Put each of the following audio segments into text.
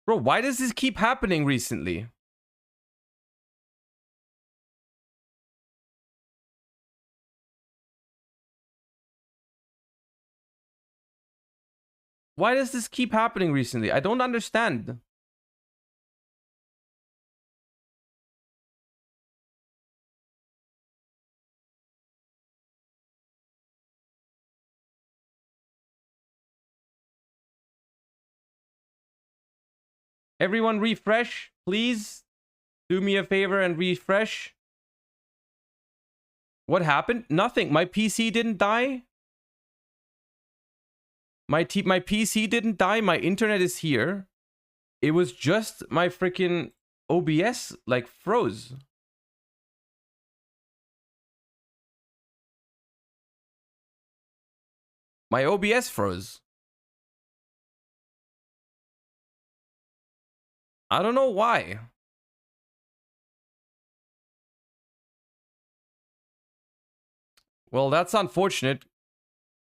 Bro, why does this keep happening recently? Why does this keep happening recently? I don't understand. Everyone refresh, please. Do me a favor and refresh. What happened? Nothing. My PC didn't die. My PC didn't die. My internet is here. It was just my freaking OBS like froze. My OBS froze. I don't know why. Well, that's unfortunate.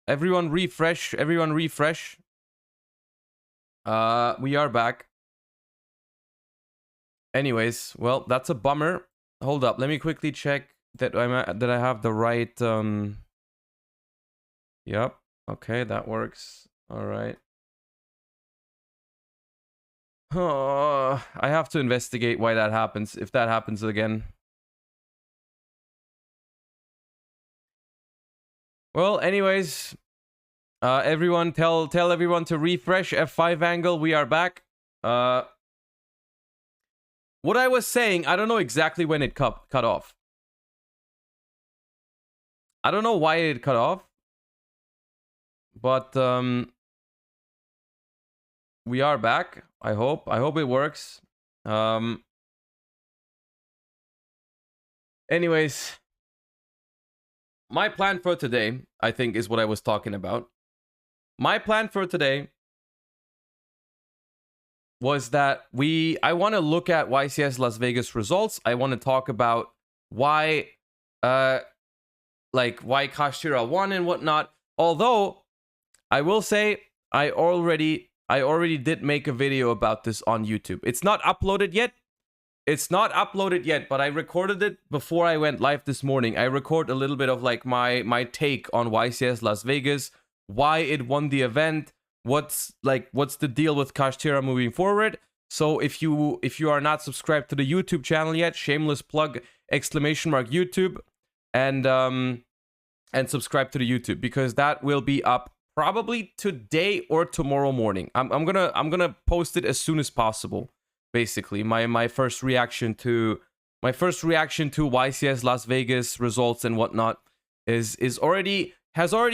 Everyone refresh. Everyone refresh. We are back. Anyways, well, that's a bummer. Hold up. Let me quickly check that I have the right Yep. Okay, that works. All right. Oh, I have to investigate why that happens, if that happens again. Well, anyways, everyone tell everyone to refresh F5 angle. We are back. What I was saying, I don't know exactly when it cut off. I don't know why it cut off. But we are back. I hope it works. Anyways, my plan for today, I think, is what I was talking about. My plan for today was that I want to look at YCS Las Vegas results. I want to talk about why Kashtira won and whatnot. Although I will say I already did make a video about this on YouTube. It's not uploaded yet. But I recorded it before I went live this morning. I record a little bit of like my take on YCS Las Vegas, why it won the event, what's the deal with Kashtira moving forward. So if you are not subscribed to the YouTube channel yet, shameless plug, ! YouTube, and subscribe to the YouTube, because that will be up probably today or tomorrow morning. I'm gonna post it as soon as possible. Basically, my first reaction to YCS Las Vegas results and whatnot has already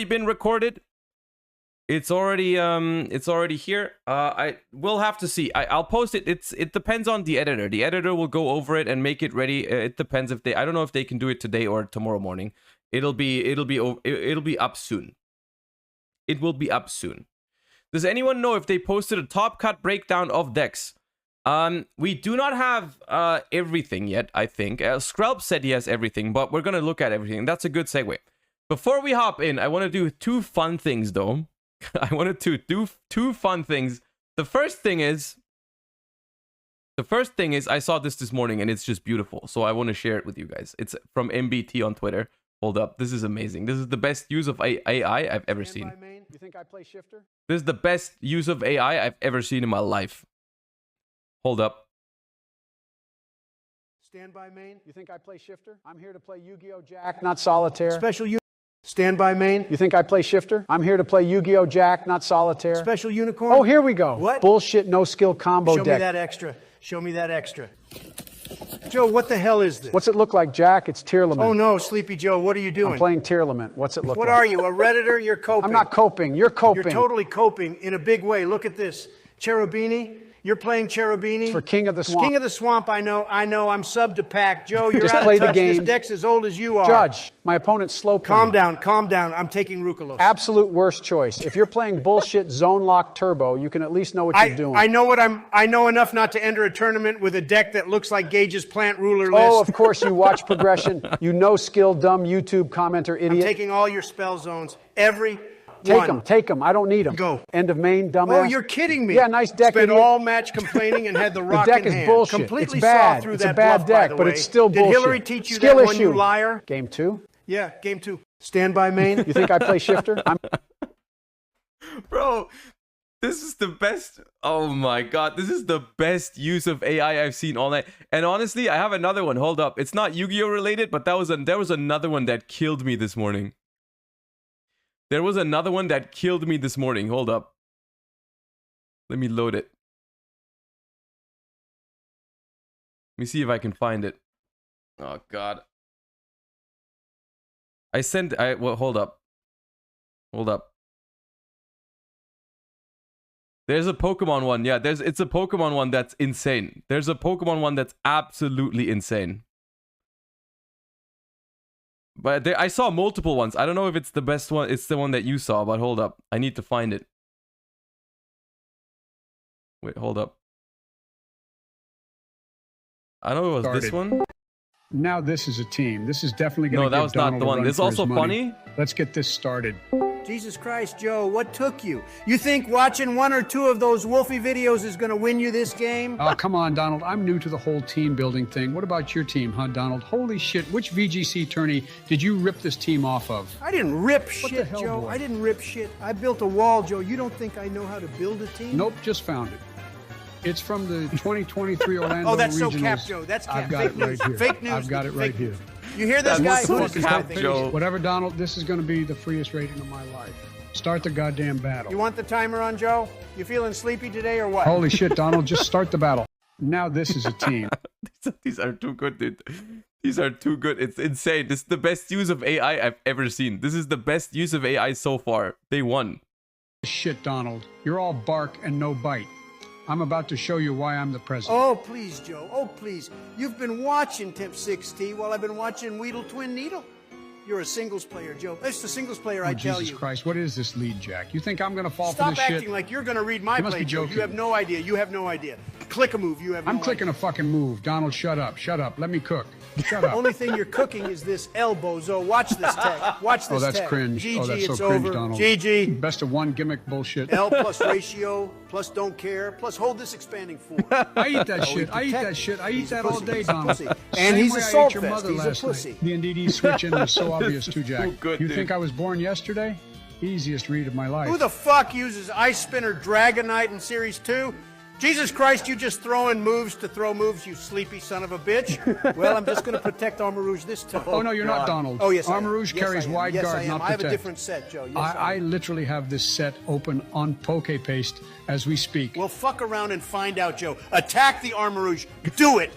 been recorded. It's already here. I will have to see. I'll post it. It depends on the editor. The editor will go over it and make it ready. It depends if I don't know if they can do it today or tomorrow morning. It'll be up soon. It will be up soon. Does anyone know if they posted a top cut breakdown of decks? We do not have everything yet, I think. Skrelp said he has everything, but we're gonna look at everything. That's a good segue. Before we hop in, I want to do two fun things, though. I wanted to do two fun things. The first thing is I saw this morning, and it's just beautiful. So I want to share it with you guys. It's from MBT on Twitter. Hold up. This is amazing. This is the best use of AI I've ever seen. You think I play shifter? This is the best use of AI I've ever seen in my life. Hold up. Standby main. You think I play shifter? I'm here to play Yu-Gi-Oh! Jack, not solitaire. Special Standby main. You think I play shifter? I'm here to play Yu-Gi-Oh! Jack, not solitaire. Special unicorn. Oh, here we go. What? Bullshit, no skill combo Show deck. me that extra. Show me that extra. Joe, what the hell is this? What's it look like, Jack? It's Tearlament. Oh no, Sleepy Joe, what are you doing? I'm playing Tearlament. What's it look What like? are you, a Redditor? You're coping. I'm not coping. You're coping. You're totally coping in a big way. Look at this. Cherubini. You're playing Cherubini. For King of the Swamp. King of the Swamp, I know. I'm sub to pack. Joe, you're Just out play of the touch. game. This deck's as old as you are. Judge, my opponent's slow playing. Calm down. I'm taking Rukalos. Absolute worst choice. If you're playing bullshit zone lock turbo, you can at least know what you're doing. I know enough not to enter a tournament with a deck that looks like Gage's plant ruler list. Oh, of course you watch progression. You know skill, dumb YouTube commenter idiot. I'm taking all your spell zones. Every Take them. I don't need them. Go. End of main, dumbass. Oh, you're kidding me. Yeah, nice deck. Spent idiot. all match complaining and had the rock deck in is hand. bullshit. Completely It's bad. saw through It's that a bad bluff, deck, by the but way. it's still Did bullshit. Hillary teach you Skill that one, issue. you liar? Game 2. Yeah, game 2. Stand by main. You think I play shifter? Bro, this is the best. Oh my god, this is the best use of AI I've seen all night. And honestly, I have another one. Hold up, it's not Yu-Gi-Oh related, but there was another one that killed me this morning. There was another one that killed me this morning. Hold up, let me load it. Let me see if I can find it. Oh god, well, hold up. There's a Pokemon one. Yeah, it's a Pokemon one that's insane. There's a Pokemon one that's absolutely insane. But I saw multiple ones. I don't know if it's the best one. It's the one that you saw, but hold up. I need to find it. Wait, hold up. I don't know if it was this one. Now this is a team. This is definitely going to No, that was not the one. This is also funny. Let's get this started. Jesus Christ, Joe, what took you? You think watching 1 or 2 of those Wolfie videos is going to win you this game? Oh, come on, Donald. I'm new to the whole team building thing. What about your team, huh, Donald? Holy shit. Which VGC tourney did you rip this team off of? I didn't rip What the shit, hell, Joe. boy? I didn't rip shit. I built a wall, Joe. You don't think I know how to build a team? Nope, just found it. It's from the 2023 Orlando Oh, that's Regionals. so cap, Joe. That's cap. I've got Fake it right news. here. Fake news. I've got it right Fake here. news. You hear this guy? That's so Who is this cap, guy? Joe. Whatever, Donald, this is going to be the freest rating of my life. Start the goddamn battle. You want the timer on, Joe? You feeling sleepy today or what? Holy shit, Donald, just start the battle. Now this is a team. These are too good, dude. These are too good. It's insane. This is the best use of AI I've ever seen. This is the best use of AI so far. They won. Shit, Donald. You're all bark and no bite. I'm about to show you why I'm the president. Oh, please, Joe. Oh, please. You've been watching Temp 6T while I've been watching Weedle Twin Needle. You're a singles player, Joe. It's the singles player, I tell Jesus you. Christ, what is this lead, Jack? You think I'm going to fall for Stop this acting shit? like you're going to read my You must play, be Joe. joking. You have no idea. You have no idea. Click a move. You have no I'm idea. clicking a fucking move. Donald, shut up. Shut up. Let me cook. Shut up. Only thing you're cooking is this elbow, Zo. Watch this tech. Watch this Oh, that's tech. cringe. GG, Oh, that's so it's cringe, over. Donald. GG. Best of one gimmick bullshit. L plus ratio, plus don't care, plus hold this expanding force. I eat that Oh, shit. I eat protect that it. shit. I eat He's a that all pussy. day, He's a Donald. pussy. And Same he's way a I salt ate your fest. mother He's a last pussy. night. The NDD switch in was so obvious too, Jack. good, You dude. think I was born yesterday? Easiest read of my life. Who the fuck uses Ice Spinner Dragonite in Series 2? Jesus Christ, you just throwing moves to throw moves, you sleepy son of a bitch. Well, I'm just going to protect Armor Rouge this time. Oh, no, you're not Donald. Oh, yes, I am. Armor Rouge Yes, carries I am. wide Yes, guard, I am. not I have a protect. different set, Joe. Yes, I am. literally have this set open on Poke Paste as we speak. Well, fuck around and find out, Joe. Attack the Armor Rouge. Do it.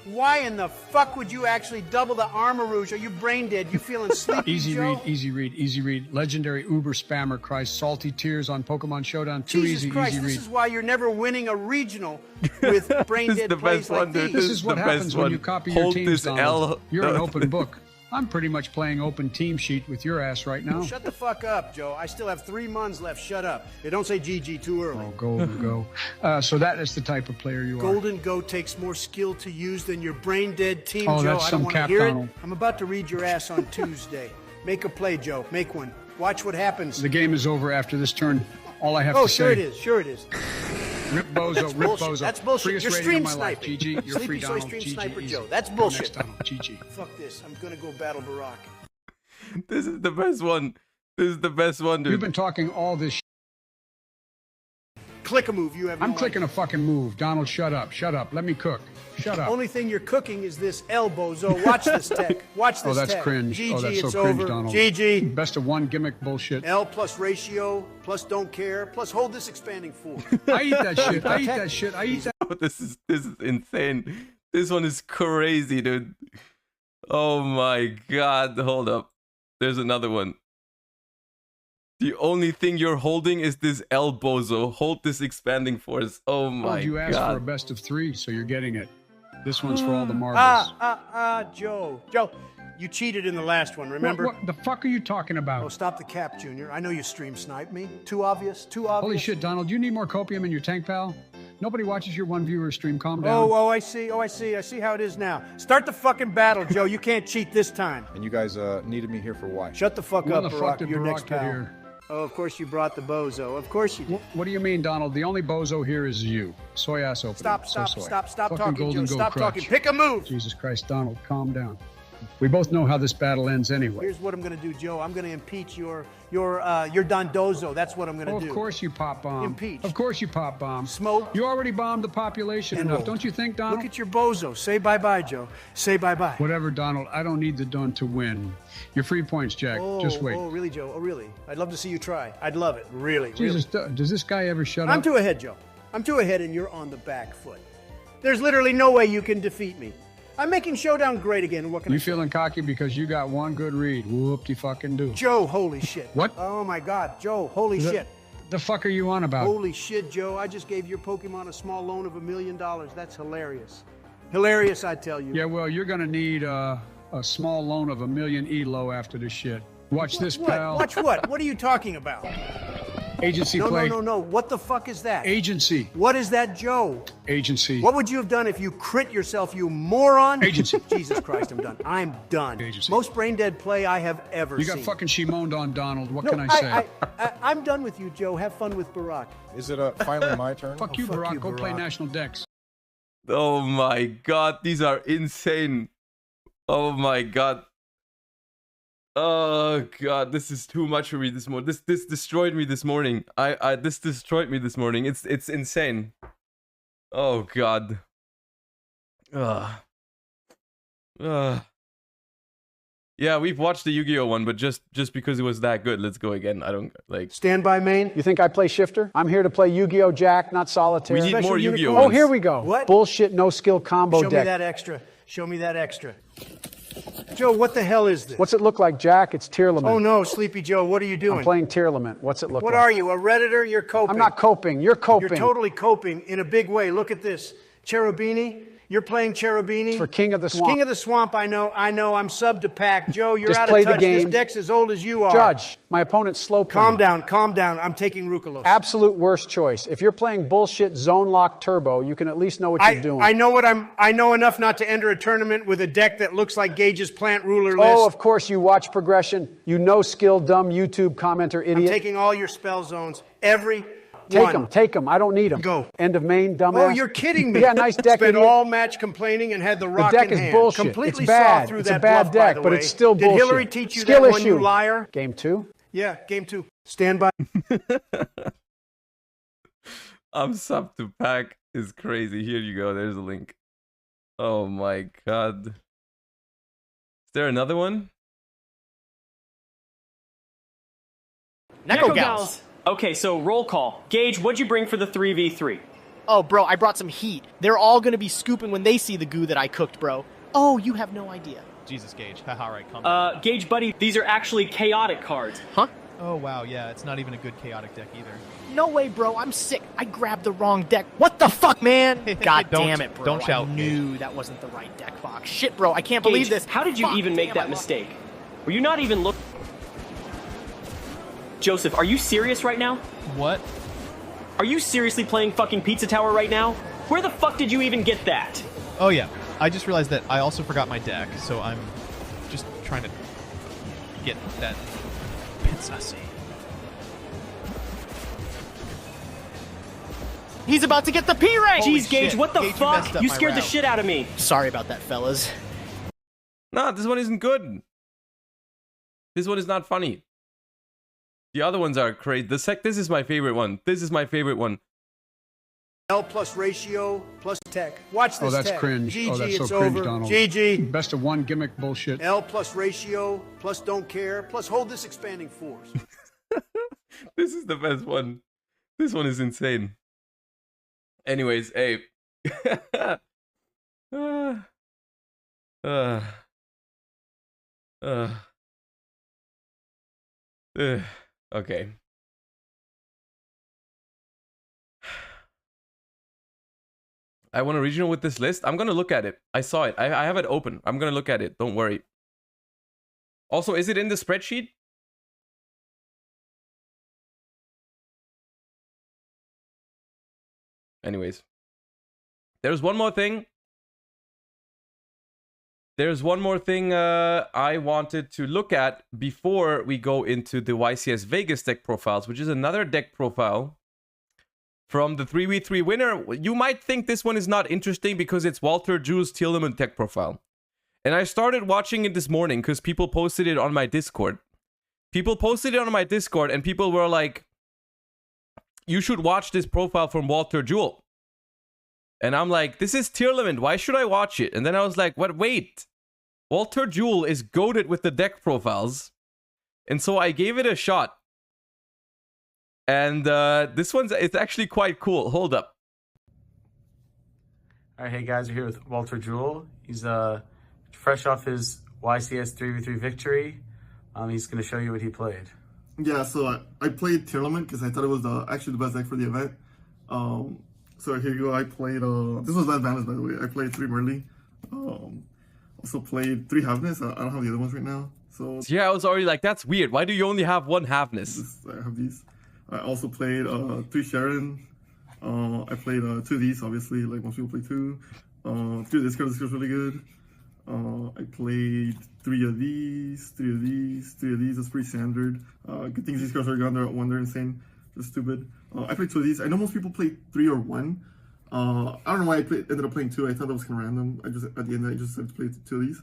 Why in the fuck would you actually double the Armor Rouge? Are you brain dead? You feeling sleepy, Easy Joe? read, easy read, easy read. Legendary Uber spammer cries salty tears on Pokemon Showdown. Too Jesus easy, Christ, easy this read. is why you're never winning a regional with brain This is dead the plays best like one, dude. these. This This is is what the happens best when one. you copy your Hold teams, this Donald. L. You're an open book. I'm pretty much playing open team sheet with your ass right now. Shut the fuck up, Joe. I still have 3 months left. Shut up. It don't say GG too early. Oh, Golden Go. So that is the type of player you are. Golden Go takes more skill to use than your brain dead team, Oh, Joe. that's I some don't want to cap, hear Donald. it. I'm about to read your ass on Tuesday. Make a play, Joe. Make one. Watch what happens. The game is over after this turn. All I have Oh, to sure say. it is. Sure it is. Rip Bozo, That's Rip bullshit. Bozo. That's bullshit. Freest You're rating stream of my life. sniping. GG, you're Sleepy free, soy Donald. stream GG, sniper easy. Joe. That's Go bullshit. Next, Donald. GG. Fuck this. I'm gonna go battle Barack. This is the best one. This is the best one, dude. You've been talking all this. Click a move. You have. I'm no clicking idea. a fucking move. Donald, shut up. Shut up. Let me cook. Shut up. Only thing you're cooking is this elbow, Zo. Watch this tech. Watch this Oh, that's tech. cringe. GG, Oh, that's so it's cringe, over. Donald. GG. Best of one gimmick bullshit. L plus ratio, plus don't care, plus hold this expanding force. I eat that shit. I eat that shit. I eat that. Oh, this is insane. This one is crazy, dude. Oh my god. Hold up. There's another one. The only thing you're holding is this elbow, so hold this expanding force. Oh my You asked for a god. best of 3, so you're getting it. This one's for all the marbles. Joe. Joe, you cheated in the last one, remember? What the fuck are you talking Oh, about? stop the cap, Junior. I know you stream snipe me. Too obvious, too obvious. Holy shit, Donald, you need more copium in your tank, pal? Nobody watches your one viewer stream. Calm down. Oh, I see. I see how it is now. Start the fucking battle, Joe. You can't cheat this time. And you guys needed me here for why? Shut the fuck When up, the fuck Barack. did Your Barack next get pal. here? Oh, of course you brought the bozo. Of course you did. What do you mean, Donald? The only bozo here is you. Soy ass opening. Stop Fucking talking, golden Joe. gold Stop crutch. talking. Pick a move. Jesus Christ, Donald, calm down. We both know how this battle ends anyway. Here's what I'm going to do, Joe. I'm going to impeach your Dondozo. That's what I'm going to do. Of course you pop bomb. Impeach. Of course you pop bomb. Smoke. You already bombed the population And enough, roll. don't you think, Donald? Look at your bozo. Say bye-bye, Joe. Say bye-bye. Whatever, Donald. I don't need the done to win. Your free points, Jack. Just wait. Oh, really, Joe? Oh, really? I'd love to see you try. I'd love it. Really, Jesus, really. does this guy ever shut I'm up? too ahead, Joe. I'm too ahead, and you're on the back foot. There's literally no way you can defeat me. I'm making Showdown great again. What can You I say? feeling cocky because you got one good read. Whoop-de-fucking-do. Joe, holy shit. What? Oh, my God. Joe, holy shit. The fuck are you on about? Holy shit, Joe. I just gave your Pokemon a small loan of $1 million. That's hilarious. Hilarious, I tell you. Yeah, well, you're gonna need a small loan of $1 million ELO after this shit. Watch this, What? pal. Watch what? What are you talking about? Agency No, play. no. What the fuck is that? Agency. What is that, Joe? Agency. What would you have done if you crit yourself, you moron? Agency. Jesus Christ, I'm done. I'm done. Agency. Most brain dead play I have ever You seen. got fucking Shimoned on Donald. What No, can I say? I'm done with you, Joe. Have fun with Barack. Is it finally my turn? Fuck you, fuck Barack. you, Go play Barack. National Dex. Oh my god, these are insane. Oh my god. Oh god, this is too much for me this morning. This destroyed me this morning. This destroyed me this morning. It's insane. Oh god. Ugh. Yeah, we've watched the Yu-Gi-Oh one, but just because it was that good, let's go again. I don't like. Stand by main. You think I play shifter? I'm here to play Yu-Gi-Oh! Jack, not solitaire. We need Special more Yu-Gi-Oh unicorn. Oh, ones. here we go. What? Bullshit, no skill combo Show me deck. that extra. Show me that extra. Joe, what the hell is this? What's it look like, Jack? It's Tearlament. Oh no, Sleepy Joe, what are you doing? I'm playing Tearlament. What's it look What like? are you, a Redditor? You're coping. I'm not coping. You're coping. You're totally coping in a big way. Look at this. Cherubini. You're playing Cherubini. For King of the Swamp. King of the Swamp, I know. I'm sub to pack. Joe, you're Just out play of the touch. This game. deck's as old as you are. Judge, my opponent's slow playing. Calm down. I'm taking Rukalos. Absolute worst choice. If you're playing bullshit Zone Lock Turbo, you can at least know what you're doing. I know enough not to enter a tournament with a deck that looks like Gage's Plant Ruler list. Oh, of course you watch progression. You know skill, dumb YouTube commenter, I'm idiot. taking all your spell zones. Every Take them. I don't need them. Go. End of main, dumbass. Oh, you're kidding me. Yeah, nice deck, Spent idiot. all match complaining and had the rock The deck in is hand. bullshit. Completely It's bad. saw through It's that a bad bluff, deck, by the but way. it's still Did bullshit. Hillary teach you Skill that one, issue. you liar? Game 2. Yeah, game 2. Stand by. I'm sub to pack is crazy. Here you go. There's a link. Oh my god. Is there another one? Neko Gals. Okay, so roll call. Gage, what'd you bring for the 3v3? Oh, bro, I brought some heat. They're all gonna be scooping when they see the goo that I cooked, bro. Oh, you have no idea. Jesus, Gage. Haha, right, calm down. Gage, buddy, these are actually chaotic cards. Huh? Oh, wow, yeah, it's not even a good chaotic deck either. No way, bro. I'm sick. I grabbed the wrong deck. What the fuck, man? God Don't- damn it, bro. don't shout, I knew that wasn't the right deck box. Shit, bro. I can't Gage, believe this. How did you Fuck, even make damn, that I lost. mistake? Were you not even look? Joseph, are you serious right now? What? Are you seriously playing fucking Pizza Tower right now? Where the fuck did you even get that? Oh, yeah. I just realized that I also forgot my deck, so I'm just trying to get that pizza. He's about to get the P rank. Holy Jeez, Gage, shit. what the Gage, you messed fuck? up You my scared the route. shit out of me. Sorry about that, fellas. Nah, this one isn't good. This one is not funny. The other ones are crazy. This is my favorite one. This is my favorite one. L plus ratio plus tech. Watch this Oh, that's tech. cringe. GG, Oh, that's so it's cringe, over. Donald. GG. Best of one gimmick bullshit. L plus ratio plus don't care plus hold this expanding force. This is the best one. This one is insane. Anyways, hey. Okay. I want a regional with this list. I'm gonna look at it. I saw it. I have it open. I'm gonna look at it. Don't worry. Also, is it in the spreadsheet? Anyways, there's one more thing. There's one more thing I wanted to look at before we go into the YCS Vegas deck profiles, which is another deck profile from the 3v3 winner. You might think this one is not interesting because it's Walter Jules Tielemans deck profile. And I started watching it this morning because people posted it on my Discord. People posted it on my Discord and people were like, you should watch this profile from Walter Jules. And I'm like, this is Tielemans. Why should I watch it? And then I was like, what? Wait. Walter Jules is goated with the deck profiles. And so I gave it a shot. And this one's, it's actually quite cool. Hold up. All right, hey guys, we're here with Walter Jules. He's fresh off his YCS 3v3 victory. He's going to show you what he played. Yeah, so I played Tielemans because I thought it was actually the best deck for the event. So here you go. I played, this was Las Vegas, by the way. I played 3 Merly. Also played 3 Halfness. I don't have the other ones right now. So yeah, I was already like, that's weird. Why do you only have 1 Halfness? I have these. I also played 3 Sharon. I played 2 of these, obviously. Like most people play 2. 3 of this card. This card's really good. I played 3 of these, 3 of these, 3 of these. That's pretty standard. Good things these cards are gone. They're at 1. They're insane. They're stupid. I played 2 of these. I know most people play 3 or 1. I don't know why I ended up playing 2. I thought that was kind of random. I just at the end I just had to play 2 of these.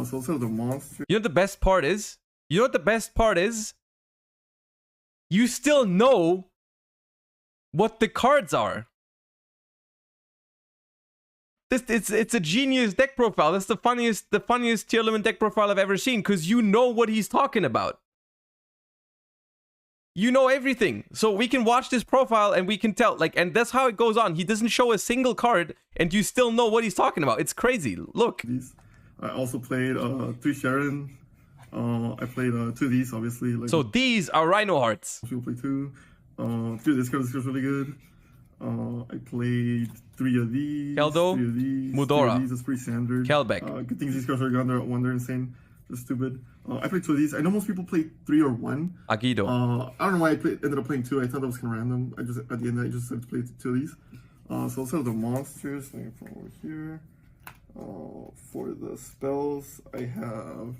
So instead of the monster. You know what the best part is? You know what the best part is? You still know what the cards are. It's a genius deck profile. That's the funniest Tielemans deck profile I've ever seen because you know what he's talking about. You know everything. So we can watch this profile and we can tell, like, and that's how it goes on. He doesn't show a single card and you still know what he's talking about. It's crazy. Look. I also played 3 Sharon. I played 2 of these, obviously. Like, so these are Rhino Hearts. People play 2. 3 of this card. This card's really good. I played 3 of these. Keldo, 3 of these, Mudora, 3 of these. That's pretty standard. Kelbeck. Good things these cards are gone. They're at 1. They're insane. They're stupid. I played 2 of these. I know most people play 3 or 1. Aguido. I don't know why I ended up playing 2. I thought that was kind of random. I just at the end I just had to play 2 of these. So instead of the monsters, let me put over here. For the spells, I have.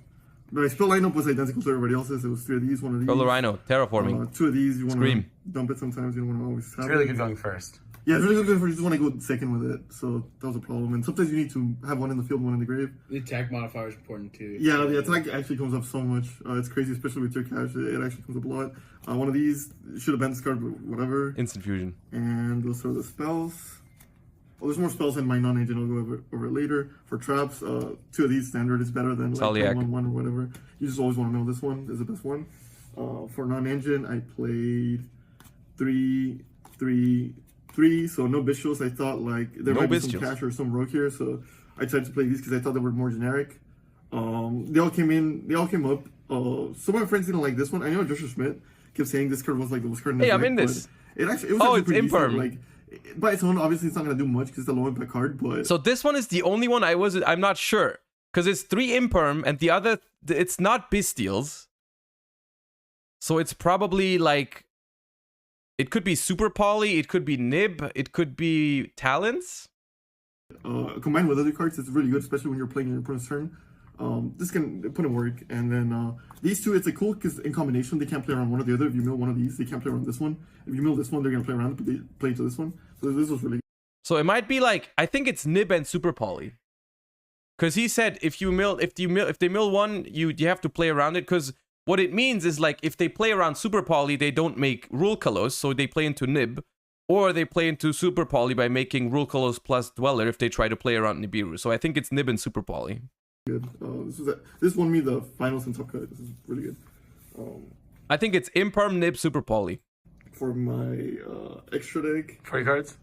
My spell lineup was identical to everybody else's. It was 3 of these, 1 of these. Color Rhino, Terraforming. 2 of these. You want to Scream. Dump it sometimes. You don't want to always have It's really it. good going first. Yeah, it's really good going first. You just want to go second with it. So that was a problem. And sometimes you need to have 1 in the field, 1 in the grave. The attack modifier is important too. Yeah, the attack actually comes up so much. It's crazy, especially with your cash. It actually comes up a lot. 1 of these should have been discarded, but whatever. Instant Fusion. And those are the spells. Oh, there's more spells in my non-engine. I'll go over it later. For traps, 2 of these standard is better than like 1/1 or whatever. You just always want to know this one is the best one. For non-engine, I played 3, 3, 3. So no Bishops. I thought like there might be some cash or some rogue here, so I tried to play these because I thought they were more generic. They all came in. They all came up. Some of my friends didn't like this one. I know Joshua Schmidt kept saying this card was like the worst card in the deck. I'm in this. It was it's Imperm. Like, by its own, obviously it's not gonna do much because it's a low impact card. But so this one is the only one I'm not sure because it's 3 Imperm and the other it's not Bestials. So it's probably like it could be Super Poly, it could be Nib, it could be Talents. Combined with other cards, it's really good, especially when you're playing your opponent's turn. This can put in work, and then these 2, it's a cool because in combination they can't play around one or the other. If you mill one of these, they can't play around this one. If you mill this one, they're gonna play around it, but they play to this one. So this was really good. So it might be like I think it's Nib and Super Poly, because he said if they mill 1, you have to play around it. Because what it means is like if they play around Super Poly, they don't make Rule Kalos, so they play into Nib, or they play into Super Poly by making Rule Kalos plus Dweller if they try to play around Nibiru. So I think it's Nib and Super Poly. Good. This won me the finals in Top Cut. This is really good. I think it's Imperm, Nib, Super Poly. For my extra deck. 40 cards?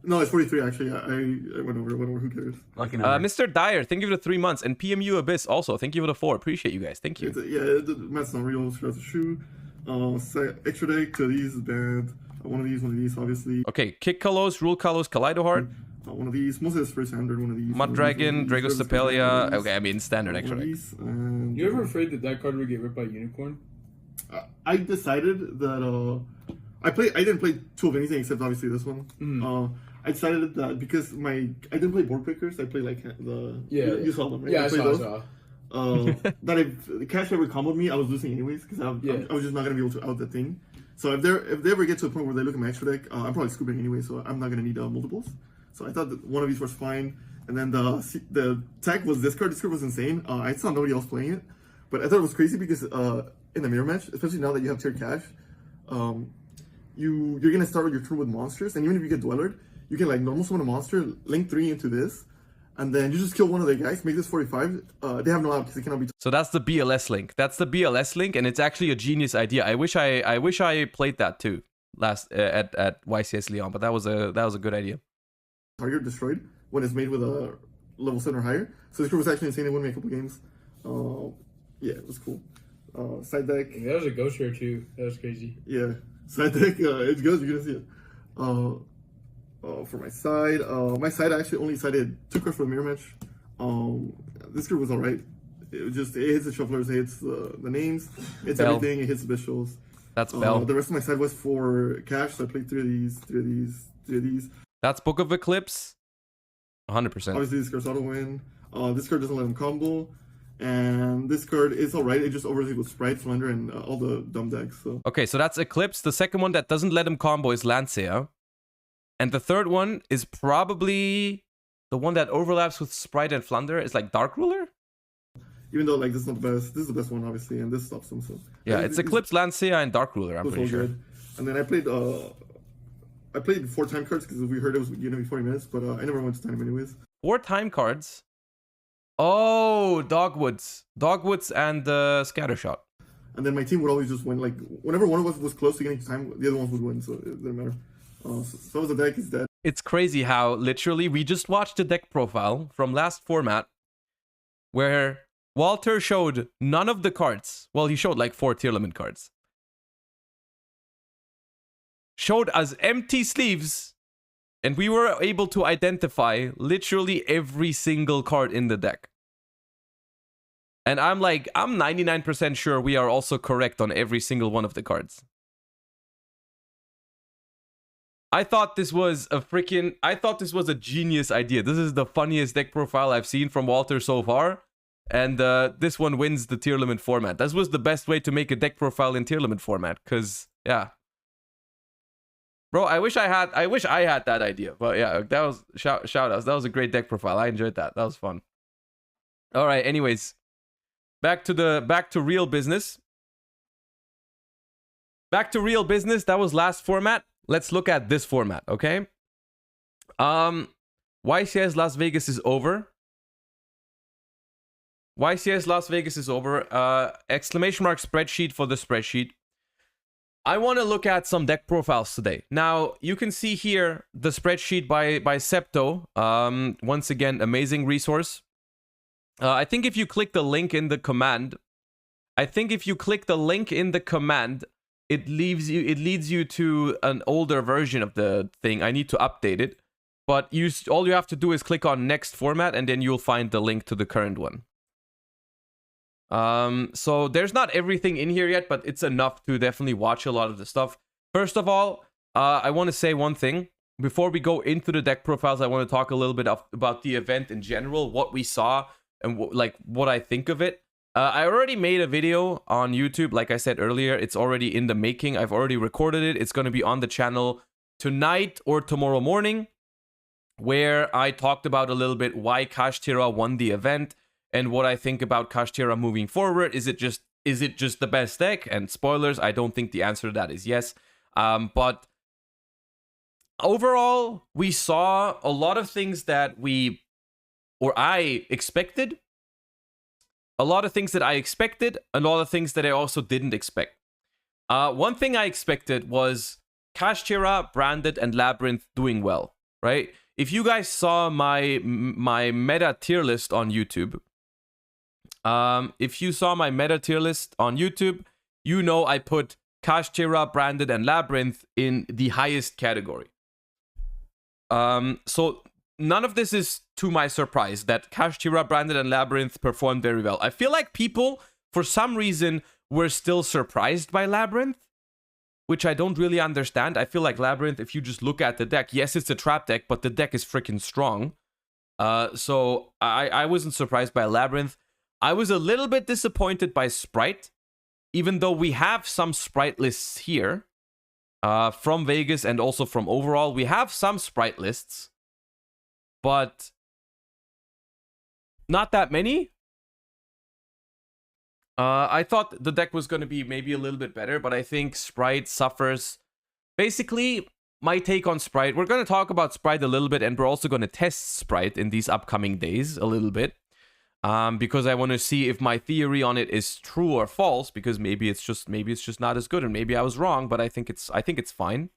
No, it's 43 actually. I went over. Who cares? Lucky number. Mr. Dyer, thank you for the 3 months, and PMU Abyss also. Thank you for the 4. Appreciate you guys. Thank you. The math's not real. She has a shoe. Extra deck. 2 of these is bad. 1 of these, obviously. Okay, Kick Kalos, Rule Kalos, Kaleido Heart. 1 of these. Most of this very standard. 1 of these. Mud Dragon, Drago Stapelia. Okay, I mean standard extra deck. You ever afraid that card would get ripped by Unicorn? I decided that I didn't play two of anything except obviously this one. I decided that because I didn't play board pickers. I played like you saw them, right? Yeah, I saw. The cash ever comboed me, I was losing anyways because I was just not gonna be able to out the thing. So if they ever get to a point where they look at my extra deck, I'm probably scooping anyway, so I'm not gonna need multiples. So I thought that one of these was fine, and then the tech was this card. This card was insane. I saw nobody else playing it, but I thought it was crazy because in the mirror match, especially now that you have tiered cash, you're gonna start your turn with monsters, and even if you get dweller, you can like normal summon a monster, link 3 into this. And then you just kill one of the guys, make this 45. They have no out because they cannot be. So that's the BLS link. That's the BLS link, and it's actually a genius idea. I wish I played that too last at YCS Lyon, but that was a good idea. Target destroyed when it's made with a level 7 or higher. So this group was actually insane. They won me a couple games. Yeah, it was cool. Side deck. Yeah, that was a ghost rare too. That was crazy. Yeah, side deck. It's good. You're gonna see it. For my side I actually only sided 2 cards for the mirror match. This group was alright. It hits the shufflers, it hits the names, it's Bell. everything, it hits the specials. That's Bell. The rest of my side was for cash, so I played 3 of these. That's Book of Eclipse. 100%. Obviously this card's auto win. This card doesn't let him combo. And this card is alright, it just overlays with Sprite, Slender, and all the dumb decks. So. Okay, so that's Eclipse. The second one that doesn't let him combo is Lancea. And the third one is probably the one that overlaps with Sprite and Flunder. Is like Dark Ruler? Even though like this is not the best, this is the best one obviously, and this stops them. So yeah, it's Eclipse, Lancea, and Dark Ruler. I'm pretty sure. Good. And then I played 4 time cards because we heard it was gonna be 40 minutes, but I never went to time anyways. 4 time cards. Oh, Dogwoods and Scattershot. And then my team would always just win. Like whenever one of us was close to getting to time, the other ones would win. So it didn't matter. So the deck is dead. It's crazy how literally we just watched the deck profile from last format where Walter showed none of the cards. Well, he showed like 4 tier limit cards. Showed us empty sleeves, and we were able to identify literally every single card in the deck. And I'm 99% sure we are also correct on every single one of the cards. I thought this was a genius idea. This is the funniest deck profile I've seen from Walter so far. And this one wins the tier limit format. This was the best way to make a deck profile in tier limit format. Cause yeah. Bro, I wish I had that idea. But yeah, that was shout outs. That was a great deck profile. I enjoyed that. That was fun. Alright, anyways. Back to real business. Back to real business. That was last format. Let's look at this format, okay? YCS Las Vegas is over. YCS Las Vegas is over. Exclamation mark spreadsheet for the spreadsheet. I want to look at some deck profiles today. Now, you can see here the spreadsheet by Septo. Once again, amazing resource. I think if you click the link in the command, it leads you to an older version of the thing. I need to update it. But all you have to do is click on next format, and then you'll find the link to the current one. So there's not everything in here yet, but it's enough to definitely watch a lot of the stuff. First of all, I want to say one thing. Before we go into the deck profiles, I want to talk a little bit about the event in general, what we saw, and what I think of it. I already made a video on YouTube. Like I said earlier, it's already in the making. I've already recorded it. It's going to be on the channel tonight or tomorrow morning, where I talked about a little bit why Kashtira won the event and what I think about Kashtira moving forward. Is it just the best deck? And spoilers, I don't think the answer to that is yes. But overall, we saw a lot of things that I expected. A lot of things that I expected, a lot of things that I also didn't expect. One thing I expected was Kashtira, Branded, and Labyrinth doing well, right? If you guys saw my meta tier list on YouTube, you know I put Kashtira, Branded, and Labyrinth in the highest category. So none of this is to my surprise that Kashtira, Branded, and Labyrinth performed very well. I feel like people, for some reason, were still surprised by Labyrinth. which I don't really understand. I feel like Labyrinth, if you just look at the deck, yes, it's a trap deck, but the deck is freaking strong. So I wasn't surprised by Labyrinth. I was a little bit disappointed by Sprite, even though we have some Sprite lists here from Vegas and also from overall. We have some Sprite lists, but not that many. I thought the deck was going to be maybe a little bit better, but I think Sprite suffers. Basically, my take on Sprite, we're going to talk about Sprite a little bit, and we're also going to test Sprite in these upcoming days a little bit, because I want to see if my theory on it is true or false, because maybe it's just not as good, and maybe I was wrong, but I think it's fine.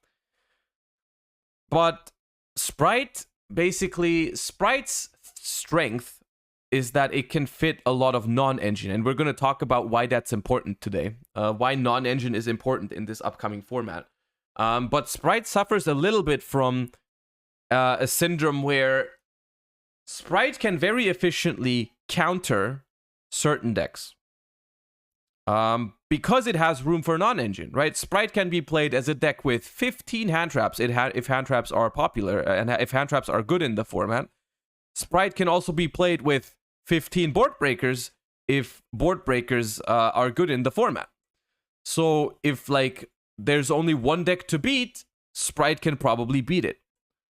But Sprite, basically, Sprite's strength is that it can fit a lot of non-engine, and we're going to talk about why that's important today, why non-engine is important in this upcoming format. But Sprite suffers a little bit from a syndrome where Sprite can very efficiently counter certain decks because it has room for non-engine, right? Sprite can be played as a deck with 15 hand traps if hand traps are popular and if hand traps are good in the format. Sprite can also be played with 15 board breakers if board breakers are good in the format. So if like there's only one deck to beat, Sprite can probably beat it,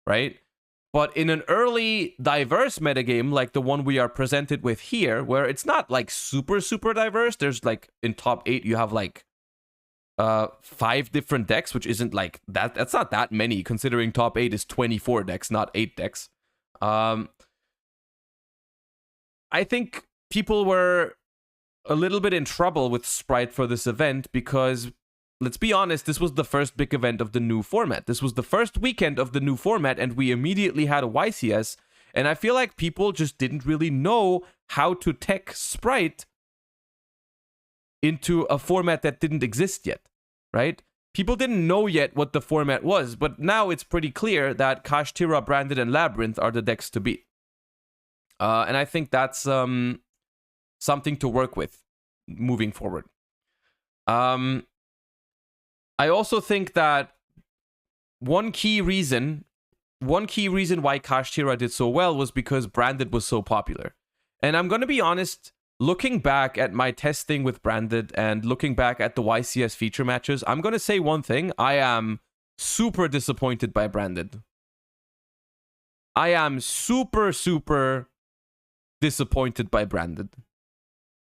right? But in an early diverse metagame like the one we are presented with here, where it's not like super diverse, there's like in top 8 you have like 5 different decks, which isn't like that's not that many considering top 8 is 24 decks, not 8 decks. I think people were a little bit in trouble with Sprite for this event because, let's be honest, this was the first big event of the new format. This was the first weekend of the new format, and we immediately had a YCS, and I feel like people just didn't really know how to tech Sprite into a format that didn't exist yet, right? People didn't know yet what the format was, but now it's pretty clear that Kashtira, Branded, and Labyrinth are the decks to beat. And I think that's something to work with moving forward. I also think that one key reason why Kashtira did so well was because Branded was so popular. And I'm going to be honest, looking back at my testing with Branded and looking back at the YCS feature matches, I'm going to say one thing. I am super disappointed by Branded. I am super disappointed by Branded.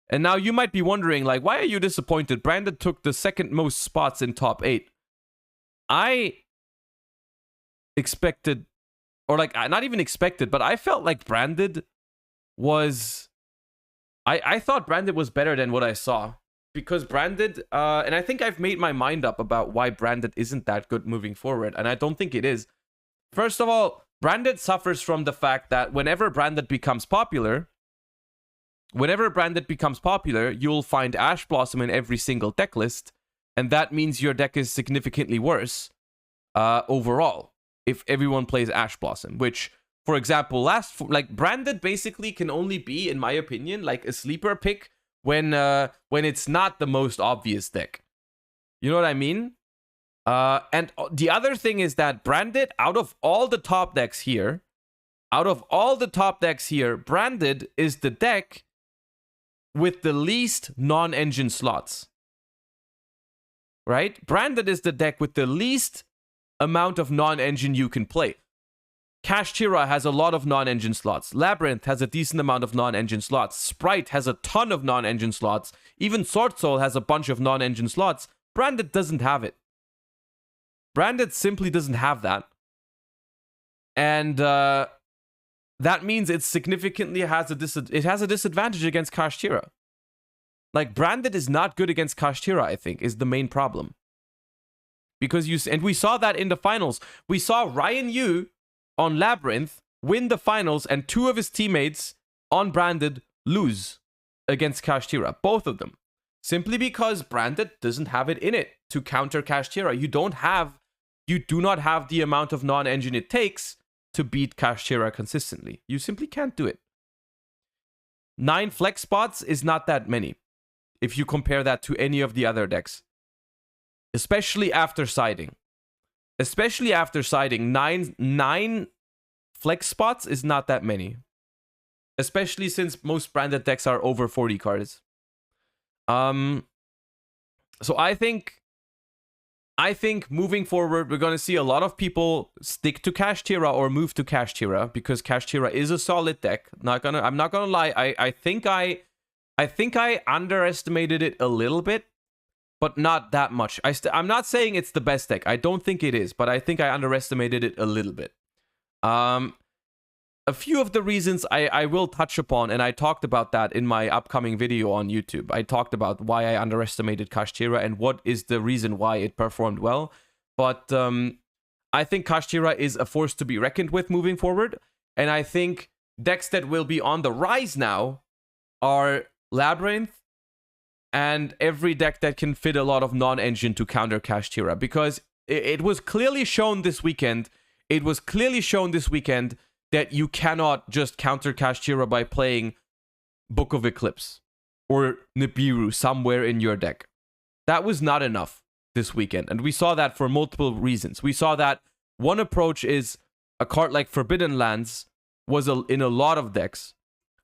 And now you might be wondering, like, why are you disappointed? Branded took the second most spots in top 8. I expected, or like, not even expected, but I felt like Branded was, I thought Branded was better than what I saw. Because Branded, and I think I've made my mind up about why Branded isn't that good moving forward, and I don't think it is. First of all, Branded suffers from the fact that whenever Branded becomes popular, you'll find Ash Blossom in every single deck list, and that means your deck is significantly worse overall if everyone plays Ash Blossom, which, for example, Branded basically can only be, in my opinion, like a sleeper pick when it's not the most obvious deck. You know what I mean? And the other thing is that Branded, out of all the top decks here, Branded is the deck with the least non-engine slots. Right? Branded is the deck with the least amount of non-engine you can play. Kashtira has a lot of non-engine slots. Labyrinth has a decent amount of non-engine slots. Sprite has a ton of non-engine slots. Even Sword Soul has a bunch of non-engine slots. Branded doesn't have it. Branded simply doesn't have that. And that means it significantly has a disadvantage against Kashtira. Like, Branded is not good against Kashtira, I think, is the main problem. Because and we saw that in the finals. We saw Ryan Yu on Labyrinth win the finals, and 2 of his teammates on Branded lose against Kashtira. Both of them. Simply because Branded doesn't have it in it to counter Kashtira. You do not have the amount of non-engine it takes to beat Kashtira consistently. You simply can't do it. 9 flex spots is not that many if you compare that to any of the other decks. especially after siding. Especially after siding, nine flex spots is not that many. Especially since most branded decks are over 40 cards. So I think moving forward, we're going to see a lot of people stick to Kashtira or move to Kashtira, because Kashtira is a solid deck. I'm not gonna lie. I think I underestimated it a little bit, but not that much. I'm not saying it's the best deck. I don't think it is, but I think I underestimated it a little bit. A few of the reasons I will touch upon, and I talked about that in my upcoming video on YouTube. I talked about why I underestimated Kashtira and what is the reason why it performed well. But I think Kashtira is a force to be reckoned with moving forward. And I think decks that will be on the rise now are Labyrinth and every deck that can fit a lot of non-engine to counter Kashtira. Because it was clearly shown this weekend. That you cannot just counter Kashtira by playing Book of Eclipse or Nibiru somewhere in your deck. That was not enough this weekend, and we saw that for multiple reasons. We saw that one approach is a card like Forbidden Lands was in a lot of decks,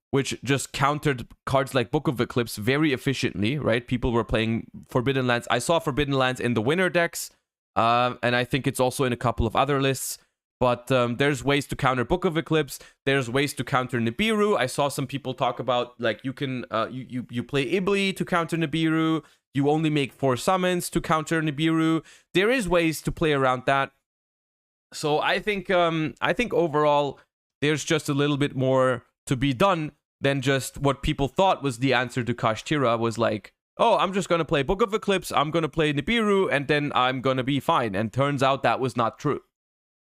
which just countered cards like Book of Eclipse very efficiently, right? People were playing Forbidden Lands. I saw Forbidden Lands in the winner decks, and I think it's also in a couple of other lists. But there's ways to counter Book of Eclipse. There's ways to counter Nibiru. I saw some people talk about, like, you can you play Ibli to counter Nibiru. You only make 4 summons to counter Nibiru. There is ways to play around that. So I think overall there's just a little bit more to be done than just what people thought was the answer to Kashtira was like, oh, I'm just gonna play Book of Eclipse. I'm gonna play Nibiru, and then I'm gonna be fine. And turns out that was not true.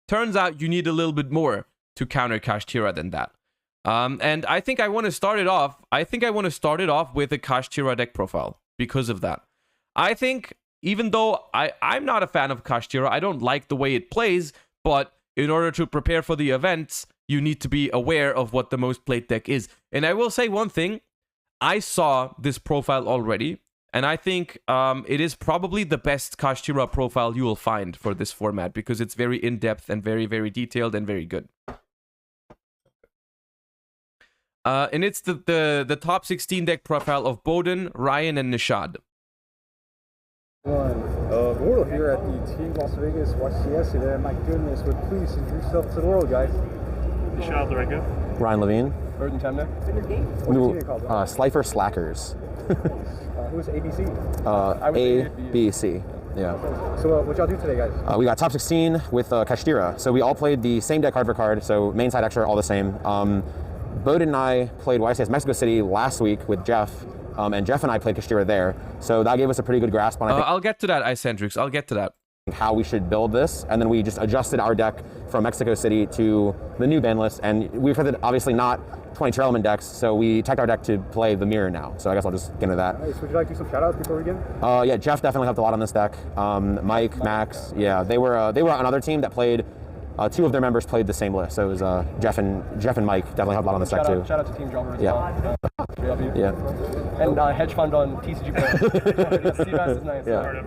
Turns out you need a little bit more to counter Kashtira than that. And I think I want to start it off. With a Kashtira deck profile because of that. I think even though I'm not a fan of Kashtira, I don't like the way it plays, but in order to prepare for the events, you need to be aware of what the most played deck is. And I will say one thing. I saw this profile already. And I think it is probably the best Kashtira profile you will find for this format because it's very in-depth and very, very detailed and very good. And it's the top 16 deck profile of Bowden, Ryan, and Nishad. World here at the Team Las Vegas YCS event. My goodness, but please introduce yourself to the world, guys. Nishad Larego. Ryan Levine. Burden Temner. What team are you called? Slifer Slackers. Who's ABC? ABC. Yeah. So what y'all do today, guys? We got top 16 with Kashtira. So we all played the same deck card for card. So main side extra, all the same. Bowden and I played YCS Mexico City last week with Jeff. And Jeff and I played Kashtira there. So that gave us a pretty good grasp on, I think, I'll get to that, Icentrix. I'll get to that. How we should build this. And then we just adjusted our deck from Mexico City to the new ban list. And we've heard that obviously not 22 element decks, so we teched our deck to play the mirror now. So I guess I'll just get into that. Nice. Would you like to do some shout outs before we begin? Yeah, Jeff definitely helped a lot on this deck. Mike, Max, yeah, they were on another team that played. 2 of their members played the same list, so it was Jeff and Mike definitely helped a lot on this deck too. Shout out to Team Drummer as well. Yeah. And hedge fund on TCG Pro. CBAS is nice. Yeah.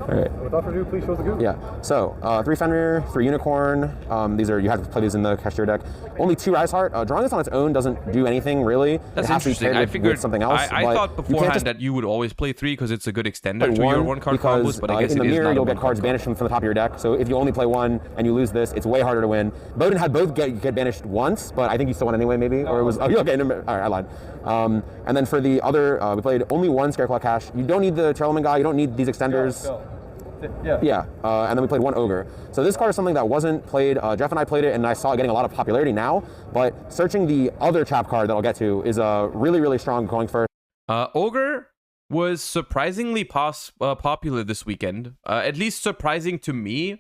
All right. Without further ado, please show the goo. Yeah. So 3 Fenrir, 3 Unicorn. These are, you have to play these in the Kashtira deck. Only 2 Rise Heart. Drawing this on its own doesn't do anything really. That's it has interesting. To be paired with something else. I thought beforehand that you would always play 3 because it's a good extender to your 1-card combos, but I guess in the it is mirror not you'll get cards banished from the top of your deck. So if you only play 1 and you lose this, it's way harder to win. Bowden had both get banished once, but I think you still won anyway, maybe, or it was okay. All right, I lied. And then for the other, we played only 1 Scareclaw Cash. You don't need the Trailman guy. You don't need these extenders. Yeah. And then we played 1 Ogre. So this card is something that wasn't played. Jeff and I played it, and I saw it getting a lot of popularity now. But searching the other chap card that I'll get to is really, really strong going first. Ogre was surprisingly popular this weekend. At least surprising to me,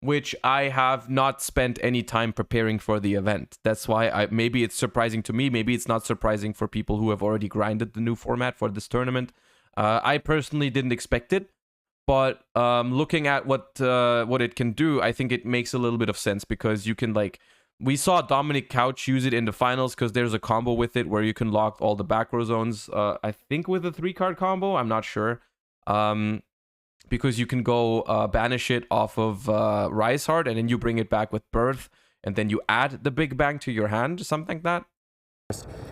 which I have not spent any time preparing for the event. That's why maybe it's surprising to me. Maybe it's not surprising for people who have already grinded the new format for this tournament. I personally didn't expect it, but looking at what it can do, I think it makes a little bit of sense because you can, like, we saw Dominic Couch use it in the finals because there's a combo with it where you can lock all the back row zones. I think with a 3-card combo, I'm not sure. because you can go banish it off of Rise Heart, and then you bring it back with Birth, and then you add the Big Bang to your hand, something like that.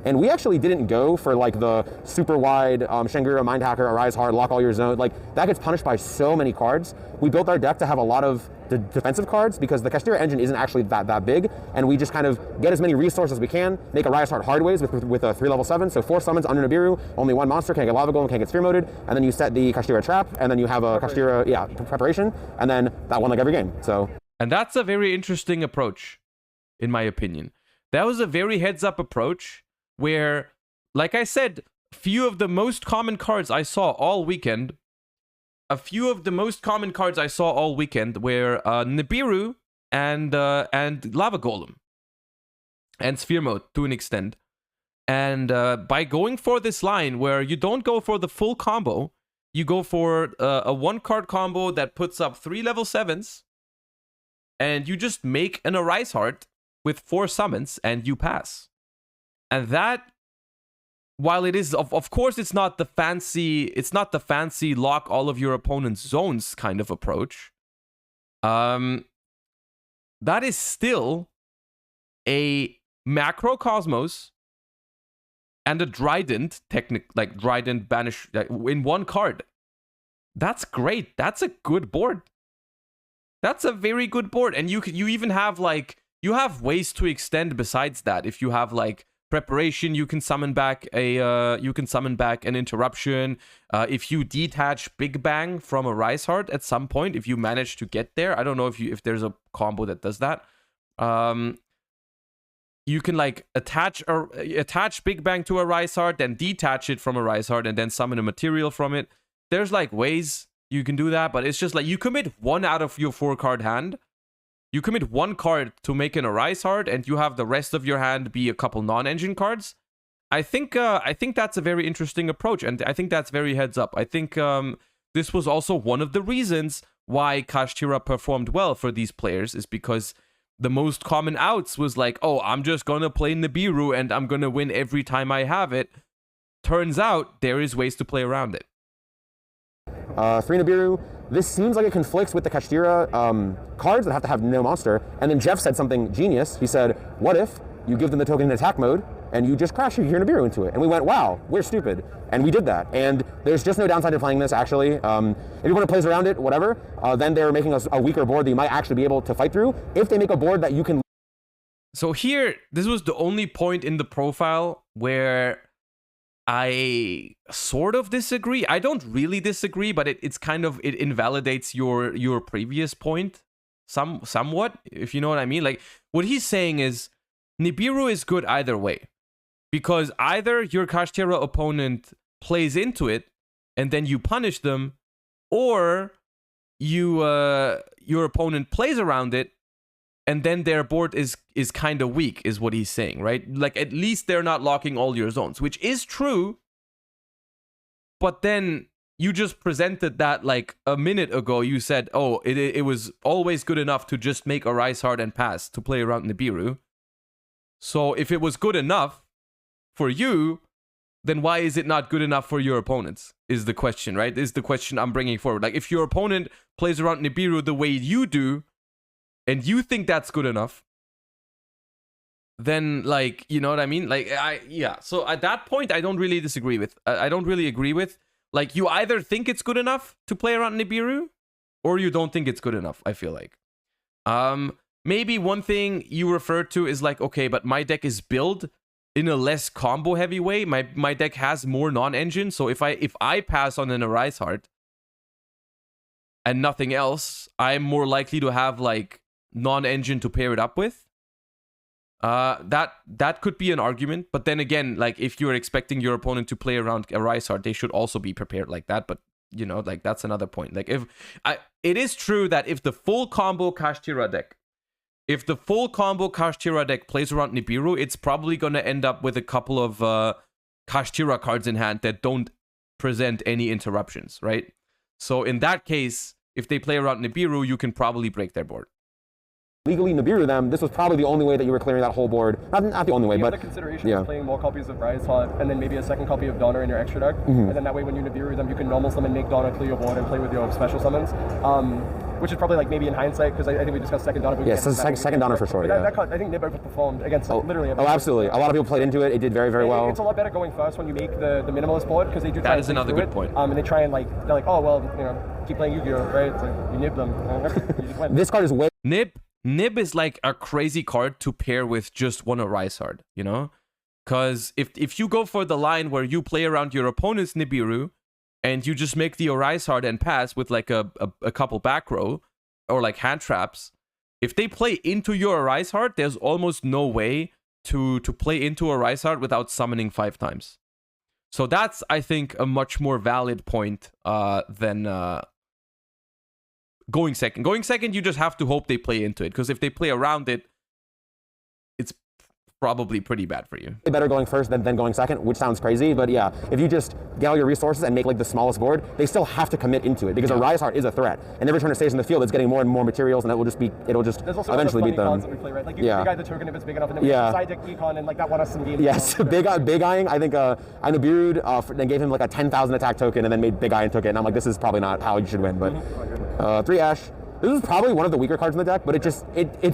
And we actually didn't go for like the super wide Shangri-La Mind Hacker, Arise Hard, lock all your zones. Like that gets punished by so many cards. We built our deck to have a lot of defensive cards because the Kashtira engine isn't actually that big, and we just kind of get as many resources as we can, make a Rise Hard hardways with a 3 level 7, so 4 summons under Nibiru, only 1 monster, can't get Lava Golem, can't get Sphere Moded, and then you set the Kashtira trap, and then you have a Kashtira preparation, and then that won like every game. So, and that's a very interesting approach, in my opinion. That was a very heads-up approach where, like I said, few of the most common cards I saw all weekend were Nibiru and Lava Golem and Sphere Mode to an extent. And by going for this line where you don't go for the full combo, you go for a 1-card combo that puts up 3 level 7s, and you just make an Arise Heart with 4 summons and you pass. And that, while it is of course it's not the fancy lock all of your opponent's zones kind of approach, that is still a Macrocosmos and a Trident Trident banish in 1 card. That's great. That's a good board. That's a very good board. And you even have like, you have ways to extend besides that. If you have like preparation, you can summon back an interruption. If you detach Big Bang from a Rise Heart at some point, if you manage to get there, I don't know if there's a combo that does that. You can like attach Big Bang to a Rise Heart, then detach it from a Rise Heart, and then summon a material from it. There's like ways you can do that, but it's just like you commit 1 out of your 4-card hand. You commit 1 card to make an Arise Heart, and you have the rest of your hand be a couple non-engine cards. I think that's a very interesting approach, and I think that's very heads up. I think this was also one of the reasons why Kashtira performed well for these players, is because the most common outs was like, oh, I'm just gonna play Nibiru and I'm gonna win every time I have it. Turns out there is ways to play around it. 3 Nibiru. This seems like it conflicts with the Kashtira cards that have to have no monster. And then Jeff said something genius. He said, what if you give them the token in attack mode and you just crash your Nibiru into it? And we went, wow, we're stupid. And we did that. And there's just no downside to playing this, actually. If you want to play around it, whatever, then they're making a weaker board that you might actually be able to fight through. If they make a board that you can... So here, this was the only point in the profile where I sort of disagree. I don't really disagree, but it invalidates your previous point somewhat, if you know what I mean. Like, what he's saying is Nibiru is good either way, because either your Kashtira opponent plays into it and then you punish them, or your opponent plays around it and then their board is kind of weak, is what he's saying, right? Like, at least they're not locking all your zones, which is true. But then you just presented that like a minute ago. You said, oh, it was always good enough to just make a Rise Hard and pass to play around Nibiru. So if it was good enough for you, then why is it not good enough for your opponents? Is the question, right? Is the question I'm bringing forward. Like, if your opponent plays around Nibiru the way you do, and you think that's good enough, then, like, you know what I mean? Like, yeah. So at that point, I don't really disagree with. I don't really agree with. Like, you either think it's good enough to play around Nibiru, or you don't think it's good enough, I feel like. Maybe one thing you referred to is like, okay, but my deck is built in a less combo heavy way. My deck has more non-engine, so if I pass on an Arise Heart and nothing else, I'm more likely to have like non-engine to pair it up with. That could be an argument, but then again, like, if you're expecting your opponent to play around a Rise Heart, they should also be prepared like that. But you know, like, that's another point. Like, it is true that if the full combo Kashtira deck plays around Nibiru, it's probably gonna end up with a couple of Kashtira cards in hand that don't present any interruptions, right? So in that case, if they play around Nibiru, you can probably break their board. legally Nibiru them, this was probably the only way that you were clearing that whole board. Not the only way, but the consideration of playing more copies of Rise Hot and then maybe a second copy of Donner in your extra deck, and then that way when you Nibiru them, you can normals them and make Donner clear your board and play with your special summons. Which is probably like maybe in hindsight, because I think we discussed second Donner. Yeah, second Donner for sure. That card, I think Nib overperformed against literally everything. Oh, absolutely. A lot of people played into it. It did very, very well. It's a lot better going first when you make the minimalist board, because they do try that is another good point. And they try and they're like, oh well, keep playing Yu-Gi-Oh, right? It's like you nib them. You just win. This card is way Nib is like a crazy card to pair with just one Arise Hard, you know? Because if you go for the line where you play around your opponent's Nibiru and you just make the Arise Hard and pass with like a couple back row or like hand traps, if they play into your Arise Hard, there's almost no way to play into Arise Hard without summoning 5 times. So that's, I think, a much more valid point than going second. Going second, you just have to hope they play into it, because if they play around it, it's probably pretty bad for you. Better going first than going second, which sounds crazy, but yeah, if you just get all your resources and make like the smallest board, they still have to commit into it, because a Rise Heart is a threat, and every turn it stays in the field, it's getting more and more materials, and it'll just eventually beat them. That we play, right? Like you big eye the token if it's big enough, and then we side deck Econ, and like that won us some games. Yes, big eyeing. I think I Nibiru'd and gave him like a 10,000 attack token, and then made big eye and took it, and I'm like, this is probably not how you should win, but 3 Ash. This is probably one of the weaker cards in the deck, but it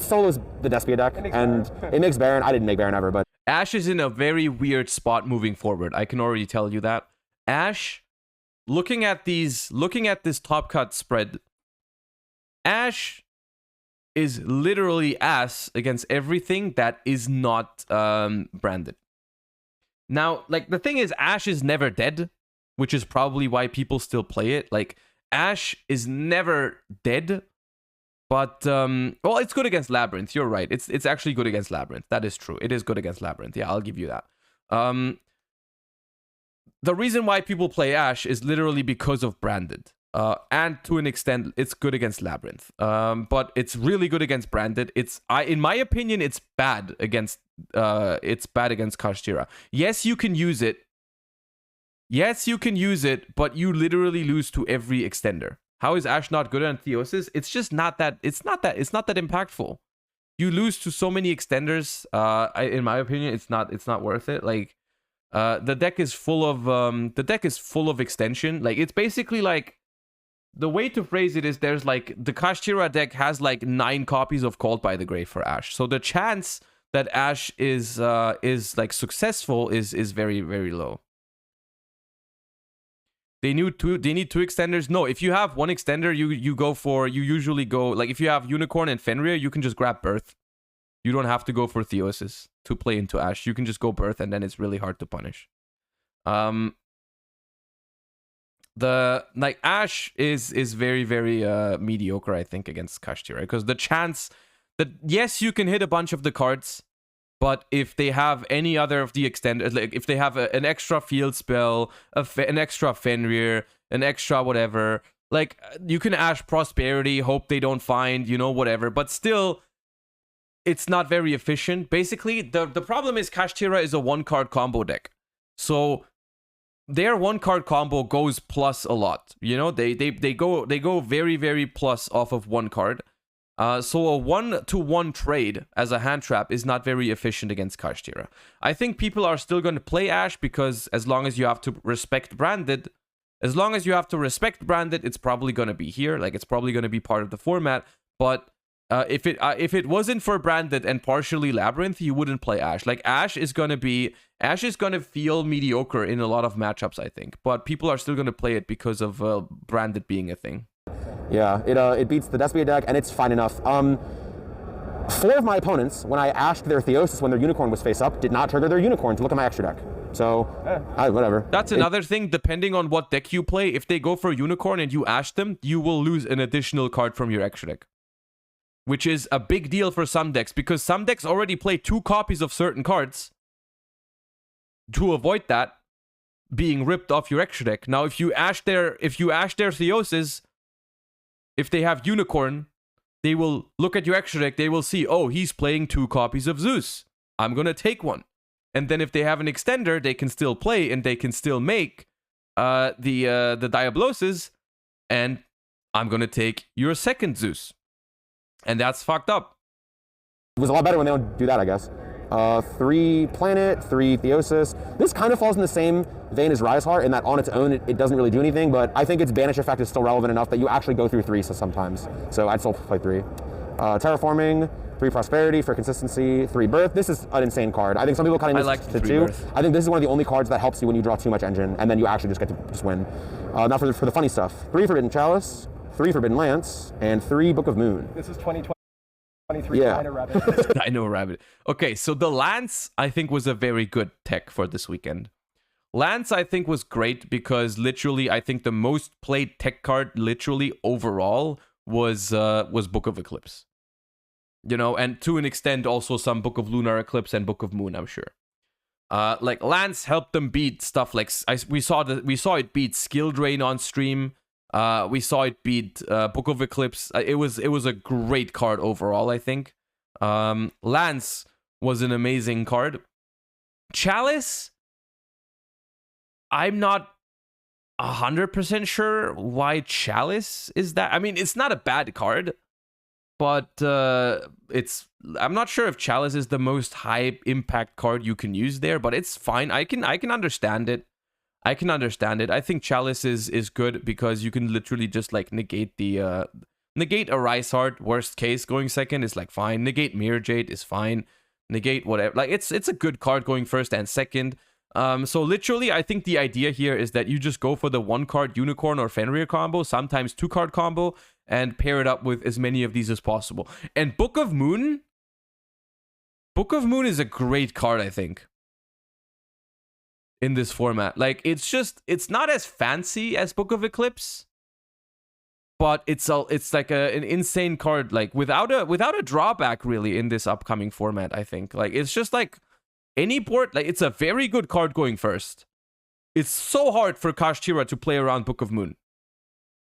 solos the Despia deck, and it makes Baron. I didn't make Baron ever, but Ash is in a very weird spot moving forward. I can already tell you that. Ash, looking at this top cut spread, Ash is literally ass against everything that is not branded. Now, like, the thing is, Ash is never dead, which is probably why people still play it. Like, Ash is never dead. But, well, it's good against Labyrinth. You're right. It's actually good against Labyrinth. That is true. It is good against Labyrinth. Yeah, I'll give you that. The reason why people play Ash is literally because of Branded. And to an extent, it's good against Labyrinth. But it's really good against Branded. In my opinion, it's bad against Kashtira. Yes, you can use it. Yes, you can use it, but you literally lose to every extender. How is Ash not good on Theosis? It's just not that. It's not that impactful. You lose to so many extenders. In my opinion, it's not worth it. Like, the deck is full of extension. Like, it's basically like, the way to phrase it is, there's like, the Kashtira deck has like 9 copies of Called by the Grave for Ash. So the chance that Ash is like successful is very, very low. They need two extenders. No, if you have one extender, you usually go, like, if you have Unicorn and Fenrir, you can just grab Birth. You don't have to go for Theosis to play into Ash. You can just go Birth, and then it's really hard to punish. Ash is very, very mediocre, I think, against Kashtira, because the chance that, yes, you can hit a bunch of the cards, but if they have any other of the extended, like if they have an extra field spell, an extra Fenrir, an extra whatever, like, you can Ash Prosperity, hope they don't find, whatever. But still, it's not very efficient. Basically, the problem is Kashtira is a 1-card combo deck. So their 1-card combo goes plus a lot. They go very, very plus off of 1 card. So a 1-to-1 trade as a hand trap is not very efficient against Kashtira. I think people are still going to play Ash, because as long as you have to respect Branded, it's probably going to be here. Like, it's probably going to be part of the format. But if it wasn't for Branded and partially Labyrinth, you wouldn't play Ash. Like, Ash is going to feel mediocre in a lot of matchups, I think. But people are still going to play it because of Branded being a thing. Yeah, it beats the Despia deck, and it's fine enough. 4 of my opponents, when I ashed their Theosis when their Unicorn was face up, did not trigger their Unicorn to look at my extra deck. So, whatever. That's another thing, depending on what deck you play. If they go for Unicorn and you ash them, you will lose an additional card from your extra deck. Which is a big deal for some decks, because some decks already play 2 copies of certain cards to avoid that being ripped off your extra deck. Now, if you ash their Theosis, if they have Unicorn, they will look at your extra deck, they will see, oh, he's playing 2 copies of Zeus. I'm gonna take one. And then if they have an extender, they can still play, and they can still make the Diablosis, and I'm gonna take your second Zeus. And that's fucked up. was a lot better when they don't do that, I guess. 3 Planet, 3 Theosis. This kind of falls in the same vein as Rise Heart in that on its own it doesn't really do anything, but I think its banish effect is still relevant enough that you actually go through 3 sometimes. So I'd still play 3. Terraforming, 3 Prosperity for consistency, 3 Birth. This is an insane card. I think some people cutting this to 2. Birth. I think this is one of the only cards that helps you when you draw too much engine, and then you actually just get to just win. Now for the funny stuff. 3 Forbidden Chalice, 3 Forbidden Lance, and 3 Book of Moon. This is 2023 Dino Rabbit. Dino Rabbit. Okay, so the Lance, I think, was a very good tech for this weekend. Lance, I think, was great because literally, I think the most played tech card, literally overall, was Book of Eclipse. You know, and to an extent, also some Book of Lunar Eclipse and Book of Moon, I'm sure. Like Lance helped them beat stuff like we saw it beat Skill Drain on stream. We saw it beat Book of Eclipse. It was a great card overall, I think. Lance was an amazing card. Chalice, I'm not 100% sure why Chalice is that. I mean, it's not a bad card, but I'm not sure if Chalice is the most high impact card you can use there, but it's fine. I can understand it. I can understand it. I think Chalice is good because you can literally just like negate a Rise Heart. Worst case, going second is like fine. Negate Mirror Jade is fine. Negate whatever. Like it's a good card going first and second. So literally, I think the idea here is that you just go for the 1-card Unicorn or Fenrir combo, sometimes 2-card combo, and pair it up with as many of these as possible. And Book of Moon is a great card, I think, in this format. Like it's not as fancy as Book of Eclipse, but it's like an insane card, like without a drawback really in this upcoming format. I think like it's just like any board, like it's a very good card going first. It's so hard for Kashtira to play around Book of Moon.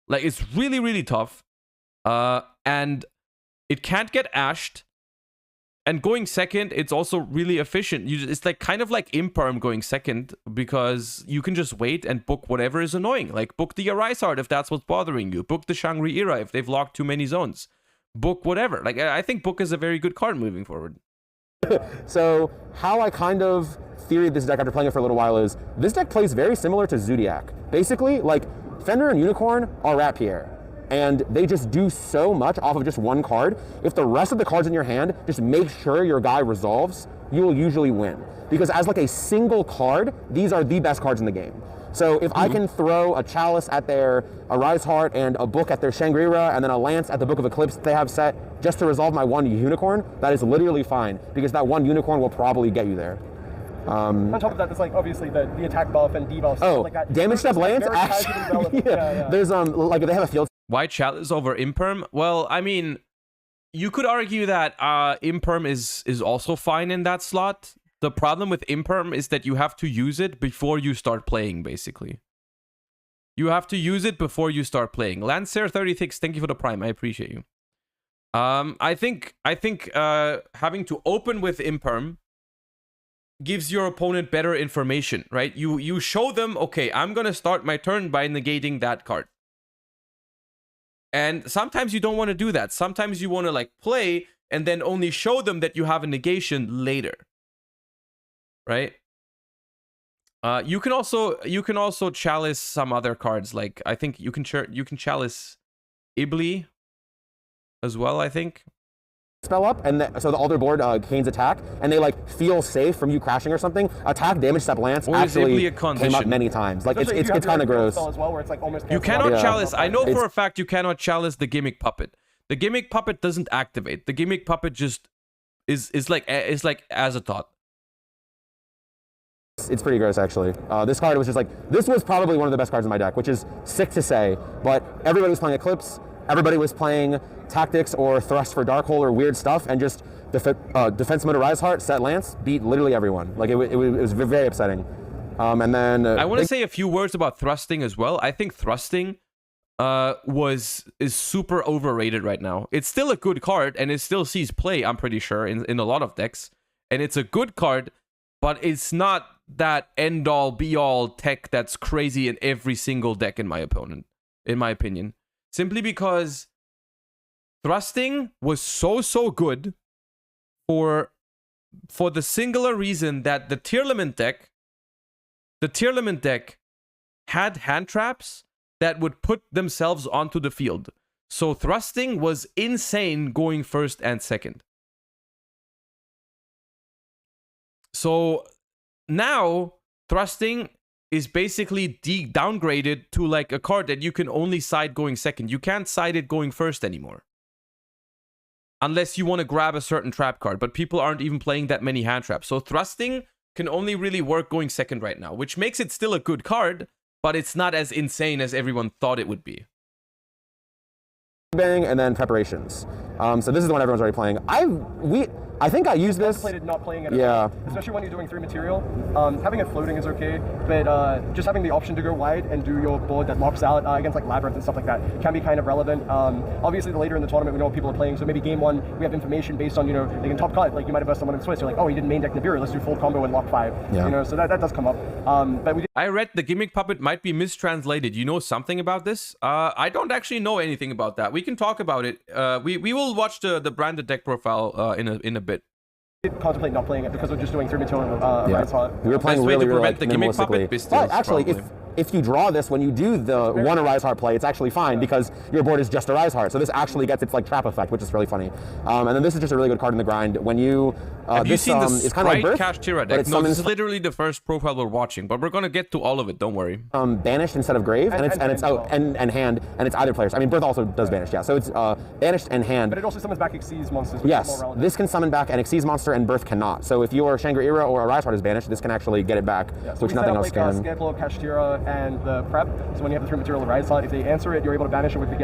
Like it's really, really tough. And it can't get ashed. And going second, it's also really efficient. It's like kind of like Imperm going second because you can just wait and book whatever is annoying. Like book the Arise Heart if that's what's bothering you. Book the Shangri-Ira if they've locked too many zones. Book whatever. Like I think Book is a very good card moving forward. So how I kind of theoried this deck after playing it for a little while is this deck plays very similar to Zodiac. Basically, like Fenrir and Unicorn are Rapier, and they just do so much off of just 1 card. If the rest of the cards in your hand just make sure your guy resolves, you will usually win. Because as like a single card, these are the best cards in the game. So if I can throw a Chalice at their Arise Heart and a Book at their Shangri-Ira and then a Lance at the Book of Eclipse they have set just to resolve my 1 Unicorn, that is literally fine because that 1 Unicorn will probably get you there. On top of that, there's like obviously the attack buff and debuff stuff like that. Damage step Lance actually. Yeah. There's like if they have a field. Why Chalice over Imperm? Well, I mean, you could argue that Imperm is also fine in that slot. The problem with Imperm is that you have to use it before you start playing, basically. You have to use it before you start playing. Lancer36, thank you for the prime. I appreciate you. I think having to open with Imperm gives your opponent better information, right? You show them, okay, I'm going to start my turn by negating that card. And sometimes you don't want to do that. Sometimes you want to like play and then only show them that you have a negation later. Right? You can also Chalice some other cards. Like I think you can Chalice Ibli as well, I think. Spell up, and so the Alder board Kane's attack, and they like feel safe from you crashing or something. Attack damage step Lance actually came up many times. Like it's kind of gross. As well, where it's like almost you cannot Chalice. I know for a fact you cannot Chalice the Gimmick Puppet. The Gimmick Puppet doesn't activate. The Gimmick Puppet just is like Azathoth. It's pretty gross, actually. This card was just like, this was probably one of the best cards in my deck, which is sick to say, but everybody was playing Eclipse, everybody was playing Tactics or Thrust for Dark Hole or weird stuff, and just Defense Mode Rise Heart, set Lance, beat literally everyone. Like, it was very upsetting. And then... I want to say a few words about Thrusting as well. I think Thrusting is super overrated right now. It's still a good card, and it still sees play, I'm pretty sure, in a lot of decks. And it's a good card, but it's not that end-all, be-all tech that's crazy in every single deck in my opinion. Simply because Thrusting was so good for the singular reason that the Tearlament deck had hand traps that would put themselves onto the field. So thrusting was insane going first and second. So now thrusting is basically downgraded to like a card that you can only side going second. You can't side it going first anymore. Unless you want to grab a certain trap card, but people aren't even playing that many hand traps. So thrusting can only really work going second right now, which makes it still a good card, but it's not as insane as everyone thought it would be. Bang, and then preparations. So this is the one everyone's already playing. I think I use this. Contemplated not playing it at all, especially when you're doing 3 material. Having it floating is okay, but just having the option to go wide and do your board that locks out against like Labyrinth and stuff like that can be kind of relevant. Obviously, later in the tournament, we know what people are playing, so maybe game 1, we have information based on, you know, they can top cut, like you might have versed someone in Swiss, you're like, oh, he didn't main deck Nibiru, let's do full combo and lock 5. Yeah. You know, so that does come up. But I read the gimmick puppet might be mistranslated. You know something about this? I don't actually know anything about that. We can talk about it. We will watch the branded deck profile in a bit. Contemplate not playing it because we're just doing 3 material Rise Heart. We were playing really like minimalistically. But actually, probably. if you draw this when you do the one Arise Heart play, it's actually fine because your board is just Arise Heart. So this actually gets its like trap effect, which is really funny. And then this is just a really good card in the grind. When you have you seen this it's kind of like Birth, Kashtira deck? No, this is literally the first profile we're watching, but we're gonna get to all of it. Don't worry. Banished instead of Grave, and hand, and it's either players. I mean, Birth also does Banished, yeah. So it's Banished and hand. But it also summons back Xyz monsters. Yes, this can summon back an Xyz monster, and Birth cannot. So if your Shangri-Ira or Arise Heart is banished, this can actually get it back, which nothing else can. Scarecrow, Kashtira, and the prep. So when you have the 3 material Rise Heart, if they answer it, you're able to banish it with the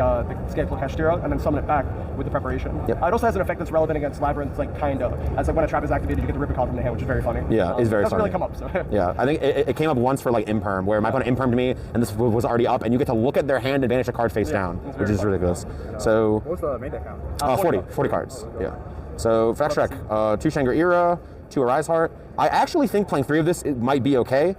Scarecrow, Kashtira, and then summon it back with the preparation. It also has an effect that's relevant against Labyrinth, like kinda. As like when a trap is activated, you get the Ripper card from the hand, which is very funny. Yeah, it's very funny. Doesn't really come up. So. Yeah, I think it came up once for like Imperm, where my opponent Impermed me, and this was already up, and you get to look at their hand and banish a card face down, which is ridiculous. So What's the main deck count? 40 cards. Yeah. So Fast Trek, 2 Shangri-Ira, 2 Arise Heart. I actually think playing 3 of this it might be okay.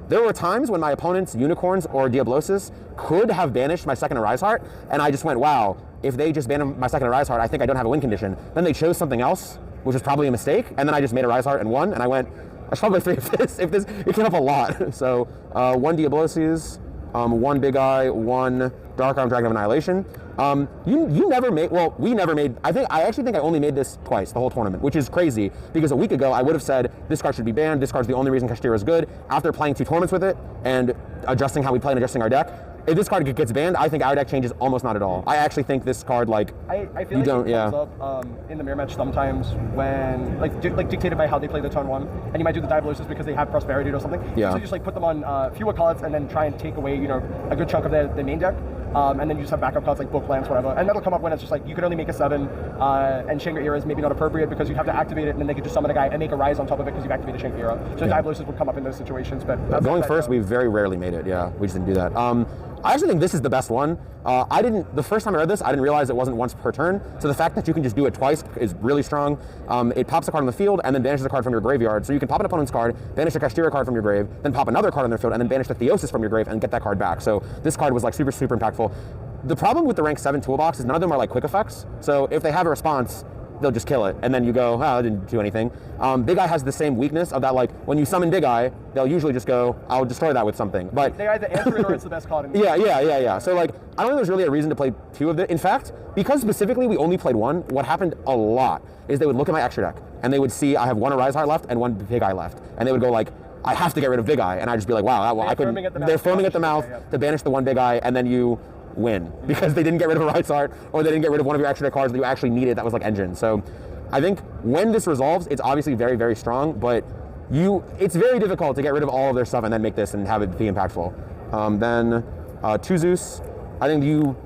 There were times when my opponent's Unicorns or Diablosis could have banished my second Arise Heart, and I just went, wow, if they just ban my second Arise Heart, I think I don't have a win condition. Then they chose something else, which was probably a mistake, and then I just made Arise Heart and won, and I went, I should probably play 3 of this. It came up a lot. So 1 Diablosis, 1 Big Eye, 1 Dark Arm Dragon of Annihilation. You never made, well, we never made, I actually think I only made this twice the whole tournament, which is crazy because a week ago I would have said this card should be banned, this card's the only reason Kashtira is good. After playing 2 tournaments with it and adjusting how we play and adjusting our deck, if this card gets banned, I think our deck changes almost not at all. I actually think this card, like, I feel like it comes up in the mirror match sometimes when, like dictated by how they play the turn 1, and you might do the Diablosis because they have Prosperity or something. Yeah. So you just like put them on fewer cards and then try and take away, you know, a good chunk of their main deck. And then you just have backup cards like Book Lands, whatever. And that'll come up when it's just like, you can only make a 7, and Shangri-Ira is maybe not appropriate because you have to activate it, and then they could just summon a guy and make a Rise on top of it because you've activated Shangri-Ira. So Diablosis would come up in those situations. But going first, we very rarely made it, yeah. We just didn't do that. I actually think this is the best one. The first time I read this, I didn't realize it wasn't once per turn. So the fact that you can just do it twice is really strong. It pops a card on the field and then banishes a card from your graveyard. So you can pop an opponent's card, banish a Kashtira card from your grave, then pop another card on their field, and then banish the Theosis from your grave and get that card back. So this card was like super, super impactful. The problem with the rank 7 toolbox is none of them are like quick effects. So if they have a response, they'll just kill it, and then you go, oh, I didn't do anything. Big Eye has the same weakness of that, like, when you summon Big Eye, they'll usually just go, I'll destroy that with something. But they either answer it or it's the best card in the Yeah. So, like, I don't think there's really a reason to play 2 of it. In fact, because specifically we only played 1, what happened a lot is they would look at my extra deck, and they would see I have 1 Arise Heart left and 1 Big Eye left. And they would go, like, I have to get rid of Big Eye. And I'd just be like, wow, I couldn't. They're foaming at the mouth to banish the 1 Big Eye, and then you win because they didn't get rid of a Arise Heart, or they didn't get rid of one of your extra deck cards that you actually needed that was like Engine. So I think when this resolves, it's obviously very, very strong, but it's very difficult to get rid of all of their stuff and then make this and have it be impactful. Then 2 Zeus, I think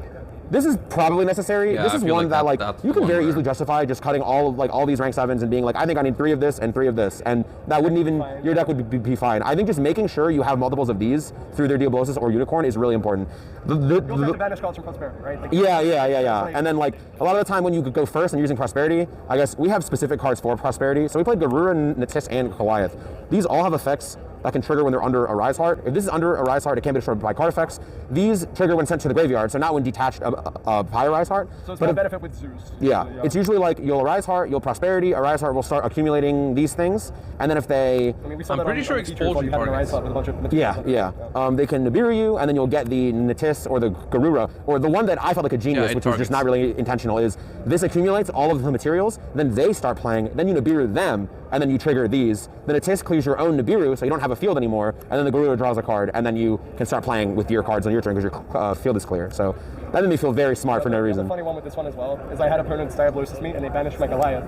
this is probably necessary. Yeah, this is one that you can very easily justify just cutting all these rank 7s and being like, I think I need 3 of this and 3 of this, and that wouldn't even, your deck would be fine. I think just making sure you have multiples of these through their Diablosis or Unicorn is really important. You also have to banish cards from Prosperity, right? Like, yeah. And then like a lot of the time when you go first and using Prosperity, I guess we have specific cards for Prosperity. So we played Garura, Natis, and Goliath. These all have effects that can trigger when they're under a Rise Heart. If this is under a Rise Heart, it can't be destroyed by card effects. These trigger when sent to the graveyard, so not when detached by a Rise Heart. So it's got a benefit with Zeus. Yeah, it's usually like you'll Rise Heart, you'll Prosperity, a Rise Heart will start accumulating these things, and then if they... I mean, we saw I'm pretty sure Expulsion targets. They can Nibiru you, and then you'll get the Natis or the Garura, or the one that I felt like a genius, which was just not really intentional, is this accumulates all of the materials, then they start playing, then you Nibiru them, and then you trigger these. The Natis clears your own Nibiru, so you don't have a field anymore, and then the Garura draws a card, and then you can start playing with your cards on your turn because your field is clear. So that made me feel very smart for no reason. The funny one with this one as well is I had opponents Diablosis me, and they banished my Goliath.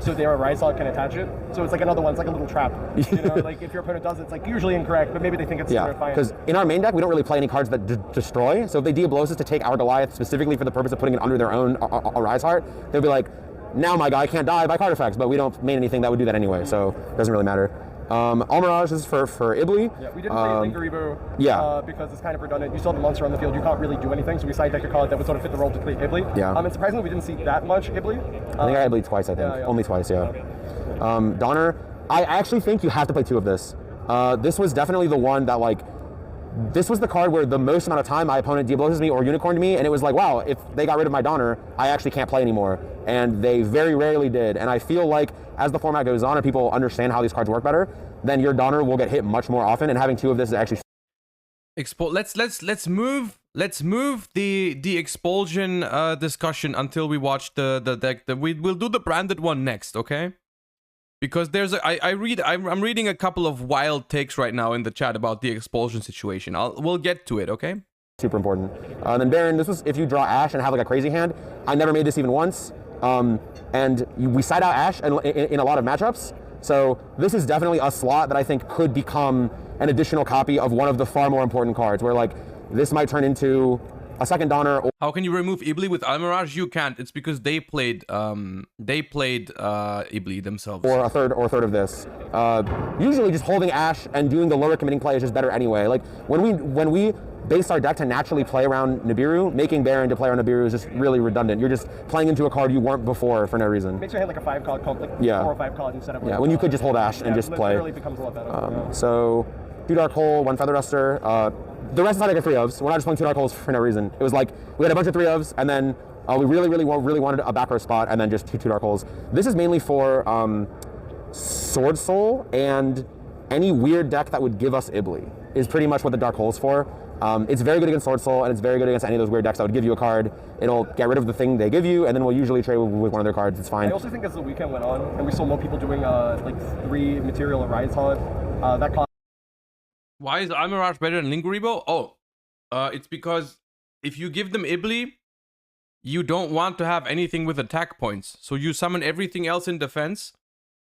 So their Rise Heart can attach it. So it's like another one, it's like a little trap. You know, like if your opponent does it, it's like usually incorrect, but maybe they think it's terrifying. Because in our main deck, we don't really play any cards that destroy. So if they Diablosis to take our Goliath specifically for the purpose of putting it under their own Rise Heart, they'll be like, now my guy can't die by card effects, but we don't main anything that would do that anyway, so it doesn't really matter. Almirage is for Ibli. Yeah, we didn't play Lingaribo because it's kind of redundant. You still have a monster on the field, you can't really do anything, so we side deck a card that would sort of fit the role to play Ibli. Yeah. And surprisingly, we didn't see that much Ibli. I think I Ibli twice, I think. Only twice, Donner, I actually think you have to play 2 of this. This was definitely the one that, like, this was the card where the most amount of time my opponent Diabloses me or Unicorned me, and it was like, wow, if they got rid of my Donner, I actually can't play anymore. And they very rarely did. And I feel like as the format goes on and people understand how these cards work better, then your Donner will get hit much more often, and having 2 of this is actually... Let's move the expulsion discussion until we watch the deck. We'll do the branded one next, okay? Because I'm reading a couple of wild takes right now in the chat about the expulsion situation. We'll get to it, okay? Super important. Then Baron, this was if you draw Ash and have like a crazy hand. I never made this even once. We side out Ash in a lot of matchups. So this is definitely a slot that I think could become an additional copy of one of the far more important cards, where like this might turn into a second Donner. How can you remove Ibli with Almirage? You can't. It's because they played Ibli themselves. Or a third of this. Usually just holding Ash and doing the lower committing play is just better anyway. Like when we base our deck to naturally play around Nibiru, making Baron to play around Nibiru is just really redundant. You're just playing into a card you weren't before for no reason. It makes your hand like a 5 card comp, like 4 or 5 cards instead of when you could just hold Ash and just play. It really becomes a lot better. So 2 Dark Hole, 1 Feather Duster. The rest is not like a 3-ofs. We're not just playing 2 Dark Holes for no reason. It was like we had a bunch of 3-ofs, and then we really wanted a back row spot, and then just 2 Dark Holes. This is mainly for Sword Soul and any weird deck that would give us Ibli is pretty much what the Dark Hole's for. It's very good against Sword Soul, and it's very good against any of those weird decks that would give you a card. It'll get rid of the thing they give you, and then we'll usually trade with one of their cards. It's fine. I also think as the weekend went on, and we saw more people doing like 3 material Rise Heart, that card. Why is Almirage better than Lingaribo? Oh, it's because if you give them Ibli, you don't want to have anything with attack points. So you summon everything else in defense,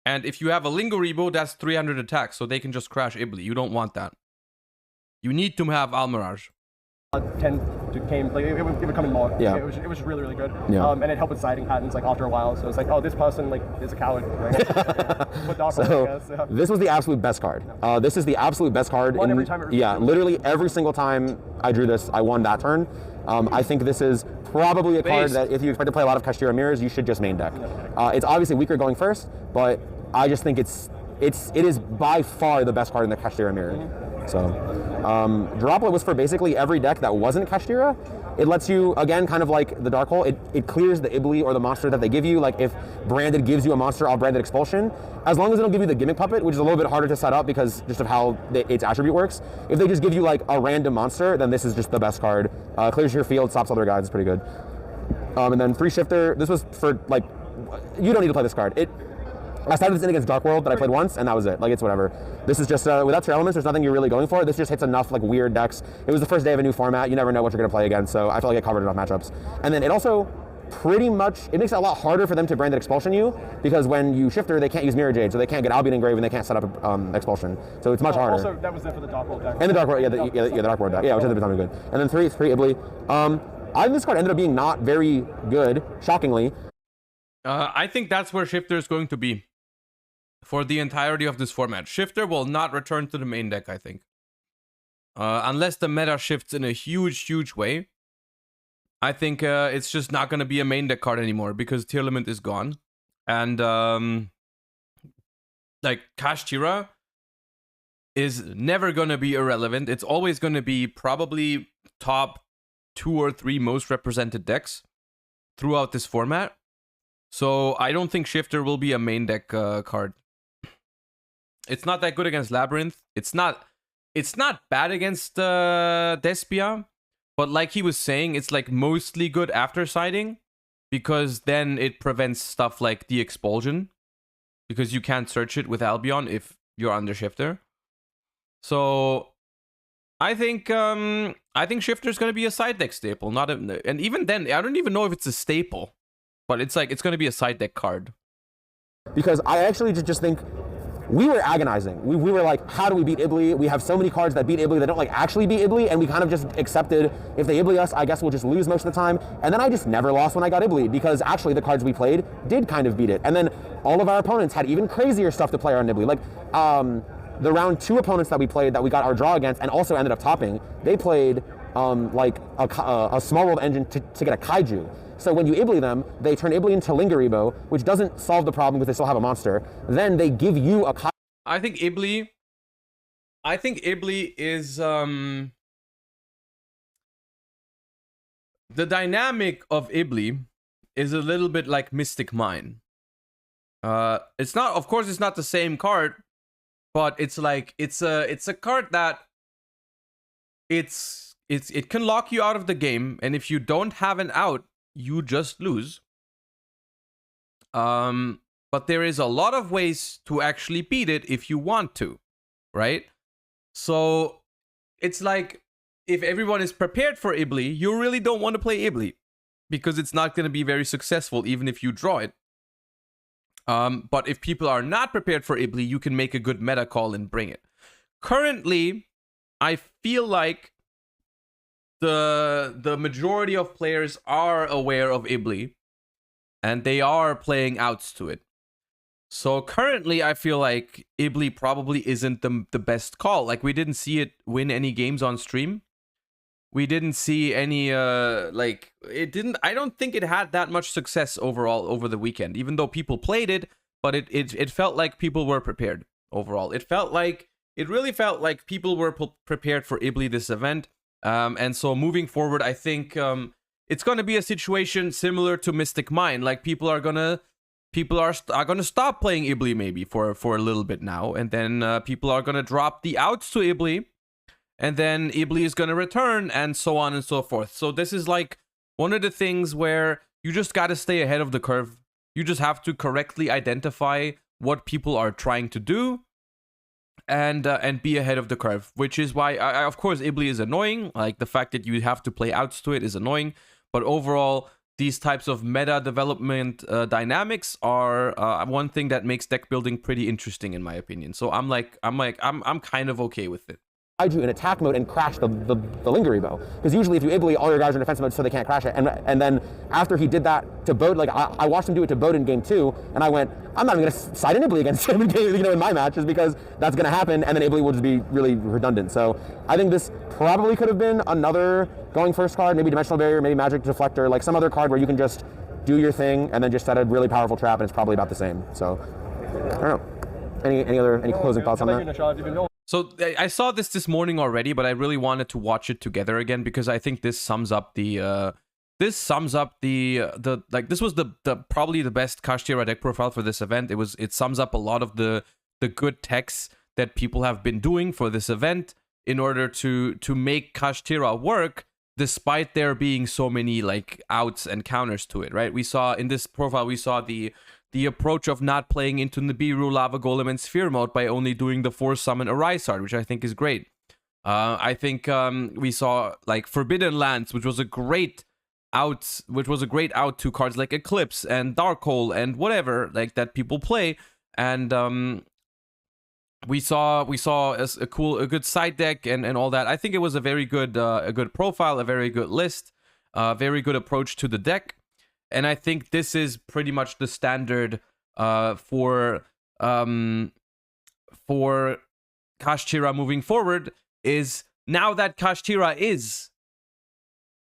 and if you have a Lingaribo, that's 300 attacks, so they can just crash Ibli. You don't want that. You need to have Almirage. 10 came, like it would come in more. Yeah. It was really good. Yeah. And it helped with siding patterns like after a while. So it's like, oh, this person like is a coward. Right? So this was the absolute best card. This is the absolute best card. Every time literally every single time I drew this, I won that turn. I think this is probably a card that if you expect to play a lot of Kashtira mirrors, you should just main deck. It's obviously weaker going first, but I just think it is by far the best card in the Kashtira mirror. So, Droplet was for basically every deck that wasn't Kashtira. It lets you, again, kind of like the Dark Hole, it clears the Ibli or the monster that they give you. Like if Branded gives you a monster, I'll Branded Expulsion. As long as they don't give you the Gimmick Puppet, which is a little bit harder to set up because just of how its attribute works. If they just give you like a random monster, then this is just the best card. Clears your field, stops other guys, it's pretty good. And then 3 Shifter, this was for like, you don't need to play this card. I started this in against Dark World that I played once, and that was it. Like, it's whatever. This is just, without Tear Elements, there's nothing you're really going for. This just hits enough, like, weird decks. It was the first day of a new format. You never know what you're going to play against, so I felt like it covered enough matchups. And then it also pretty much, it makes it a lot harder for them to Branded Expulsion you, because when you Shifter, they can't use Mirror Jade, so they can't get Albion Engrave, and they can't set up Expulsion. So it's much harder. Also, that was it for the Dark World deck. And the Dark World, the Dark World deck. Yeah, which ended up becoming good. And then 3 Ibli. I think this card ended up being not very good, shockingly. I think that's where Shifter is going to be for the entirety of this format. Shifter will not return to the main deck, I think. Unless the meta shifts in a huge way. I think it's just not going to be a main deck card anymore because Tear Limit is gone. And like Kashtira, is never going to be irrelevant. It's always going to be probably top 2 or 3 most represented decks throughout this format. So I don't think Shifter will be a main deck card. It's not that good against Labyrinth. It's not bad against Despia, but like he was saying, it's like mostly good after siding, because then it prevents stuff like the Expulsion, because you can't search it with Albion if you're under Shifter. So I think Shifter's going to be a side deck staple, and even then I don't even know if it's a staple, but it's going to be a side deck card. Because I actually just think we were agonizing. We were like, how do we beat Ibli? We have so many cards that beat Ibli that don't like actually beat Ibli, and we kind of just accepted if they Ibli us, I guess we'll just lose most of the time. And then I just never lost when I got Ibli, because actually the cards we played did kind of beat it. And then all of our opponents had even crazier stuff to play on Ibli. Like the round 2 opponents that we played that we got our draw against and also ended up topping, they played like a small world engine to get a Kaiju. So when you Ibli them, they turn Ibli into Lingaribo, which doesn't solve the problem because they still have a monster. Then they give you a Kaiju. I think Ibli is the dynamic of Ibli is a little bit like Mystic Mine. It's not, of course, it's not the same card, but it's like it's a card that it can lock you out of the game, and if you don't have an out, you just lose. But there is a lot of ways to actually beat it if you want to, right? So it's like, if everyone is prepared for Ibli, you really don't want to play Ibli, because it's not going to be very successful even if you draw it. But if people are not prepared for Ibli, you can make a good meta call and bring it. Currently, I feel like the majority of players are aware of Ibli, and they are playing outs to it. So currently, I feel like Ibli probably isn't the best call. Like, we didn't see it win any games on stream. We didn't see any, I don't think it had that much success overall over the weekend, even though people played it, but it felt like people were prepared overall. It really felt like people were prepared for Ibli this event. And so moving forward, I think it's going to be a situation similar to Mystic Mine. Like, people are gonna stop playing Ibli maybe for a little bit now, and then people are gonna drop the outs to Ibli, and then Ibli is gonna return, and so on and so forth. So this is like one of the things where you just gotta stay ahead of the curve. You just have to correctly identify what people are trying to do, and be ahead of the curve. Which is why, of course, Ibli is annoying. Like, the fact that you have to play outs to it is annoying. But overall, these types of meta development dynamics are one thing that makes deck building pretty interesting, in my opinion. So I'm kind of okay with it. Kaiju in attack mode and crash the Lingaribo. Because usually if you Ibli, all your guys are in defensive mode so they can't crash it. And then after he did that to Bode, like I watched him do it to Bode in game 2, and I went, I'm not even going to side an Ibli against him in my matches, because that's going to happen, and then Ibli will just be really redundant. So I think this probably could have been another going first card, maybe Dimensional Barrier, maybe Magic Deflector, like some other card where you can just do your thing and then just set a really powerful trap, and it's probably about the same. So I don't know. Any closing thoughts on that? So I saw this morning already, but I really wanted to watch it together again, because I think this sums up the this was probably the best Kashtira deck profile for this event. It sums up a lot of the good techs that people have been doing for this event in order to make Kashtira work, despite there being so many like outs and counters to it, right? We saw in this profile, we saw the approach of not playing into Nibiru, Lava Golem, and Sphere mode by only doing the Force Summon Arisard, which I think is great. I think we saw like Forbidden Lands, which was a great out to cards like Eclipse and Darkhold and whatever like that people play, and we saw a good side deck and all that. I think it was a very good profile, a very good list, very good approach to the deck. And I think this is pretty much the standard for Kashtira moving forward. Is now that Kashtira is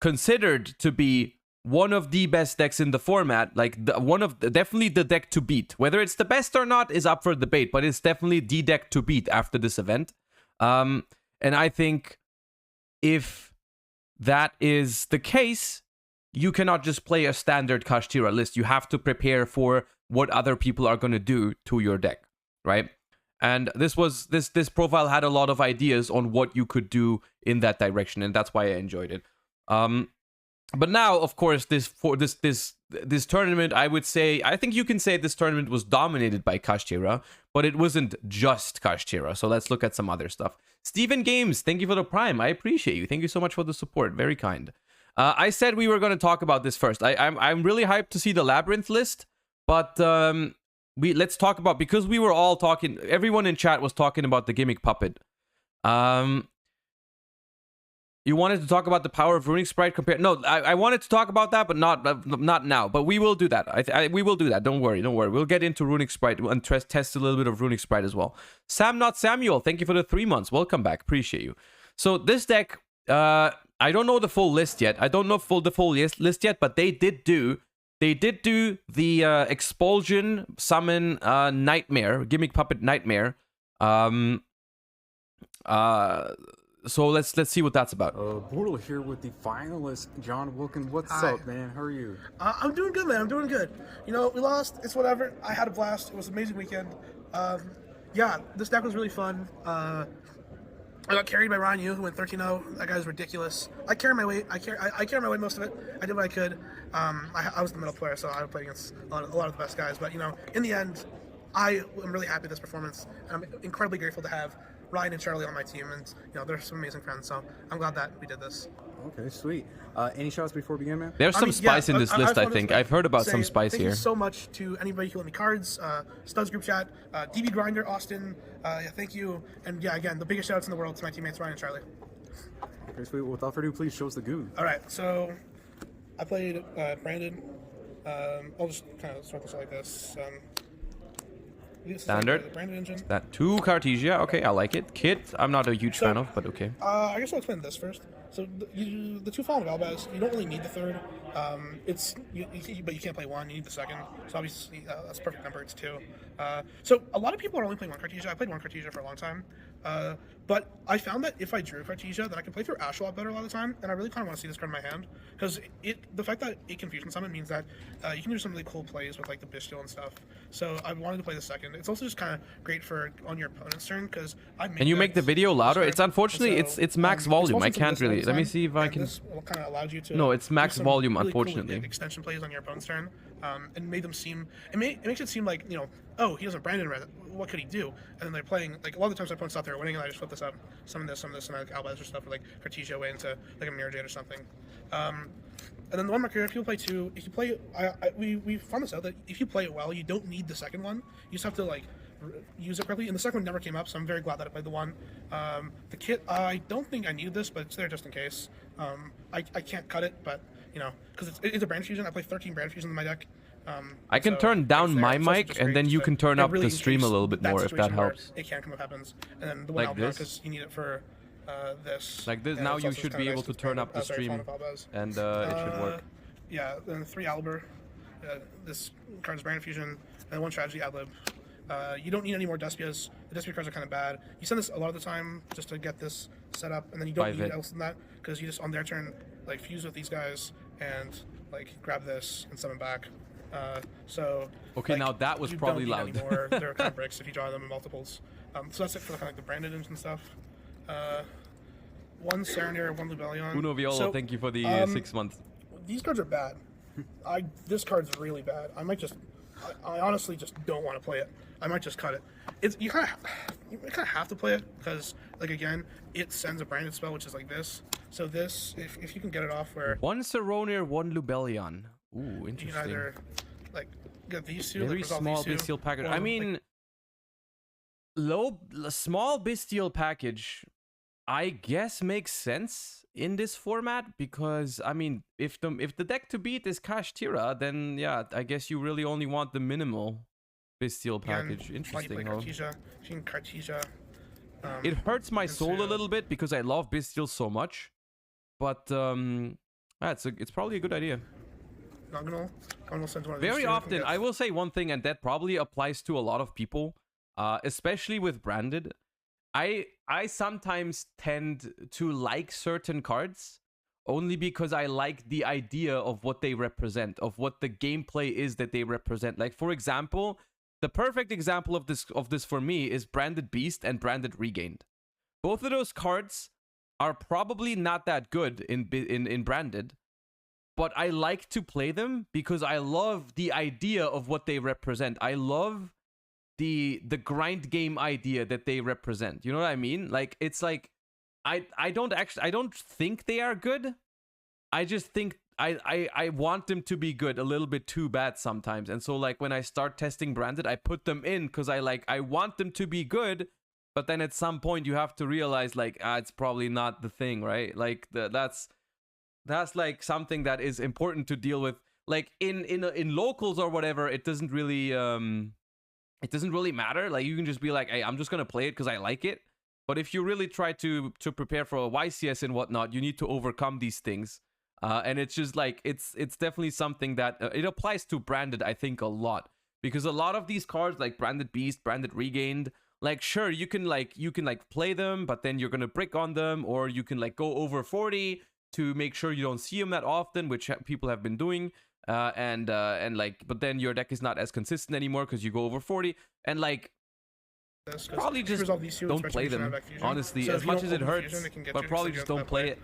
considered to be one of the best decks in the format, like definitely the deck to beat. Whether it's the best or not is up for debate, but it's definitely the deck to beat after this event. And I think if that is the case, you cannot just play a standard Kashtira list. You have to prepare for what other people are going to do to your deck, right? And this profile had a lot of ideas on what you could do in that direction, and that's why I enjoyed it. But now, of course, this tournament, I think you can say this tournament was dominated by Kashtira, but it wasn't just Kashtira. So let's look at some other stuff. Steven Games, thank you for the Prime. I appreciate you. Thank you so much for the support. Very kind. I said we were going to talk about this first. I'm really hyped to see the Labyrinth list, but let's talk about, because we were all talking, everyone in chat was talking about the Gimmick Puppet. You wanted to talk about the power of Runic Sprite compared... No, I wanted to talk about that, but not now. But we will do that. We will do that. Don't worry. We'll get into Runic Sprite and test a little bit of Runic Sprite as well. Sam Not Samuel, thank you for the 3 months. Welcome back. Appreciate you. So this deck, I don't know the full list yet. I don't know the full list yet, but they did do the Expulsion Summon Nightmare, Gimmick Puppet Nightmare. So let's see what that's about. Bortle here with the finalist, John Wilkin. What's up, man? How are you? I'm doing good, man. I'm doing good. You know, we lost. It's whatever. I had a blast. It was an amazing weekend. Yeah, this deck was really fun. I got carried by Ryan Yu, who went 13-0. That guy's ridiculous. I carry my weight. I carry my weight most of it. I did what I could. I was the middle player, so I played against a lot of the best guys. But, you know, in the end, I am really happy with this performance. And I'm incredibly grateful to have Ryan and Charlie on my team, and you know, they're some amazing friends, so I'm glad that we did this. Okay, sweet. Any shots before we begin, man? There's some spice in this list, I think. I've heard about some spice here. Thank you so much to anybody who lent me cards, Studs Group Chat, DB Grinder, Austin, thank you. And yeah, again, the biggest shout outs in the world to my teammates, Ryan and Charlie. Okay, sweet. Without further ado, please show us the goo. Alright, so I played Brandon. I'll just kind of sort this out like this. Standard. Brandon engine. That 2 Cartesia. Okay, I like it. Kit, I'm not a huge fan of, but okay. I guess I'll explain this first. So the 2 Fallen Galbaz, you don't really need the 3rd. But you can't play 1. You need the 2nd. So obviously that's a perfect number. It's 2. So a lot of people are only playing 1 Cartesia. I played 1 Cartesia for a long time. But I found that if I drew Cartesia, then I can play through Ash a lot better a lot of the time, and I really kind of want to see this card in my hand, because the fact that it Confusion Summon means that you can do some really cool plays with like the Bestial and stuff. So I wanted to play the 2nd. It's also just kind of great for on your opponent's turn, because I Can you make the video louder? It's unfortunately it's max volume. I can't really. Let me see if I can. This kind of allowed you to. No, it's max volume. Really Unfortunately, cool extension plays on your opponent's turn, and made them seem. It makes it seem like, you know, oh, he doesn't Brandon red. What could he do? And then they're playing, like, a lot of the times my opponents thought they were winning, and I just flip this up, some of this, and like Albaz or stuff, or like Cartesia way into like a Mirror Jade or something. And then the 1 marker, if people play 2, if you play, we found this out that if you play it well, you don't need the 2nd one. You just have to like use it correctly. And the 2nd one never came up, so I'm very glad that I played the 1. The kit, I don't think I needed this, but it's there just in case. I can't cut it, but you know, because it's a Brand Fusion. I play 13 Brand Fusions in my deck. I can turn down my mic, and then you can turn up the stream a little bit more if that helps. It can come up happens, and then the one like this, because you need it for this. Like this. Now you should be able to turn up the stream, and it should work. Yeah, then 3 Aliber. This card is Brand Fusion, and 1 Strategy Adlib. You don't need any more Despias. The Despia cards are kind of bad. You send this a lot of the time just to get this set up, and then you don't need else than that, because you just on their turn like fuse with these guys and like grab this and summon back. So okay, like, now that was probably loud. Anymore. They're kind of bricks if you draw them in multiples. So that's it for kind of like the Branded and stuff. 1 Serenir, 1 Lubellion. Uno Viola, thank you for the 6 months. These cards are bad. This card's really bad. I might just, I honestly just don't want to play it. I might just cut it. You kind of have to play it, because like again, it sends a branded spell, which is like this. So this, if you can get it off where 1 Seronir, 1 Lubellion. Ooh, interesting. You can either like get these 2, very like, small bestial package. I mean, small bestial package, I guess makes sense in this format, because I mean, if the deck to beat is Kashtira, then yeah, I guess you really only want the minimal bestial package. Interesting. Cartesia. It hurts my soul a little bit because I love bestial so much, but it's probably a good idea. Very often, I will say one thing, and that probably applies to a lot of people, especially with Branded. I I sometimes tend to like certain cards only because I like the idea of what they represent, of what the gameplay is that they represent. Like, for example, the perfect example of this for me is Branded Beast and Branded Regained. Both of those cards are probably not that good in Branded, but I like to play them because I love the idea of what they represent. I love the grind game idea that they represent. You know what I mean? Like, it's like I don't think they are good. I just think I want them to be good a little bit too bad sometimes. And so, like, when I start testing Branded, I put them in because I want them to be good. But then at some point you have to realize, like, it's probably not the thing, right? Like, that's like something that is important to deal with. Like in locals or whatever, it doesn't really matter. Like, you can just be like, hey, I'm just gonna play it because I like it. But if you really try to prepare for a YCS and whatnot, you need to overcome these things. And it's just like, it's definitely something that it applies to Branded, I think, a lot. Because a lot of these cards, like Branded Beast, Branded Regained, like, sure, you can play them, but then you're gonna brick on them, or you can like go over 40 to make sure you don't see them that often, which people have been doing. And like, but then your deck is not as consistent anymore because you go over 40, and like, probably just don't play them, honestly, as much as it hurts, but probably just don't play it.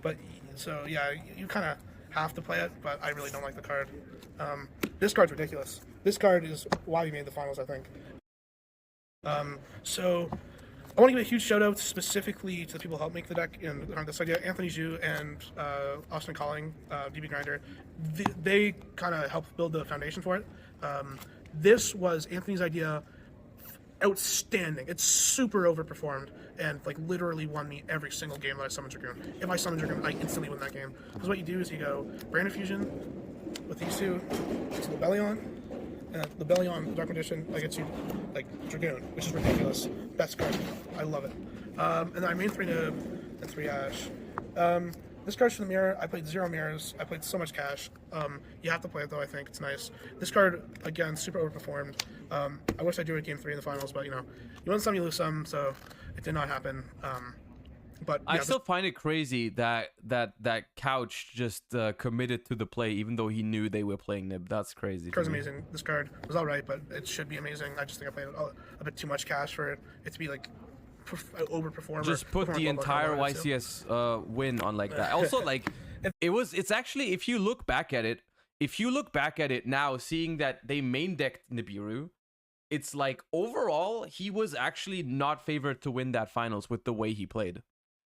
But so yeah, you kind of have to play it, but I really don't like the card. This card's ridiculous. This card is why we made the finals, I think. So I want to give a huge shout out specifically to the people who helped make the deck and behind this idea, Anthony Zhu and Austin Calling, DB Grinder. They kind of helped build the foundation for it. This was Anthony's idea. Outstanding. It's super overperformed and like literally won me every single game that I summoned Dragoon. If I summoned Dragoon, I instantly win that game. Because what you do is you go Branded Fusion with these two, it's Lebellion, and Lebellion Dark Magician, I get you like Dragoon, which is ridiculous. Best card. I love it. And then I main 3 Noob and 3 Ash. This card's for the mirror. I played 0 mirrors. I played so much cash. You have to play it though, I think. It's nice. This card, again, super overperformed. I wish I drew it game 3 in the finals, but you know, you win some, you lose some, so it did not happen. But yeah, I still find it crazy that Couch just committed to the play even though he knew they were playing Nib. That's crazy. This card's amazing. This card was alright, but it should be amazing. I just think I played a bit too much cash for it to be like overperformer. Just put the entire YCS win on like that. Also, like, it's actually, if you look back at it now, seeing that they main decked Nibiru, it's like overall he was actually not favored to win that finals with the way he played,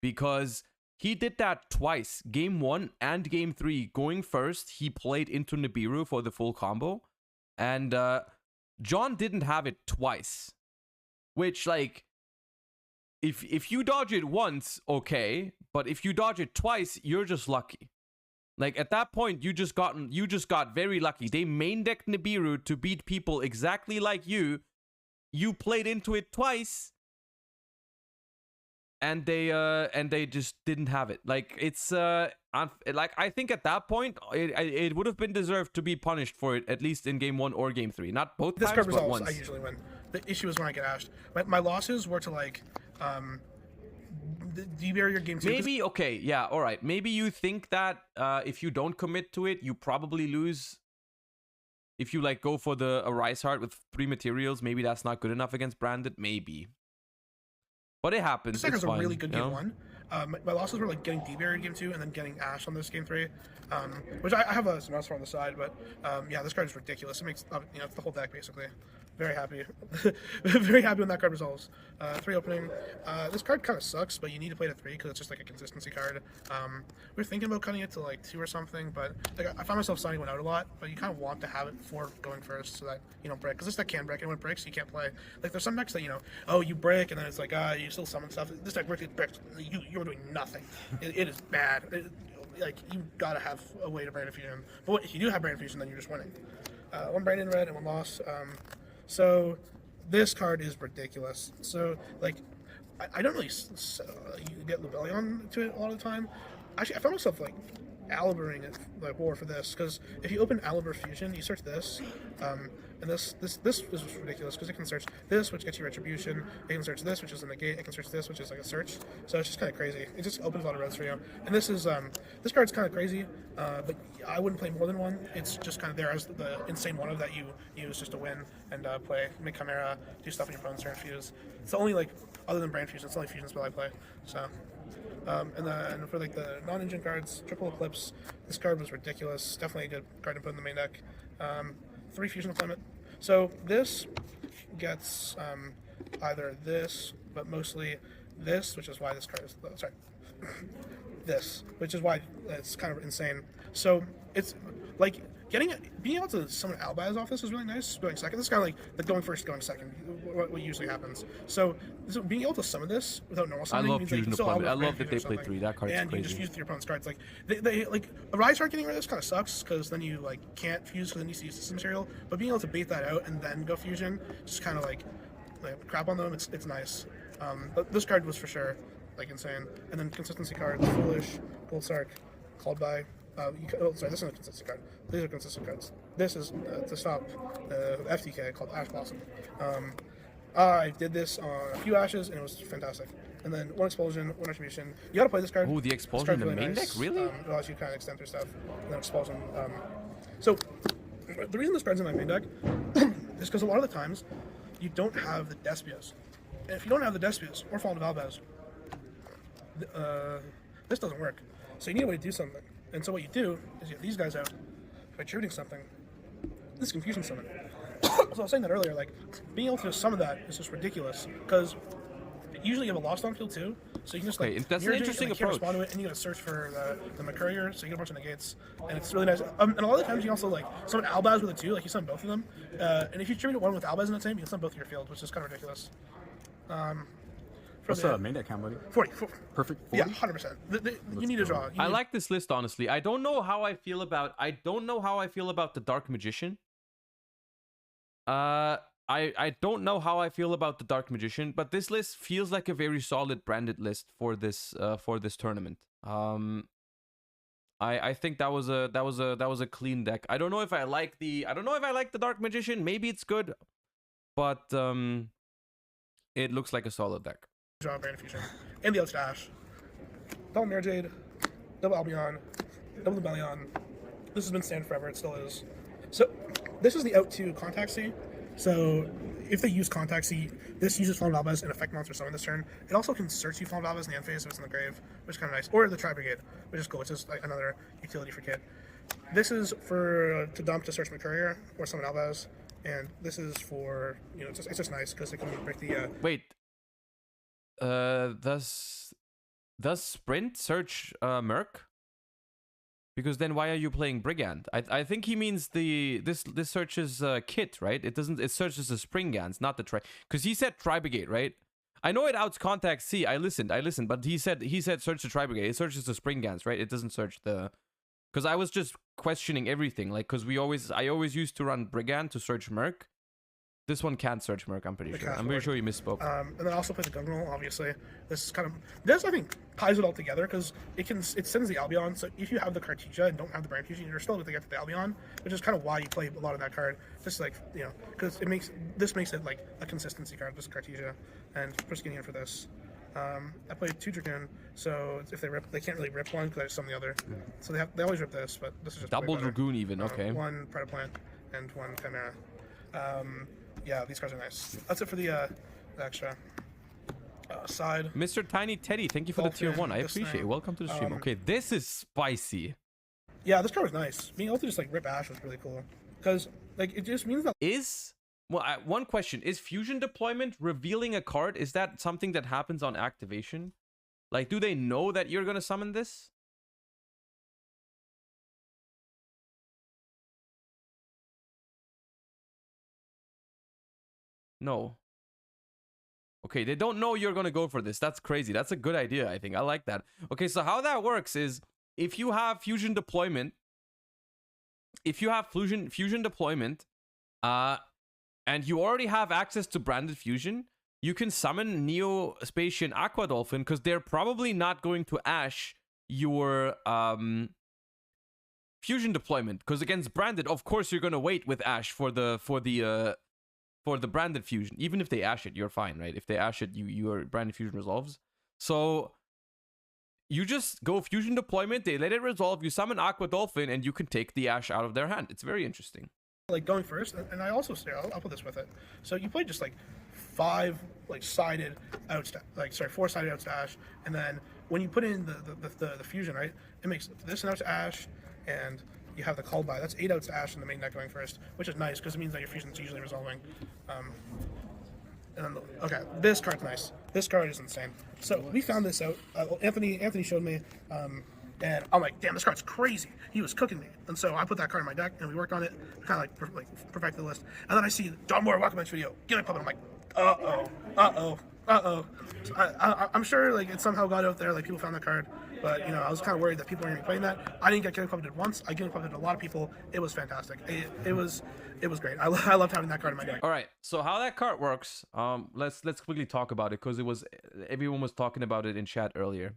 because he did that twice. Game 1 and game 3, going first, he played into Nibiru for the full combo, and John didn't have it twice, which, like, if you dodge it once, okay, but if you dodge it twice, you're just lucky. Like, at that point, you just got very lucky. They main decked Nibiru to beat people exactly like you. You played into it twice, and they just didn't have it. Like, it's like, I think at that point it would have been deserved to be punished for it, at least in game 1 or game 3. Not both times, but resolves, once. I usually win. The issue is when I get ashed. My losses were to like debury your game 2. Maybe, okay, yeah, all right. Maybe you think that if you don't commit to it, you probably lose. If you like go for the Arise Heart with 3 materials, maybe that's not good enough against Branded. Maybe, but it happens. This deck it's was fine, a really good you know? game 1. My losses were like getting deburied game 2 and then getting Ash on this game 3, which I have some else on the side. But yeah, this card is ridiculous. It makes it's the whole deck basically. Very happy. Very happy when that card resolves. 3 opening. This card kind of sucks, but you need to play it at 3 because it's just like a consistency card. We were thinking about cutting it to like 2 or something, but like, I found myself signing one out a lot, but you kind of want to have it before going first so that you don't break. Because this deck can break, and when it breaks, you can't play. Like, there's some decks that, oh, you break, and then it's like, you still summon stuff. This deck breaks, you're doing nothing. It is bad. Like, you gotta have a way to Branded Fusion. But if you do have Branded Fusion, then you're just winning. 1 Branded in red and 1 loss. So this card is ridiculous. So, like, I don't really get Lebellion to it a lot of the time. Actually, I found myself, like, Alibering it, like war for this, because if you open Aliber Fusion, you search this, and this is ridiculous because it can search this, which gets you retribution. It can search this, which is a negate. It can search this, which is like a search. So it's just kind of crazy. It just opens a lot of roads for you. And this is this card's kind of crazy, but I wouldn't play more than one. It's just kind of there as the insane one of that you use just to win and play, make Chimera, do stuff in your opponent's turn, fuse. It's the only like other than Brand Fusion, it's the only fusion spell I play. So. And then for like the non-engine cards, Triple Eclipse, this card was ridiculous. Definitely a good card to put in the main deck. 3 fusion deployment. So this gets either this, but mostly this, which is why this card is sorry. This, which is why it's kind of insane. So it's like being able to summon Albaz off this is really nice. Going second, this is kind of like the going first, going second. What usually happens. So being able to summon this without normal summoning. I love fusion deployment. I love that they play 3. That card is crazy. And you just fuse your opponent's cards. Like they like a Rise card getting rid of this kind of sucks because then you like can't fuse because then you use this material. But being able to bait that out and then go fusion, just kind of like crap on them. It's nice. But this card was for sure like insane. And then consistency cards: Foolish, Gold Sark, Called by. Sorry, this isn't a consistent card. These are consistent cards. This is to stop FTK called Ash Blossom. I did this on a few Ashes and it was fantastic. And then 1 Expulsion, 1 Retribution. You gotta play this card. Oh, the Expulsion in the main deck? Really? It allows you to kind of extend through stuff. And then Expulsion. So, the reason this card's in my main deck is because a lot of the times you don't have the Despios. And if you don't have the Despios or Fall to Valbaz, this doesn't work. So you need a way to do something. And so what you do is you have these guys out by attributing something. This is confusion summon. So I was saying that earlier, like being able to summon that is just ridiculous because usually you have a Lost on field too, so you can just like that's an interesting approach. Respond to it, and you gotta search for the Mercurier, so you get a bunch of negates, and it's really nice. And a lot of the times you also like summon Albaz with it too, like you summon both of them, and if you attribute one with Albaz in the same, you can summon both of your field, which is kind of ridiculous. What's the main deck count, buddy? 40. Perfect. 40? Yeah, 100%. You need to draw. I like this list honestly. I don't know how I feel about the Dark Magician. I don't know how I feel about the Dark Magician, but this list feels like a very solid branded list for this tournament. I think that was a clean deck. I don't know if I like the Dark Magician. Maybe it's good, but it looks like a solid deck. Draw Brand Fusion and the Outstash. Double Mirror Jade, double Albion, double Rebellion. This has been standard forever. It still is. So this is the out to Contact C. So if they use Contact C, this uses Fallen Valbaz and effect monster summon this turn. It also can search you Fallen Valbaz in the end phase if it's in the grave, which is kind of nice. Or the Tri Brigade, which is cool. It's just like another utility for Kit. This is for to dump to search Mercurier or summon Valbaz, and this is for it's just nice because it can break the. Wait. Does Sprint search Merc? Because then why are you playing Brigand? I think he means this searches Kit, right? It searches the Springans, not the because he said Tri Brigade, right? I know it outs Contact C. I listened, but he said search the Tri Brigade. It searches the Springans, right? It doesn't search the. Because I was just questioning everything, like because I always used to run Brigand to search Merc. This one can't search Merc, I'm pretty sure. I'm pretty sure you misspoke. And then also play the Gungnall, obviously. This I think ties it all together because it sends the Albion. So if you have the Cartesia and don't have the Brand Fusion, you're still able to get to the Albion, which is kind of why you play a lot of that card. Just like because this makes it like a consistency card, just Cartesia, and just getting in for this. I played 2 Dragoon, so if they rip, they can't really rip one because I just summon the other. So they always rip this, but this is just double Dragoon even. Okay. 1 Predaplant and 1 Chimera. Yeah, these cards are nice. That's it for the extra side. Mr. Tiny Teddy, thank you for the tier 1. I appreciate it. Welcome to the stream. Okay, this is spicy. Yeah, this card was nice. Being able to just like rip Ash was really cool because like it just means that one question is fusion deployment revealing a card. Is that something that happens on activation? Like, do they know that you're gonna summon this? No. Okay, they don't know you're gonna go for this. That's crazy. That's a good idea, I think. I like that. Okay, so how that works is if you have fusion deployment, and you already have access to branded fusion, you can summon Neo-Spatian Aqua Dolphin because they're probably not going to Ash your fusion deployment, because against branded, of course you're gonna wait with Ash for the branded fusion. Even if they Ash it, you're fine, right? If they Ash it, your branded fusion resolves. So you just go fusion deployment, they let it resolve, you summon Aqua Dolphin, and you can take the Ash out of their hand. It's very interesting. Like going first, and I also say I'll put this with it. So you play just like 5 like sided outstash, like sorry 4 sided outstash, and then when you put in the fusion, right, it makes this an out to Ash, and you have the call by. That's 8 outs to Ash in the main deck going first, which is nice because it means that your fusion's usually resolving. And then okay, this card's nice. This card is insane. So we found this out. Anthony showed me. And I'm like, damn, this card's crazy. He was cooking me. And so I put that card in my deck, and we worked on it, kind of like perfected the list. And then I see John Moore Welcome video, Gimmick Puppet. I'm like, uh-oh. So I'm sure like it somehow got out there, like people found that card. But, you know, I was kind of worried that people weren't going to be playing that. I didn't get Gimmick Puppeted once. I Gimmick Puppeted a lot of people. It was fantastic. It was great. I loved having that card in my deck. All right, so how that card works, let's quickly talk about it, because everyone was talking about it in chat earlier.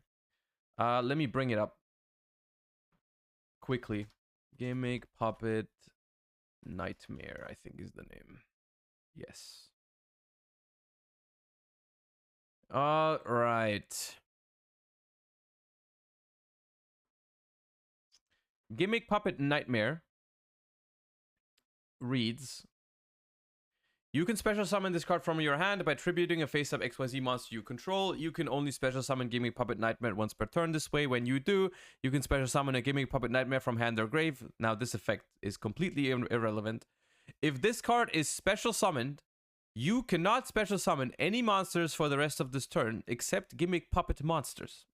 Let me bring it up quickly. Gimmick Puppet Nightmare, I think is the name. Yes. All right. Gimmick Puppet Nightmare reads: you can special summon this card from your hand by tributing a face-up XYZ monster you control. You can only special summon Gimmick Puppet Nightmare once per turn this way. When you do, you can special summon a Gimmick Puppet Nightmare from hand or grave. Now, this effect is completely irrelevant. If this card is special summoned, you cannot special summon any monsters for the rest of this turn, except Gimmick Puppet monsters.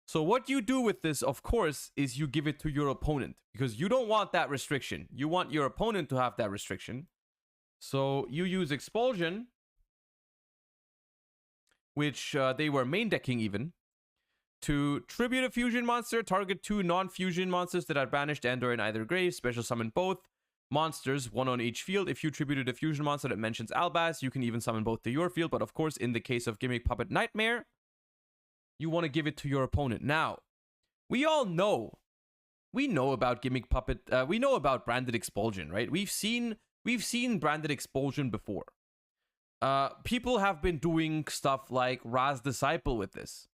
So what you do with this, of course, is you give it to your opponent, because you don't want that restriction. You want your opponent to have that restriction. So you use Expulsion, which they were main decking even, to tribute a fusion monster, target 2 non-fusion monsters that are banished and or in either grave, special summon both monsters, 1 on each field. If you tributed a fusion monster that mentions Albaz, you can even summon both to your field, but of course, in the case of Gimmick Puppet Nightmare, you want to give it to your opponent. Now, we all know, we know about Gimmick Puppet, we know about Branded Expulsion, right? We've seen Branded Expulsion before. People have been doing stuff like Raz Disciple with this.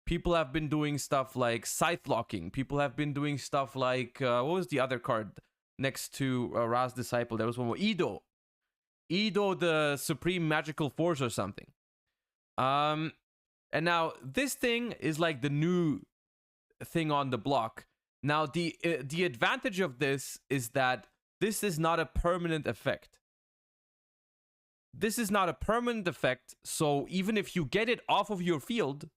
People have been doing stuff like Scythe Locking. People have been doing stuff like, what was the other card next to Raz Disciple? There was one more, Edo, the Supreme Magical Force or something. And now this thing is like the new thing on the block. Now the advantage of this is that this is not a permanent effect. This is not a permanent effect, so even if you get it off of your field,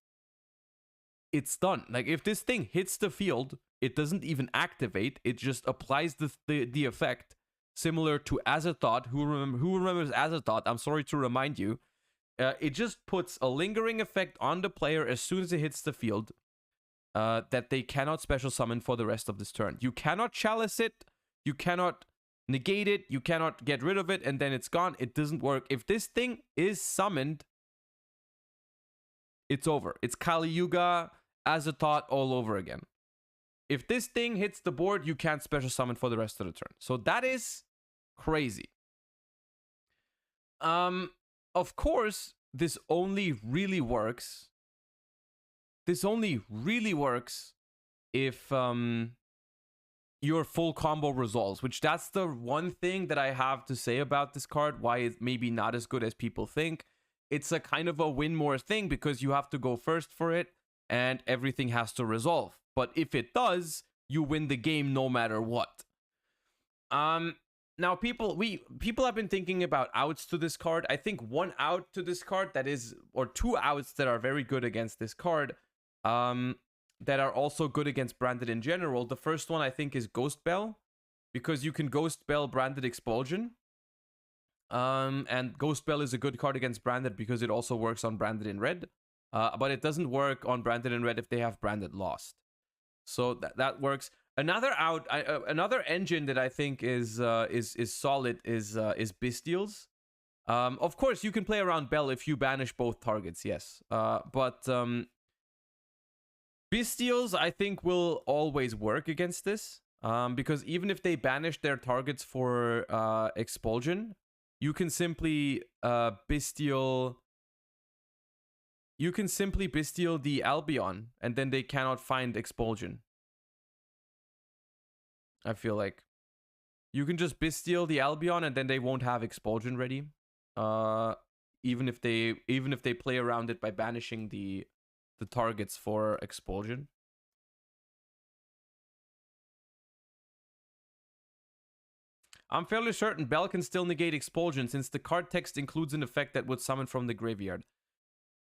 it's done. Like, if this thing hits the field, it doesn't even activate, it just applies the effect, similar to Azathoth. Who remembers Azathoth? I'm sorry to remind you. It just puts a lingering effect on the player as soon as it hits the field, that they cannot special summon for the rest of this turn. You cannot chalice it, you cannot negate it, you cannot get rid of it, and then it's gone. It doesn't work. If this thing is summoned, it's over. It's Kali Yuga, Azathoth all over again. If this thing hits the board, you can't special summon for the rest of the turn. So that is crazy. Of course, this only really works. This only really works if your full combo resolves, which that's the one thing that I have to say about this card, why it's maybe not as good as people think. It's a kind of a win more thing because you have to go first for it and everything has to resolve. But if it does, you win the game no matter what. Now people have been thinking about outs to this card. I think one out to this card that is, or 2 outs that are very good against this card, that are also good against Branded in general. The first one I think is Ghost Bell, because you can Ghost Bell Branded Expulsion. And Ghost Bell is a good card against Branded because it also works on Branded in red. But it doesn't work on Branded in red if they have Branded lost. So that works. Another out, another engine that I think is solid is Bestials. Of course, you can play around Bell if you banish both targets, yes. But Bestials, I think, will always work against this. Because even if they banish their targets for expulsion, you can simply bestial. You can simply bestial the Albion, and then they cannot find expulsion. I feel like you can just bestial the Albion, and then they won't have expulsion ready. Even if they play around it by banishing the targets for expulsion. I'm fairly certain Bell can still negate expulsion since the card text includes an effect that would summon from the graveyard.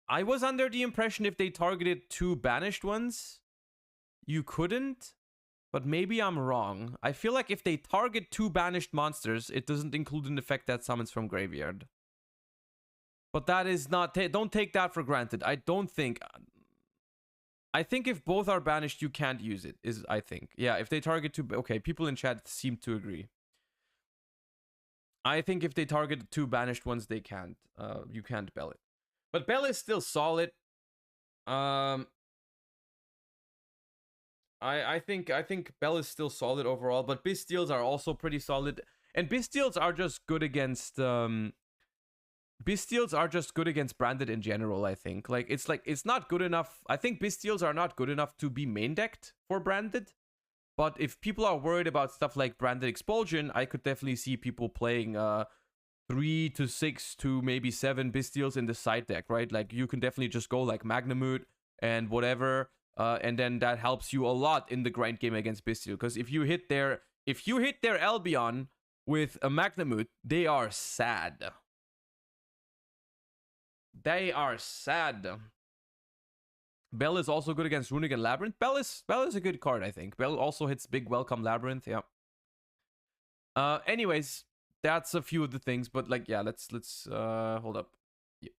I was under the impression if they targeted 2 banished ones, you couldn't, but maybe I'm wrong. I feel like if they target 2 banished monsters, it doesn't include an effect that summons from graveyard. But that is not... don't take that for granted. I don't think... I think if both are banished, you can't use it, I think. Yeah, if they target 2... Okay, people in chat seem to agree. I think if they target 2 banished ones, they can't. You can't Bell it. But Bell is still solid. I think Bell is still solid overall, but Bestials are also pretty solid. And Bestials are just good against Bestials are just good against Branded in general, I think. It's not good enough. I think Bestials are not good enough to be main decked for Branded. But if people are worried about stuff like Branded Expulsion, I could definitely see people playing 3 to 6 to maybe 7 Bestials in the side deck, right? Like, you can definitely just go like Magnamut and whatever, and then that helps you a lot in the grind game against Bestial. Because if you hit their Albion with a Magnamut, they are sad. They are sad. Bell is also good against Runic and Labyrinth. Bell is a good card, I think. Bell also hits big welcome Labyrinth, yeah. Anyways, that's a few of the things, but like, yeah, let's hold up. Yeah.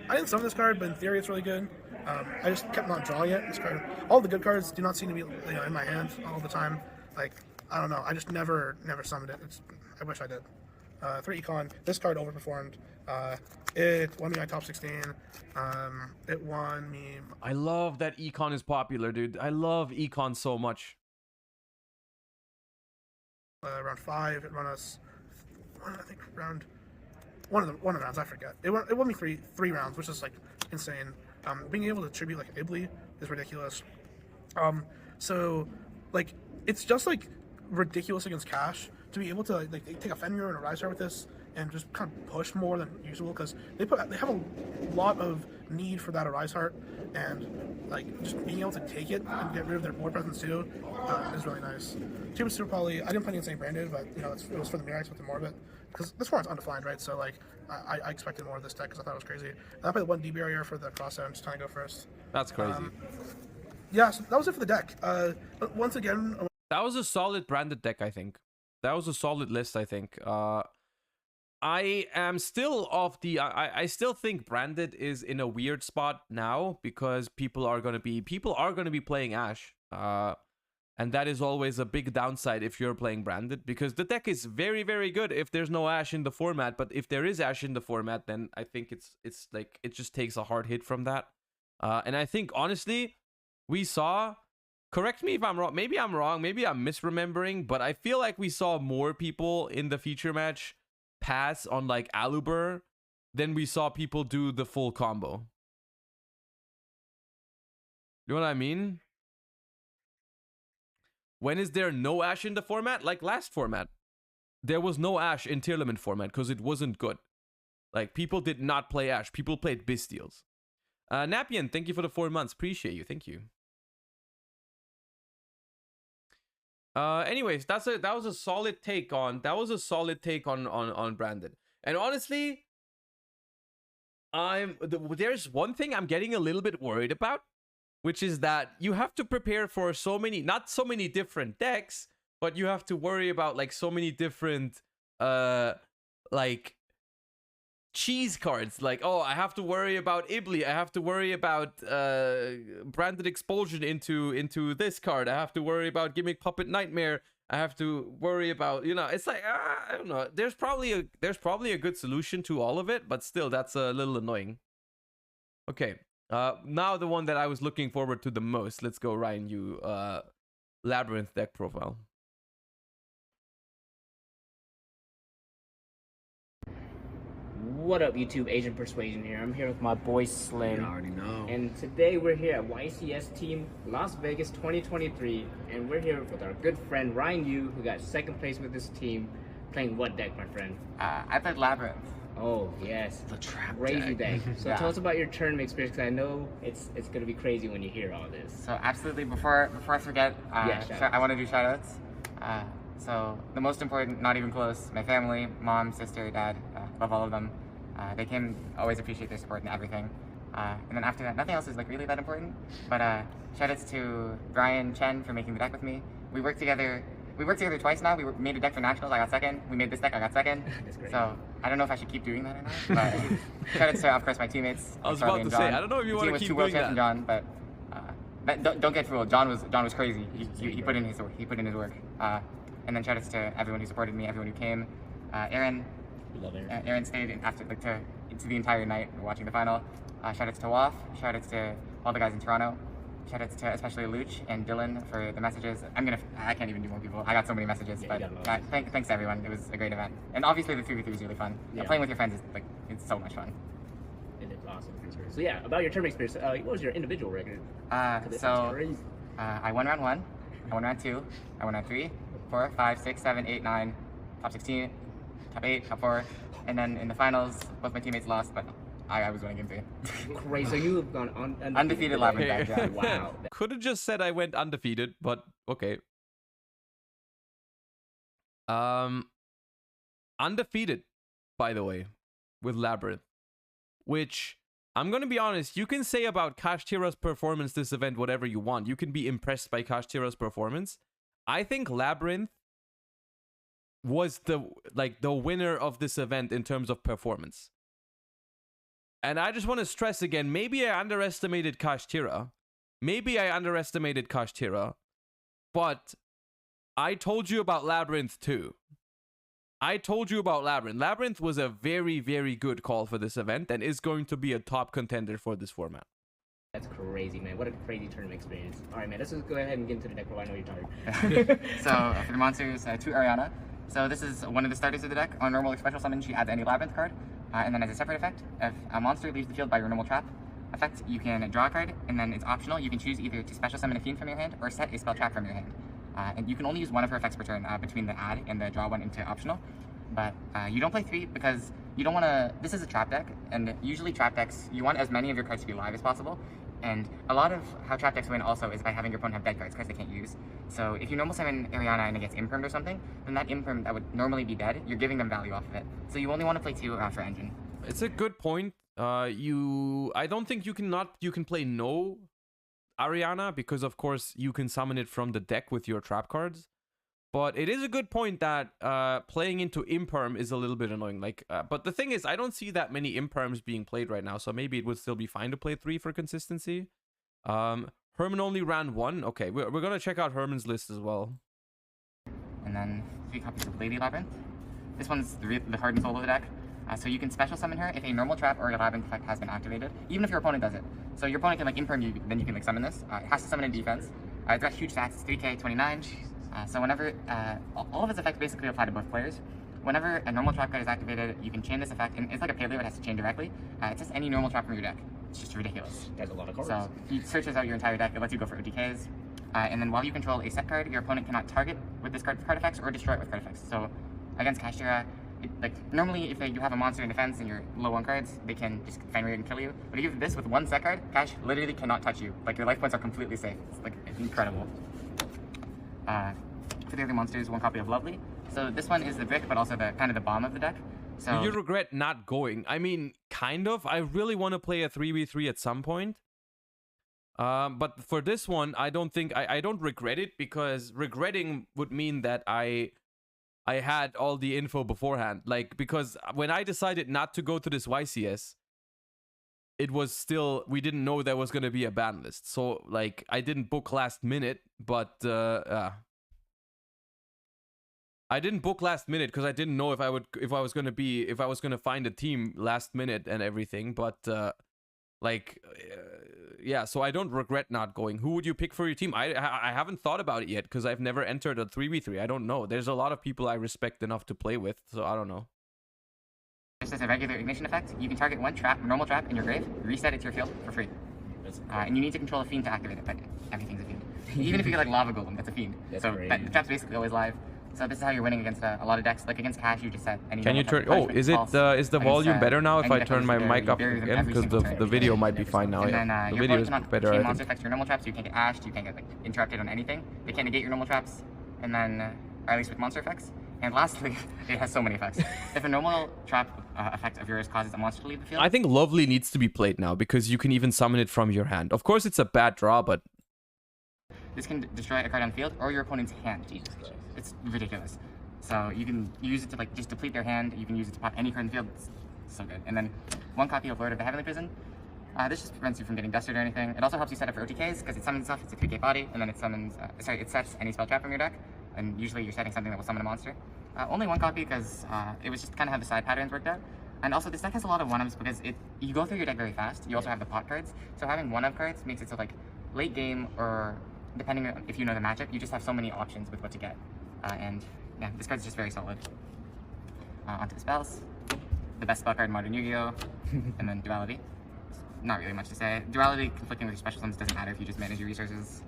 I didn't summon this card, but in theory it's really good. I just kept not drawing it. This card, all the good cards do not seem to be in my hand all the time. Like, I don't know. I just never summoned it. I wish I did. 3 Econ. This card overperformed. It won me my top 16. It won me. I love that Econ is popular, dude. I love Econ so much. Round 5, it won us. I think round one of the rounds. I forget. It won me three rounds, which is like insane. Being able to tribute like Ibli is ridiculous. So like it's just like ridiculous against Cash to be able to like take a Fenrir and a Rise Heart with this and just kind of push more than usual because they have a lot of need for that Arise Heart, and like just being able to take it and get rid of their board presence too is really nice. Super Super Poly, I didn't play anything branded, but you know it was for the mirror. I expected more of it because this format's undefined, right? So like I expected more of this deck because I thought it was crazy. And I played 1 D barrier for the cross out. I'm just trying to go first. That's crazy. Yeah, so that was it for the deck. But once again, that was a solid branded deck, I think. That was a solid list, I think. I am still off the... I still think branded is in a weird spot now because people are gonna be playing Ash. And that is always a big downside if you're playing branded because the deck is very, very good if there's no Ash in the format. But if there is Ash in the format, then I think it's like it just takes a hard hit from that. And I think honestly, we saw... Correct me if I'm wrong. Maybe I'm wrong. Maybe I'm misremembering. But I feel like we saw more people in the feature match pass on like Aluber than we saw people do the full combo. You know what I mean? When is there no Ash in the format? Like last format. There was no Ash in tier limit format because it wasn't good. Like people did not play Ash. People played Bestials. Napian, thank you for the 4 months. Appreciate you. Thank you. Anyways, that was a solid take on branded. And honestly, there's one thing I'm getting a little bit worried about, which is that you have to prepare for not so many different decks, but you have to worry about like so many different like cheese cards. Like, oh, I have to worry about Ibli. I have to worry about branded expulsion into this card. I have to worry about Gimmick Puppet Nightmare. I have to worry about, you know, it's like I don't know. There's probably a good solution to all of it, but still that's a little annoying. Okay. Now the one that I was looking forward to the most. Let's go, Ryan, you Labyrinth deck profile. What up, YouTube? Asian Persuasion here. I'm here with my boy Slim. You already know. And today we're here at YCS Team Las Vegas 2023, and we're here with our good friend Ryan Yu, who got second place with this team. Playing what deck, my friend? I played Labyrinth. Oh yes, the trap crazy deck. So Yeah. tell us about your tournament experience, because I know it's gonna be crazy when you hear all this. So absolutely, before I forget, Yeah, I want to do shoutouts. So the most important, not even close, my family, mom, sister, dad, love all of them. They came, always appreciate their support and everything. And then after that, nothing else is like really that important. But shoutouts to Brian Chen for making the deck with me. We worked together twice now. We made a deck for nationals. I got second. We made this deck. I got second. That's great. So I don't know if I should keep doing that or not. But shoutouts to, of course, my teammates. I was Charlie about to and say, John. I don't know if you want to keep The team was doing two that. and John, but don't get fooled. John was crazy. He put in his work. He put in his work. And then shoutouts to everyone who supported me, everyone who came. Aaron. Love Aaron. Aaron stayed after to the entire night watching the final. Shoutouts to Waf. Shoutouts to all the guys in Toronto. Shoutouts to especially Luch and Dylan for the messages. I can't even do more people. I got so many messages, but thanks to everyone. It was a great event, and obviously the 3v3 was really fun. Yeah. Playing with your friends is it's so much fun. And it's awesome. So yeah, about your tournament experience, what was your individual record? I won round 1, I won round 2, I won round 3, 4, 5, 6, 7, 8, 9, top 16, top 8, top 4, and then in the finals, both my teammates lost, but I was winning game 3. Great, so you have gone Undefeated Labyrinth deck, yeah. Wow. Could have just said I went undefeated, but okay. Undefeated, by the way, with Labyrinth, which I'm gonna be honest, you can say about Kashtira's performance this event whatever you want. You can be impressed by Kashtira's performance. I think Labyrinth was the winner of this event in terms of performance. And I just want to stress again, maybe I underestimated Kashtira. But I told you about Labyrinth too. Labyrinth was a very, very good call for this event and is going to be a top contender for this format. That's crazy, man. What a crazy tournament experience. All right, man, let's just go ahead and get into the deck, bro. I know you're tired. So for the monsters, 2 Ariana. So this is one of the starters of the deck. On normal special summon, she adds any Labyrinth card. And then as a separate effect, if a monster leaves the field by your normal trap effect, you can draw a card, and then it's optional. You can choose either to special summon a fiend from your hand or set a spell trap from your hand. And you can only use one of her effects per turn between the add and the draw one into optional. But you don't play 3 because you don't want to... This is a trap deck, and usually trap decks, you want as many of your cards to be live as possible. And a lot of how trap decks win also is by having your opponent have dead cards they can't use. So if you normal summon Ariana and it gets impermed or something, then that imperm that would normally be dead, you're giving them value off of it. So you only want to play 2 for engine. It's a good point. I don't think you can play no Ariana because of course you can summon it from the deck with your trap cards. But it is a good point that playing into imperm is a little bit annoying. But the thing is, I don't see that many imperms being played right now, so maybe it would still be fine to play 3 for consistency. Herman only ran 1. Okay, we're gonna check out Herman's list as well. And then 3 copies of Lady Labyrinth. This one's the heart and soul of the deck. So you can special summon her if a normal trap or a Labyrinth effect has been activated, even if your opponent does it. So your opponent can imperm you, then you can summon this. It has to summon in defense. It's got huge stats, 3k, 29. So whenever, all of its effects basically apply to both players. Whenever a normal trap card is activated, you can chain this effect, and it's like a paleo, it has to chain directly. It's just any normal trap from your deck. It's just ridiculous. That's a lot of cards. So it searches out your entire deck, it lets you go for OTKs. And then while you control a set card, your opponent cannot target with this card effects or destroy it with card effects. So against Kashtira, normally if you have a monster in defense and you're low on cards, they can just find raid and kill you. But if you have this with 1 set card, Kash literally cannot touch you. Your life points are completely safe. It's incredible. For the other monsters, 1 copy of Lovely. So this one is the brick, but also kind of the bomb of the deck. So you regret not going? I mean, kind of. I really want to play a 3v3 at some point. But for this one, I don't think I don't regret it, because regretting would mean that I had all the info beforehand. Because when I decided not to go to this YCS, it was still, we didn't know there was going to be a ban list. So I didn't book last minute, but I didn't book last minute because I didn't know if I was gonna find a team last minute and everything. But yeah, so I don't regret not going. Who would you pick for your team? I haven't thought about it yet because I've never entered a 3v3. I don't know. There's a lot of people I respect enough to play with, so I don't know. Just as a regular ignition effect, you can target one normal trap in your grave, reset it to your field for free. And you need to control a fiend to activate it, but everything's a fiend. Even if you get like lava golem, that's a fiend. So the trap's basically always live. So this is how you're winning against a lot of decks. Like against Cash, you just set any. Can you turn? Oh, is the volume better now if I turn my mic up again? Because the video might be fine now. Yeah, the video is better. Chain monster effects your normal traps. You can't get ashed. You can't get like interrupted on anything. They can't negate your normal traps. And then, or at least with monster effects. And lastly, it has so many effects. If a normal trap effect of yours causes a monster to leave the field, I think Lovely needs to be played now because you can even summon it from your hand. Of course, it's a bad draw, but this can destroy a card on the field or your opponent's hand. Jesus Christ. It's ridiculous. So you can use it to like just deplete their hand. You can use it to pop any card in the field. It's so good. And then one copy of Lord of the Heavenly Prison. This just prevents you from getting dusted or anything. It also helps you set up for OTKs because it summons stuff. It's a 3K body, and then it summons. It sets any spell trap from your deck. And usually you're setting something that will summon a monster. Only one copy because it was just kind of how the side patterns worked out. And also this deck has a lot of one-ups because you go through your deck very fast. You also have the pot cards. So having one-up cards makes it so like late game or depending on if you know the matchup, you just have so many options with what to get. And yeah, this card's just very solid. Onto the spells. The best spell card, Modern Yu-Gi-Oh! And then Duality. Not really much to say. Duality conflicting with your special summons doesn't matter if you just manage your resources.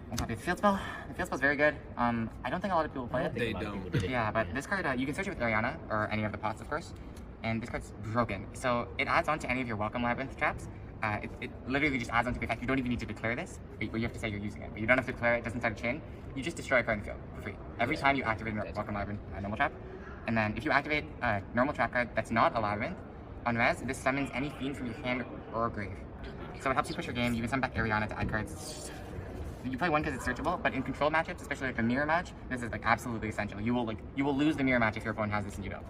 One copy of the Field Spell. The Field Spell's very good. I don't think a lot of people play it. They don't. Yeah, but this card, you can search it with Ariana, or any of the pots, of course. And this card's broken. So it adds on to any of your Welcome Labyrinth traps. It literally just adds on to the fact you don't even need to declare this, but you have to say you're using it. But you don't have to declare it, it doesn't start a chain. You just destroy a card in the field for free. Every time you activate a Welcome Labyrinth normal trap. And then if you activate a normal trap card that's not a Labyrinth, on res, this summons any fiend from your hand or grave. So it helps you push your game. You can summon back Ariana to add cards. You play one because it's searchable, but in control matchups, especially like the mirror match, this is like absolutely essential. You will lose the mirror match if your opponent has this and you don't.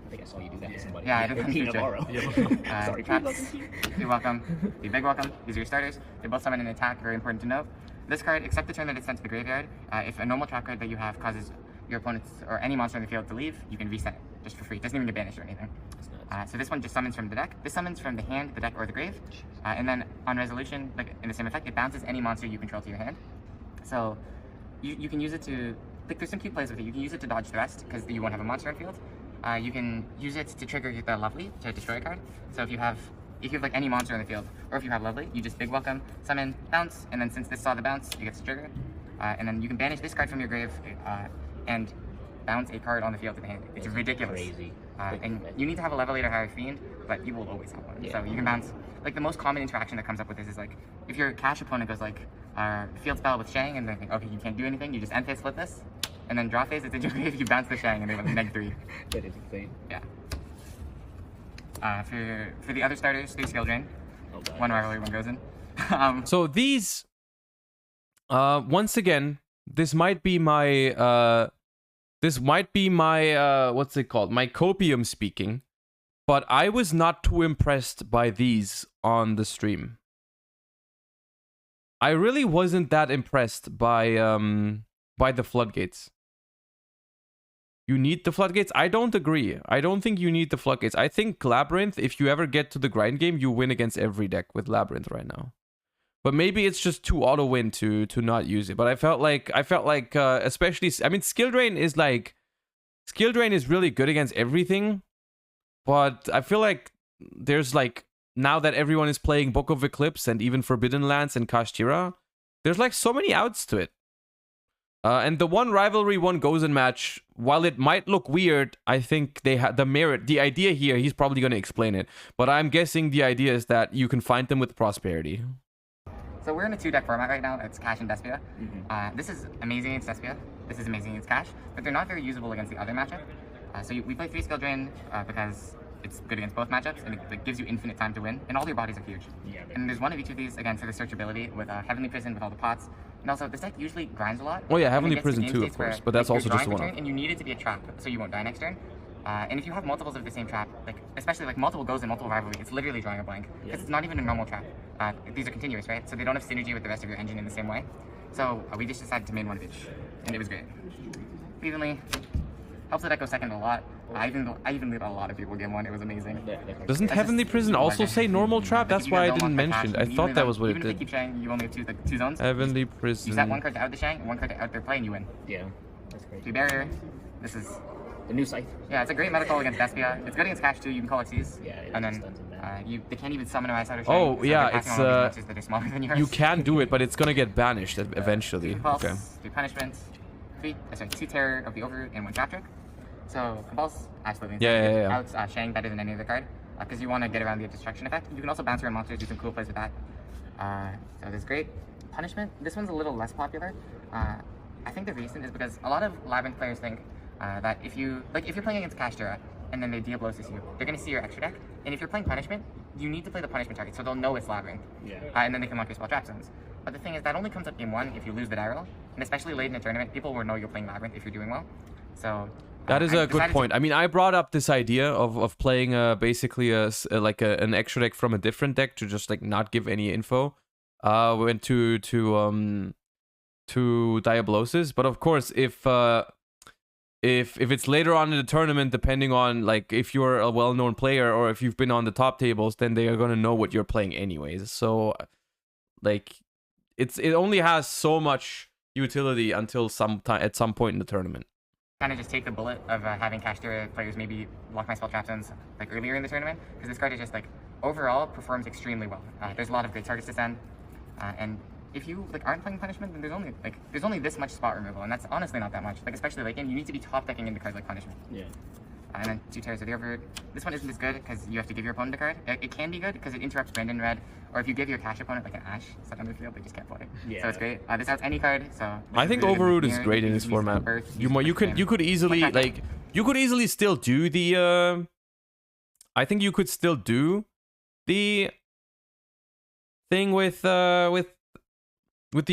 I think I saw you do that to somebody. Yeah, I did that to Navarro. Sorry, traps. You're welcome. Be big welcome. These are your starters. They both summon an attack, very important to note. This card, except the turn that it's sent to the graveyard, if a normal trap card that you have causes your opponent's or any monster in the field to leave, you can reset it just for free. It doesn't even get banished or anything. So this one just summons from the deck. This summons from the hand, the deck, or the grave. And then on resolution, like in the same effect, it bounces any monster you control to your hand. So you can use it to, like there's some cute plays with it. You can use it to dodge thrust because you won't have a monster in field. You can use it to trigger the Lovely to destroy a card. So if you have like any monster in the field, or if you have Lovely, you just big welcome, summon, bounce, and then since this saw the bounce, you get to trigger. And then you can banish this card from your grave and bounce a card on the field to the hand. It's ridiculous. Crazy. And you need to have a Levelator higher fiend, but you will always have one. Yeah. So you can bounce. Like the most common interaction that comes up with this is like if your Cash opponent goes like field spell with Shang and they think, okay, you can't do anything, you just end phase split this, and then draw phase, it's in your grave, you bounce the Shang and they have -3. That is insane. Yeah. For the other starters, 3 skill drain. One rivalry, one goes in. So these, once again, this might be my what's it called? My copium speaking, but I was not too impressed by these on the stream. I really wasn't that impressed by the floodgates. You need the floodgates? I don't agree. I don't think you need the floodgates. I think Labyrinth, if you ever get to the grind game, you win against every deck with Labyrinth right now. But maybe it's just too auto win to not use it. But I felt like especially, I mean, skill drain is really good against everything. But I feel like there's like, now that everyone is playing Book of Eclipse and even Forbidden Lands and Kashtira, there's like so many outs to it. And the one rivalry, one goes in match, while it might look weird, I think they have the merit. The idea here, he's probably going to explain it. But I'm guessing the idea is that you can find them with Prosperity. So we're in a 2-deck format right now. It's Cash and Despia. This is amazing against Despia. This is amazing against Cash. But they're not very usable against the other matchup. So we play 3 skill drain because it's good against both matchups, and it gives you infinite time to win, and all your bodies are huge. Yeah, and there's one of each of these, again, for the searchability, with Heavenly Prison with all the pots, and also this deck usually grinds a lot. Oh yeah, Heavenly Prison too, of course, but that's also just one. And you need it to be a trap, so you won't die next turn. And if you have multiples of the same trap, like especially like multiple goes and multiple rivalry, it's literally drawing a blank, because it's not even a normal trap. These are continuous, right? So they don't have synergy with the rest of your engine in the same way. So we just decided to main one of each, and it was great. Evenly. Helps the deck go second a lot. I even let a lot of people get one. It was amazing. Doesn't Heavenly Prison also say normal trap? That's why I didn't mention it. I thought that was what it did. Even if they keep Shang, you only have two zones. Heavenly Prison. You set one card to out the Shang and one card to out their play and you win. Yeah, that's great. 2 barrier. This is The new scythe. Yeah, it's a great medical against Despia. It's good against Cash too. You can call Xyz. Yeah, and then they can't even summon a Ice Outer Oh so yeah, it's that are smaller than yours. you can do it, but it's gonna get banished eventually. Compulse, Okay. do punishment, 2 terror of the overroot and 1 trap trick. So Compulse, absolutely insane. Yeah. Outs Shang better than any other card because you want to get around the destruction effect. You can also bounce around monsters, do some cool plays with that. So there's great punishment. This one's a little less popular. I think the reason is because a lot of Labyrinth players think that if you're playing against Kashtira and then they Diablosis you, they're going to see your extra deck. And if you're playing punishment, you need to play the punishment target so they'll know it's Labyrinth. Yeah. And then they can lock your spell trap zones. But the thing is that only comes up game 1 if you lose the die roll, and especially late in a tournament, people will know you're playing Labyrinth if you're doing well. So that is a good point. I mean, I brought up this idea of playing basically an extra deck from a different deck to just like not give any info. Went to Diablosis, but of course if it's later on in the tournament, depending on like if you're a well-known player or if you've been on the top tables, then they are gonna know what you're playing anyways. So like it only has so much utility until at some point in the tournament. Kind of just take the bullet of having Kashtira players maybe block my spell trap zones like earlier in the tournament, because this card is just like overall performs extremely well. There's a lot of great targets to send, and if you like aren't playing punishment, then there's only this much spot removal, and that's honestly not that much. Like especially late game, you need to be top decking into cards like punishment. Yeah. And then 2 Terrors of the Overroot. This one isn't as good because you have to give your opponent a card. It can be good because it interrupts Brandon Red, or if you give your cash opponent like an Ash stuck on the field, they just can't play. Yeah. So it's great. This outs any card. So I think Overroot is great in this format. You could easily still do the I think you could still do the thing with the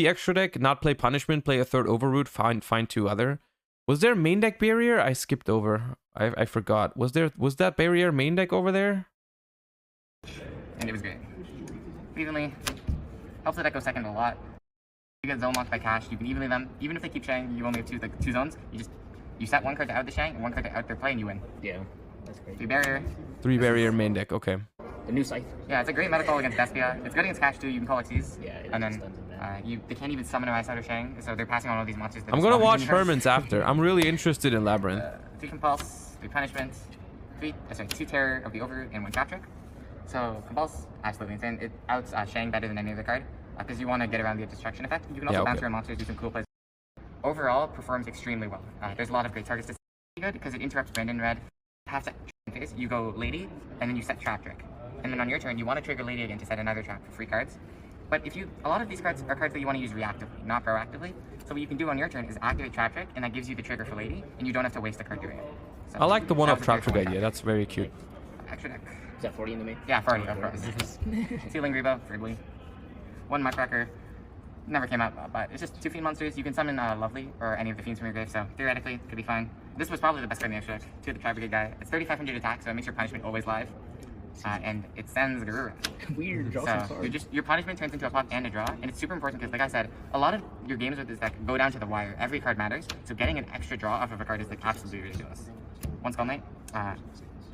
extra deck, not play punishment, play a 3rd Overroot, find 2 other. Was there main deck barrier? I skipped over. I forgot. Was that barrier main deck over there? And it was great. Evenly helps the deck go second a lot. You get zone locked by Cash. You can evenly them. Even if they keep Shang, you only have 2 zones. You set 1 card to out the Shang and 1 card to out their play, and you win. Yeah, that's great. 3 barrier. 3 barrier main deck. Okay. The new scythe. Yeah, it's a great medical against Despia. It's good against Cash too. You can call Xyz. Yeah. And then they can't even summon a Ice Outer Shang, so they're passing on all these monsters. I'm gonna watch Herman's after. I'm really interested in Labyrinth. 3 Compulse, 3 Punishment, 2 Terror of the Overroot, and 1 Trap Trick. So Compulse, absolutely insane. It outs Shang better than any other card because you want to get around the destruction effect. You can also bounce around monsters, do some cool plays. Overall, performs extremely well. There's a lot of great targets to see good because it interrupts Brandon Red. Pass that phase, you go Lady, and then you set Trap Trick. And then on your turn, you want to trigger Lady again to set another trap for free cards. But a lot of these cards are cards that you want to use reactively, not proactively. So what you can do on your turn is activate Trap Trick, and that gives you the trigger for Lady, and you don't have to waste a card doing it. So I like the one-up Trap Trick idea. That's very cute. Extra deck. Is that 40 in the main? Yeah, 40, of course. Sealing Grebo, Ridley. 1 Muckracker. Never came out, but it's just 2 Fiend monsters. You can summon Lovely or any of the Fiends from your grave, so theoretically, it could be fine. This was probably the best card in the extra deck. 2 of the Tri Brigade guy. It's 3,500 attack, so it makes your punishment always live. And it sends Garura. Weird, draw so some cards. your punishment turns into a pop and a draw, and it's super important because, like I said, a lot of your games with this deck go down to the wire. Every card matters, so getting an extra draw off of a card is like absolutely ridiculous. 1 Skull Knight.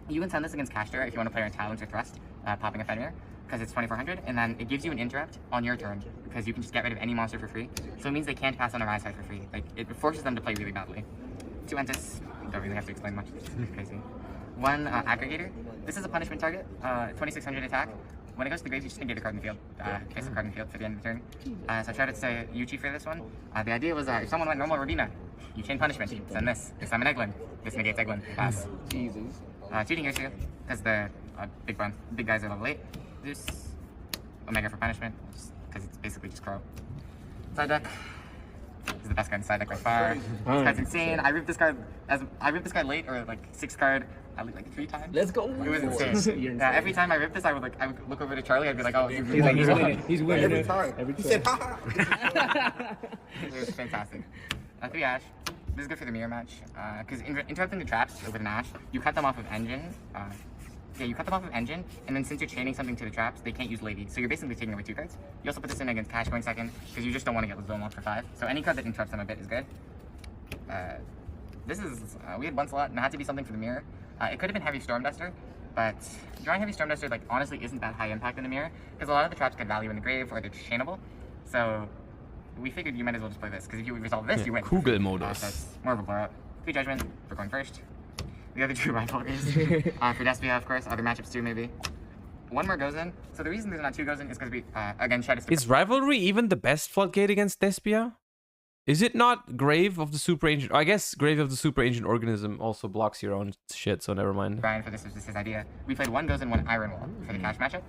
You can send this against Kashtira if you want to play her Talons or Thrust, popping a Fenrir, because it's 2,400, and then it gives you an interrupt on your turn because you can just get rid of any monster for free. So it means they can't pass on a Rise High for free. Like it forces them to play really badly. 2 Entis. Don't really have to explain much. It's crazy. 1 Aggregator. This is a punishment target, 2,600 attack. When it goes to the grave, you just negate a card in the field, face a card in the field for the end of the turn. So I tried to say Yuchi for this one. The idea was if someone went normal Rabina, you chain punishment, send this. They summon Eglin. This negates Eglin. Pass. Jesus. Cheating Ursula, because the big guys are level 8. This Omega for punishment, because it's basically just Crow. Side deck. This is the best card in side deck by far. This card's insane. I ripped this card late, or like 6 card, like 3 times. Let's go. It was insane. Every time I ripped this, I would look over to Charlie. I'd be like, oh, he's winning. He's winning every time. He said, ha. It was fantastic. 3 Ash. This is good for the mirror match because interrupting the traps with an Ash, you cut them off of engine. You cut them off of engine, and then since you're chaining something to the traps, they can't use Lady. So you're basically taking away 2 cards. You also put this in against Cash going second because you just don't want to get the zone locked for 5. So any card that interrupts them a bit is good. This is we had Onslaught, and it had to be something for the mirror. It could have been Heavy Storm Duster, but drawing Heavy Storm Duster honestly isn't that high impact in the mirror because a lot of the traps get value in the grave or they're chainable. So we figured you might as well just play this because if you resolve this, you win. Kugelmodus. That's more of a blowout. 3 Judgment for going first. the other two rivalries. For Despia, of course, other matchups too, maybe. One more goes in. So the reason there's not two goes in is because we, again, tried to... Is Rivalry even the best floodgate against Despia? Is it not Grave of the Super Ancient? I guess Grave of the Super Ancient Organism also blocks your own shit, so never mind. Brian, for this was just his idea. We played one Gozen, one Iron Wall for the cash matchup.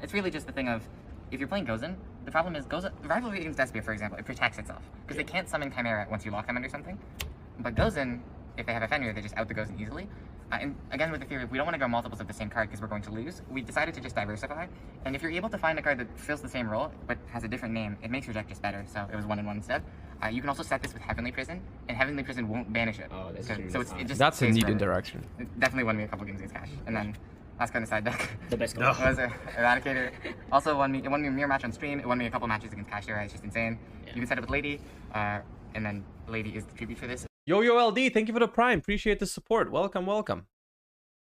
It's really just the thing of, if you're playing Gozen, the problem is Rivalry against Despia, for example, it protects itself. Because they can't summon Chimera once you lock them under something. But Gozen, if they have a Fenrir, they just out the Gozen easily. And again, with the theory, we don't want to go multiples of the same card because we're going to lose. We decided to just diversify. And if you're able to find a card that fills the same role, but has a different name, it makes your deck just better. So it was 1-1 instead. You can also set this with Heavenly Prison, and Heavenly Prison won't banish it. Oh, that's true. So it just that's a neat forever. interaction. It definitely won me a couple games against Cash. And then last card in the side deck. The best card. Was Eradicator. Also it won me a mirror match on stream. It won me a couple matches against Cash. It's just insane. Yeah. You can set it with Lady, and then Lady is the tribute for this. Yo LD, thank you for the Prime. Appreciate the support. Welcome, welcome.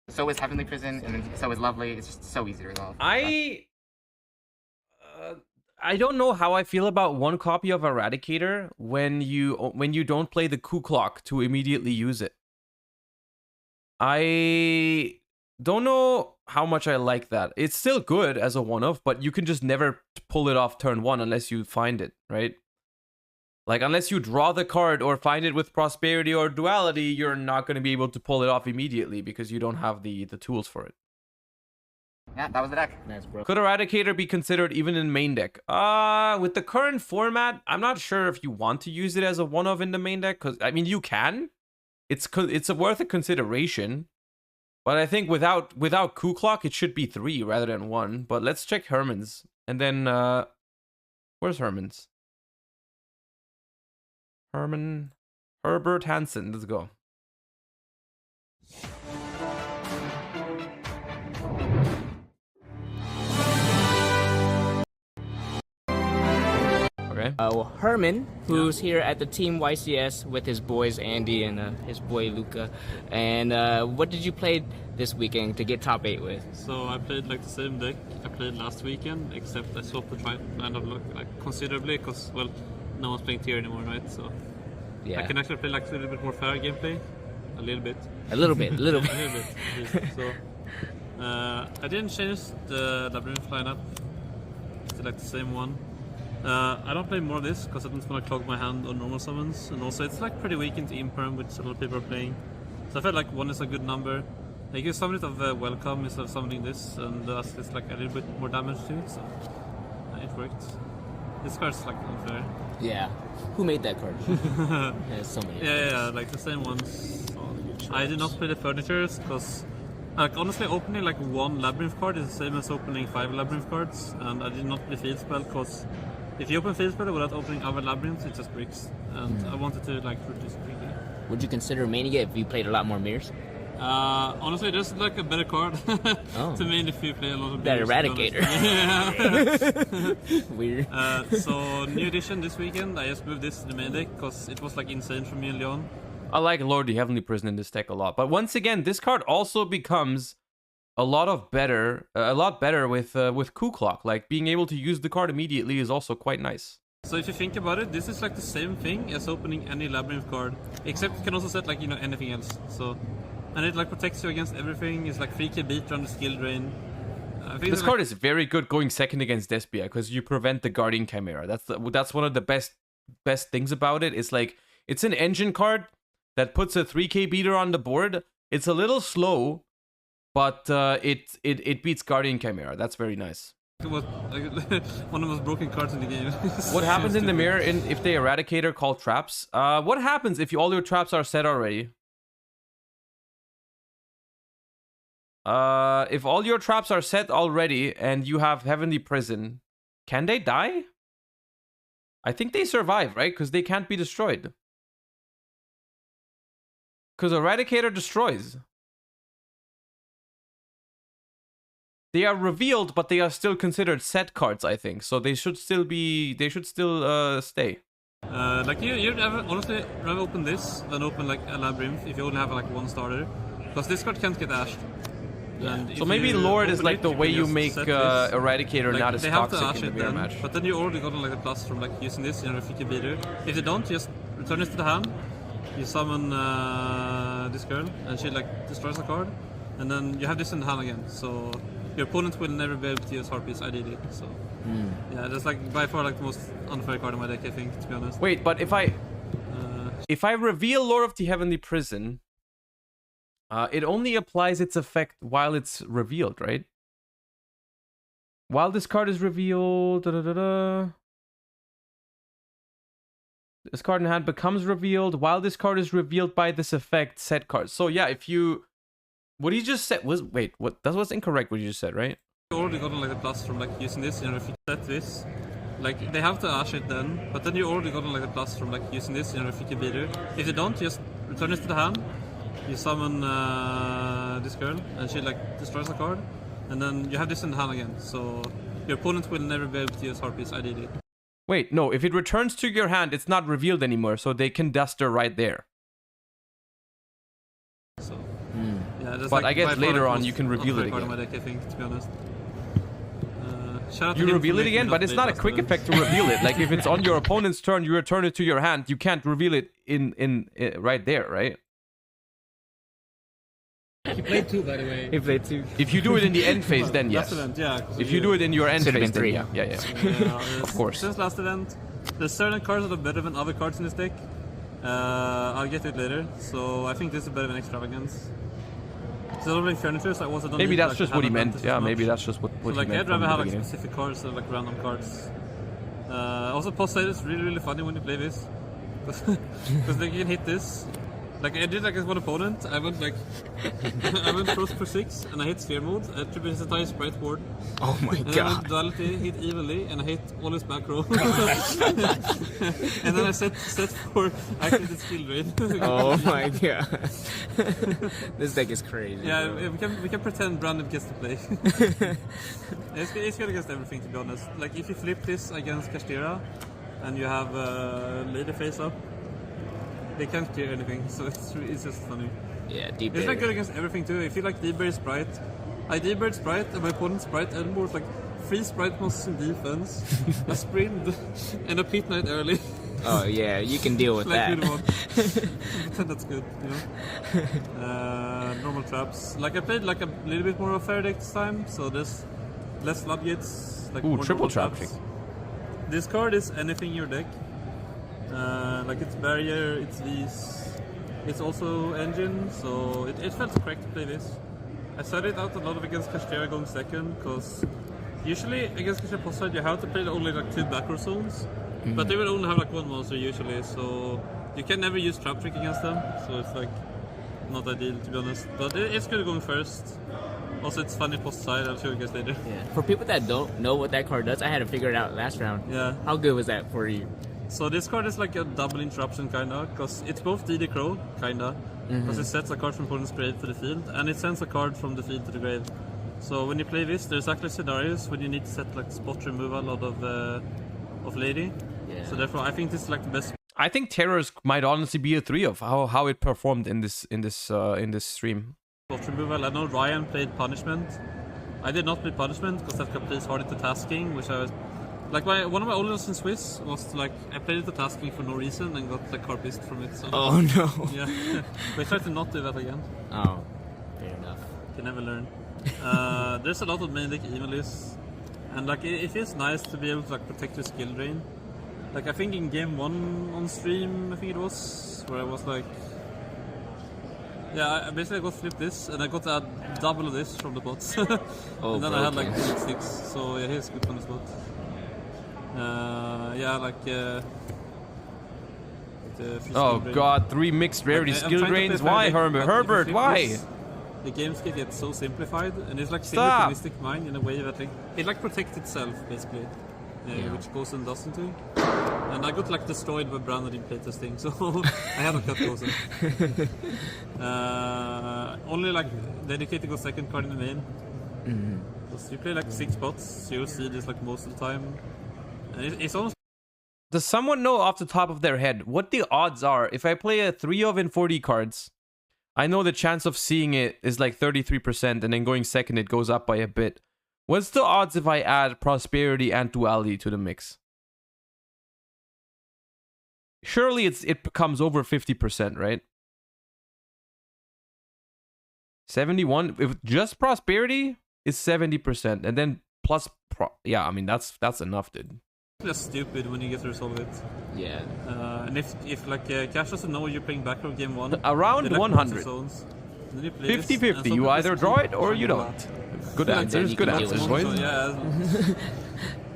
So is Heavenly Prison, and then so is Lovely. It's just so easy to resolve. I don't know how I feel about one copy of Eradicator when you don't play the Ku Clock to immediately use it. I don't know how much I like that. It's still good as a one-off, but you can just never pull it off turn 1 unless you find it, right? Like, unless you draw the card or find it with Prosperity or Duality, you're not going to be able to pull it off immediately because you don't have the tools for it. Yeah, that was the deck. Nice, bro. Could Eradicator be considered even in main deck? With the current format, I'm not sure if you want to use it as a one-of in the main deck, because, I mean, you can. It's worth a consideration. But I think without Ku Clock, it should be 3 rather than 1. But let's check Herman's. And then, where's Herman's? Herbert Hansen, let's go. Okay. Herman, who's here at the Team YCS with his boys Andy and his boy Luca. And what did you play this weekend to get top 8 with? So I played like the same deck I played last weekend, except I swapped the lineup like considerably because, well, no one's playing tier anymore, right? So yeah, I can actually play like a little bit more fair gameplay, a little bit. A little bit. So I didn't change the Labyrinth lineup. Still like the same one. I don't play more of this because I don't want to clog my hand on normal summons, and also it's like pretty weak into Imperm, which a lot of people are playing. So I felt like 1 is a good number. I use some bit of Welcome instead of summoning this, and it's like a little bit more damage to it, so it worked. This card's like unfair. Yeah. Who made that card? There's so many. Yeah, like the same ones. I did not play the furnitures because, like, honestly, opening like 1 Labyrinth card is the same as opening 5 Labyrinth cards, and I did not play Field Spell because if you open Field Spell without opening other Labyrinths, it just breaks, and I wanted to like reduce it quickly. Would you consider maining it if you played a lot more mirrors? Honestly, there's like a better card to main if you play a lot of that Eradicator. Yeah. Weird. So new edition this weekend, I just moved this to the main deck because it was like insane for me and Leon. I like Lord the Heavenly Prison in this deck a lot, but once again, this card also becomes a lot better with Ku Clock. Like, being able to use the card immediately is also quite nice. So if you think about it, this is like the same thing as opening any Labyrinth card, except you can also set like, you know, anything else. So, and it like protects you against everything. It's like 3k beat on the skill drain. This card is very good going second against Despia because you prevent the Guardian Chimera. That's one of the best things about it. It's like, it's an engine card that puts a 3k beater on the board. It's a little slow, but it beats Guardian Chimera. That's very nice. It was one of the most broken cards in the game. What happens in the mirror if they Eradicator call traps? What happens if all your traps are set already? If all your traps are set already and you have Heavenly Prison, can they die? I think they survive, right? Because they can't be destroyed. Because Eradicator destroys. They are revealed, but they are still considered set cards, I think. So they should still be. They should still stay. Like you'd honestly rather open this than open like a Labyrinth if you only have like 1 starter, because this card can't get ashed. Yeah. So maybe Lord is like the way you make Eradicator like, not as toxic in the mirror match. But then you already got like the plus from like using this, you know, if you can beat it. If they don't, just return this to the hand, you summon this girl, and she like destroys a card, and then you have this in the hand again. So your opponent will never be able to use Harpies, ideally. So yeah, that's like by far like the most unfair card in my deck, I think, to be honest. Wait, but if I reveal Lord of the Heavenly Prison, it only applies its effect while it's revealed, right? While this card is revealed, this card in hand becomes revealed. While this card is revealed by this effect, set cards. So yeah, if you... What he just said was... Wait, what? That was incorrect what you just said, right? You already got like a plus from like using this, you know, if you set this. Like, they have to ash it then, but then you already got like a plus from like using this, you know, if you can beat her. If you don't, just return this to the hand. You summon this girl, and she like destroys a card, and then you have this in the hand again. So your opponent will never be able to use Harpies, ideally. Wait, no. If it returns to your hand, it's not revealed anymore, so they can dust her right there. So yeah, that's but like I guess by far later the on most you can reveal it unfair card in again. my deck, I think, to be honest. Shout out to You him reveal for it making again, me but not it's play not a last quick event. effect to reveal it. Like if it's on your opponent's turn, you return it to your hand. You can't reveal it in right there, right? He played 2, by the way. He played 2. If you do it in the end phase, then yes. Last event, yeah. If you do it in your end Should've phase, been 3. then yeah. Of course. Since last event, there's certain cards that are better than other cards in this deck. I'll get to it later. So I think this is better than Extravagance. So I don't like furniture, so I also don't Maybe need to, that's like, just have what he advantage meant. as Yeah, much. maybe that's just what So he like meant I'd from rather the have like beginning. specific cards than like random cards. Also, post side is really funny when you play this, because like you can hit this. Like I did like as one opponent, I went like I went Frost for 6 and I hit Sphere Mode. I tripped his entire sprite board. Oh my and god! I went Duality, hit evenly, and I hit all his back row. And then I set for activated skill drain. Oh my god! This deck is crazy. Yeah, bro. we can pretend Brandon gets to play. It's good against everything, to be honest. Like if you flip this against Kashtira, and you have Lady face up, they can't clear anything, so it's just funny. Yeah, deep. It's like good against everything too. If you like D-Bird Sprite, I D-Bird Sprite, and my opponent's Sprite Elmore is like 3 Sprite monsters in defense, a sprint, and a Pit Knight early. Oh yeah, you can deal with like that. Good one. Pretend that's good, you know. Normal traps. Like I played like a little bit more of a fair deck this time, so there's less floodgates. Like Ooh, more triple normal traps. This card is anything in your deck. Like it's barrier, it's these, it's also engine, so it felt correct to play this. I started out a lot of against Kashtira going second, because usually against Kashtira post side you have to play only like 2 back row zones, but they will only have like 1 monster usually, so you can never use Trap Trick against them, so it's like not ideal, to be honest. But it's good going first. Also, it's funny post side, I'll show you guys later. Yeah. For people that don't know what that card does, I had to figure it out last round. Yeah. How good was that for you? So this card is like a double interruption kinda, because it's both DD Crow, kinda, because it sets a card from opponent's grave to the field, and it sends a card from the field to the grave. So when you play this, there's actually scenarios when you need to set like spot removal out of Lady. Yeah. So therefore, I think this is like the best. I think Terrors might honestly be a 3 of how it performed in this stream. Spot removal. I know Ryan played Punishment. I did not play Punishment because that plays hard into tasking, which I was. Like one of my old ones in Swiss was like I played it to tasking for no reason and got like carpist from it. So. Oh no! Yeah, we try to not do that again. Oh, fair enough. You never learn. There's a lot of main deck evillies, and like it feels nice to be able to like protect your skill drain. Like I think in game 1 on stream, I think it was where I was like, yeah, I basically got flipped this and I got a double of this from the bots, and then I had like 6. So yeah, here's good on the spot. Yeah, like. Oh god, 3 mixed rarity skill drains. Why, Herbert? Why? The games get so simplified, and it's like single Mystic Mine in a way that like, it like protects itself basically, which Gozen doesn't do. And I got like destroyed by Brandon in playtesting, so I had to cut Gozen. Only like dedicated go second card in the main. Because you play like 6 spots, 0 seed is like most of the time. And it's almost. Does someone know off the top of their head what the odds are if I play a 3 of in 40 cards? I know the chance of seeing it is like 33%, and then going second it goes up by a bit. What's the odds if I add Prosperity and Duality to the mix? surely it becomes over 50%, right? 71 with just prosperity is 70%, and then plus yeah, I mean that's enough, dude. That's stupid when you get to resolve it. Yeah. And if like Cash doesn't know you're playing back from game 1, around like 100. 50-50. You either draw it or you don't. Good answers, good answers, boys. So, yeah,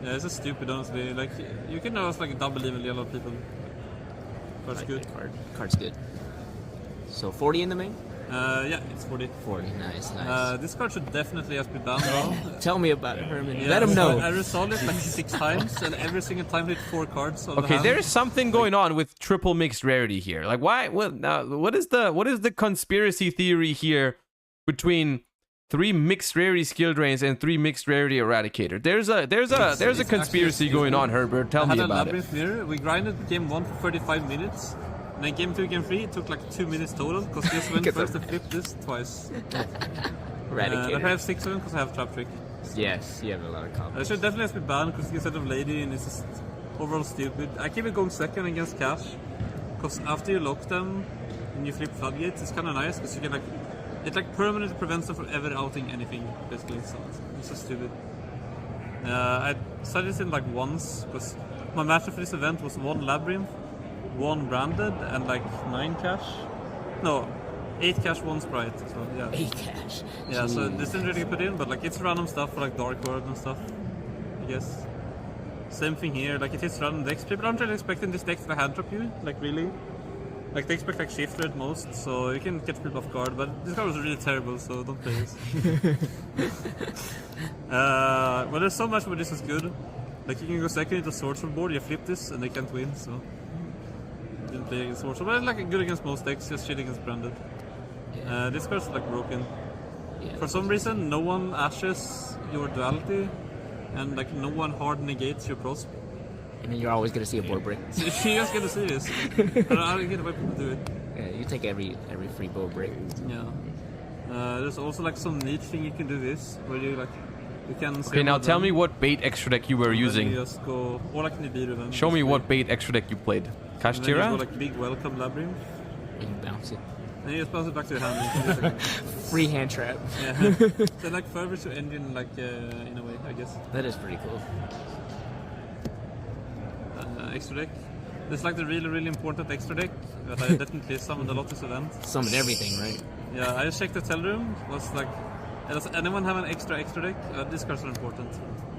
yeah, it's just stupid, honestly. Like you can always like double even yellow people. Card's good. Card's good. So 40 in the main? Yeah, it's 40. 40, nice. This card should definitely have to be banned. Tell me about it, Herman. Yeah, let him know. I resolved it like 6 times, and every single time hit 4 cards. On Okay, the there's something going on with triple mixed rarity here. Like, why? What is the conspiracy theory here between 3 mixed rarity skill drains and 3 mixed rarity eradicator? There's a conspiracy going on, Herbert. Tell me about it. Mirror. We grinded game 1 for 35 minutes. And then game 2, game 3, it took like 2 minutes total, because this went first to flip this twice. Eradicator. I have 6 of them because I have Trap Trick. Yes, you have a lot of confidence. I should definitely have to be banned because instead of Lady, and it's just overall stupid. I keep it going second against Cash, because after you lock them and you flip Floodgates, it's kind of nice, because you can like, it like permanently prevents them from ever outing anything, basically, so it's just stupid. I started this in like once, because my matchup for this event was 1 Labyrinth, 1 Branded, and like 9 Cash. No, 8 Cash, 1 Sprite. So yeah. 8 Cash. Yeah, so this didn't really put in, but like it's random stuff for like Dark World and stuff, I guess. Same thing here, like it hits random decks. People aren't really expecting this deck to hand drop you, like really. Like they expect like Shifter at most, so you can catch people off guard, but this card was really terrible, so don't play this. But there's so much where this is good. Like you can go second into Swordsword board, you flip this, and they can't win, so... Didn't play against Swordsword, but it's like good against most decks, just shit against Branded. This card's like broken. Yeah. For some reason, no one ashes your duality, and like no one hard negates your prosp. And then you're always gonna see a board break. You're just gonna see this. I don't get why people do it. Yeah, you take every free board break. Yeah. There's also like some neat thing you can do this, where you like you can. Okay, now tell me what bait extra deck you were using. You just go, or like Nibiru then. Show me what bait extra deck you played. And then you go Kashtira? like big welcome Labyrinth. And you bounce it. And you just bounce it back to your hand. Free hand trap. Yeah. So like furthers your engine like in a way, I guess. That is pretty cool. Extra deck. This is like the really important extra deck that I definitely summoned a lot this event. Summoned everything, right? Yeah, I just checked the tell room. Was like, does anyone have an extra deck? These cards are important.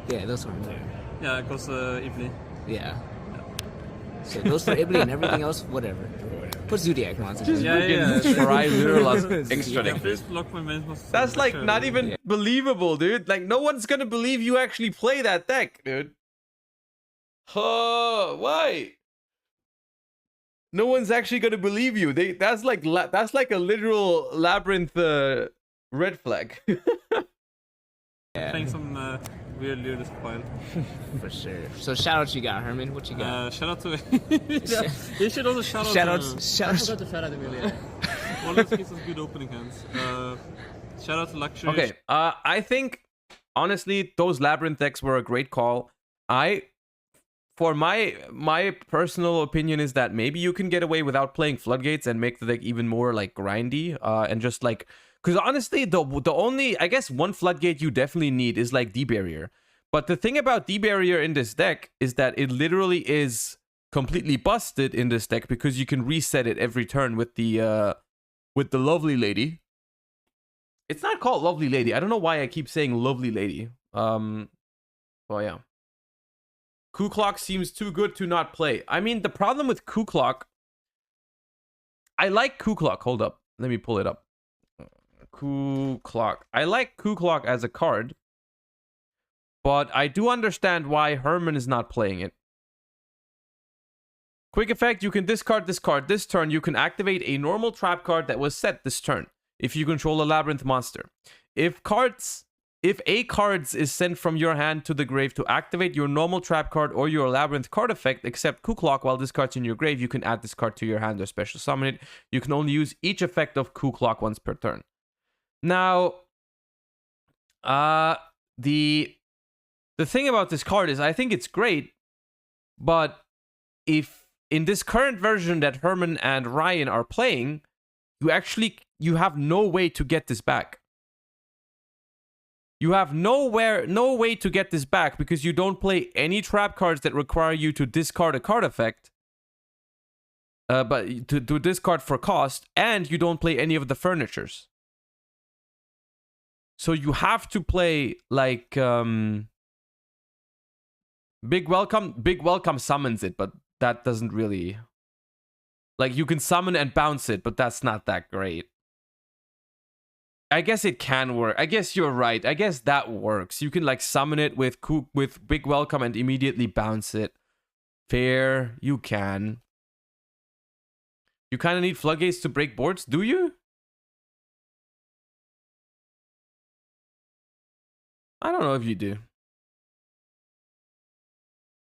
Yeah, those ones are. Yeah, because Ibli. Yeah. So it goes for Ibli and everything else, whatever. Put Zodiac monsters. Try literal extra deck. Please block my main. That's like not even believable, dude. Like no one's gonna believe you actually play that deck, dude. Why? No one's actually gonna believe you. That's like a literal labyrinth red flag. Yeah. Some weird Luris pile. For sure. So shout out you got, Herman. What you got? Shout out to you should also shout out shout out to Emilia. All those pieces of good opening hands. Shout out to Luxury. Okay. I think honestly those labyrinth decks were a great call. For my personal opinion is that maybe you can get away without playing Floodgates and make the deck even more like grindy and just like, because honestly the only, I guess, one Floodgate you definitely need is like D-Barrier. But the thing about D-Barrier in this deck is that it literally is completely busted in this deck because you can reset it every turn with the Lovely Lady. It's not called Lovely Lady. I don't know why I keep saying Lovely Lady. Well, yeah. Coup Clock seems too good to not play. I mean, the problem with Coup Clock... I like Coup Clock. Hold up. Let me pull it up. Coup Clock. I like Coup Clock as a card. But I do understand why Herman is not playing it. Quick effect. You can discard this card this turn. You can activate a normal trap card that was set this turn. If you control a Labyrinth monster. If a cards is sent from your hand to the grave to activate your normal trap card or your Labyrinth card effect, except Coup Clock, while this card's in your grave, you can add this card to your hand or special summon it. You can only use each effect of Coup Clock once per turn. Now, the thing about this card is I think it's great, but if in this current version that Herman and Ryan are playing, you have no way to get this back. You have no way to get this back because you don't play any trap cards that require you to discard a card effect. But to discard for cost, and you don't play any of the furnitures. So you have to play like Big Welcome summons it, but that doesn't really, like, you can summon and bounce it, but that's not that great. I guess it can work. I guess you're right. I guess that works. You can like summon it with Big Welcome and immediately bounce it. Fair, you can. You kind of need floodgates to break boards, do you? I don't know if you do.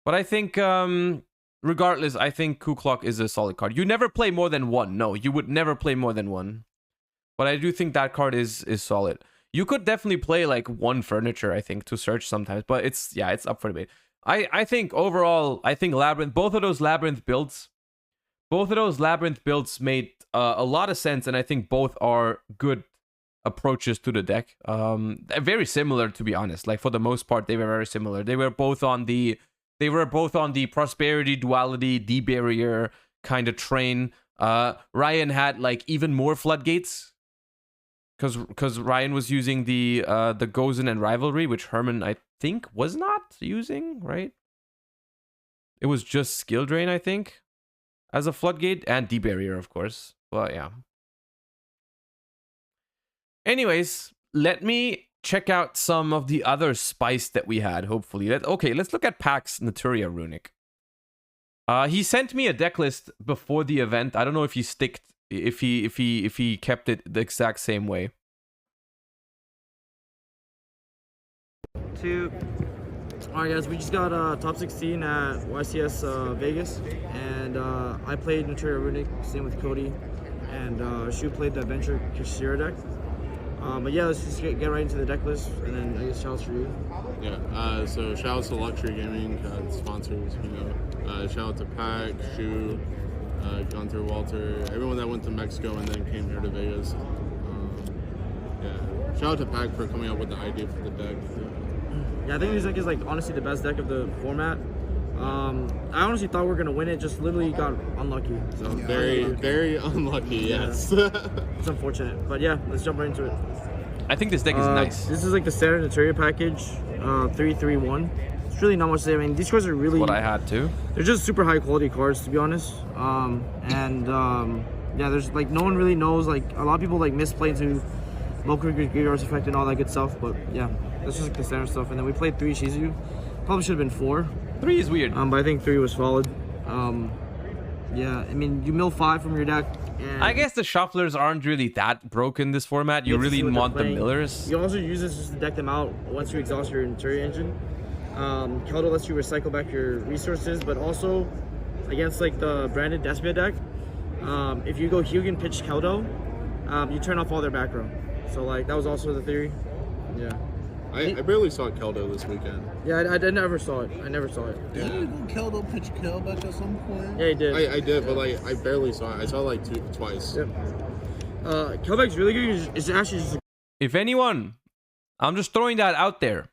But I think, regardless, I think Ku Klok is a solid card. You never play more than one. No, you would never play more than one. But I do think that card is solid. You could definitely play like one furniture, I think, to search sometimes. But it's up for debate. I think overall, I think Labyrinth, both of those Labyrinth builds made a lot of sense. And I think both are good approaches to the deck. Very similar, to be honest. Like for the most part, they were very similar. They were both on the prosperity, duality, D-barrier kind of train. Ryan had like even more floodgates. Because Ryan was using the Gozen and Rivalry, which Herman, I think, was not using, right? It was just Skill Drain, I think, as a floodgate, and D-barrier, of course. But yeah. Anyways, let me check out some of the other spice that we had, hopefully. Okay, let's look at Pax Naturia Runic. He sent me a deck list before the event. I don't know if he kept it the exact same way. Alright guys, we just got top 16 at YCS Vegas, and I played Naturia Runic, same with Cody, and Shu played the Adventure Kashira deck. But yeah, let's just get right into the deck list, and then I guess shoutouts for you. Yeah, so shoutouts to Luxury Gaming, sponsors, you know. Shout out to Pac, Shu, Gunther, Walter, everyone that went to Mexico and then came here to Vegas. Yeah, shout out to Pac for coming up with the idea for the deck. Yeah, I think this deck is like honestly the best deck of the format. I honestly thought we were gonna win it, just literally got unlucky. So very unlucky. Yes. It's unfortunate, but yeah, let's jump right into it. I think this deck is nice. This is like the standard Naturia package, 3-3-1. It's really not much to say. I mean, these cards are really. That's what I had too. They're just super high quality cards, to be honest. Yeah, there's like no one really knows. Like a lot of people like misplay into local Graveyard's effect and all that good stuff. But yeah, that's just like the standard stuff. And then we played 3 Shizu. Probably should have been 4. 3 is weird. But I think 3 was solid. Yeah, I mean, you mill 5 from your deck. And I guess the shufflers aren't really that broken in this format. You really want the millers. You also use this just to deck them out once you exhaust your Naturia engine. Keldo lets you recycle back your resources, but also against like the branded Despia deck, if you go Hugin pitch Keldo, you turn off all their back row. So like that was also the theory. Yeah. I barely saw Keldo this weekend. Yeah, I never saw it. I never saw it. Didn't Keldo pitch Kelback at some point? Yeah, he did. I did, but like I barely saw it. I saw it like twice. Yep. Kelback's really good. It's actually just. If anyone, I'm just throwing that out there.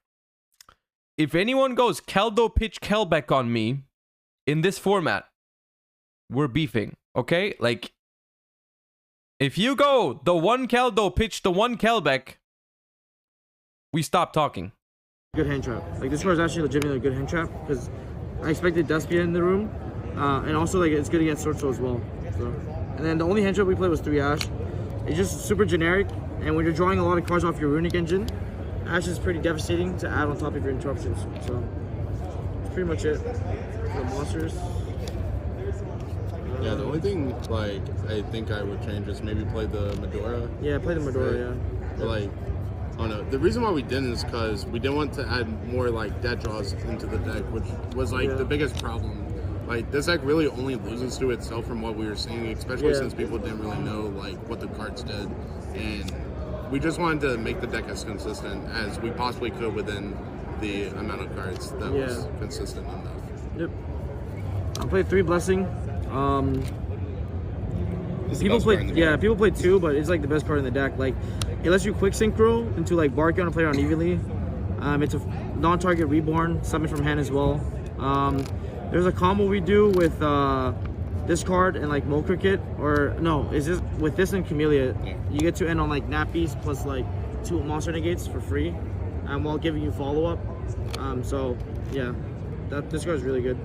If anyone goes Keldo pitch Kelbeck on me in this format, we're beefing, okay? Like, if you go the one Keldo pitch the one Kelbeck, we stop talking. Good hand trap. Like this card is actually legitimately a good hand trap because I expected Despia in the room, and also like it's good against Sorcerer as well. So, and then the only hand trap we played was 3 Ash. It's just super generic, and when you're drawing a lot of cards off your Runic engine, Ash is pretty devastating to add on top of your interruptions. So that's pretty much it for the monsters. Yeah, the only thing like I think I would change is maybe play the Medora. Yeah, play the Medora. Right? Yeah. But like. Oh no, the reason why we didn't is because we didn't want to add more like dead draws into the deck, which was like the biggest problem. Like this deck really only loses to itself from what we were seeing, especially since people didn't really know like what the cards did. And we just wanted to make the deck as consistent as we possibly could within the amount of cards that was consistent enough. Yep. I played 3 Blessing, People play 2, but it's like the best card in the deck. Like, it lets you quick synchro into like Barkion and play on evenly. It's a non-target reborn, summon from hand as well. There's a combo we do with this card and like Mo Cricket, or no, is this with this and Camellia? You get to end on like Nappies plus like 2 monster negates for free, while giving you follow-up. So yeah, this card is really good.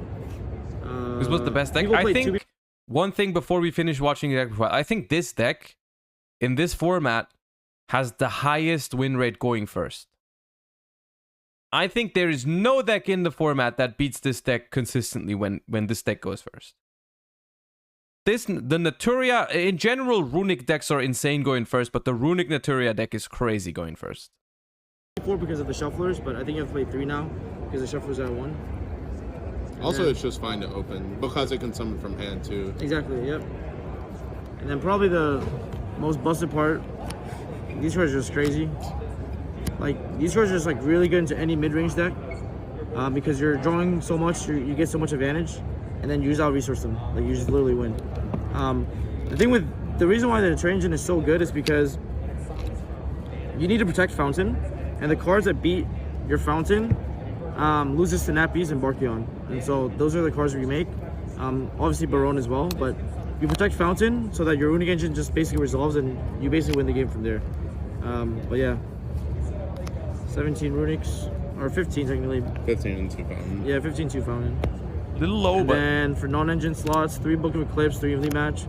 This was the best deck. I think one thing before we finish watching the deck, I think this deck in this format has the highest win rate going first. I think there is no deck in the format that beats this deck consistently when this deck goes first. The Naturia, in general, Runic decks are insane going first, but the Runic Naturia deck is crazy going first. 4 because of the shufflers, but I think you have to play 3 now because the shufflers are at 1. Also, it's just fine to open because it can summon from hand too. Exactly, yep. And then probably the most busted part, these cards are just crazy. Like, these cards are just like really good into any mid-range deck because you're drawing so much, you get so much advantage, and then you use out resource them. Like, you just literally win. The reason why the Trade Engine is so good is because you need to protect Fountain, and the cards that beat your Fountain loses to Nappies and Barkion. And so those are the cards that you make. Obviously Baron as well, but you protect Fountain so that your Runic Engine just basically resolves and you basically win the game from there. But yeah, 17 Runics, or 15 technically. 15 and 2 Fountain. Yeah, 15 2 Fountain. Little low, but... And for non-engine slots, 3 Book of Eclipse, 3 Evenly Match.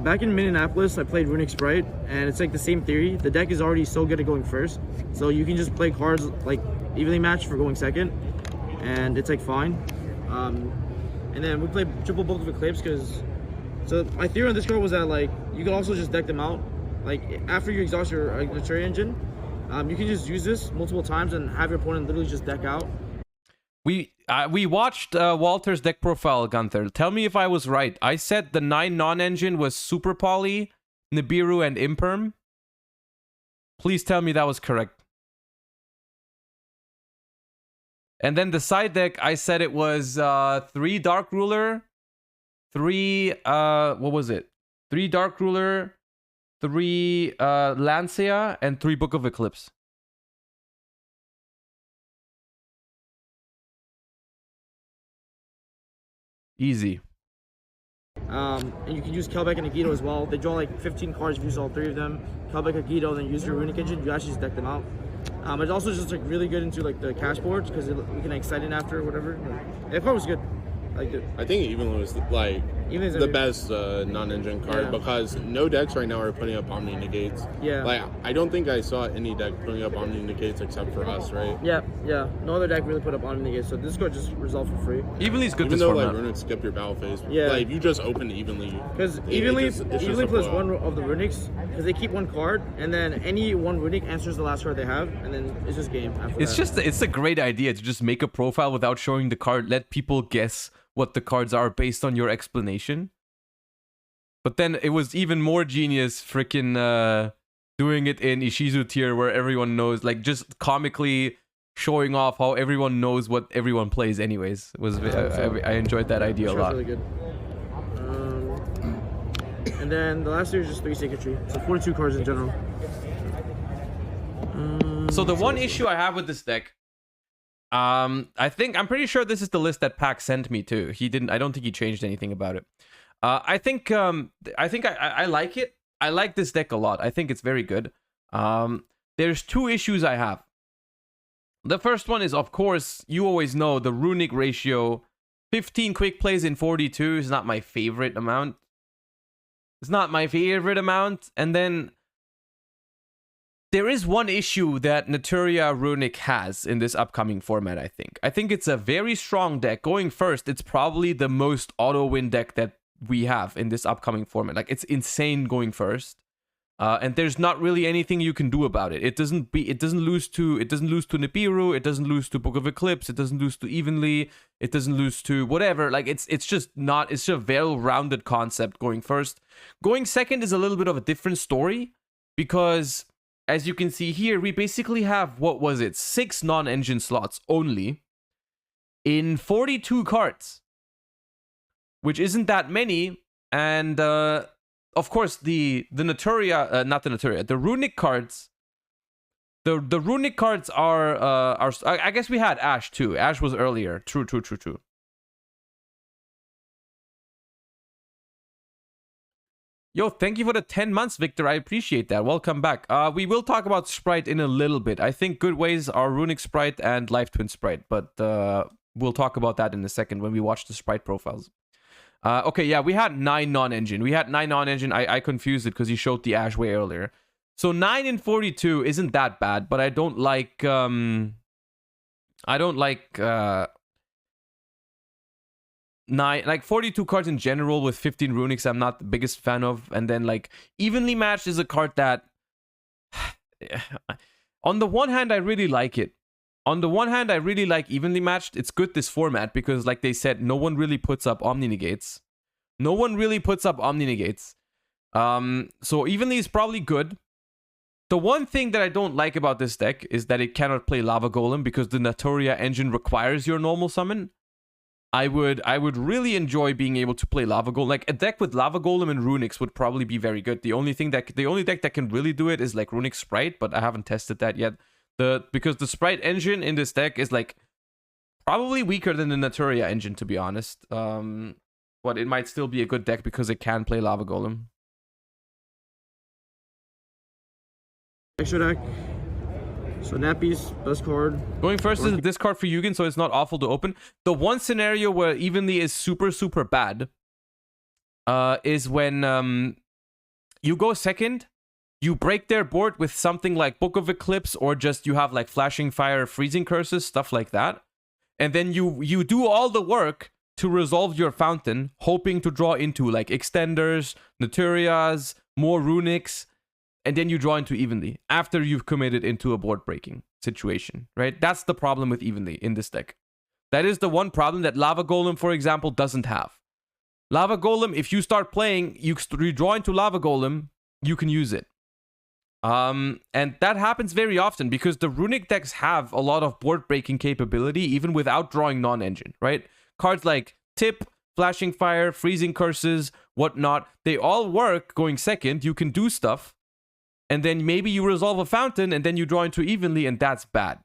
Back in Minneapolis, I played Runic Sprite, and it's like the same theory. The deck is already so good at going first, so you can just play cards like Evenly Match for going second, and it's like fine. And then we played triple Book of Eclipse because... So my theory on this card was that like you can also just deck them out. Like after you exhaust your Trade Engine, you can just use this multiple times and have your opponent literally just deck out. We watched Walter's deck profile, Gunther. Tell me if I was right. I said the 9 non-engine was Super Poly, Nibiru, and Imperm. Please tell me that was correct. And then the side deck, I said it was 3 Dark Ruler, 3 what was it? 3 Dark Ruler, 3 Lancia, and 3 Book of Eclipse. Easy. And you can use Kelbeck and Agito as well. They draw like 15 cards if you use all 3 of them. Kelbeck, Agito, then use your Runic Engine. You actually just deck them out. It's also just like really good into like the cash boards because we can excite it after or whatever. That card was good. I liked it. I think Evenly was like the best non-engine card because no decks right now are putting up Omni Negates. Yeah. Like I don't think I saw any deck putting up Omni Negates except for us, right? Yeah. No other deck really put up Omni Negates, so this card just resolved for free. Evenly's good. Even though like Runics skip your battle phase. Yeah. Like if you just open Evenly. Because Evenly plays 1 of the Runics because they keep 1 card, and then any 1 Runic answers the last card they have, and then it's just game after that. It's a great idea to just make a profile without showing the card. Let people guess what the cards are based on your explanation. But then it was even more genius freaking doing it in Ishizu tier where everyone knows, like just comically showing off how everyone knows what everyone plays anyways. It was I enjoyed that idea a lot. Really good. And then the last series is just 3 Sacredry. So 42 cards in general. So the one issue I have with this deck, I'm pretty sure this is the list that Pac sent me too. I don't think he changed anything about it. I think I like it. I like this deck a lot. I think it's very good. There's 2 issues I have. The first one is, of course, you always know the Runic ratio. 15 quick plays in 42 is not my favorite amount. It's not my favorite amount. And then there is one issue that Naturia Runic has in this upcoming format, I think. I think it's a very strong deck. Going first, it's probably the most auto-win deck that we have in this upcoming format. Like, it's insane going first. And there's not really anything you can do about it. It doesn't lose to Nibiru, it doesn't lose to Book of Eclipse, it doesn't lose to Evenly, it doesn't lose to whatever. Like it's just a well-rounded concept going first. Going second is a little bit of a different story because as you can see here, we basically have, 6 non-engine slots only in 42 cards. which isn't that many. And of course, the Naturia, not the Naturia, the runic cards. The runic cards are I guess we had Ash too. Ash was earlier. True. Yo, thank you for the 10 months, Victor. I appreciate that. Welcome back. We will talk about Sprite in a little bit. I think good ways are Runic Sprite and Life Twin Sprite, but we'll talk about that in a second when we watch the Sprite profiles. Okay, yeah, we had 9 non-engine. I confused it because he showed the Ash way earlier. So 9 in 42 isn't that bad, but I don't like 42 cards in general with 15 runics I'm not the biggest fan of. And then like evenly matched is a card that on the one hand I really like it. On the one hand I really like evenly matched. It's good this format because like they said, no one really puts up Omni Negates. So evenly is probably good. The one thing that I don't like about this deck is that it cannot play Lava Golem because the Naturia engine requires your normal summon. I would really enjoy being able to play Lava Golem. Like a deck with Lava Golem and Runics would probably be very good. The only deck that can really do it is like Runic Sprite, but I haven't tested that yet. Because the Sprite engine in this deck is like probably weaker than the Naturia engine, to be honest. But it might still be a good deck because it can play Lava Golem. Extra deck. So Nappy's best card. Going first is a discard for Yugen, so it's not awful to open. The one scenario where evenly is super bad is when you go second, you break their board with something like Book of Eclipse, or just you have like Flashing Fire, Freezing Curses, stuff like that. And then you do all the work to resolve your fountain, hoping to draw into like Extenders, Naturias, more Runics. And then you draw into evenly after you've committed into a board breaking situation, right? That's the problem with evenly in this deck. That is the one problem that Lava Golem, for example, doesn't have. Lava Golem, if you start playing, you draw into Lava Golem, you can use it. And that happens very often because the runic decks have a lot of board breaking capability even without drawing non-engine, right? Cards like Tip, Flashing Fire, Freezing Curses, whatnot, they all work going second. You can do stuff. And then maybe you resolve a fountain and then you draw into evenly, and that's bad.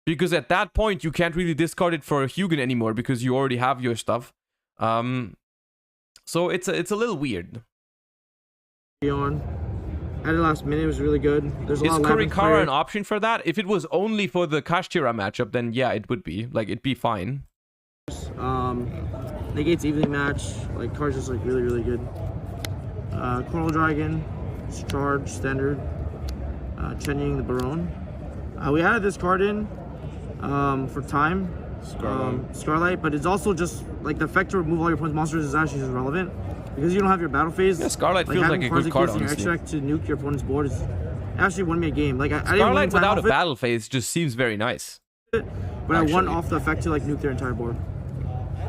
Because at that point, you can't really discard it for a Hugin anymore because you already have your stuff. So it's a little weird. At the last minute, it was really good. There's a lot of Kurikara an option for that? If it was only for the Kashtira matchup, then yeah, it would be. Like, it'd be fine. Negates evenly match. Like, cards just like really good. Coral Dragon. Charge, Standard, Chenying the Baron. We added this card in for time, Scarlight, but it's also just like the effect to remove all your opponent's monsters is actually just relevant because you don't have your battle phase. Yeah, Scarlight feels like a good card, honestly. Your extract to nuke your opponent's board is actually won me a game. Like Scarlight without a battle phase just seems very nice. But I won off the effect to like nuke their entire board.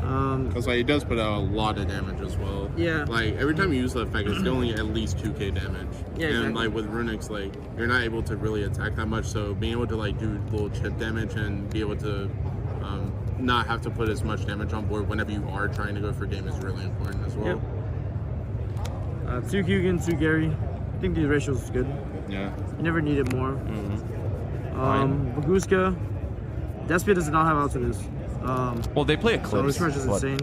Because like it does put out a lot of damage as well. Yeah. Like every time you use the effect, it's only at least 2k damage. Yeah. And exactly. like with runics, like you're not able to really attack that much. So being able to like do little chip damage and be able to not have to put as much damage on board whenever you are trying to go for game is really important as well. Yep. 2 Hugin, 2 Gary. I think these ratios is good. Yeah. You never need it more. Baguska. Despia does not have out to this. Well, they play Eclipse. So this card is insane.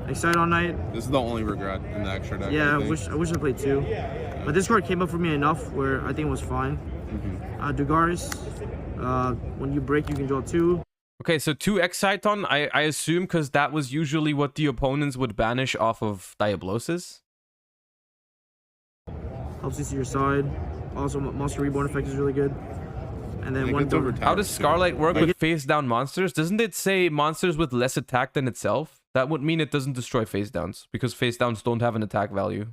Excite All Night. This is the only regret in the extra deck. Yeah, I wish I played 2. But this card came up for me enough where I think it was fine. Dugaris. When you break, you can draw 2. Okay, so 2 Exciton, I assume, because that was usually what the opponents would banish off of Diablosis. Helps you see your side. Also, Monster Reborn effect is really good. And then one over. How does Scarlight work with face down monsters? Doesn't it say monsters with less attack than itself? That would mean it doesn't destroy face downs because face downs don't have an attack value.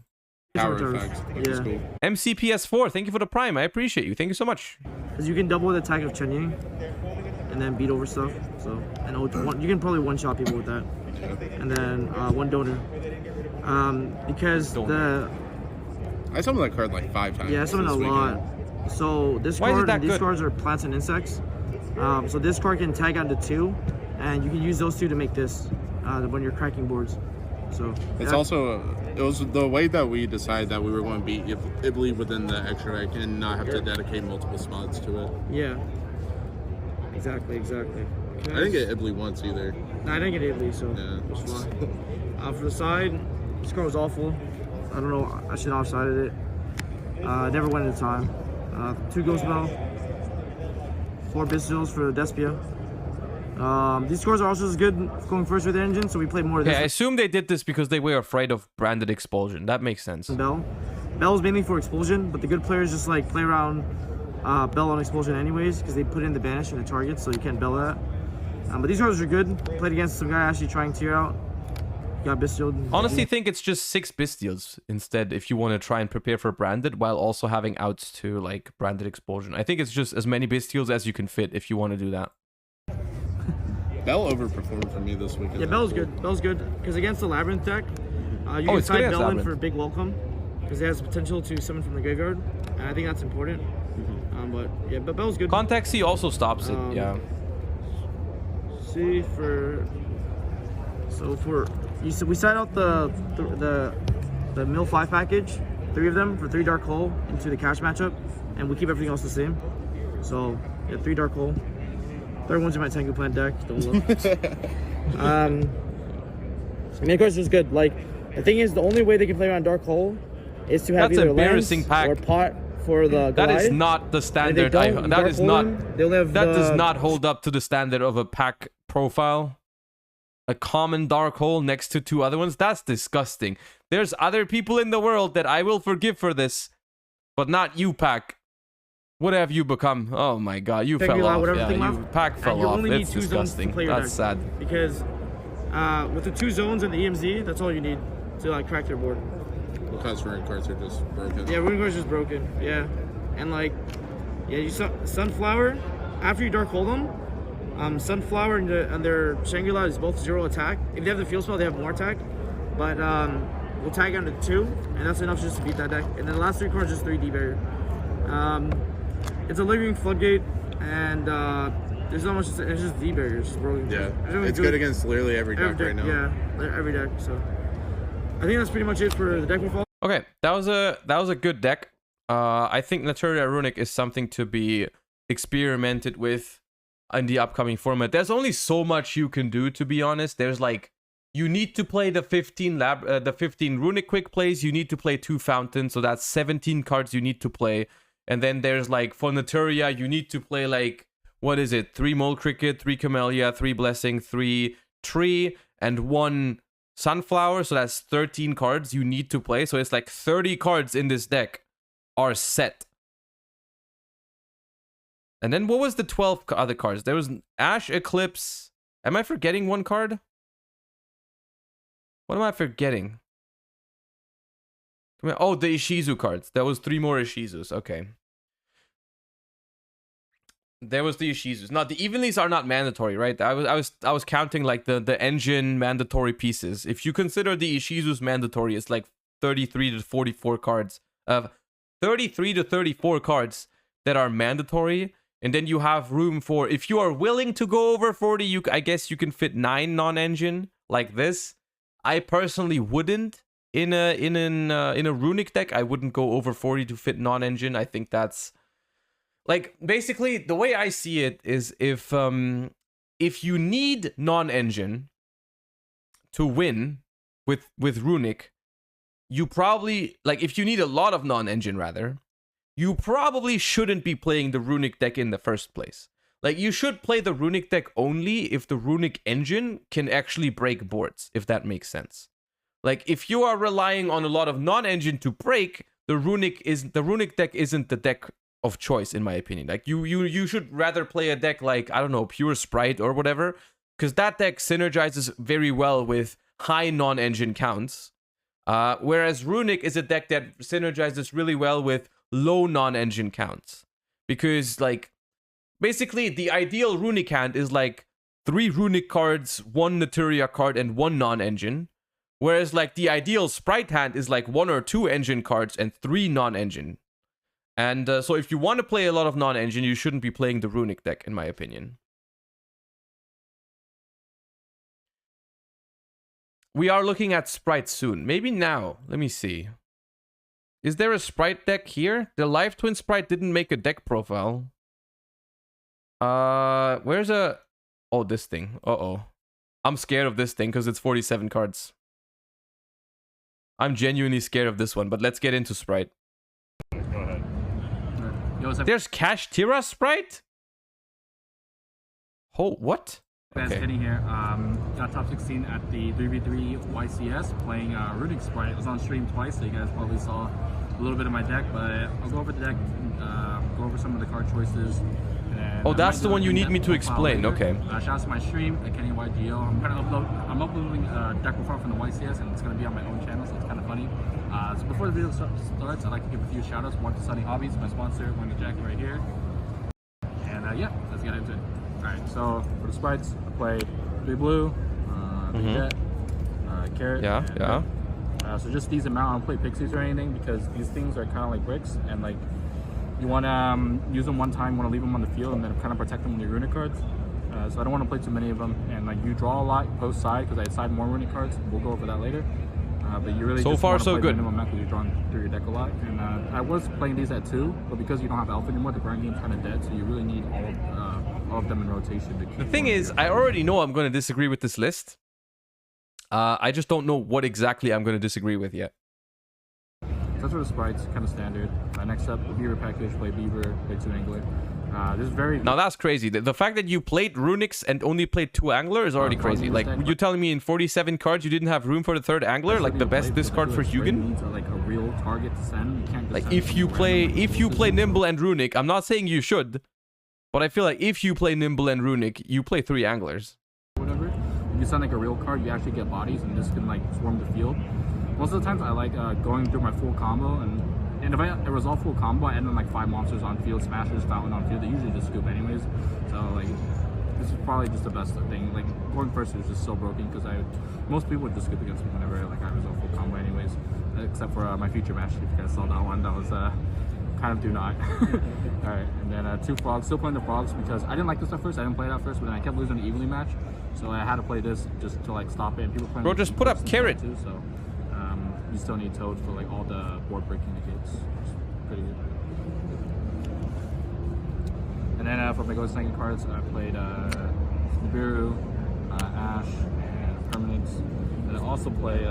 Power effect. Yeah. Cool. MCPS4, thank you for the prime. I appreciate you. Thank you so much. Because you can double the attack of Chenying and then beat over stuff. So you can probably one-shot people with that. And then 1 donor. Because I summoned that card like 5 times. Yeah, I summoned a lot. So this card and these cards are plants and insects. So this card can tag onto 2, and you can use those 2 to make this. when you're cracking boards. So it's also it was the way that we decided that we were going to beat Ibli within the extra deck and not have to dedicate multiple spots to it. Yeah. Exactly. I didn't get Ibli once either. No, I didn't get Ibli, so yeah. it was fine. For the side, the score was awful. I don't know. I should have offsided it. Never went into time. 2 Ghost Bell, 4 Bistils for Despia. These scores are also as good going first with the engine, so we played more of this. I assume they did this because they were afraid of branded expulsion. That makes sense. Bell is mainly for expulsion, but the good players just like play around Bell on expulsion anyways because they put in the banish and the target, so you can't Bell that. But these scores are good. Played against some guy actually trying tier out. Got Bistilled. Honestly, think it's just 6 Bistils instead if you want to try and prepare for branded while also having outs to like branded expulsion. I think it's just as many Bistils as you can fit if you want to do that. Bell overperformed for me this weekend. Yeah, Bell's good. Bell's good because against the Labyrinth deck, you can side Bell in for a big welcome because it has the potential to summon from the graveyard, and I think that's important. But yeah, but Bell's good. Contact C also stops it. Yeah. See we side out the Mill 5 package, 3 of them for 3 Dark Hole into the cash matchup, and we keep everything else the same. So yeah, 3 Dark Hole. Third one's in my Tengu Plant deck. Don't look. Main course is good. Like the thing is, the only way they can play around Dark Hole is to have either embarrassing lands or pot for the glide. That is not the standard. That does not hold up to the standard of a pack profile. A common Dark Hole next to 2 other ones. That's disgusting. There's other people in the world that I will forgive for this, but not you, pack. What have you become? Oh my god, you fell off. Yeah, pack fell off. It's disgusting. That's sad. Because with the 2 zones and the EMZ, that's all you need to like crack their board. Because rune cards are just broken. Yeah, rune cards are just broken. Yeah, and like, yeah, you saw Sunflower. After you Dark Hold them, Sunflower and their Shangri-La is both 0 attack. If they have the field spell, they have more attack. But we'll tag under 2, and that's enough just to beat that deck. And then the last 3 cards just 3 D barrier. It's a living floodgate, and there's not much. It's just D barriers. Yeah, it's good against literally every deck right now. Yeah, every deck. So I think that's pretty much it for the deck we follow. Okay, that was a good deck. I think Naturia Runic is something to be experimented with in the upcoming format. There's only so much you can do, to be honest. There's like, you need to play the 15 Runic quick plays. You need to play 2 fountains, so that's 17 cards you need to play. And then there's like for Naturia, you need to play like, what is it? 3 Mole Cricket, 3 Camellia, 3 Blessing, 3 Tree, and 1 Sunflower. So that's 13 cards you need to play. So it's like 30 cards in this deck are set. And then what was the 12 other cards? There was Ash Eclipse. Am I forgetting 1 card? What am I forgetting? Oh, the Ishizu cards. There was 3 more Ishizus. Okay. There was the Ishizus. Now the Evenlies are not mandatory, right? I was counting like the engine mandatory pieces. If you consider the Ishizus mandatory, it's like 33 to 44 cards. 33 to 34 cards that are mandatory. And then you have room for, if you are willing to go over 40, I guess you can fit 9 non-engine like this. I personally wouldn't. In a Runic deck, I wouldn't go over 40 to fit non-engine. I think that's like, basically the way I see it is if you need non-engine to win with Runic, you probably, like, if you need a lot of non-engine rather, you probably shouldn't be playing the Runic deck in the first place. Like, you should play the Runic deck only if the Runic engine can actually break boards, if that makes sense. Like, if you are relying on a lot of non-engine to break, the Runic deck isn't the deck of choice, in my opinion. Like, you should rather play a deck like, I don't know, Pure Sprite or whatever, because that deck synergizes very well with high non-engine counts. Whereas Runic is a deck that synergizes really well with low non-engine counts. Because, like, basically, the ideal Runic hand is like 3 Runic cards, 1 Naturia card, and 1 non-engine. Whereas, like, the ideal Sprite hand is like 1 or 2 engine cards and 3 non-engine. And so if you want to play a lot of non-engine, you shouldn't be playing the Runic deck, in my opinion. we are looking at sprites soon. Maybe now. Let me see. Is there a sprite deck here? The Live Twin sprite didn't make a deck profile. Where's a... Oh, this thing. Uh-oh. I'm scared of this thing because it's 47 cards. I'm genuinely scared of this one, but let's get into sprite. Go ahead. There's Cash Tira sprite? Oh, what? Guys, Okay. Kenny here. Got top 16 at the 3v3 YCS playing Runic Sprite. I was on stream twice, so you guys probably saw a little bit of my deck, but I'll go over the deck, go over some of the card choices. And Oh, that's the one you need me to explain. Okay. Shout out to my stream at Kenny YGO. I'm uploading a deck profile from the YCS, and it's going to be on my own channel, so it's kind of funny. So before the video starts, I'd like to give a few shout outs. One to Sunny Hobbies, my sponsor, one to Jackie right here. And yeah, let's get into it. Alright, so for the sprites, I played Big Blue, Big Jet, Carrot. Yeah. So just these amount, I don't play pixies or anything because these things are kind of like bricks, and like you want to use them one time, want to leave them on the field, and then kind of protect them with your runic cards. So I don't want to play too many of them, and like you draw a lot post side because I side more runic cards. We'll go over that later. But you really So just far, want to so play good. minimum amount because you're drawing through your deck a lot. And I was playing these at 2, but because you don't have alpha anymore, the grind game's kind of dead. So you really need all of them in rotation. To keep The thing is, I already know I'm going to disagree with this list. I just don't know what exactly I'm going to disagree with yet. So that's for the sprites, kind of standard. Next up, the Beaver package, play Beaver, play 2 Angler. This is very... Now that's crazy. The fact that you played Runics and only played 2 Angler is already crazy. Like, you're telling me in 47 cards you didn't have room for the 3rd Angler? Like the best discard for Hugin? Like a real target to send. You can't just Like send if you play Nimble and Runic, I'm not saying you should, but I feel like if you play Nimble and Runic, you play 3 Anglers. Whatever. If you send like a real card, you actually get bodies and this can like swarm the field. Most of the times I like going through my full combo, and if I resolve full combo, I end on like 5 monsters on field, smashers, fountain on field. They usually just scoop anyways. So like this is probably just the best thing. Like going first is just so broken because most people would just scoop against me whenever like I resolve full combo anyways. Except for my future match, if you guys saw that one, that was kind of do not. Alright, and then 2 frogs. Still playing the frogs because I didn't like this at first. I didn't play it at first, but then I kept losing the evenly match. So I had to play this just to like stop it. And people playing. Bro, just put up Carrot. Too, so you still need Toad for like all the board breaking negates. It's pretty good. And then for my go second cards, I played Nibiru, Ash, and Permanence. And I also play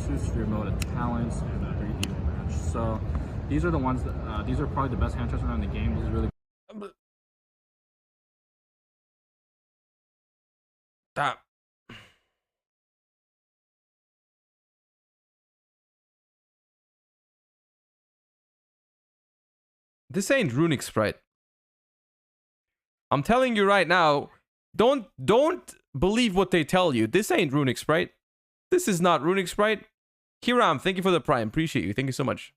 2 Sphere Mode of Talents and 3 Evil Match. So these are the ones that these are probably the best hand traps around the game. This is really That. This ain't Runic Sprite. I'm telling you right now, don't believe what they tell you. This ain't Runic Sprite. This is not Runic Sprite. Hiram, thank you for the prime. Appreciate you. Thank you so much.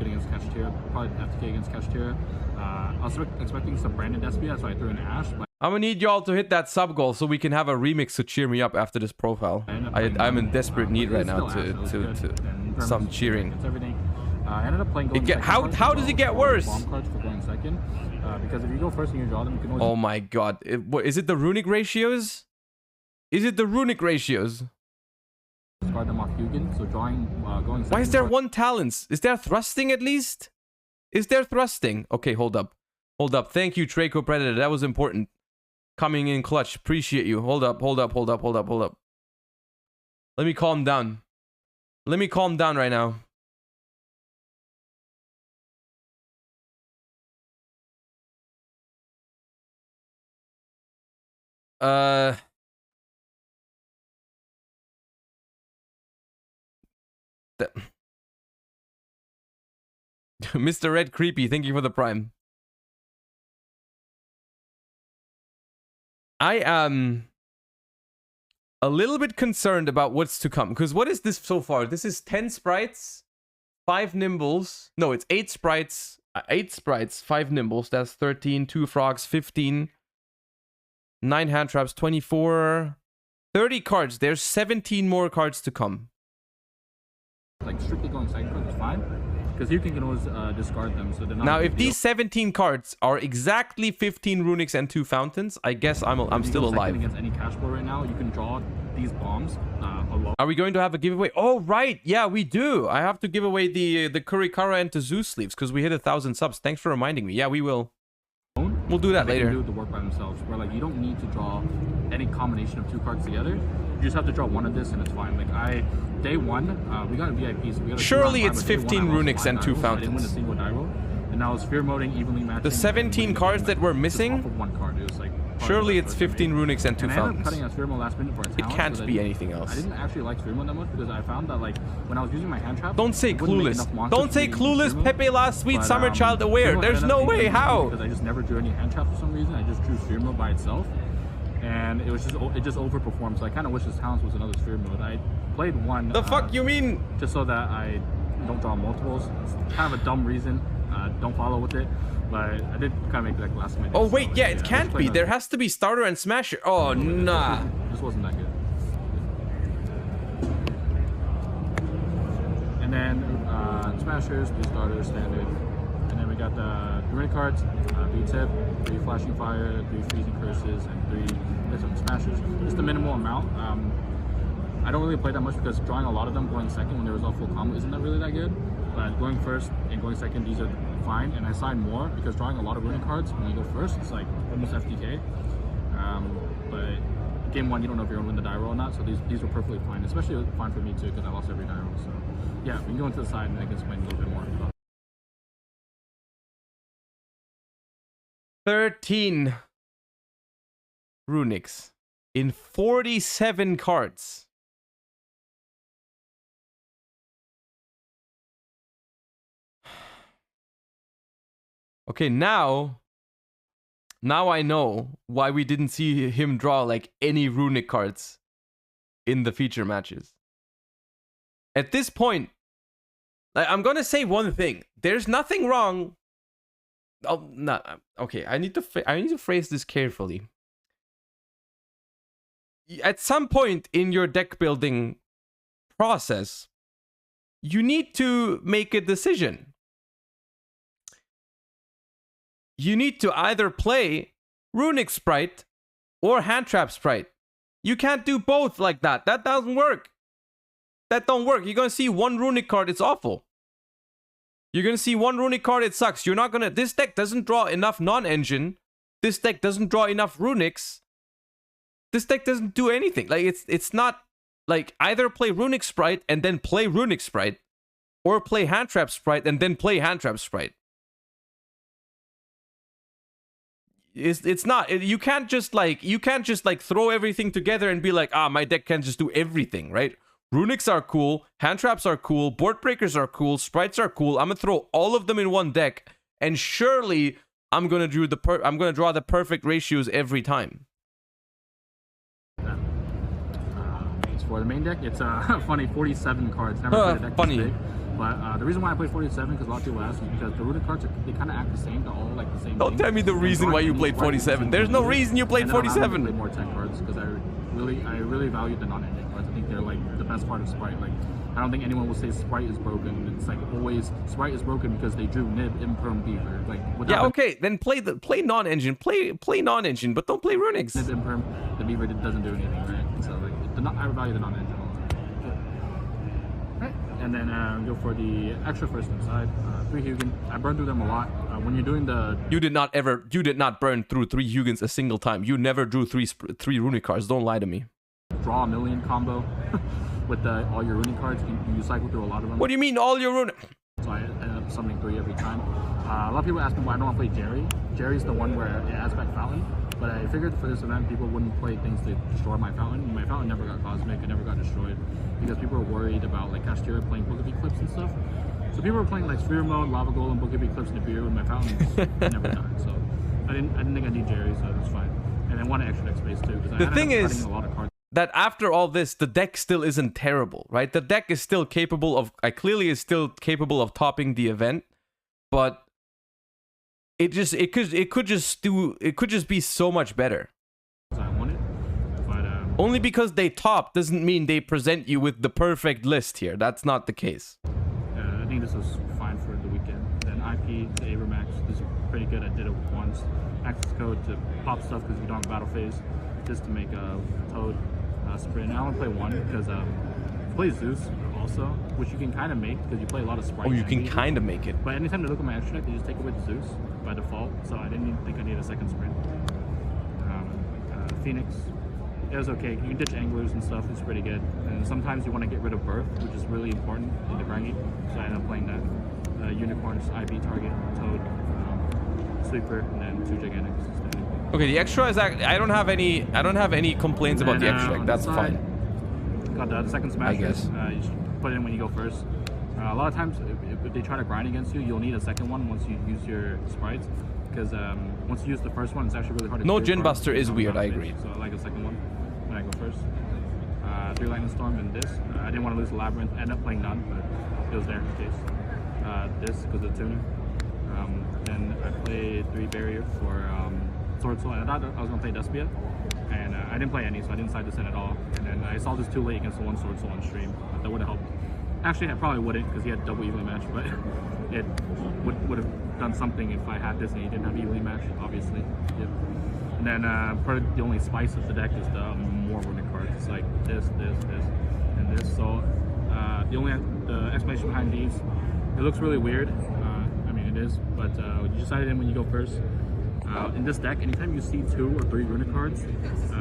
against Kashtira, probably FTK against Kashtira. I was expecting some Brandon Despia, so I threw an Ash. But I'm gonna need y'all to hit that sub goal so we can have a remix to cheer me up after this profile. I'm in desperate need right now to some cheering. I ended up playing. How does it get worse? Bomb cards for going second, because if you go first and you draw them, you can always. Oh my god! Is it the runic ratios? Is it the runic ratios? Discard them off Hugin, so drawing, going second. Why is there 1 talents? Is there thrusting at least? Is there thrusting? Okay, hold up. Hold up. Thank you, Traco Predator. That was important. Coming in clutch. Appreciate you. Hold up. Let me calm down. Let me calm down right now. Mr. Red Creepy, thank you for the prime. I am a little bit concerned about what's to come. Because what is this so far? This is 10 sprites, 5 nimbles. No, it's 8 sprites. 8 sprites, 5 nimbles. That's 13, 2 frogs, 15. 9 hand traps, 24. 30 cards. There's 17 more cards to come. Like strictly going second card is fine. because you can always discard them. So they're not now, a big if deal. these 17 cards are exactly 15 runics and 2 fountains, I guess I'm still alive. Against any cash flow right now, you can draw these bombs alone. Are we going to have a giveaway? Oh, right. Yeah, we do. I have to give away the Kurikara and Tazoo sleeves because we hit 1,000 subs. Thanks for reminding me. Yeah, we will. We'll do that They later. can do the work by themselves. Where like you don't need to draw any combination of 2 cards together. You just have to draw one of this and it's fine. Like day 1, we got a VIP, so we got a Surely it's 15 runics and 2 I didn't win a fountains. single die roll, and I was fear moding evenly matching. The 17 cards that we're missing. Off of 1 card. It was like Surely it's 15 runics and 2 and I ended up fountains. cutting a sphere mode last minute for a It talent, can't so be that anything else. I didn't actually like sphere mode that much because I found that like when I was using my hand trap. Don't say it wouldn't make clueless. enough monsters Don't for say me to use clueless. sphere mode. Pepe last sweet But, summer child sphere aware. mode There's ended no up way. being How? because I just never drew any hand traps for some reason. I just drew sphere mode by itself, and it just overperformed. So I kind of wish this talent was another sphere mode. I played one. The fuck you mean? Just so that I don't draw multiples. It's kind of a dumb reason. Don't follow with it. But I did kind of make that last minute. Oh wait, yeah, it can't be. There has to be starter and smasher. Oh nah. This wasn't that good. And then smashers, 3 starters, standard. And then we got the runic cards, 3 tip, 3 flashing fire, 3 freezing curses, and 3 smashers. Just a minimal amount. I don't really play that much because drawing a lot of them going second when there was all full combo isn't that really that good. But going first and going second, these are fine. And I sign more because drawing a lot of runic cards when you go first, it's like almost FTK. But game 1, you don't know if you're gonna win the die roll or not. So these were perfectly fine, especially fine for me too because I lost every die roll. So yeah, we can go into the side and I can explain a little bit more. 13 runics in 47 cards. Okay, now I know why we didn't see him draw like any runic cards in the feature matches. At this point, I'm gonna say one thing. There's nothing wrong. Oh, no. Okay, I need to phrase this carefully. At some point in your deck building process, you need to make a decision. You need to either play Runic Sprite or Hand Trap Sprite. You can't do both like that. That doesn't work. That don't work. You're gonna see one Runic card, it's awful. You're gonna see one Runic card, it sucks. You're not gonna... This deck doesn't draw enough non-engine. This deck doesn't draw enough Runics. This deck doesn't do anything. Like, it's not... Like, either play Runic Sprite and then play Runic Sprite, or play Hand Trap Sprite and then play Hand Trap Sprite. It's not... You can't just throw everything together and be like, ah, my deck can just do everything, right? Runics are cool, hand traps are cool, board breakers are cool, sprites are cool. I'm gonna throw all of them in one deck, and surely I'm gonna draw the perfect ratios every time. It's for the main deck. It's funny 47 cards. Never played a deck funny. this big. But the reason why I played 47 because a lot of people ask is because the runic cards they kind of act the same. They're all like the same. Don't tell me the reason why you played 47. There's no reason you played 47. I played more 10 cards because I really value the non-ending cards. I think they're like the best part of Sprite. Like I don't think anyone will say Sprite is broken. It's like always Sprite is broken because they drew Nib, Imperm, Beaver. Like yeah, okay, then play non-engine, play non-engine, but don't play Runics. Nib, Imperm, the Beaver doesn't do anything, right? So like I value the non-engine. Right, and then go for the extra first inside. 3 Hugin. I burned through them a lot. When you're doing the... You did not burn through 3 Hugins a single time. You never drew three runic cards. Don't lie to me. Draw a million combo with all your runic cards. You cycle through a lot of them. What do you mean all your runic? So I ended up summoning 3 every time. A lot of people ask me why I don't want to play Jerry. Jerry's the one where it adds back Fountain. But I figured for this event, people wouldn't play things to destroy my Fountain. My Fountain never got Cosmic. It never got destroyed. Because people were worried about like Cashtira playing Book Clips and stuff. So people were playing like Sphere Mode, Lava Golem, Book Clips, and Nibiru, and my Fountain never died. So I didn't think I need Jerry, so it's fine. And I wanted extra deck space too. Because The thing is a lot of cards. That after all this, the deck still isn't terrible, right? The deck is still capable of... clearly is still capable of topping the event, but it could just be so much better. I wanted, but only because they top doesn't mean they present you with the perfect list here. That's not the case. I think this was fine for key, the Abramax. This is pretty good. I did it once. Access code to pop stuff because you don't have battle phase, just to make a Toad sprint. I only play one because play Zeus also, which you can kind of make because you play a lot of sprites. Oh, you can kind of make it. But anytime they look at my extra deck, they just take away the Zeus by default. So I didn't even think I needed a second sprint. Phoenix, it was okay. You can ditch anglers and stuff. It's pretty good. And sometimes you want to get rid of Birth, which is really important in the Grangy. So I ended up playing that. Unicorns, IB target, Toad, Sweeper, and then 2 Gigantics. Okay, the extra is I don't have any complaints about the extra deck. That's fine. Got the second smash. I guess. You should put it in when you go first. A lot of times, if they try to grind against you, you'll need a second one once you use your sprites. Because once you use the first one, it's actually really hard to No Gin Buster is weird, I agree. So I like a second one when I go first. 3 Lightning Storm and this. I didn't want to lose the Labyrinth. I ended up playing none, but it was there in case. This because of the tuner. Then I played 3 Barrier for Sword Soul. I thought I was going to play Despia. And I didn't play any, so I didn't decide to send at all. And then I saw this too late against the 1 Sword Soul on stream. That would have helped. Actually, I probably wouldn't because he had double evenly match, but it would have done something if I had this and he didn't have evenly match, obviously. Yep. And then part of the only spice of the deck is the more runic cards. It's like this, and this. So the explanation behind these, it looks really weird. I mean, it is, but you decided in when you go first. In this deck, anytime you see 2 or 3 runic cards,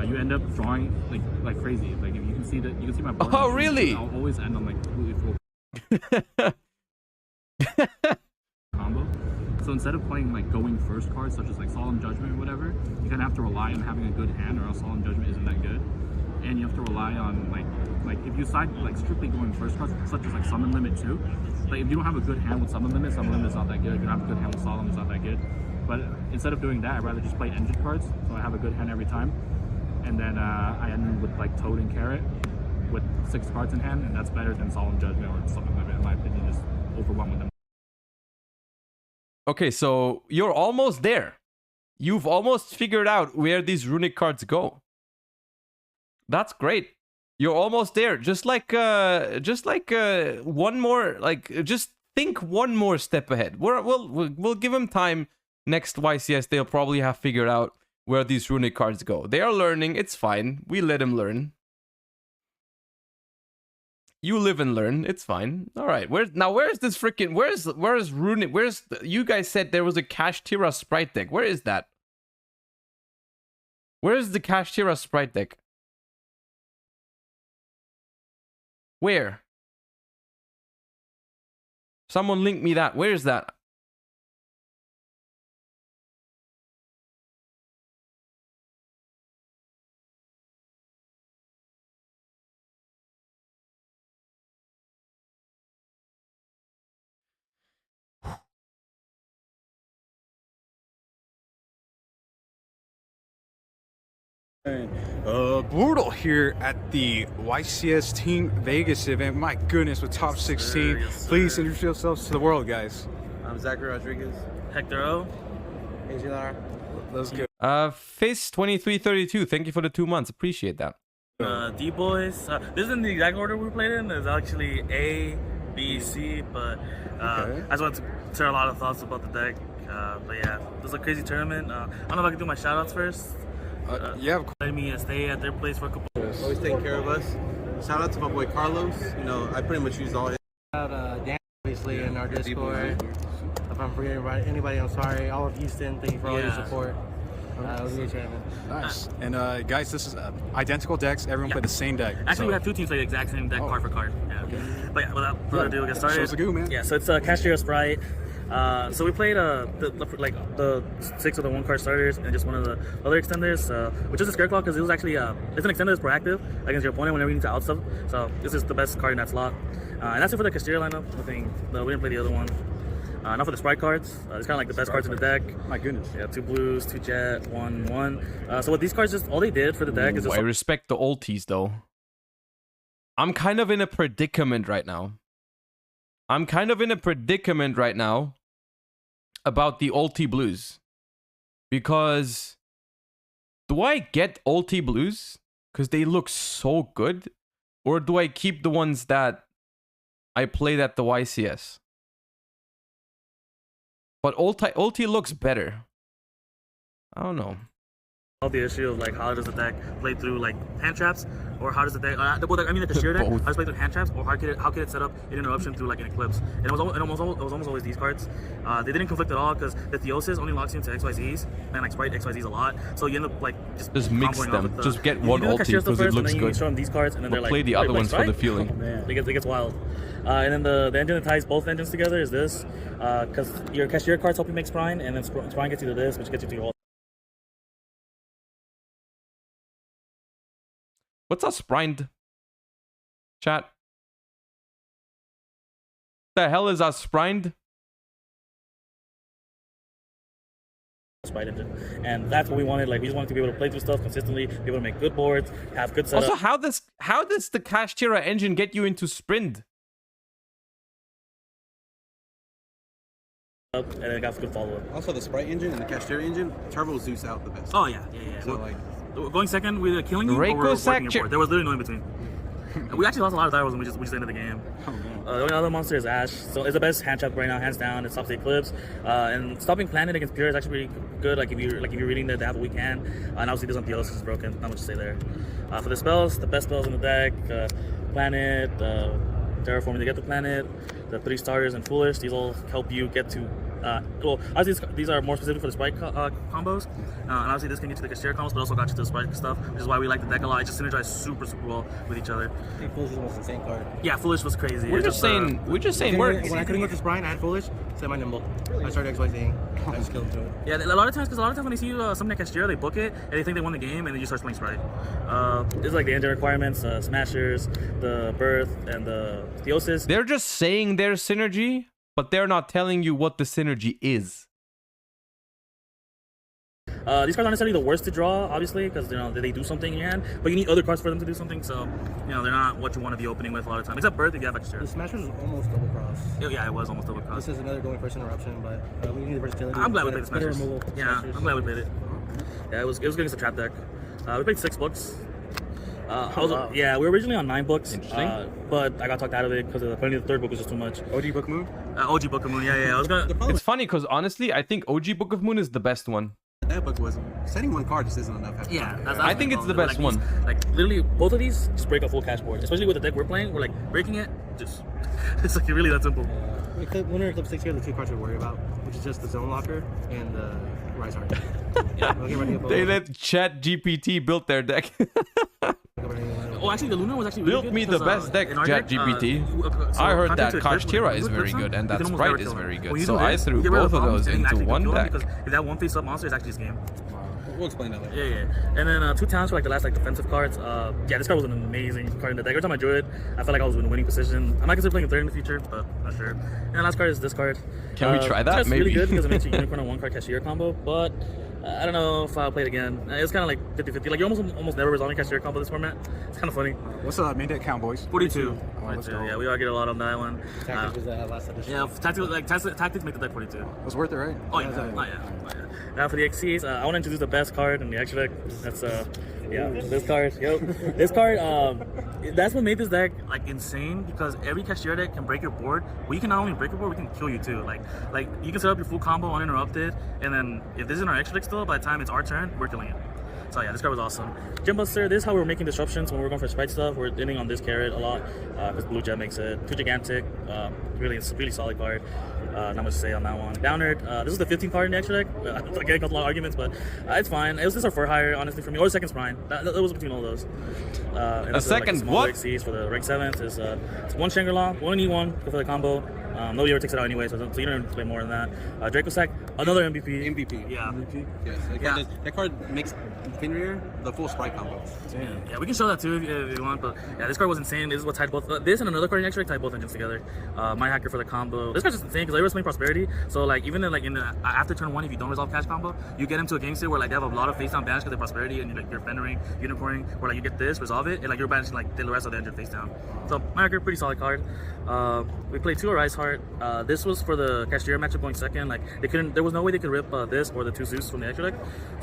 you end up drawing like crazy. Like if you can see that, you can see my board. Oh, really? I'll always end on like completely full combo. So instead of playing like going first cards such as like Solemn Judgment or whatever, you kind of have to rely on having a good hand, or else Solemn Judgment isn't that good. And you have to rely on like if you decide like strictly going first cards such as like Summon Limit too. Like if you don't have a good hand with Summon Limit's not that good. If you don't have a good hand with Solemn, it's not that good. But instead of doing that, I'd rather just play engine cards, so I have a good hand every time. And then I end with like Toad and Carrot with 6 cards in hand, and that's better than Solemn Judgment or something like that, in my opinion. Just overwhelm with them. Okay, so you're almost there. You've almost figured out where these runic cards go. That's great. You're almost there. Just like one more, just think one more step ahead. We'll give him time. Next YCS, they'll probably have figured out where these runic cards go. They are learning. It's fine. We let them learn. You live and learn. It's fine. All right. Where's this freaking? Where's runic? You guys said there was a Kashtira sprite deck. Where is that? Where is the Kashtira sprite deck? Where? Someone link me that. Where is that? Brutal here at the YCS Team Vegas event. My goodness, with top 16. Yes, Please introduce yourselves to the world, guys. I'm Zachary Rodriguez. Hector O. Let's go. Face 2332. Thank you for the 2 months. Appreciate that. D-Boys. This isn't the exact order we played in. It's actually A, B, C, but I just wanted to share a lot of thoughts about the deck. But yeah, it was a crazy tournament. I don't know if I can do my shout-outs first. Yeah. Letting me stay at their place for a couple. Always taking care of us. Shout out to my boy Carlos. You know, I pretty much used all his. Shout out Dan, obviously, in our Discord. If I'm forgetting anybody, I'm sorry. All of Houston, thank you for all your support. It was a good tournament. Nice. And guys, this is identical decks. Everyone played the same deck. Actually, we have 2 teams play the exact same deck, card for card. Yeah. Okay. But yeah, without further ado, we'll get started. Show us the goo, man. Yeah, so it's Kashtira Sprite. So we played the 6 of the 1 card starters and just one of the other extenders, which is a Scareclaw because it was actually it's an extender that's proactive against your opponent whenever you need to out stuff. So this is the best card in that slot, and that's it for the Kashtira lineup. I think we didn't play the other one. Not for the Sprite cards. It's kind of like the best cards in the deck. My goodness. Yeah, 2 blues, 2 jet, 1/1. So what these cards all they did for the deck is just. I respect the ultis though. I'm kind of in a predicament right now. About the ulti blues, because do I get ulti blues because they look so good, or do I keep the ones that I played at the YCS? But ulti looks better. I don't know. The issue of like how does the deck play through like hand traps, or how does the deck the sheer deck, how does it play through hand traps, or how could it set up an interruption through like an eclipse? And it was almost always these cards. They didn't conflict at all because the Theosis only locks you into XYZs and like Sprite XYZs a lot, so you end up like just mix them. Just get one ulti because it looks good. Show them these cards and then they're like play the other ones for the feeling. Oh, man. It gets wild. And then the engine that ties both engines together is this, because your cashier cards help you make Sprine, and then Sprine gets you to this, which gets you to your ult. What's a sprined? Chat. The hell is a sprined? Sprite engine, and that's what we wanted. Like we just wanted to be able to play through stuff consistently, be able to make good boards, have good setup. Also, how does the Kashtira engine get you into sprint? And it got good follow up. Also, the Sprite engine and the Kashtira engine turbo Zeus out the best. Oh yeah. So like. Going second, we were killing you, or we were working your board. There was literally no in between. We actually lost a lot of titles when we just ended the game. The only other monster is Ash, so it's the best hand trap right now, hands down. It stops the Eclipse, and stopping Planet against Pure is actually pretty good. Like if you're reading they have a weak hand, and obviously this on Theosis is broken. Not much to say there. For the spells, the best spells in the deck: Planet, Terraforming to get the Planet, the 3 starters, and Foolish. These all help you get to. Well, obviously these are more specific for the Sprite combos, and obviously this can get you the Kashtira combos, but also got you to the Sprite stuff, which is why we like the deck a lot. It just synergized super well with each other. I think Foolish was the most insane card. Yeah, Foolish was crazy. We're just saying words. When I couldn't get to Sprite, I had Foolish, set my nimble. I started XYZing. I just killed to it. Yeah, a lot of times when they see something like Kashtira, they book it and they think they won the game, and then you start playing Sprite. It's like the engine requirements, Smashers, the Birth, and the Theosis. They're just saying their synergy, but they're not telling you what the synergy is. These cards aren't necessarily the worst to draw, obviously, because they do something in your hand, but you need other cards for them to do something, so they're not what you want to be opening with a lot of time. Except Birth if you have extra. The Smashers was almost double cross. Yeah, it was almost double cross. This is another going first interruption, but we need the versatility. I'm glad we played the Smashers. Yeah, I'm glad we played it. Yeah, it was good against the trap deck. We played 6 books. Yeah, we were originally on 9 books, but I got talked out of it because apparently the 3rd book was just too much. OG Book of Moon? OG Book of Moon, yeah. I was gonna. It's funny because honestly, I think OG Book of Moon is the best one. That book was setting one card just isn't enough. I think it's the best one. Like literally, both of these just break a full cash board. Especially with the deck we're playing, we're like breaking it. Just it's like really that simple. Lunar Eclipse 6 here, the 2 cards we worry about, which is just the Zone Locker and the Rise Heart. They let ChatGPT build their deck. Oh, actually, the Lunar was actually really built me the best deck, ChatGPT. I heard that Kashtira is very good and that Sprite is very good, so I threw both of those into one deck. Because if that one face up monster is actually this game. We'll explain that later. Yeah. And then 2 talents for like the last defensive cards. Yeah, this card was an amazing card in the deck. Every time I drew it, I felt like I was in a winning position. I might consider playing a 3rd in the future, but not sure. And the last card is this card. Can we try that? It's Maybe. really good because it makes you Unicorn on 1 card Cashier combo, but I don't know if I'll play it again. It's kind of like 50-50. Like you're almost never resolving Cashier combo this format. It's kind of funny. What's the main deck count, boys? 42. Let's go. Yeah, we argued a lot on that one. Tactics was that last edition. Yeah, tactics make the deck 42. It was worth it, right? Oh yeah. Now for the XCs, I want to introduce the best card in the extra deck. That's this card. This card. That's what made this deck like insane because every Cashier deck can break your board. We can not only break your board, we can kill you too. Like you can set up your full combo uninterrupted, and then if this is in our extra deck still, by the time it's our turn, we're killing it. So yeah, this card was awesome. Gem Buster, this is how we were making disruptions when we were going for Sprite stuff. We're ending on this carrot a lot because Blue Jet makes it. Too Gigantic, really solid card. Not much to say on that one. Downer, this is the 15th card in the extra deck. Again, got a lot of arguments, but it's fine. It was just our 4th higher, honestly, for me, or the 2nd Sprine. That was between all those. And a second what? XCs for the rank 7th is it's 1 Shangri-La, 1 need 1 for the combo. Nobody ever takes it out anyway, so you don't play more than that. Draco Sack, another MVP. Yeah. MVP? Yes. That card makes Fenrir the full Sprite combo. Yeah, we can show that too if you want, but yeah, this card was insane. This is what tied both, this and another card in extra tied both engines together. My Hacker for the combo. This card's just insane because I was playing Prosperity, so like even in after turn 1, if you don't resolve cash combo, you get into a game state where like they have a lot of face down banish because they're Prosperity and you're fendering, unicorning, where like you get this, resolve it, and like you're banishing like the rest of the engine face down. So my Hacker, pretty solid card. We played 2 Arise Heart. This was for the Cashier matchup going second. Like there was no way they could rip this or the 2 Zeus from the extra deck,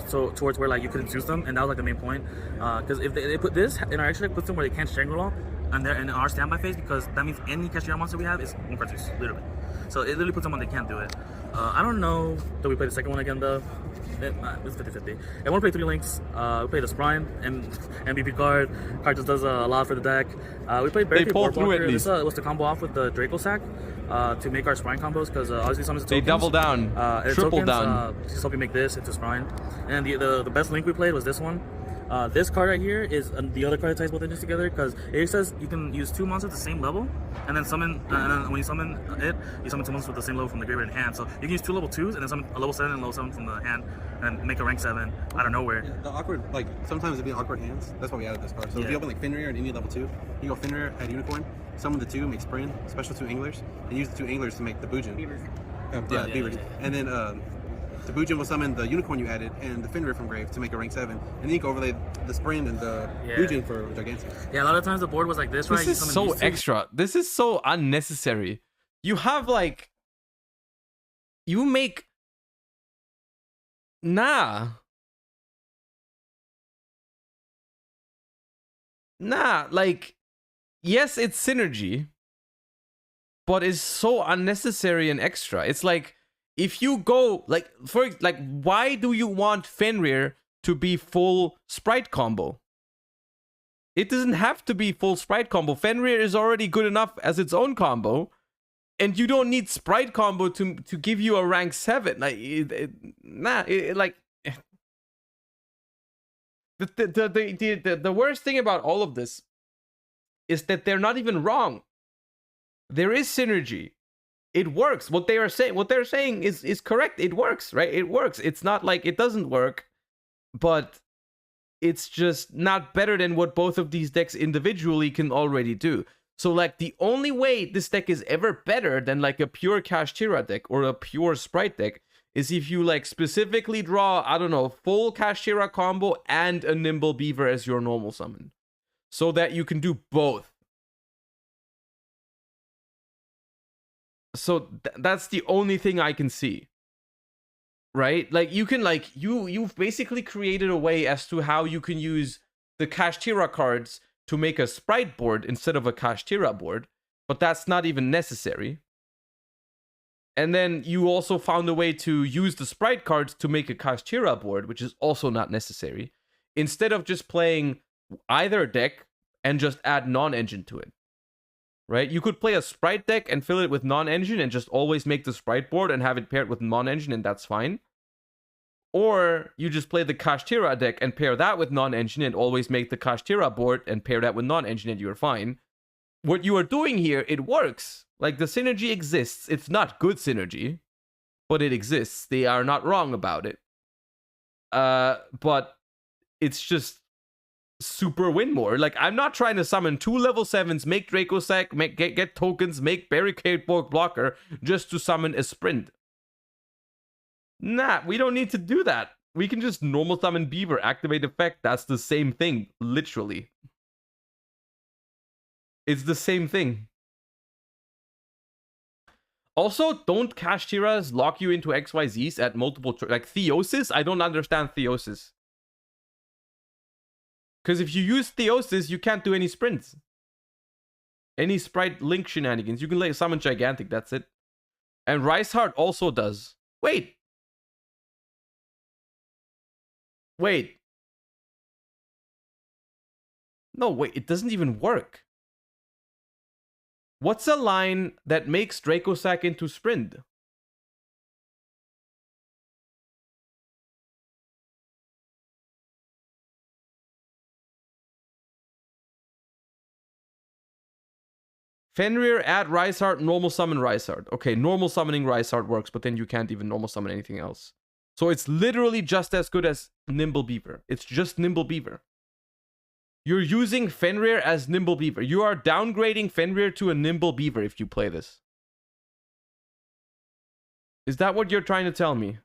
so towards where like you couldn't Zeus them, and that was like the main point. Because if they put this in our extra deck, puts them where they can't Shangri-La, and they're in our standby phase, because that means any Cashier monster we have is 1 card Zeus, literally. So it literally puts them on they can't do it. I don't know that we played the second one again though. It's 50-50. I want to play 3 links. We played a Sprine and MVP card. Card just does a lot for the deck. We played Barricade Board Blocker. This was to combo off with the Draco Sack to make our Sprine combos because obviously some of the tokens. They double down, triple down. Just hope you make this into Sprine. And the best link we played was this one. This card right here is the other card that ties both engines together because it says you can use 2 monsters at the same level and then summon, and then when you summon it, you summon 2 monsters with the same level from the graveyard in hand. So you can use 2 level 2s and then summon a level 7 and level 7 from the hand and make a rank 7 out of nowhere. Yeah, the awkward, like sometimes it'd be awkward hands. That's why we added this card. So if you open like Fenrir and you need level 2, you go Fenrir, add Unicorn, summon the 2, make Sprint, special 2 Anglers, and use the 2 Anglers to make the Bujin. Beavers. Beavers. And then the Bujin will summon the Unicorn you added and the Fenrir from Grave to make a rank 7. And then you can overlay the Sprint and the Bujin for Gigantic. Yeah, a lot of times the board was like this, right? This is so extra. This is so unnecessary. You have like... You make... Nah, like... Yes, it's synergy. But it's so unnecessary and extra. It's like... If you go, like, why do you want Fenrir to be full Sprite combo? It doesn't have to be full Sprite combo. Fenrir is already good enough as its own combo. And you don't need Sprite combo to give you a rank 7. Like, the worst thing about all of this is that they're not even wrong. There is synergy. It works. What they're saying is correct. It works, right? It works. It's not like it doesn't work, but it's just not better than what both of these decks individually can already do. So like the only way this deck is ever better than like a pure Kashtira deck or a pure Sprite deck is if you like specifically draw, I don't know, full Kashtira combo and a Nimble Beaver as your normal summon. So that you can do both. So that's the only thing I can see, right? Like you can like you've basically created a way as to how you can use the Kashtira cards to make a Sprite board instead of a Kashtira board, but that's not even necessary. And then you also found a way to use the Sprite cards to make a Kashtira board, which is also not necessary, instead of just playing either deck and just add non-engine to it. Right? You could play a Sprite deck and fill it with non-engine and just always make the Sprite board and have it paired with non-engine and that's fine. Or you just play the Kashtira deck and pair that with non-engine and always make the Kashtira board and pair that with non-engine and you're fine. What you are doing here, it works. Like the synergy exists. It's not good synergy, but it exists. They are not wrong about it. But it's just super win more. Like I'm not trying to summon 2 level 7s, make Draco Sack, get tokens, make Barricade Board Blocker just to summon a Sprint. Nah, we don't need to do that. We can just normal summon Beaver, activate effect. That's the same thing, literally. It's the same thing. Also, don't Kashtiras lock you into XYZs at multiple like Theosis? I don't understand Theosis. Because if you use Theosis, you can't do any sprints. Any Sprite Link shenanigans. You can like summon Gigantic, that's it. And Riceheart also does. Wait. No, wait, it doesn't even work. What's a line that makes Draco Sack into Sprint? Fenrir, add Riceheart, normal summon Riceheart. Okay, normal summoning Riceheart works, but then you can't even normal summon anything else. So it's literally just as good as Nimble Beaver. It's just Nimble Beaver. You're using Fenrir as Nimble Beaver. You are downgrading Fenrir to a Nimble Beaver if you play this. Is that what you're trying to tell me?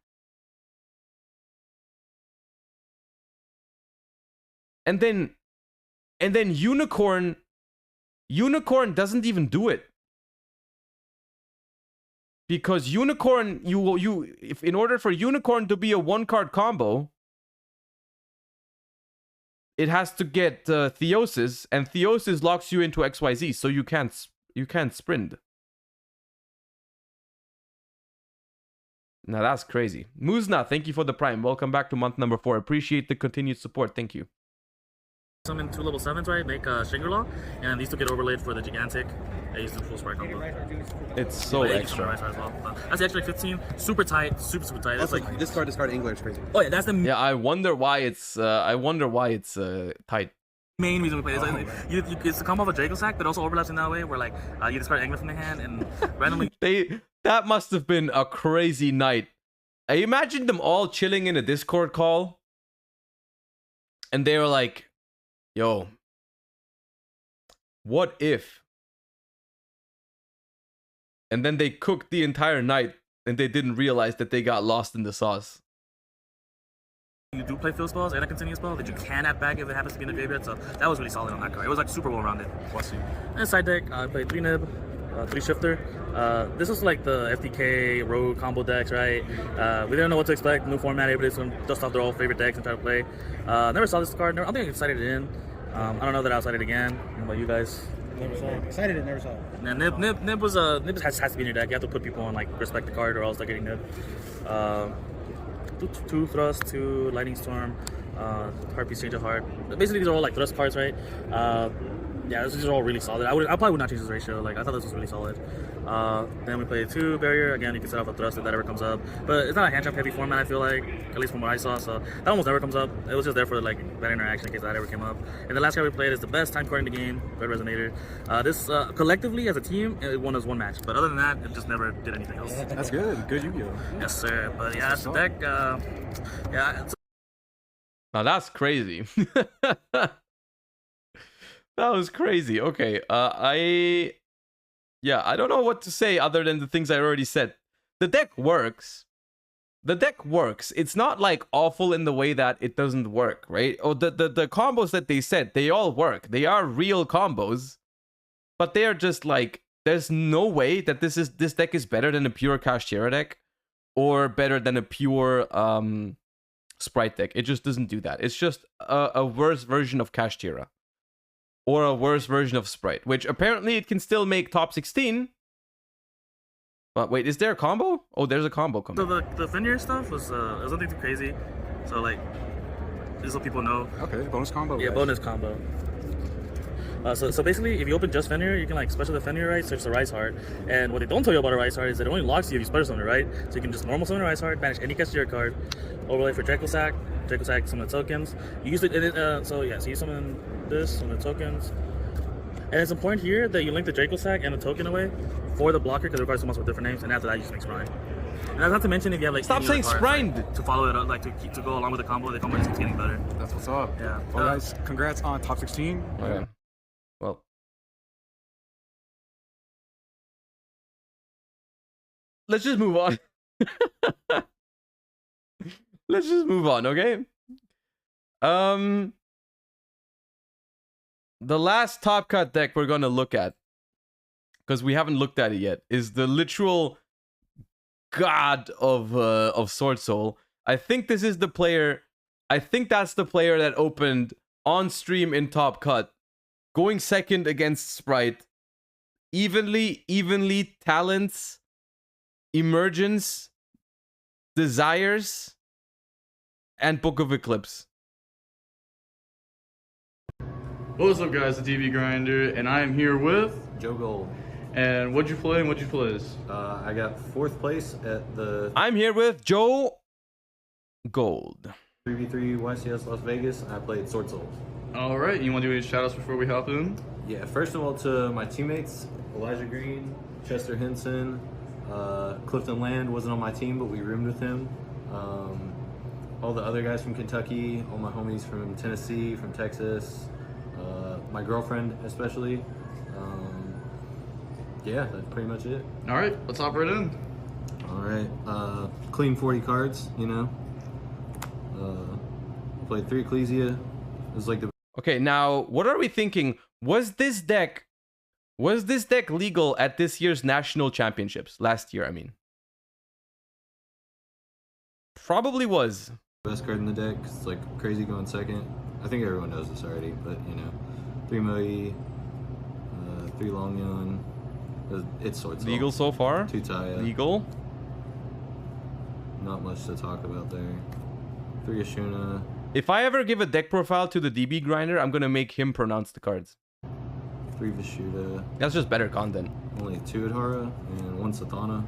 And then Unicorn doesn't even do it. Because Unicorn, if in order for Unicorn to be a 1-card combo, it has to get Theosis, and Theosis locks you into XYZ, so you can't sprint. Now that's crazy. Muzna, thank you for the prime. Welcome back to month number 4. Appreciate the continued support. Thank you. Summon 2 level 7s, right? Make Shangri-La, and these 2 get overlaid for the gigantic. I use the full sprite combo. It's so extra. As well. That's the extra 15. Super tight, super tight. That's like discard Angler is crazy. Oh yeah, that's the I wonder why it's tight. Main reason we play is it's a combo of a Draco Sack, but also overlaps in that way where like you discard Angler from the hand and randomly. That must have been a crazy night. I imagine them all chilling in a Discord call, and they were like, "Yo, what if?" And then they cooked the entire night, and they didn't realize that they got lost in the sauce. You do play field spells and a continuous spell that you can add back if it happens to be in the graveyard, so that was really solid on that card. It was like super well rounded. And side deck, I played 3 Nib, 3 Shifter. This was like the FDK rogue combo decks, right? We didn't know what to expect. New format, everybody's gonna dust off their old favorite decks and try to play. Never saw this card. I don't think I excited it in. I don't know that I excited it again. What about you guys? Never saw it. Excited it, never saw it. Yeah, Nib has to be in your deck. You have to put people on like respect the card or else they're getting Nib. 2 Thrust, 2 Lightning Storm, Heartbeat, Change of Heart. Basically, these are all like Thrust cards, right? Yeah, these are all really solid. I probably would not change this ratio. Like, I thought this was really solid. Then we play 2 Barrier. Again, you can set off a Thrust if that ever comes up. But it's not a hand trap heavy format, I feel like, at least from what I saw. So that almost never comes up. It was just there for like that interaction in case that ever came up. And the last card we played is the best time card in the game, Red Resonator. This collectively as a team, it won us 1 match. But other than that, it just never did anything else. That's good. Good Yu-Gi-Oh. Yes, sir. But yeah, that's the deck. Yeah. Now that's crazy. That was crazy. Okay, I don't know what to say other than the things I already said. The deck works. The deck works. It's not like awful in the way that it doesn't work, right? Oh, the combos that they said, they all work. They are real combos, but they are just like, there's no way that this deck is better than a pure Kashtira deck or better than a pure Sprite deck. It just doesn't do that. It's just a worse version of Kashtira. Or a worse version of Sprite, which apparently it can still make top 16. But wait, is there a combo? Oh, there's a combo coming. So the Fenrir stuff was nothing too crazy. So like, just so people know. Okay, bonus combo. Yeah, bonus combo. So basically, if you open just Fenrir, you can like special the Fenrir, right? Search the Rise Heart. And what they don't tell you about a Rise Heart is that it only locks you if you special summon it, right? So you can just normal summon a Rise Heart, banish any Kashtira card, overlay for Draco Sack summon the tokens. You use it, so you summon this on the tokens. And it's important here that you link the Draco Sack and the token away for the blocker because it requires summons with different names, and after that you just make Sprine. And that's not to mention if you have like stop saying Sprine to follow it up, like to go along with the combo just keeps getting better. That's what's up. Yeah. Well, guys, congrats on top 16. Okay. Well, let's just move on. Let's just move on, okay? The last top cut deck we're gonna look at, because we haven't looked at it yet, is the literal god of Sword Soul. I think this is the player. I think that's the player that opened on stream in top cut, going second against Sprite, evenly talents, emergence, desires, and Book of Eclipse. What's up, guys? The TV Grinder, and I am here with Joe Gold. And what'd you play and what'd you place? I got 4th place at the. I'm here with Joe Gold. 3v3 YCS Las Vegas. I played Sword Soul. All right, you want to do any shoutouts before we hop in? Yeah, first of all to my teammates, Elijah Green, Chester Henson, Clifton Land wasn't on my team, but we roomed with him. All the other guys from Kentucky, all my homies from Tennessee, from Texas, my girlfriend especially. Yeah, that's pretty much it. All right, let's hop right in. All right, clean 40 cards, you know. Played 3 Ecclesia. It was like the. Okay, now what are we thinking? Was this deck legal at this year's national championships last year? I mean, probably was. Best card in the deck. It's like crazy going second. I think everyone knows this already, but you know, 3 Moe, 3 Longyon. It's Sword Soul. Legal so far? 2 Taya. Legal. not much to talk about there. 3 Ashuna. If I ever give a deck profile to the DB grinder, I'm gonna make him pronounce the cards. 3 Vishuda. That's just better content. Only 2 Adhara and 1 Sathana.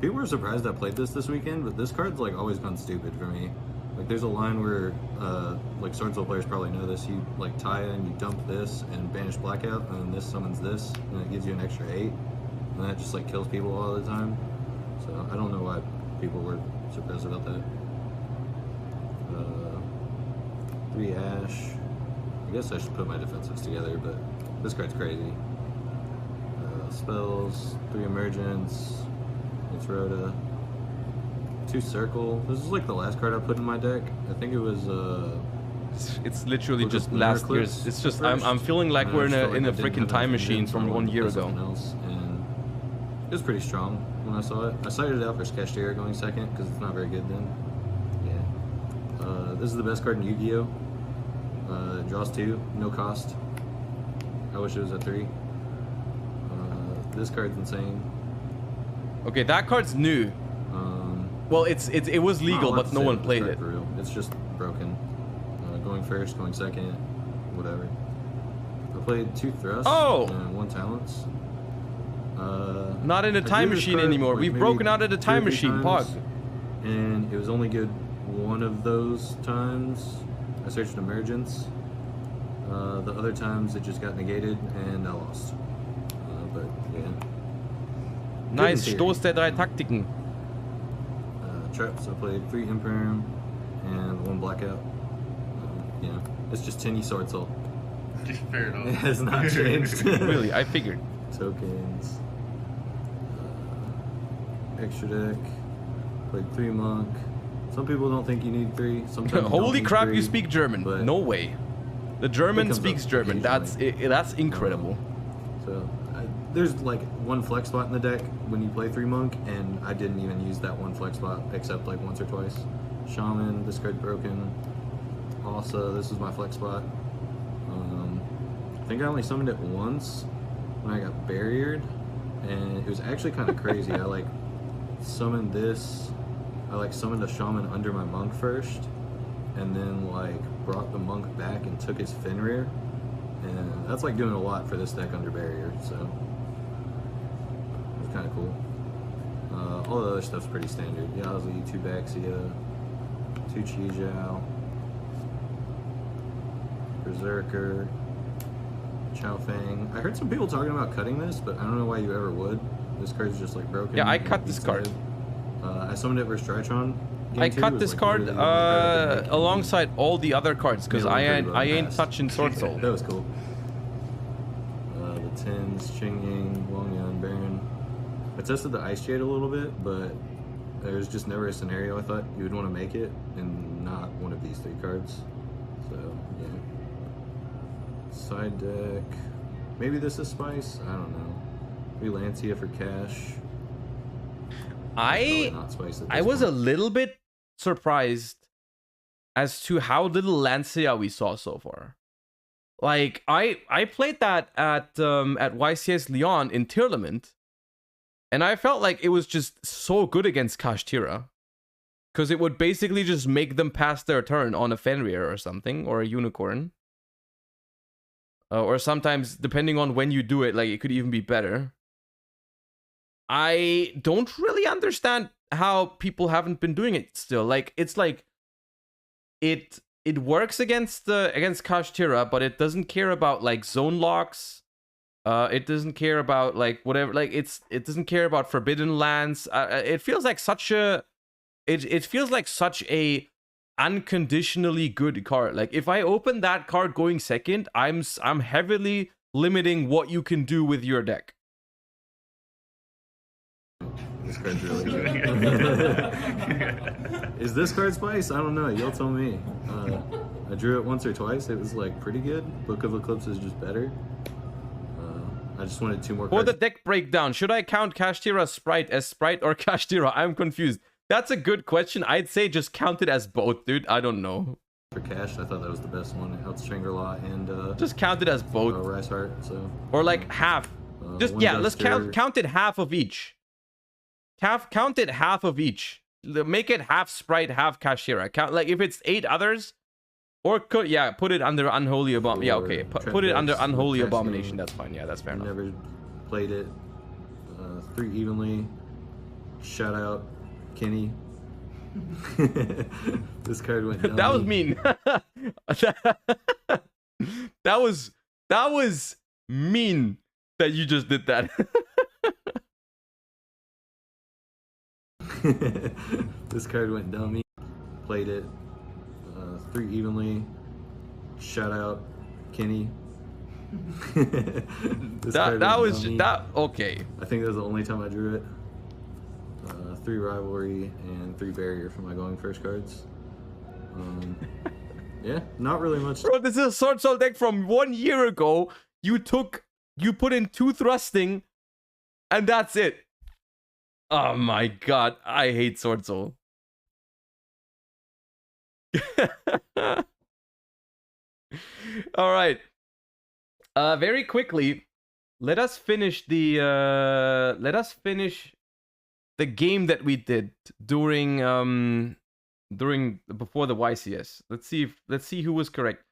People were surprised I played this weekend, but this card's like always gone stupid for me. Like there's a line where like Swordswell players probably know this. You like Taya and you dump this and banish Blackout, and then this summons this, and it gives you an extra 8, and that just like kills people all the time. So I don't know why people were surprised about that. 3 Ash. I guess I should put my defensives together, but this card's crazy. Spells, 3 Emergence, it's Rhoda. 2 Circle. This is like the last card I put in my deck. I think it was it's literally just last year's. It's just I'm feeling like we're in a freaking time machine from 1 year ago. And it was pretty strong when I saw it. I cited it out for Kashtira going second because it's not very good then. Yeah. This is the best card in Yu-Gi-Oh! Draws 2, no cost. I wish it was a 3. This card's insane. Okay, that card's new. Well, it was legal, but no one played it. For real. It's just broken. Going first, going second, whatever. I played 2 Thrusts and 1 Talents. Not in a time machine anymore. We've broken out of the time machine, Pog. And it was only good one of those times. I searched Emergence. The other times it just got negated and I lost. But yeah. Nice, Stoß der 3 Taktiken. Traps, I played 3 Imperm and 1 Blackout. Yeah, it's just Tinny Swordsoul. Fair enough. It has not changed. Really, I figured. Tokens. Extra deck. Played 3 Monk. Some people don't think you need 3. Sometimes Holy crap, 3, you speak German. No way. The German speaks German. That's incredible. So there's like 1 flex spot in the deck when you play 3 Monk, and I didn't even use that 1 flex spot except like once or twice. Shaman, this card broken. Asa, this is my flex spot. I think I only summoned it once when I got barriered, and it was actually kind of crazy. I like summoned this. I like summoned a Shaman under my Monk first, and then like brought the Monk back and took his Fenrir, and that's like doing a lot for this deck under barrier. So it's kind of cool. All the other stuff's pretty standard. Yazzie, 2 Baxia, 2 Chijiao, Berserker, Chao Fang. I heard some people talking about cutting this, but I don't know why you ever would. This card's just like broken. Yeah, I cut this card. I summoned it versus Tritron. I cut this card alongside all the other cards because I ain't touching Sword Soul. That was cool. The Tins, Qingying, Wongyun, Baron. I tested the Ice Jade a little bit, but there's just never a scenario I thought you would want to make it, and not one of these 3 cards. So, yeah. Side deck. Maybe this is Spice? I don't know. Maybe Lancia for cash. I was a little bit surprised as to how little Lancia we saw so far. Like I played that at YCS Lyon in tournament, and I felt like it was just so good against Kashtira, because it would basically just make them pass their turn on a Fenrir or something, or a Unicorn, or sometimes depending on when you do it, like it could even be better. I don't really understand how people haven't been doing it still. Like it's like it works against Kashtira, but it doesn't care about like zone locks. It doesn't care about like whatever. Like it doesn't care about forbidden lands. It feels like such a it feels like such a unconditionally good card. Like if I open that card going second, I'm heavily limiting what you can do with your deck. This card's really good. Is this card Spice? I don't know. You'll tell me. I drew it once or twice. It was like pretty good. Book of Eclipse is just better. I just wanted 2 more cards. For the deck breakdown, should I count Kashtira Sprite as Sprite or Kashtira? I'm confused. That's a good question. I'd say just count it as both, dude. I don't know. For cash, I thought that was the best one. It helps Shangri-La and just count it as both. Rice Heart. So or like half. Just yeah, let's count it half of each. Count it half of each. make it half Sprite, half Kashira. Count like if it's 8 others, or could put it under Unholy Abomination. Yeah, okay, put it under Unholy Abomination. That's fine. Yeah, that's fair enough. Never played it. 3 evenly. Shout out, Kenny. This card went down. That was mean. that was mean that you just did that. This card went dummy. Played it. 3 evenly. Shout out, Kenny. that was that okay. I think that was the only time I drew it. 3 rivalry and 3 barrier for my going first cards. Yeah, not really much. Bro, this is a Sword Soul deck from 1 year ago. You put in 2 thrusting, and that's it. Oh my god, I hate Sword Soul. All right. Very quickly, let us finish the game that we did during before the YCS. Let's see who was correct.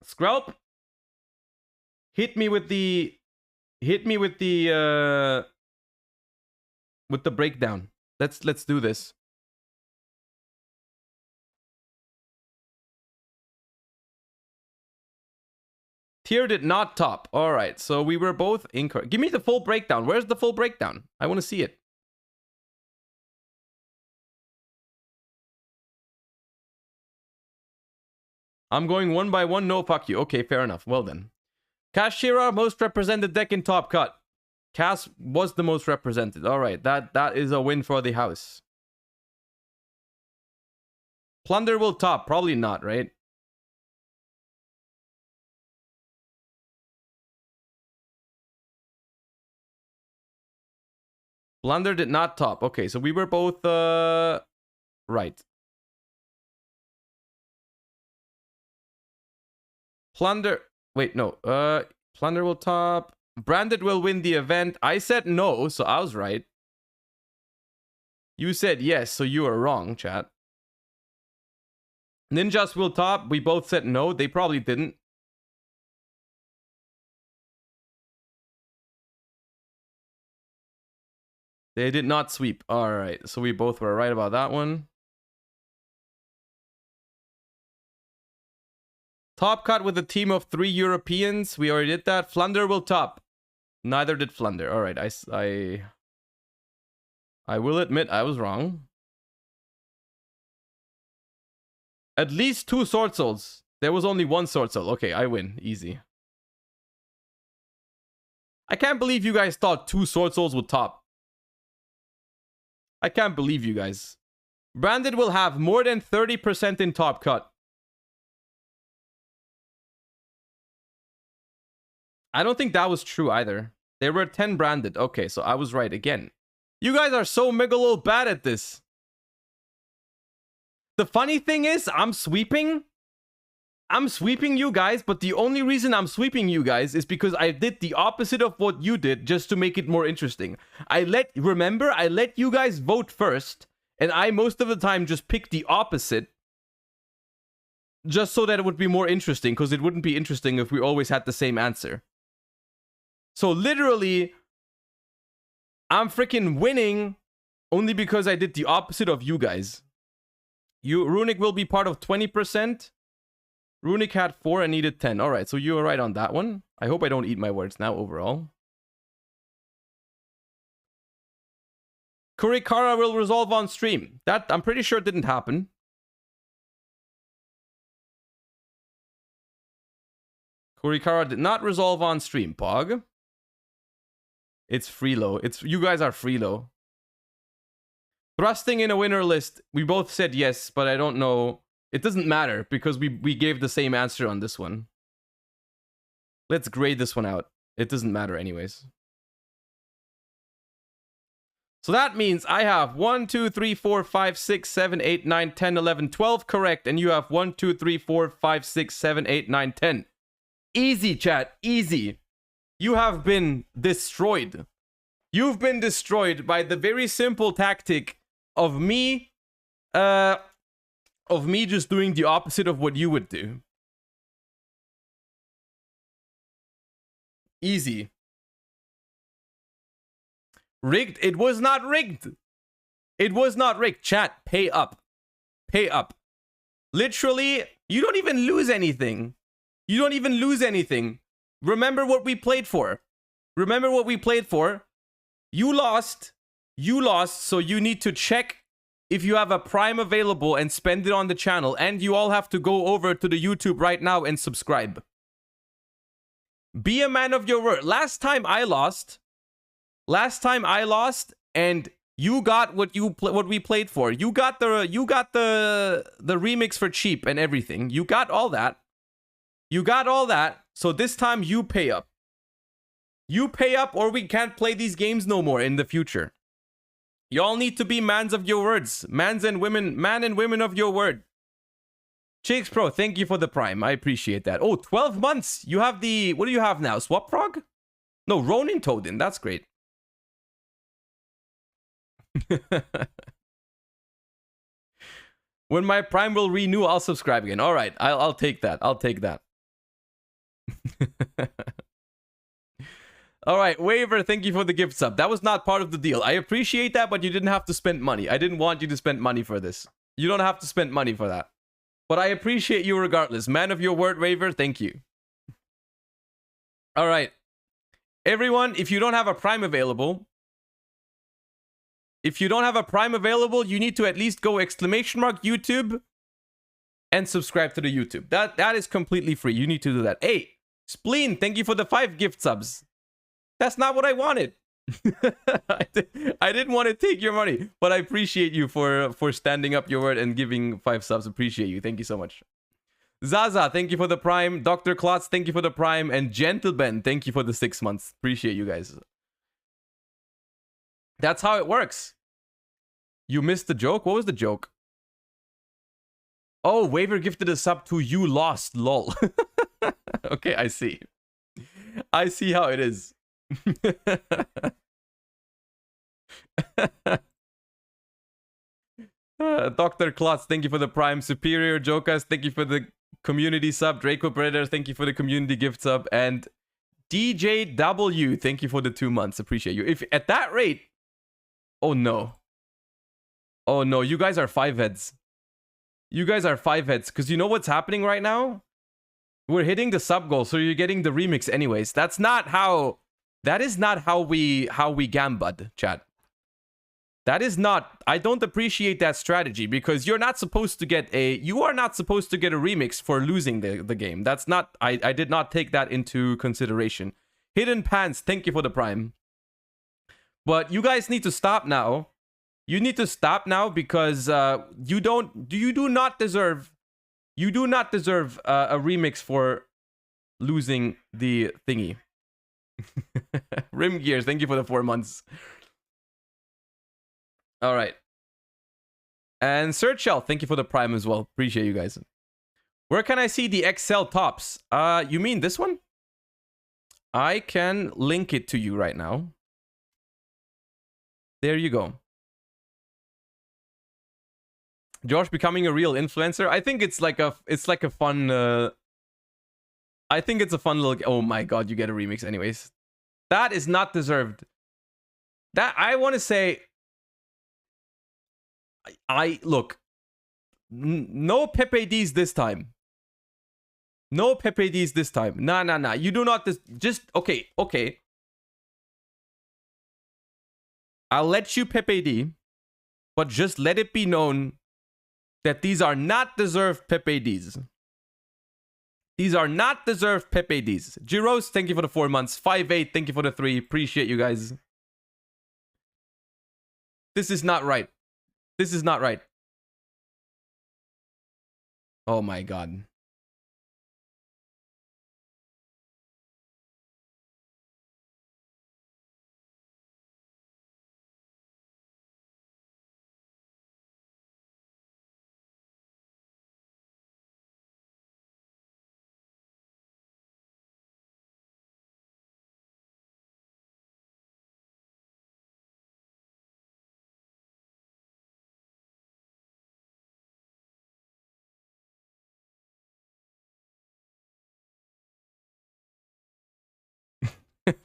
Skrelp, hit me with the breakdown. Let's do this. Tier did not top. All right, so we were both incorrect. Give me the full breakdown. Where's the full breakdown? I want to see it. I'm going 1 by 1. No, fuck you. Okay, fair enough. Well then. Kashira, most represented deck in Top Cut. Cass was the most represented. All right, that is a win for the house. Plunder will top. Probably not, right? Plunder did not top. Okay, so we were both right. Plunder, wait, no. Plunder will top. Branded will win the event. I said no, so I was right. You said yes, so you are wrong, chat. Ninjas will top. We both said no. They probably didn't. They did not sweep. All right, so we both were right about that one. Top cut with a team of 3 Europeans. We already did that. Flunder will top. Neither did Flunder. All right, I will admit I was wrong. At least 2 Sword Souls. There was only 1 Sword Soul. Okay, I win. Easy. I can't believe you guys thought 2 Sword Souls would top. I can't believe you guys. Branded will have more than 30% in Top Cut. I don't think that was true either. There were 10 branded. Okay, so I was right again. You guys are so megalo bad at this. The funny thing is, I'm sweeping you guys, but the only reason I'm sweeping you guys is because I did the opposite of what you did just to make it more interesting. Remember, I let you guys vote first, and I most of the time just pick the opposite just so that it would be more interesting, because it wouldn't be interesting if we always had the same answer. So literally, I'm freaking winning only because I did the opposite of you guys. Runic will be part of 20%. Runic had 4 and needed 10. All right, so you were right on that one. I hope I don't eat my words now overall. Kurikara will resolve on stream. That, I'm pretty sure, didn't happen. Kurikara did not resolve on stream, Pog. It's Freelo. You guys are Freelo. Thrusting in a winner list. We both said yes, but I don't know. It doesn't matter because we gave the same answer on this one. Let's grade this one out. It doesn't matter anyways. So that means I have 1, 2, 3, 4, 5, 6, 7, 8, 9, 10, 11, 12 correct. And you have 1, 2, 3, 4, 5, 6, 7, 8, 9, 10. Easy, chat. Easy. You have been destroyed. You've been destroyed by the very simple tactic of me just doing the opposite of what you would do. Easy. Rigged? It was not rigged. It was not rigged. Chat, pay up. Pay up. Literally, you don't even lose anything. You don't even lose anything. Remember what we played for. Remember what we played for. You lost. You lost, so you need to check if you have a Prime available and spend it on the channel. And you all have to go over to the YouTube right now and subscribe. Be a man of your word. Last time I lost, and you got what we played for. You got the remix for cheap and everything. You got all that. You got all that. So this time you pay up. You pay up or we can't play these games no more in the future. Y'all need to be mans of your words. Man and women of your word. Chicks Pro, thank you for the Prime. I appreciate that. Oh, 12 months. You have the... What do you have now? Swap Prog? No, Ronin Toadin. That's great. When my Prime will renew, I'll subscribe again. All right, I'll take that. I'll take that. All right, Waver, thank you for the gift sub. That was not part of the deal. I appreciate that, but you didn't have to spend money. I didn't want you to spend money for this. You don't have to spend money for that. But I appreciate you regardless. Man of your word, Waver, thank you. All right. Everyone, if you don't have a Prime available, you need to at least go !YouTube and subscribe to the YouTube. That is completely free. You need to do that. Hey, Spleen, thank you for the 5 gift subs. That's not what I wanted. I didn't want to take your money, but I appreciate you for standing up your word and giving 5 subs. Appreciate you. Thank you so much. Zaza, thank you for the Prime. Dr. Klotz, thank you for the Prime. And Gentleben, thank you for the 6 months. Appreciate you guys. That's how it works. You missed the joke? What was the joke? Oh, Waver gifted a sub to you lost, lol. Okay, I see. I see how it is. Dr. Klotz, thank you for the Prime. Superior Jokas, thank you for the community sub. Draco Predator, thank you for the community gift sub. And DJW, thank you for the 2 months. Appreciate you. If at that rate... Oh no. Oh no, you guys are 5 heads. You guys are 5 heads. Because you know what's happening right now? We're hitting the sub goal, so you're getting the remix anyways. That's not how... That is not how we gambad, chat. That is not... I don't appreciate that strategy because you're not supposed to get a... You are not supposed to get a remix for losing the game. That's not... I did not take that into consideration. Hidden Pants, thank you for the Prime. But you guys need to stop now. You need to stop now because you do not deserve a remix for losing the thingy. Rim Gears, thank you for the 4 months. All right. And Search Shell, thank you for the Prime as well. Appreciate you guys. Where can I see the XL tops? You mean this one? I can link it to you right now. There you go. Josh becoming a real influencer. I think it's like a fun I think it's a fun little... Oh my god, you get a remix anyways. That is not deserved. That, I want to say... Look. No Pepe D's this time. No Pepe D's this time. Nah. You do not... Just... Okay. I'll let you Pepe D. But just let it be known that these are not deserved Pepe D's. These are not deserved Pepe D's. Giros, thank you for the 4 months. 5-8, thank you for the 3. Appreciate you guys. This is not right. This is not right. Oh my god.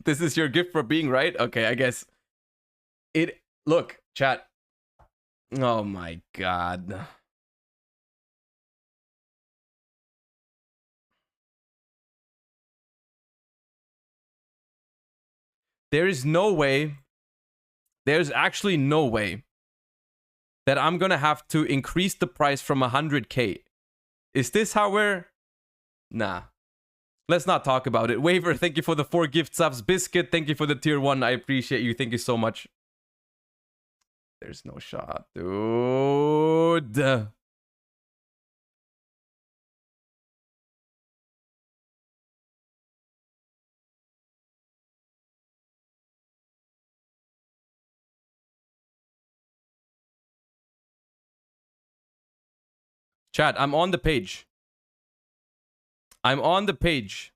This is your gift for being right? Okay, I guess. Look, chat. Oh my god. There is no way. There's actually no way that I'm gonna have to increase the price from 100k. Is this how we're... Nah. Let's not talk about it. Waver, thank you for the 4 gift subs. Biscuit, thank you for the tier 1. I appreciate you. Thank you so much. There's no shot, dude. Chat, I'm on the page. I'm on the page.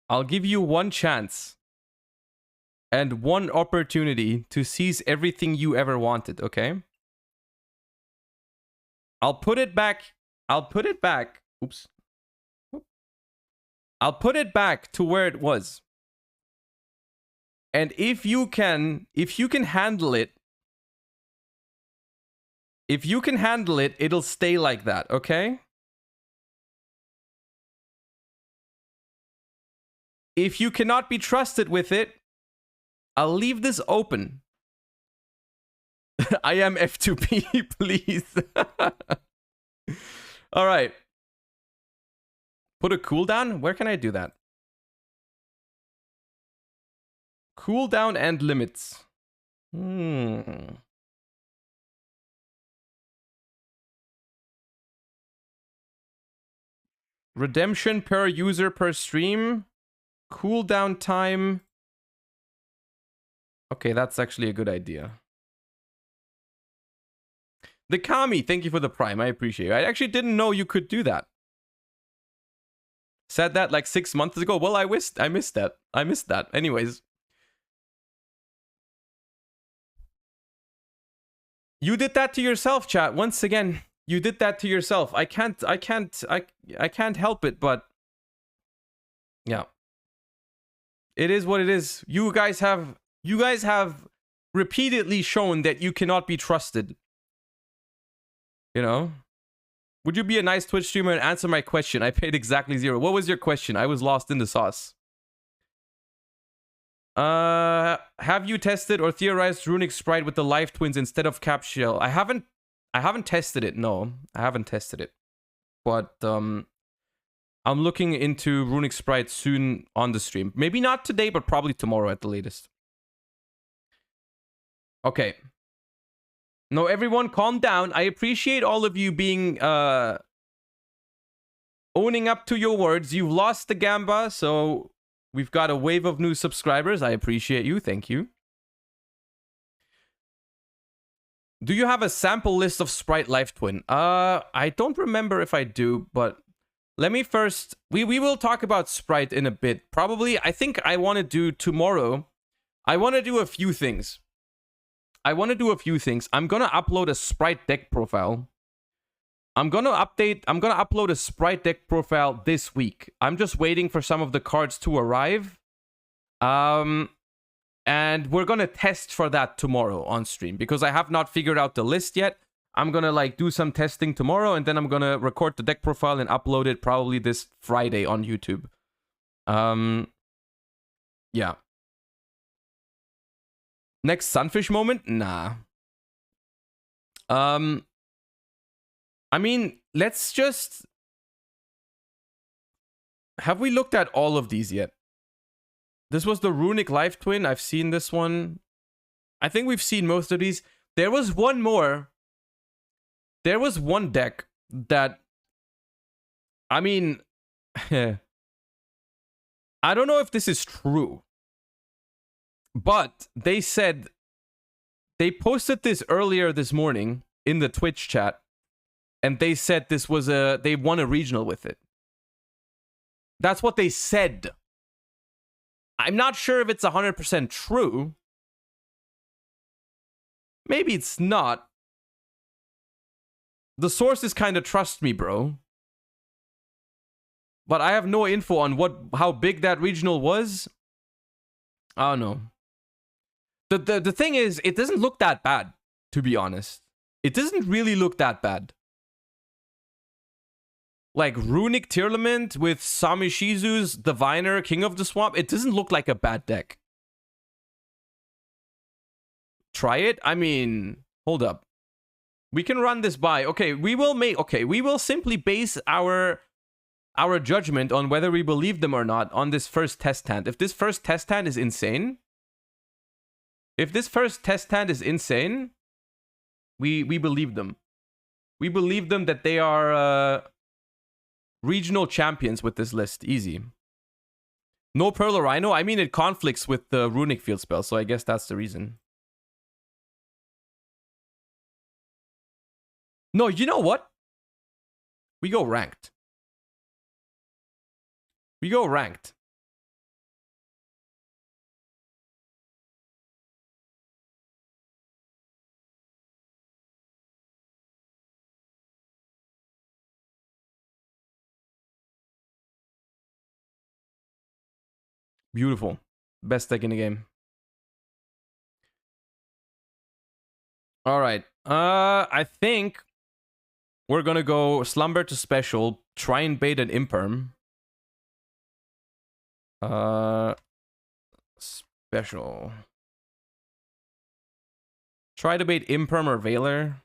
I'll give you one chance and one opportunity to seize everything you ever wanted, okay? I'll put it back. Oops. I'll put it back to where it was. And if you can handle it, it'll stay like that, okay? If you cannot be trusted with it, I'll leave this open. I am F2P, please. All right. Put a cooldown? Where can I do that? Cooldown and limits. Redemption per user per stream. Cooldown time. Okay, that's actually a good idea. The Kami, thank you for the prime. I appreciate it. I actually didn't know you could do that. Said that like 6 months ago. Well, I missed that. I missed that. Anyways. You did that to yourself, chat. Once again, you did that to yourself. I can't help it, but yeah. It is what it is. You guys have repeatedly shown that you cannot be trusted. You know? Would you be a nice Twitch streamer and answer my question? I paid exactly 0. What was your question? I was lost in the sauce. Have you tested or theorized Runic Sprite with the Life Twins instead of Cap Shell? I haven't tested it. No, I haven't tested it. But I'm looking into Runic Sprite soon on the stream. Maybe not today, but probably tomorrow at the latest. Okay. No, everyone, calm down. I appreciate all of you being owning up to your words. You've lost the Gamba, so we've got a wave of new subscribers. I appreciate you. Thank you. Do you have a sample list of Sprite Life Twin? I don't remember if I do, but let me first... We will talk about Sprite in a bit. Probably, I think I want to do tomorrow. I want to do a few things. I'm going to upload a Sprite deck profile. I'm going to upload a Sprite deck profile this week. I'm just waiting for some of the cards to arrive. And we're going to test for that tomorrow on stream because I have not figured out the list yet. I'm going to like do some testing tomorrow and then I'm going to record the deck profile and upload it probably this Friday on YouTube. Yeah. Next Sunfish moment? Nah. I mean, let's just... Have we looked at all of these yet? This was the Runic Life Twin. I've seen this one. I think we've seen most of these. There was one more. There was one deck that, I mean, I don't know if this is true, but they said, they posted this earlier this morning in the Twitch chat, and they said this was they won a regional with it. That's what they said. I'm not sure if it's 100% true. Maybe it's not. The sources kind of trust me, bro. But I have no info on how big that regional was. I don't know. The thing is, it doesn't look that bad, to be honest. It doesn't really look that bad. Like Runic Tearlament with Samishizu's Diviner, King of the Swamp, it doesn't look like a bad deck. Try it? I mean, hold up. We can run this by. Okay, we will simply base our judgment on whether we believe them or not on this first test hand. If this first test hand is insane, we believe them. We believe them that they are regional champions with this list. Easy. No Pearl or Rhino? I mean, it conflicts with the Runic field spell, so I guess that's the reason. No, you know what? We go ranked. We go ranked. Beautiful. Best deck in the game. All right. I think we're gonna go Slumber to Special, try and bait an Imperm. Special. Try to bait Imperm or Veiler.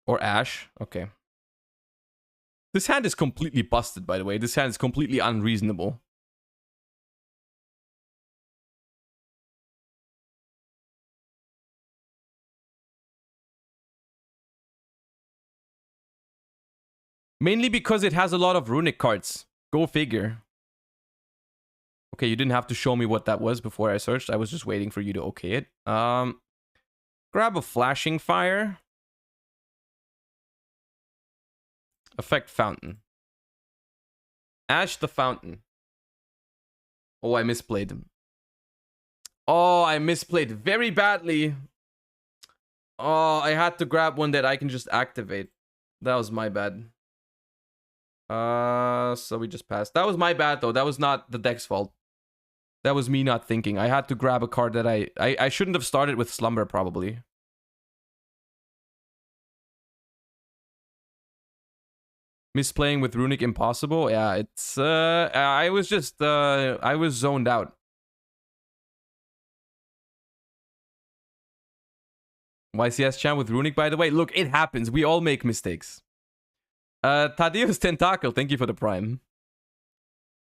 Or Ash. Okay. This hand is completely busted, by the way. This hand is completely unreasonable. Mainly because it has a lot of Runic cards. Go figure. Okay, you didn't have to show me what that was before I searched. I was just waiting for you to okay it. Grab a Flashing Fire. Effect Fountain. Ash the Fountain. Oh, I misplayed. Oh, I misplayed very badly. Oh, I had to grab one that I can just activate. That was my bad. So we just passed. That was my bad, though. That was not the deck's fault. That was me not thinking. I had to grab a card that I shouldn't have started with Slumber, probably. Misplaying with Runic Impossible? Yeah, it's... I was just... I was zoned out. YCS champ with Runic, by the way. Look, it happens. We all make mistakes. Tadeus Tentacle, thank you for the Prime.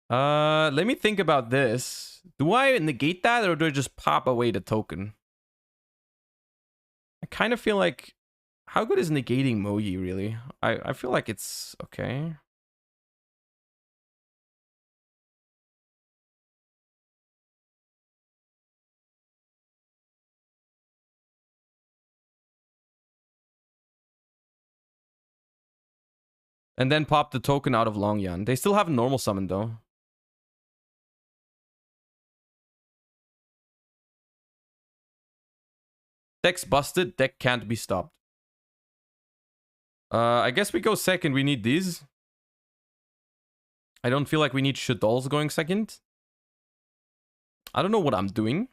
Let me think about this. Do I negate that or do I just pop away the token? I kind of feel like... How good is negating Moyi, really? I feel like it's okay. And then pop the token out of Longyan. They still have normal summon, though. Deck's busted. Deck can't be stopped. I guess we go second. We need these. I don't feel like we need Shaddolls going second. I don't know what I'm doing.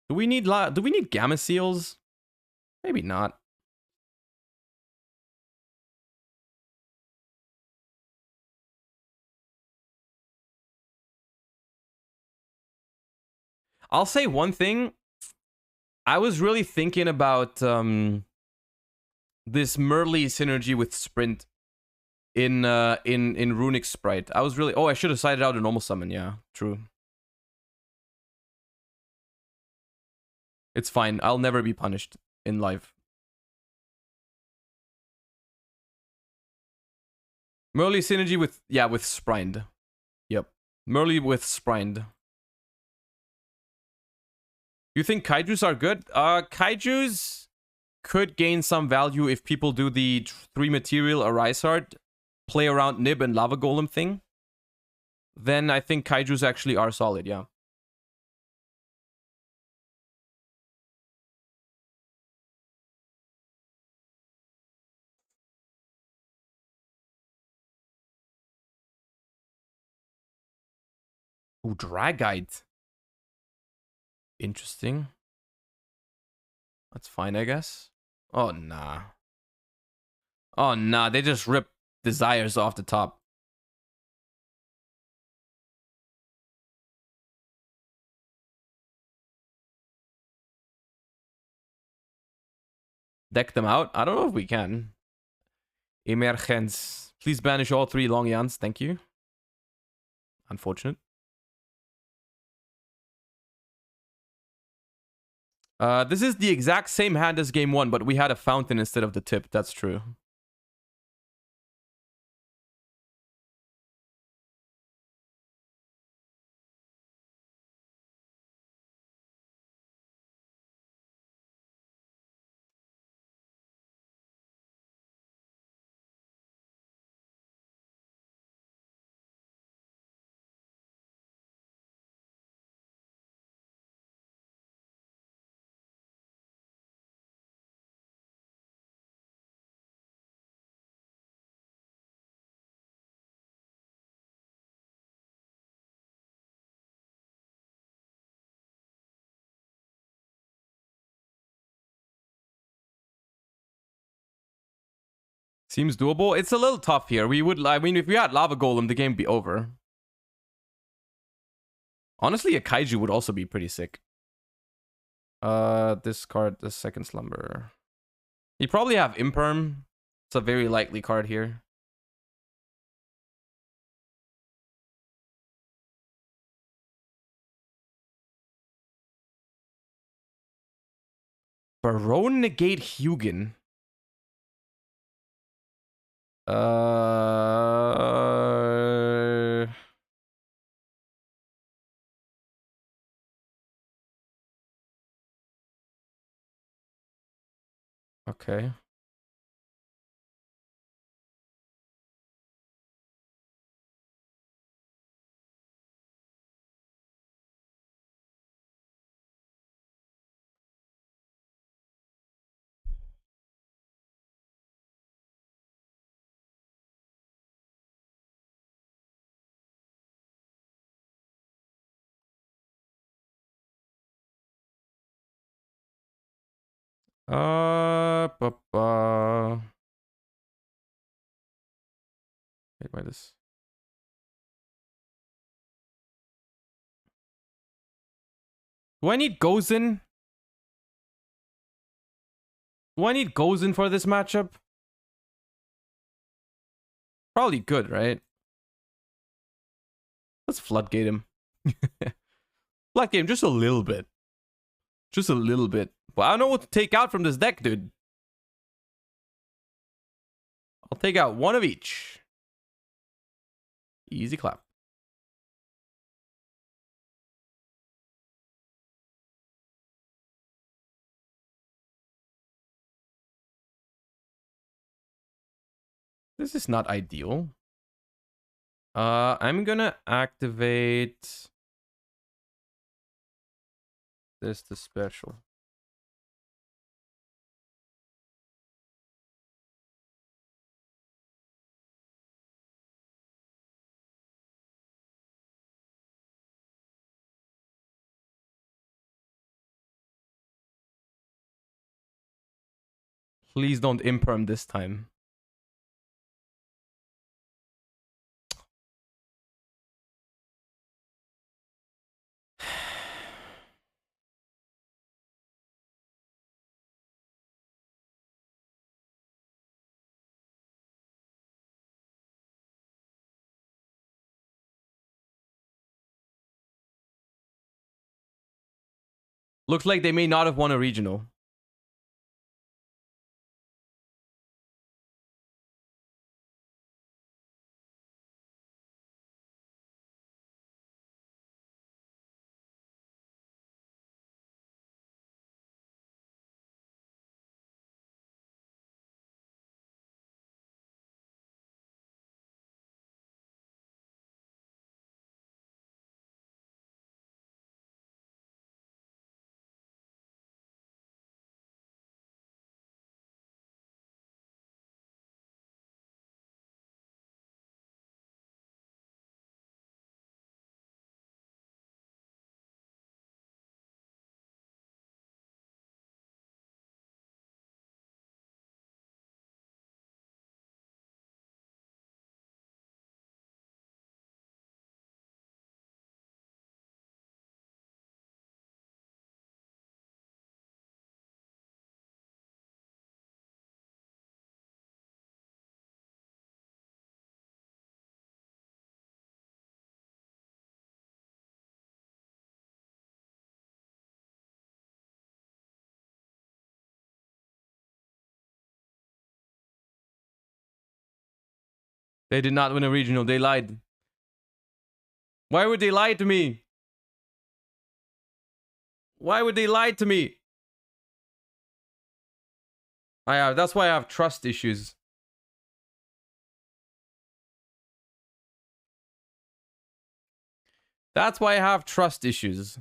Do we need Gamma Seals? Maybe not. I'll say one thing. I was really thinking about this Merly synergy with Sprint in Runic Sprite. I was really... Oh, I should have sided out a normal summon. Yeah, true. It's fine. I'll never be punished in life. Merly synergy with... Yeah, with Sprind. Yep. Merly with Sprind. You think Kaijus are good? Kaijus could gain some value if people do the 3 material Arise Heart, play around Nib and Lava Golem thing. Then I think Kaijus actually are solid, yeah. Oh, Dragite. Interesting. That's fine, I guess. Oh, nah. Oh, nah. They just rip Desires off the top. Deck them out? I don't know if we can. Emergence. Please banish all 3 Longyans. Thank you. Unfortunate. This is the exact same hand as game 1, but we had a fountain instead of the tip. That's true. Seems doable. It's a little tough here. We would, I mean, if we had Lava Golem, the game would be over. Honestly, a Kaiju would also be pretty sick. Discard the second Slumber. You probably have Imperm. It's a very likely card here. Baron negate Hugin. Okay. Wait, why this? Do I need Gozen? Do I need Gozen for this matchup? Probably good, right? Let's Floodgate him. Floodgate him just a little bit. Just a little bit. But I don't know what to take out from this deck, dude. I'll take out one of each. Easy clap. This is not ideal. I'm gonna activate this to special. Please don't imperm this time. Looks like they may not have won a regional. They did not win a regional. They lied. Why would they lie to me? Why would they lie to me? That's why I have trust issues. That's why I have trust issues.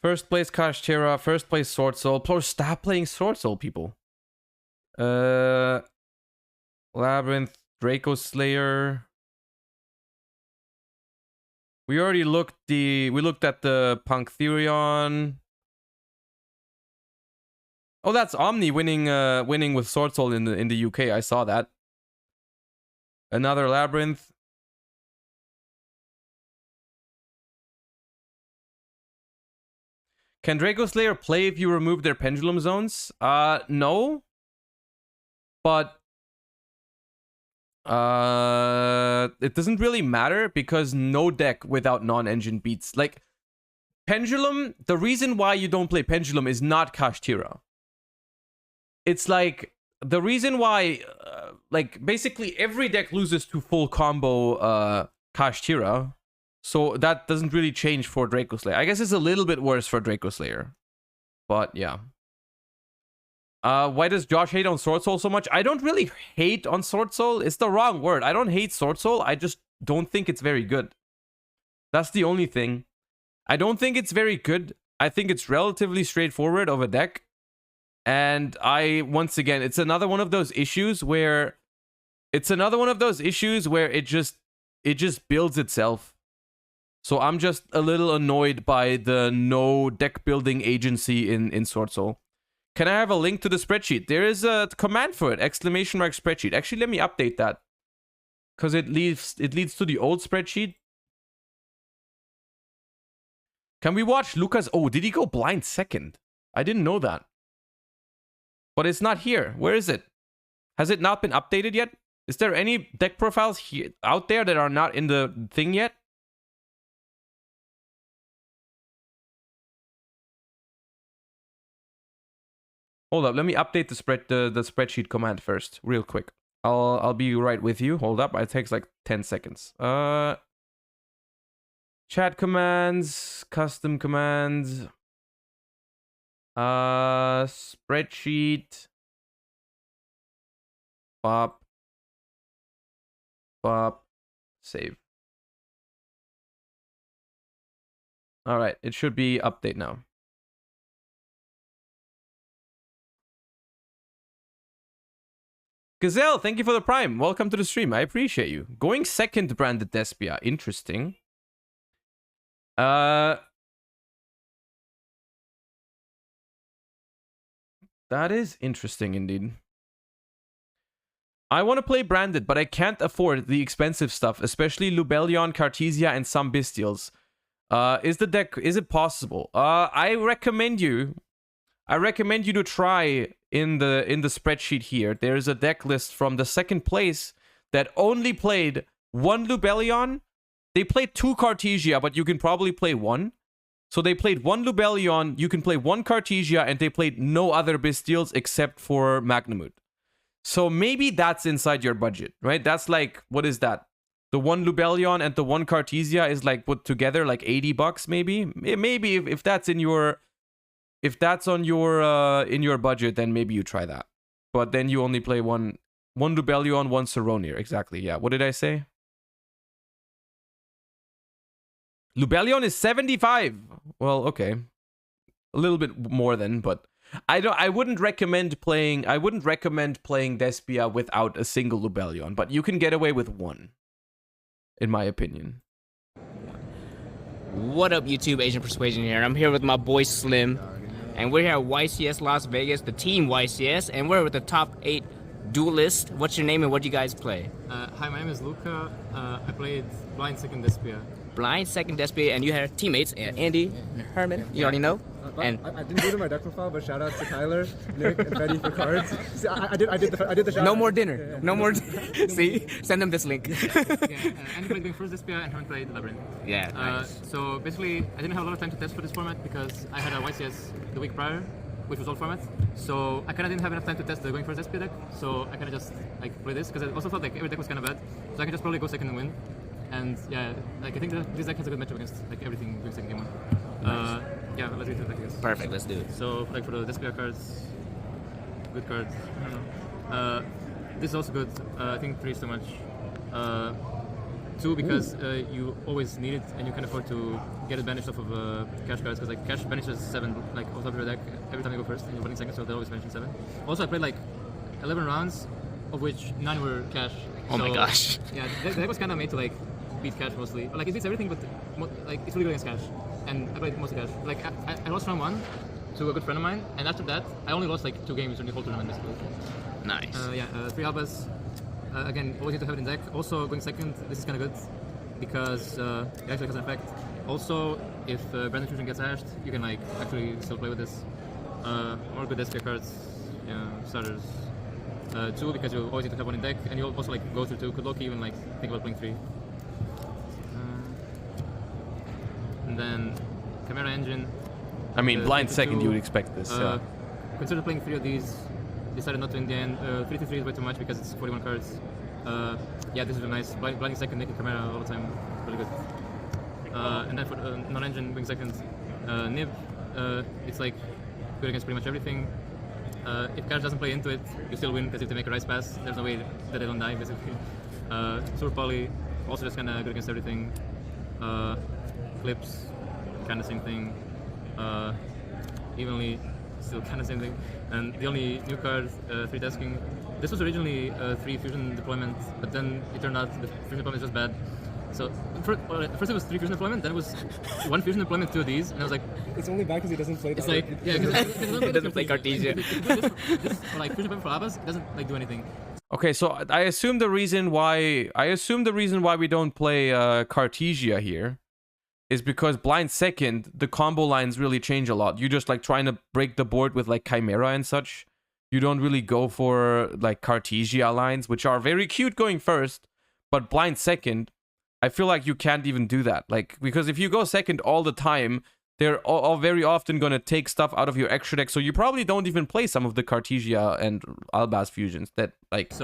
First place Kashtira, first place Sword Soul. Please stop playing Sword Soul, people. Labyrinth, Draco Slayer. We already looked we looked at the Pantherion. Oh, that's Omni winning winning with Sword Soul in the UK. I saw that. Another Labyrinth. Can Draco Slayer play if you remove their pendulum zones? No. But it doesn't really matter because no deck without non-engine beats. Like, Pendulum, the reason why you don't play Pendulum is not Kashtira. It's like, the reason why, like, basically every deck loses to full combo Kashtira. So that doesn't really change for Draco Slayer. I guess it's a little bit worse for Draco Slayer. But yeah. Why does Josh hate on Sword Soul so much? I don't really hate on Sword Soul. It's the wrong word. I don't hate Sword Soul. I just don't think it's very good. That's the only thing. I don't think it's very good. I think it's relatively straightforward of a deck. And once again, it's another one of those issues where it just builds itself. So I'm just a little annoyed by the no deck building agency in Sword Soul. Can I have a link to the spreadsheet? There is a command for it, ! Spreadsheet. Actually, let me update that. Because it leads to the old spreadsheet. Can we watch Lucas? Oh, did he go blind second? I didn't know that. But it's not here. Where is it? Has it not been updated yet? Is there any deck profiles here out there that are not in the thing yet? Hold up, let me update the spreadsheet command first, real quick. I'll be right with you. Hold up, it takes like 10 seconds. Chat commands, custom commands. Spreadsheet. Pop. Save. All right, it should be update now. Gazelle, thank you for the prime. Welcome to the stream. I appreciate you. Going second, branded Despia. Interesting. That is interesting indeed. I want to play branded, but I can't afford the expensive stuff, especially Lubellion, Cartesia, and some Bestials. Is it possible? I recommend you to try in the spreadsheet here, there's a deck list from the second place that only played 1 Lubellion. They played 2 Cartesia, but you can probably play 1. So they played 1 Lubellion, you can play 1 Cartesia, and they played no other Bestials except for Magnamut. So maybe that's inside your budget, right? That's like, what is that? The 1 Lubellion and the 1 Cartesia is like put together like $80 maybe. Maybe if that's in your, if that's on your in your budget, then maybe you try that. But then you only play one Lubellion, 1 Saronir. Exactly. Yeah. What did I say? Lubellion is 75. Well, okay. A little bit more than, but I wouldn't recommend playing Despia without a single Lubellion, but you can get away with 1. In my opinion. What up, YouTube? Asian Persuasion here. I'm here with my boy Slim, and we're here at YCS Las Vegas, the team YCS, and we're with the top 8 duelists. What's your name and what do you guys play? Hi, my name is Luca. I played Blind Second Despia. Blind Second Despia, and you had teammates, Andy, Herman, you already know. And I didn't go to my deck profile, but shout out to Tyler, Nick, and Betty for cards. See, I did the shout no out. more dinner. Yeah. No more. See, send them this link. Andy played going first Despia, and Herman played Labyrinth. Yeah. Nice. So basically, I didn't have a lot of time to test for this format because I had a YCS the week prior, which was all formats. So I kind of didn't have enough time to test the going first Despia deck. So I kind of just like play this because I also thought like every deck was kind of bad. So I can just probably go second and win. And yeah, like I think this deck has a good matchup against like everything going second game 1. Yeah, let's get to it, I guess. Perfect, let's do it. So, like for the Despia cards, good cards. I don't know. This is also good. I think 3 is too much. 2 because you always need it and you can afford to get it banished off of cash cards because like cash banishes 7 like off top of your deck every time you go first and you're running second, so they're always banishing 7. Also, I played like 11 rounds, of which 9 were cash. Oh my gosh. Yeah, the deck was kind of made to like beat cash mostly. But, like it beats everything, but like it's really good against cash. And I played mostly cash. Like I lost round 1 to a good friend of mine, and after that I only lost like 2 games during the whole tournament basically. Nice. 3 Albas. Again, always need to have it in deck. Also going second, this is kind of good because it actually has an effect. Also, if Brandon Fusion gets hashed, you can like actually still play with this. More good Despia cards, starters. 2 because you always need to have 1 in deck, and you'll also like go through 2. Could Loki even like think about playing 3. And then Chimera Engine. I mean, blind second, you would expect this. Consider playing 3 of these. Decided not to in the end. 3-3 is way too much because it's 41 cards. Yeah, this is really nice. Blinding second, making Chimera all the time. Really good. And then for non-engine, going second, Nib. It's like good against pretty much everything. If Cash doesn't play into it, you still win because if they make a Rice Pass, there's no way that they don't die basically. Sur Poly, also just kind of good against everything. Clips, kind of same thing. Evenly, still kind of same thing. And the only new card, 3 Desking. This was originally 3 Fusion deployment, but then it turned out the Fusion deployment is just bad. So first it was 3 Fusion deployment, then it was 1 Fusion deployment, 2 of these, and I was like, it's only bad because he doesn't play. It's like he doesn't play Cartesia. This like Fusion deployment for Abbas, it doesn't like do anything. Okay, so I assume the reason why we don't play Cartesia here is because blind second, the combo lines really change a lot. You just like trying to break the board with like Chimera and such. You don't really go for like Cartesia lines, which are very cute going first, but blind second, I feel like you can't even do that. Like, because if you go second all the time, they're all very often going to take stuff out of your extra deck, so you probably don't even play some of the Cartesia and Albaz fusions that like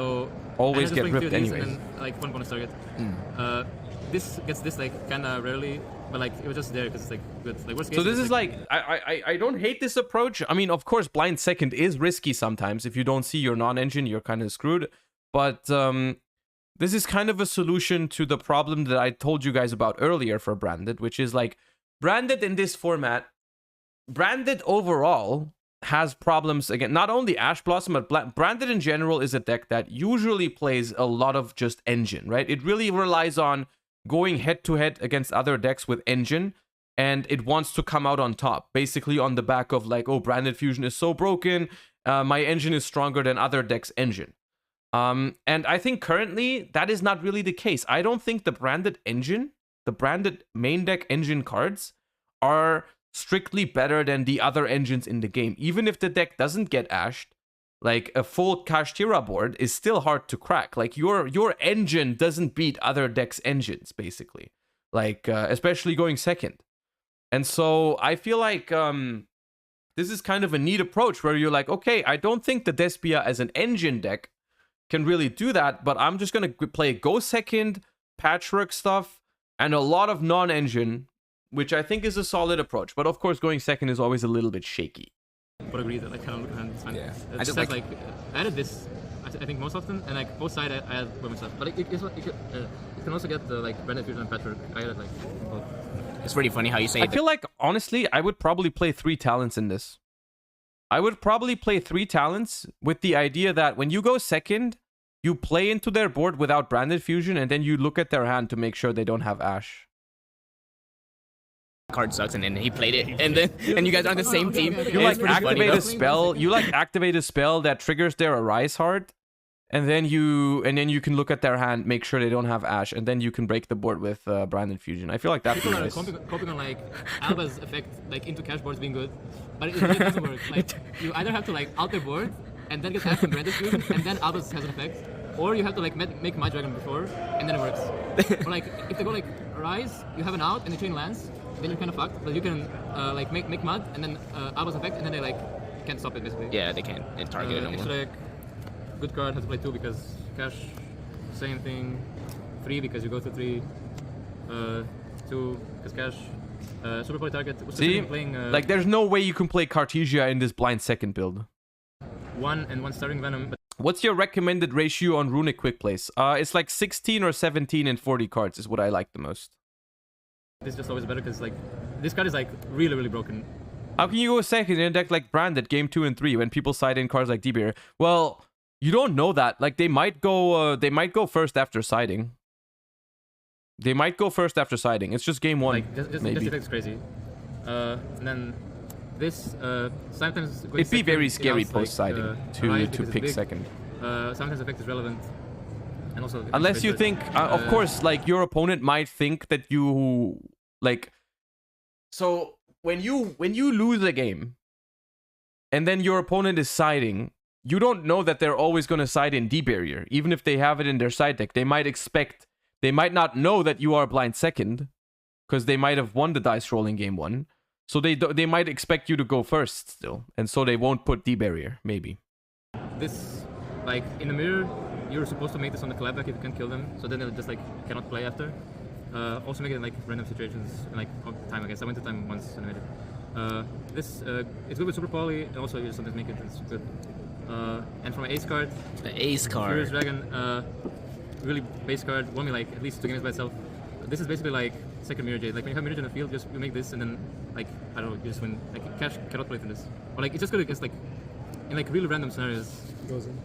always get ripped anyways. And then, like 1 bonus target. This gets this like kind of rarely, but like it was just there because it's like good. Like worst case. So this is like I don't hate this approach. I mean, of course, blind second is risky sometimes. If you don't see your non-engine, you're kind of screwed. But this is kind of a solution to the problem that I told you guys about earlier for Branded, which is like Branded in this format. Branded overall has problems again. Not only Ash Blossom, but Branded in general is a deck that usually plays a lot of just engine, right? It really relies on going head-to-head against other decks with engine, and it wants to come out on top, basically on the back of like, oh, Branded Fusion is so broken, my engine is stronger than other decks' engine. And I think currently that is not really the case. I don't think the Branded engine, the Branded main deck engine cards are strictly better than the other engines in the game. Even if the deck doesn't get ashed, Like a full Kashtira board is still hard to crack. Like your engine doesn't beat other decks' engines, basically. Like especially going second. And so I feel like this is kind of a neat approach where you're like, okay, I don't think the Despia as an engine deck can really do that, but I'm just gonna play go second, patchwork stuff, and a lot of non-engine, which I think is a solid approach. But of course, going second is always a little bit shaky. But agree that like kind of look around. It's fine. Yeah. I just like I added this. I think most often, and like both sides I add women's stuff. But it can also get the like Branded Fusion and Patchwork. I added like both. It's pretty funny how you say. I feel like honestly, I would probably play 3 talents in this. I would probably play 3 talents with the idea that when you go second, you play into their board without Branded Fusion, and then you look at their hand to make sure they don't have Ash. Card sucks, and then he played it, and you guys are on the same team. You like activate a spell. You like activate a spell that triggers their Arise Heart, and then you can look at their hand, make sure they don't have Ash, and then you can break the board with Branded Fusion. I feel like that'd be People nice. are coping on like Alba's effect like into cash boards being good, but it really doesn't work. Like you either have to like out their board and then get Ash from Branded Fusion, and then Alba's has an effect, or you have to like make My Dragon before, and then it works. Or like if they go like Rise, you have an out and they chain lands. Then you're kind of fucked, but you can like make mud and then Alba's effect, and then they like can't stop it basically. Yeah, they can't target it no more. It's like good card has to play 2 because cash, same thing. 3 because you go to 3. 2 because cash. Super play target. See, playing, like there's no way you can play Cartesia in this blind second build. 1 and 1 starting Venom. But what's your recommended ratio on Runic Quick Plays? It's like 16 or 17 and 40 cards is what I like the most. this is just always better because like this card is like really broken. How can you go second in a deck like Branded game 2 and 3 when people side in cards like D-Beer? Well, you don't know that. Like they might go first after siding. They might go first after siding. It's just game 1. Like this effect is crazy. And then this sometimes it'd be very scary post siding to pick second. Sometimes effect is relevant. And also unless you think of course like your opponent might think that you like, so when you lose a game and then your opponent is siding, you don't know that they're always going to side in D-Barrier. Even if they have it in their side deck, they might not know that you are blind second because they might have won the dice roll in game 1. So they might expect you to go first still, and so they won't put D-Barrier, maybe. This, like, in the mirror, you're supposed to make this on the collab deck if you can kill them, so then they just, like, cannot play after. Also make it in, like, random situations, in, like, time, I guess. I went to time once and I made it. It's good with Super Poly, and also you just sometimes make it, it's good. And from an ace card... The ace card. Furious Dragon, really base card, won me, like, at least 2 games by itself. This is basically, like, second Mirror Jade. Like, when you have Mirror Jade in the field, you make this, and then, like, I don't know, you just win. Like, Cash cannot play from this. Or, like, it's just good against, like, in, like, really random scenarios. Goes in.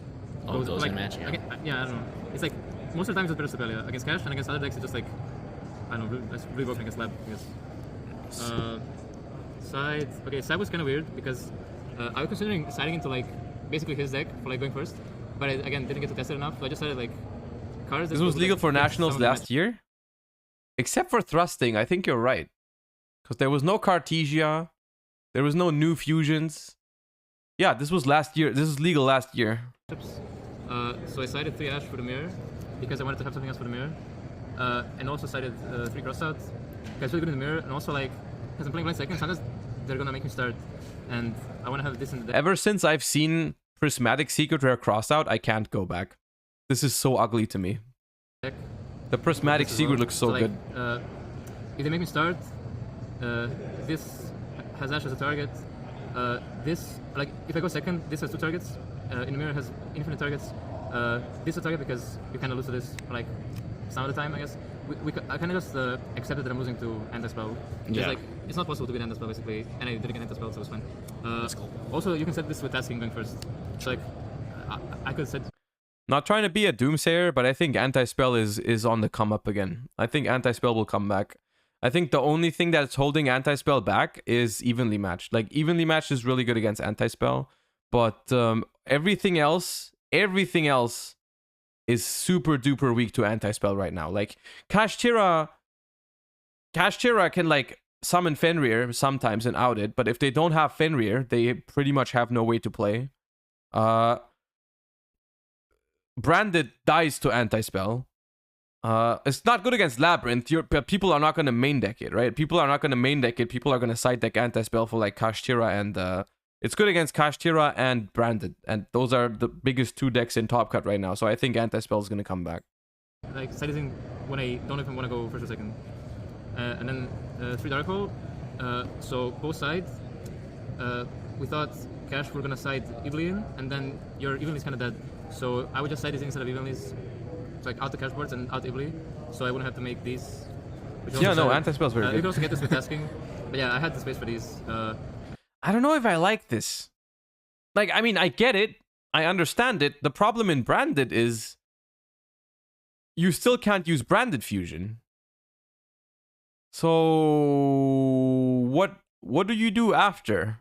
Goes like, in match, yeah. Yeah, I don't know. It's, like, most of the time it's better Stabelia. Against Cash and against other decks, it's just, like, I don't know, it's really broken against Lab, I guess. Side. Okay, side was kind of weird, because I was considering siding into, like, basically his deck for, like, going first. But I, again, didn't get to test it enough, so I just started, like, cards. This was legal for Nationals last year? Except for thrusting, I think you're right. Because there was no Cartesia. There was no new fusions. Yeah, this was last year. This was legal last year. So I sided 3 Ash for the mirror, because I wanted to have something else for the mirror. And also sided 3 crossouts, because it's really good in the mirror. And also, like, because I'm playing blind second, sometimes they're gonna make me start. And I want to have this in the deck. Ever since I've seen Prismatic Secret Rare crossout, I can't go back. This is so ugly to me. The Prismatic Secret looks so like, good. If they make me start, this has Ash as a target. This, like, if I go second, this has 2 targets. In the mirror has infinite targets. This is a target because you kind of lose to this, like, some of the time, I guess. I kind of just accepted that I'm losing to Anti-Spell. Yeah. Like, it's not possible to beat Anti-Spell, basically. And I didn't get Anti-Spell, so it was fine. That's cool. Also, you can set this with tasking going first. So, like, I could set... Not trying to be a doomsayer, but I think Anti-Spell is on the come up again. I think Anti-Spell will come back. I think the only thing that's holding Anti-Spell back is Evenly Matched. Like, Evenly Matched is really good against Anti-Spell, but everything else is super duper weak to Anti-Spell right now. Like, Kashtira can, like, summon Fenrir sometimes and out it, but if they don't have Fenrir, they pretty much have no way to play. Branded dies to anti-spell. It's not good against Labyrinth. People are not going to main deck it, right? People are not going to main deck it. People are going to side deck anti-spell for like Kashtira and it's good against Kashtira and Branded, and those are the biggest 2 decks in Top Cut right now. So I think anti-spell is going to come back. Like siding when I don't even want to go first or second, and then 3 Dark Hole. So both sides, we thought Cash were gonna side Evelyn, and then your Evelyn is kind of dead. So I would just side this instead of Evelyn's, like out the cash boards and out Evelyn, so I wouldn't have to make these. Yeah, no, anti-spell's very good. You can also get this with tasking, but yeah, I had the space for these. I don't know if I like this. Like, I mean, I get it. I understand it. The problem in Branded is you still can't use Branded Fusion. So what do you do after?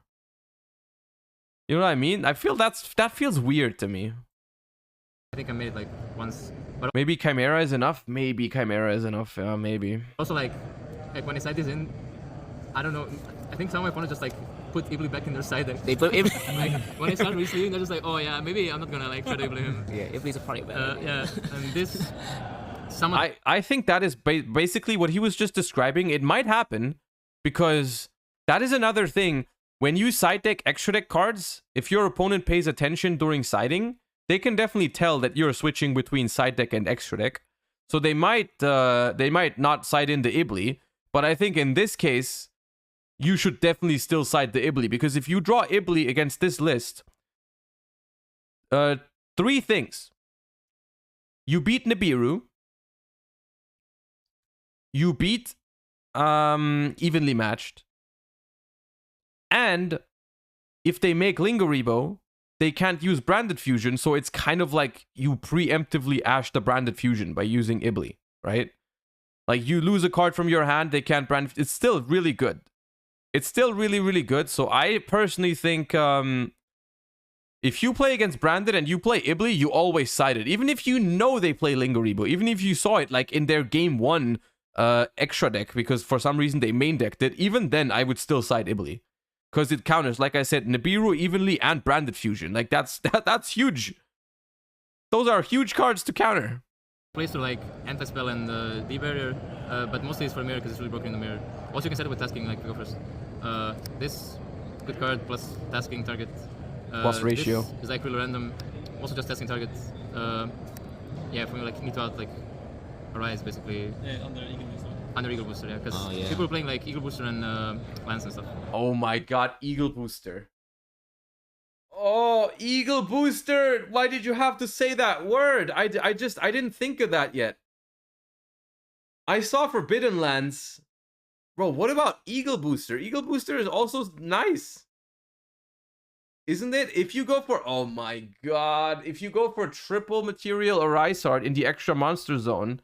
You know what I mean? I feel that feels weird to me. I think I made it like once. But maybe Chimera is enough. Maybe Chimera is enough. Maybe. Also, like when I side this in, I don't know. I think some of my opponents just like put Ibli back in their side. They put Ibli. Like, when I start re-sleeving, they're just like, oh yeah, maybe I'm not gonna like try to Ibli him. Yeah, Ibli's a party back. Yeah, and this. I think that is basically what he was just describing. It might happen because that is another thing. When you side deck extra deck cards, if your opponent pays attention during siding, they can definitely tell that you're switching between side deck and extra deck. So they might not side in the Ibli, but I think in this case, you should definitely still side the Ibli, because if you draw Ibli against this list, 3 things. You beat Nibiru. You beat evenly matched. And if they make Lingoribo, they can't use Branded Fusion, so it's kind of like you preemptively ash the Branded Fusion by using Ibli, right? Like, you lose a card from your hand, they can't brand... It's still really good. It's still really, really good, so I personally think if you play against Branded and you play Ibli, you always side it. Even if you know they play Lingoribo, even if you saw it like in their game 1 extra deck, because for some reason they main decked it, even then I would still side Ibli. Because it counters, like I said, Nibiru, Evenly, and Branded Fusion. Like, that's huge. Those are huge cards to counter. Plays to like anti-spell and D-barrier, but mostly it's for mirror because it's really broken in the mirror. Also, you can set it with tasking, like go first. This good card plus tasking target. Plus ratio. This is like really random. Also just tasking target. Yeah, for me, like need to out like Arise basically. Yeah, under Eagle Booster. Under Eagle Booster, yeah, because people are playing like Eagle Booster and Lance and stuff. Oh my god, Eagle Booster. Oh, Eagle Booster! Why did you have to say that word? I didn't think of that yet. I saw Forbidden Lands. Bro, what about Eagle Booster? Eagle Booster is also nice. Isn't it? If you go for... Oh my god. If you go for triple material Arise art in the extra monster zone,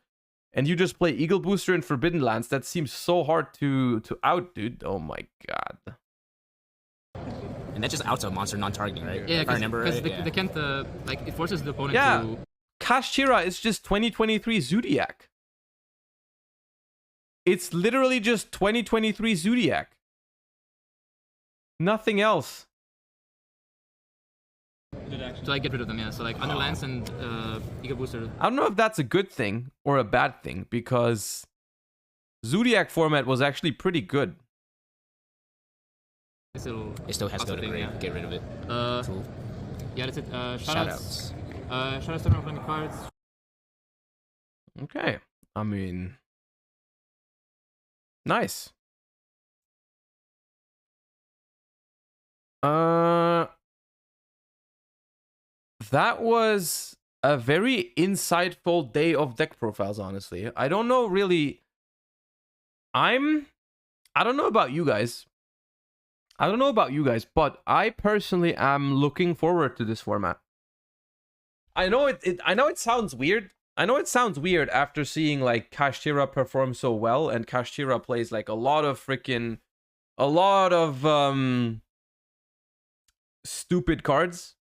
and you just play Eagle Booster and Forbidden Lands, that seems so hard to out, dude. Oh my god. And that just outs a monster non-targeting, right? Yeah, if I remember right. They can't, like, it forces the opponent to... Kashtira is just 2023 Zodiac. It's literally just 2023 Zodiac. Nothing else. So I get rid of them, yeah. So like under Lance and Eagle Booster. I don't know if that's a good thing or a bad thing, because Zodiac format was actually pretty good. It still has to go to grave. Get rid of it. Cool. Yeah, that's it. Shoutouts. Shoutouts to everyone playing cards. Okay. I mean, nice. That was a very insightful day of deck profiles, honestly. I don't know really. I don't know about you guys. But I personally am looking forward to this format. I know it sounds weird. I know it sounds weird after seeing like Kashtira perform so well, and Kashtira plays like a lot of stupid cards.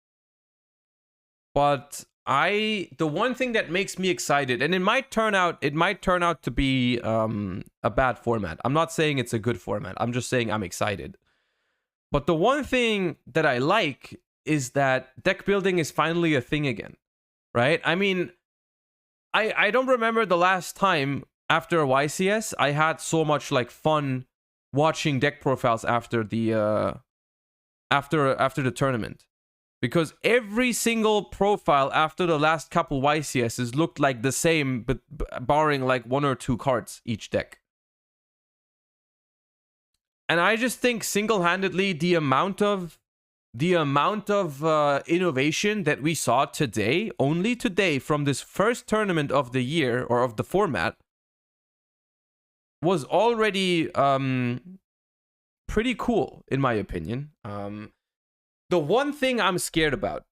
But the one thing that makes me excited, and it might turn out to be a bad format. I'm not saying it's a good format. I'm just saying I'm excited. But the one thing that I like is that deck building is finally a thing again. right? I mean, I don't remember the last time after YCS I had so much like fun watching deck profiles after the after the tournament, because every single profile after the last couple YCSs looked like the same, but barring like 1 or 2 cards each deck. And I just think single-handedly the amount of innovation that we saw today, only today, from this first tournament of the year or of the format, was already pretty cool in my opinion. The one thing I'm scared about,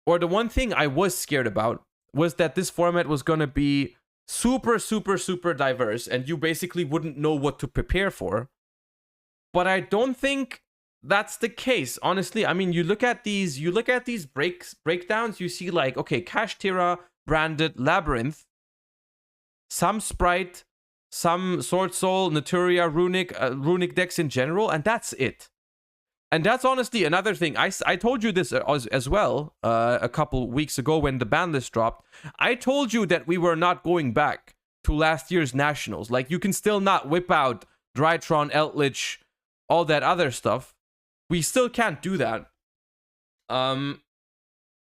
or the one thing I was scared about, was that this format was gonna be super diverse and you basically wouldn't know what to prepare for. But I don't think that's the case, honestly. I mean, you look at these breakdowns, you see like, okay, Kashtira, Branded, Labyrinth, some Sprite, some Sword Soul, Naturia, Runic decks in general, and that's it. And that's honestly another thing. I told you this as well a couple weeks ago when the ban list dropped. I told you that we were not going back to last year's Nationals. Like, you can still not whip out Drytron, Eldritch, all that other stuff. We still can't do that.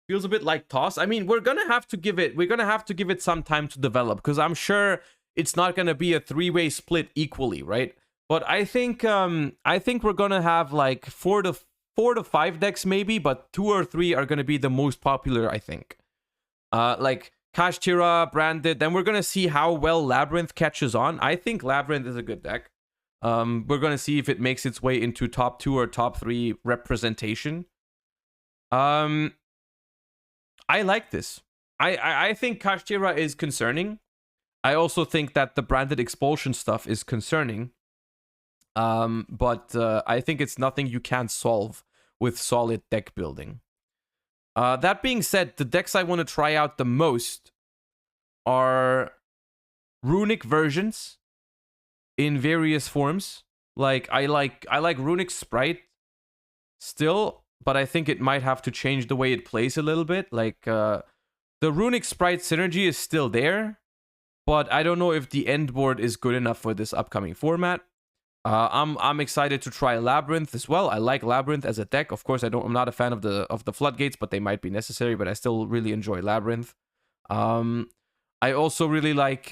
Feels a bit like toss. I mean, we're gonna have to give it some time to develop, because I'm sure it's not gonna be a 3-way split equally, right? But I think we're gonna have like 4 to 5 decks maybe, but 2 or 3 are gonna be the most popular, I think. Like Kashtira, Branded. Then we're gonna see how well Labyrinth catches on. I think Labyrinth is a good deck. We're gonna see if it makes its way into top 2 or top 3 representation. I like this. I think Kashtira is concerning. I also think that the Branded Expulsion stuff is concerning. But I think it's nothing you can't solve with solid deck building. That being said, the decks I want to try out the most are Runic versions in various forms. Like I like Runic Sprite still, but I think it might have to change the way it plays a little bit. Like the Runic Sprite synergy is still there, but I don't know if the end board is good enough for this upcoming format. I'm excited to try Labyrinth as well. I like Labyrinth as a deck. Of course, I'm not a fan of the floodgates, but they might be necessary. But I still really enjoy Labyrinth. I also really like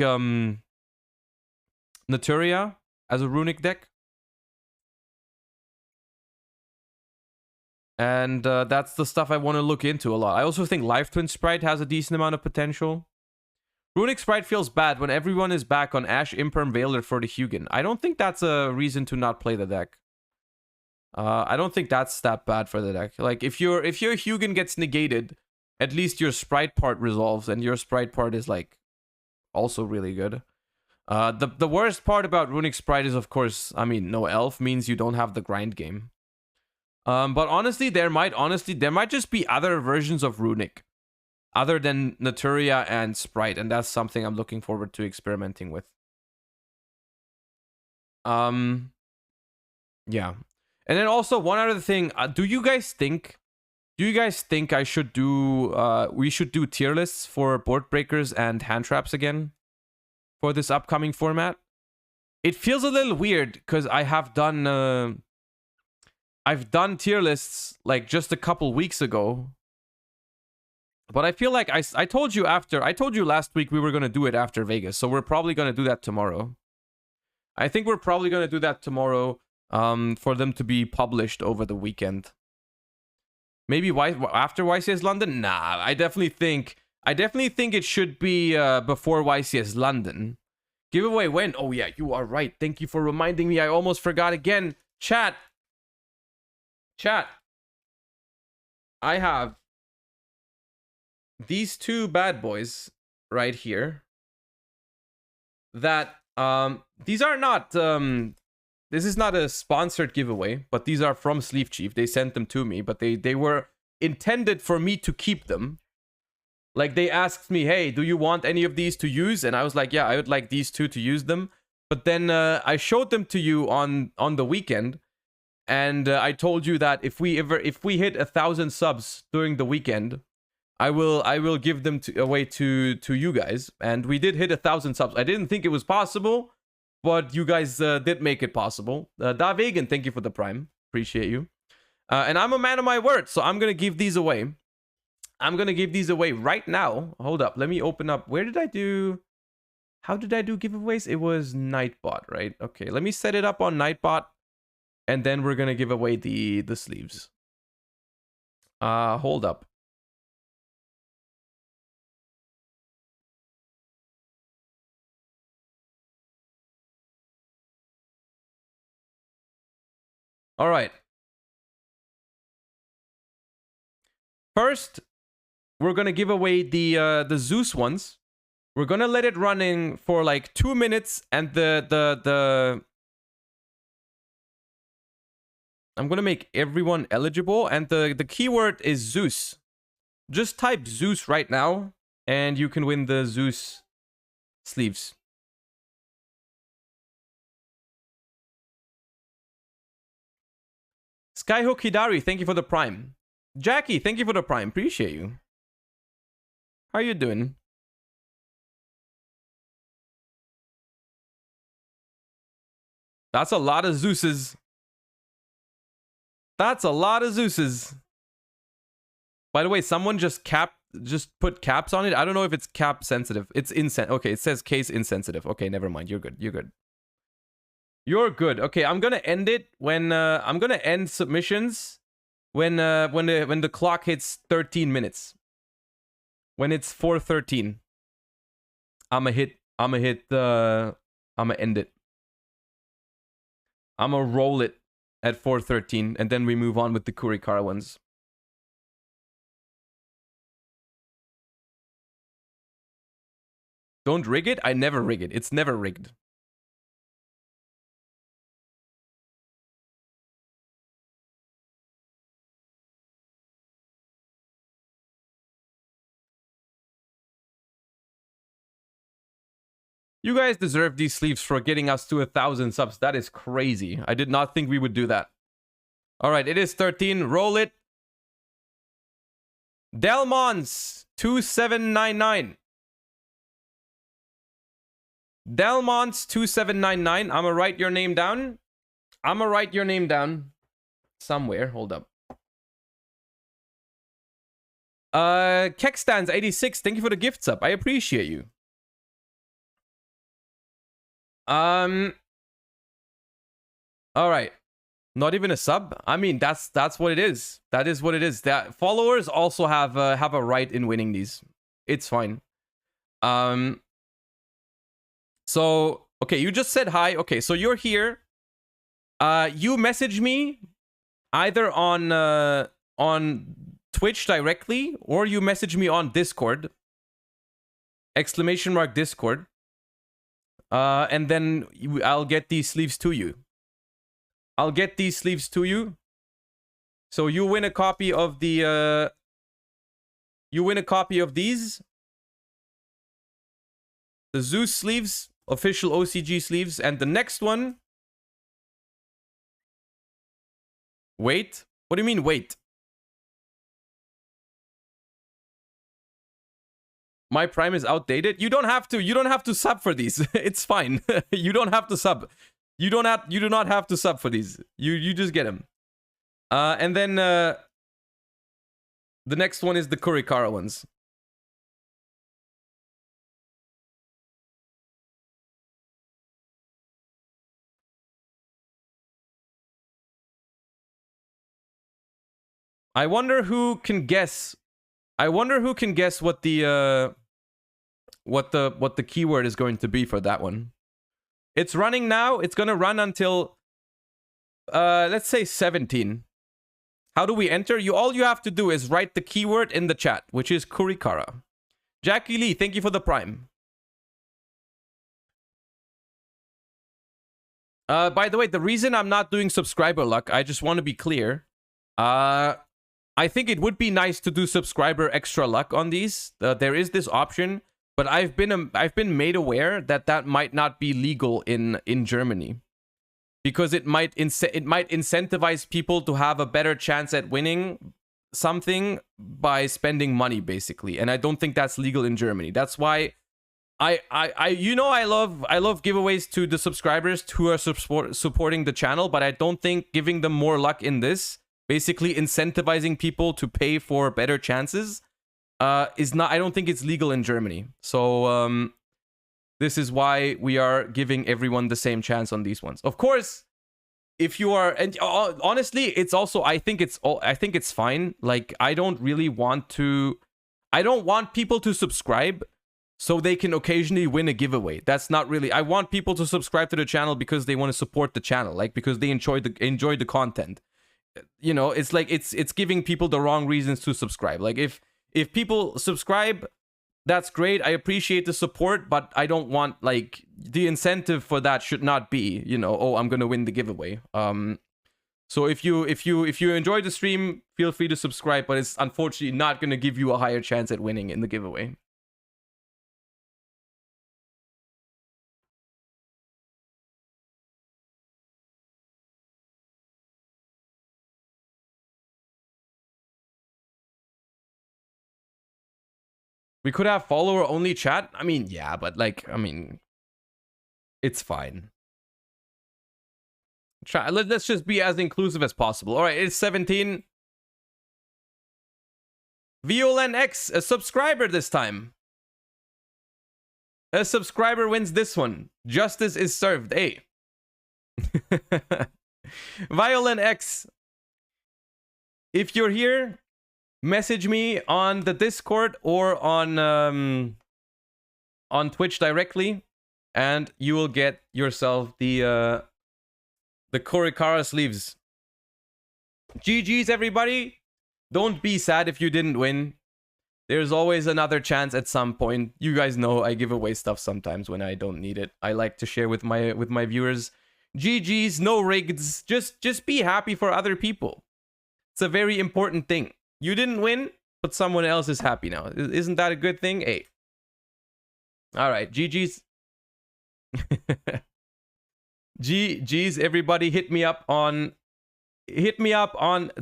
Naturia as a Runic deck, and that's the stuff I want to look into a lot. I also think Life Twin Sprite has a decent amount of potential. Runic Sprite feels bad when everyone is back on Ash, Imperm, Veiler for the Hugin. I don't think that's a reason to not play the deck. I don't think that's that bad for the deck. Like, if your Hugin gets negated, at least your Sprite part resolves, and your Sprite part is, like, also really good. The worst part about Runic Sprite is, of course, I mean, no Elf means you don't have the grind game. But honestly, there might just be other versions of Runic other than Naturia and Sprite, and that's something I'm looking forward to experimenting with. Yeah. And then also one other thing, do you guys think I should do we should do tier lists for board breakers and hand traps again for this upcoming format? It feels a little weird because I've done tier lists like just a couple weeks ago. But I feel like I told you last week we were going to do it after Vegas. So we're probably going to do that tomorrow. I think we're probably going to do that tomorrow for them to be published over the weekend. Maybe after YCS London? Nah, I definitely think it should be before YCS London. Giveaway when? Oh yeah, you are right. Thank you for reminding me. I almost forgot again. Chat. I have these 2 bad boys right here that these are not this is not a sponsored giveaway, but these are from Sleeve Chief. They sent them to me, but they were intended for me to keep them. Like, they asked me, hey, do you want any of these to use? And I was like, yeah, I would like these 2 to use them. But then I showed them to you on the weekend, and I told you that if we hit 1,000 subs during the weekend, I will give them away to you guys. And we did hit 1,000 subs. I didn't think it was possible, but you guys did make it possible. Da Vegan, thank you for the Prime. Appreciate you. And I'm a man of my word, so I'm gonna give these away. I'm gonna give these away right now. Hold up, let me open up. Where did I do? How did I do giveaways? It was Nightbot, right? Okay, let me set it up on Nightbot, and then we're gonna give away the sleeves. Hold up. All right. First, we're gonna give away the Zeus ones. We're gonna let it run in for like 2 minutes, and the I'm gonna make everyone eligible, and the keyword is Zeus. Just type Zeus right now, and you can win the Zeus sleeves. Skyhook Hidari, thank you for the Prime. Jackie, thank you for the Prime. Appreciate you. How are you doing? That's a lot of Zeuses. That's a lot of Zeuses. By the way, someone just put caps on it. I don't know if it's cap sensitive. It's okay, it says case insensitive. Okay, never mind. You're good. You're good. You're good. Okay, I'm gonna end it when I'm gonna end submissions when the clock hits 13 minutes. When it's 4:13, I'ma end it. I'ma roll it at 4:13, and then we move on with the Kurikara ones. Don't rig it? I never rig it. It's never rigged. You guys deserve these sleeves for getting us to 1,000 subs. That is crazy. I did not think we would do that. All right, it is 13. Roll it. Delmons 2799. Delmons 2799. I'ma write your name down. I'ma write your name down somewhere. Hold up. Kekstans 86. Thank you for the gift sub. I appreciate you. All right. Not even a sub. I mean, that's what it is. That is what it is. That followers also have a right in winning these. It's fine. So okay, you just said hi. Okay, so you're here. You message me either on Twitch directly, or you message me on Discord. !Discord. And then I'll get these sleeves to you. I'll get these sleeves to you. So you win a copy of the you win a copy of these. The Zeus sleeves, official OCG sleeves, and the next one. Wait. What do you mean wait? My Prime is outdated. You don't have to sub for these. It's fine. You don't have to sub. You do not have to sub for these. You just get them. And then the next one is the Kurikara ones. I wonder who can guess. I wonder who can guess what the keyword is going to be for that one. It's running now. It's gonna run until let's say 17. How do we enter? All you have to do is write the keyword in the chat, which is Kurikara. Jackie Lee, thank you for the Prime. By the way, the reason I'm not doing subscriber luck, I just want to be clear. I think it would be nice to do subscriber extra luck on these. There is this option, but I've been made aware that that might not be legal in Germany, because it might incentivize people to have a better chance at winning something by spending money, basically, and I don't think that's legal in Germany. That's why I love giveaways to the subscribers who are supporting the channel, but I don't think giving them more luck in this, basically incentivizing people to pay for better chances, is not. I don't think it's legal in Germany. So this is why we are giving everyone the same chance on these ones. Of course, if you are, and honestly, it's also, I think it's fine. Like, I don't want people to subscribe so they can occasionally win a giveaway. That's not really, I want people to subscribe to the channel because they want to support the channel, like because they enjoy the content. You know, it's like it's giving people the wrong reasons to subscribe. Like if people subscribe, that's great. I appreciate the support, but I don't want, like, the incentive for that should not be, you know, oh, I'm gonna win the giveaway. So if you enjoy the stream, feel free to subscribe, but it's unfortunately not gonna give you a higher chance at winning in the giveaway. We could have follower only chat. I mean, yeah, but like, I mean, it's fine. Let's just be as inclusive as possible. All right, it's 17. Violen X, a subscriber this time. A subscriber wins this one. Justice is served. Hey. Violin X, if you're here, message me on the Discord or on Twitch directly, and you will get yourself the Korikara sleeves. GG's, everybody. Don't be sad if you didn't win. There's always another chance at some point. You guys know I give away stuff sometimes when I don't need it. I like to share with my viewers. GG's, no rigs. Just be happy for other people. It's a very important thing. You didn't win, but someone else is happy now. Isn't that a good thing? Hey. All right, GG's. GG's, everybody, hit me up on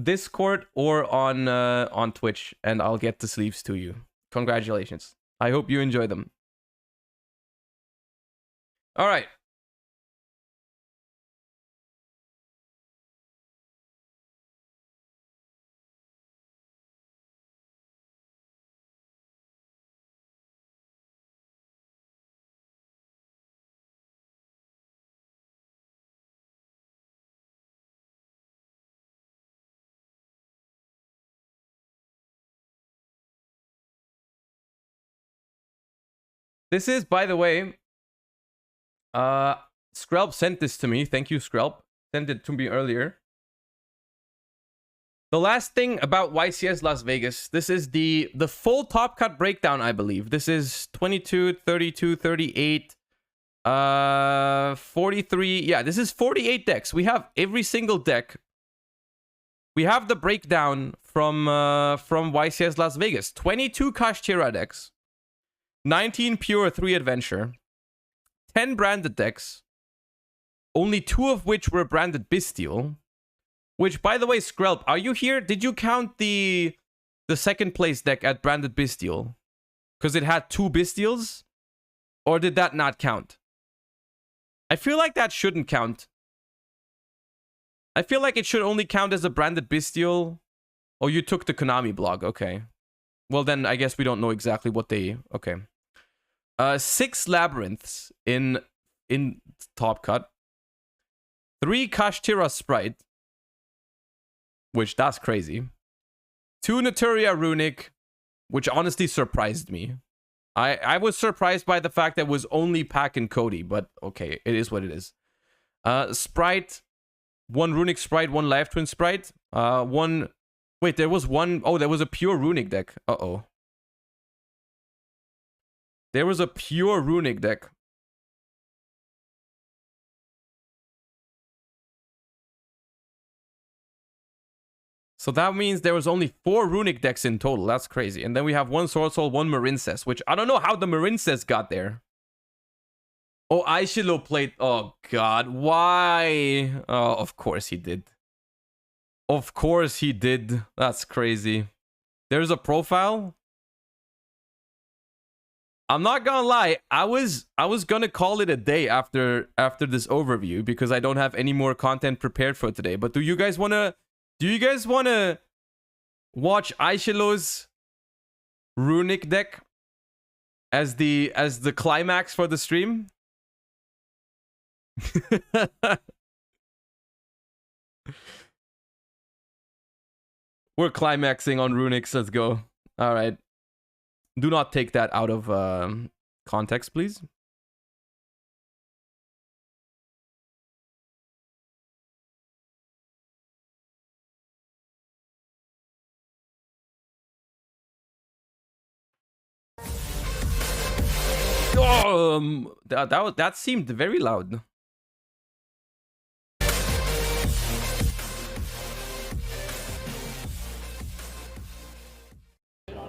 Discord or on Twitch, and I'll get the sleeves to you. Congratulations. I hope you enjoy them. All right. This is, by the way, Skrelp sent this to me. Thank you, Skrelp. Sent it to me earlier. The last thing about YCS Las Vegas. This is the full top cut breakdown, I believe. This is 22, 32, 38, 43. Yeah, this is 48 decks. We have every single deck. We have the breakdown from YCS Las Vegas. 22 Kashtira decks. 19 pure, 3 adventure, 10 branded decks, only 2 of which were branded bestial. Which, by the way, Skrelp, are you here? Did you count the second place deck at branded bestial? Because it had 2 bestials? Or did that not count? I feel like that shouldn't count. I feel like it should only count as a branded bestial. Oh, you took the Konami blog. Okay. Well, then I guess we don't know exactly what they... Okay. 6 labyrinths in top cut. 3 Kashtira Sprite, which that's crazy. 2 Naturia Runic, which honestly surprised me. I was surprised by the fact that it was only Pack and Cody, but okay, it is what it is. Sprite, 1 Runic Sprite, 1 Life Twin Sprite. Wait, there was one... Oh, there was a pure Runic deck. Uh-oh. There was a pure Runic deck. So that means there was only 4 Runic decks in total. That's crazy. And then we have 1 Sword Soul, 1 Marincess, which I don't know how the Marincess got there. Oh, Aishilo played... Oh, God. Why? Oh, of course he did. Of course he did. That's crazy. There's a profile. I'm not gonna lie. I was gonna call it a day after this overview because I don't have any more content prepared for today. But do you guys wanna watch Aishilo's runic deck as the climax for the stream? We're climaxing on runics. Let's go. All right. Do not take that out of context, please. That seemed very loud.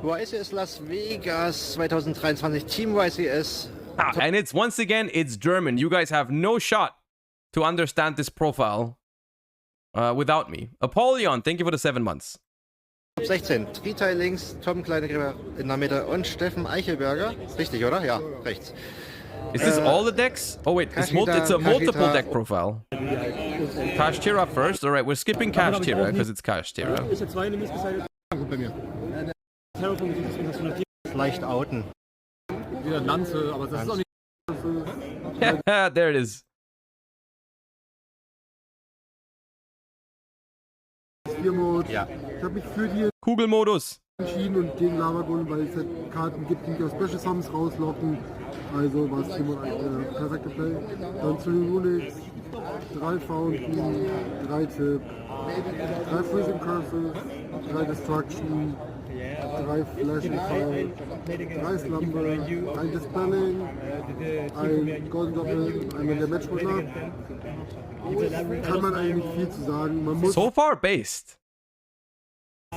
YCS Las Vegas 2023 Team YCS. And it's once again, it's German. You guys have no shot to understand this profile without me. Apollyon, thank you for the 7 months. Top 16, Tritai links, Tom Kleinegräber in der Mitte und Steffen Eichelberger. Richtig, oder? Ja, rechts. Is this all the decks? Oh wait, it's a multiple deck profile. Kashtira first. All right, we're skipping Kashtira because it's Kashtira. Leicht outen. Wieder Lanze, aber das ist auch nicht. There it is. Ja. Ich habe mich für die Kugelmodus entschieden und gegen Lavagolem, weil es halt Karten gibt, die mich aus Special Summons rauslocken. Also war es perfekte Play. Dann zu den Unix, 3 Fountain, 3 Tip, 3 Freezing Curses, 3 Destruction, 3 Flashing Fire, 3 Slumber, 1 Dispelling, 1 Golden Doppel, einmal der Matchwinner. Kann man eigentlich nicht viel zu sagen. Man muss so far based.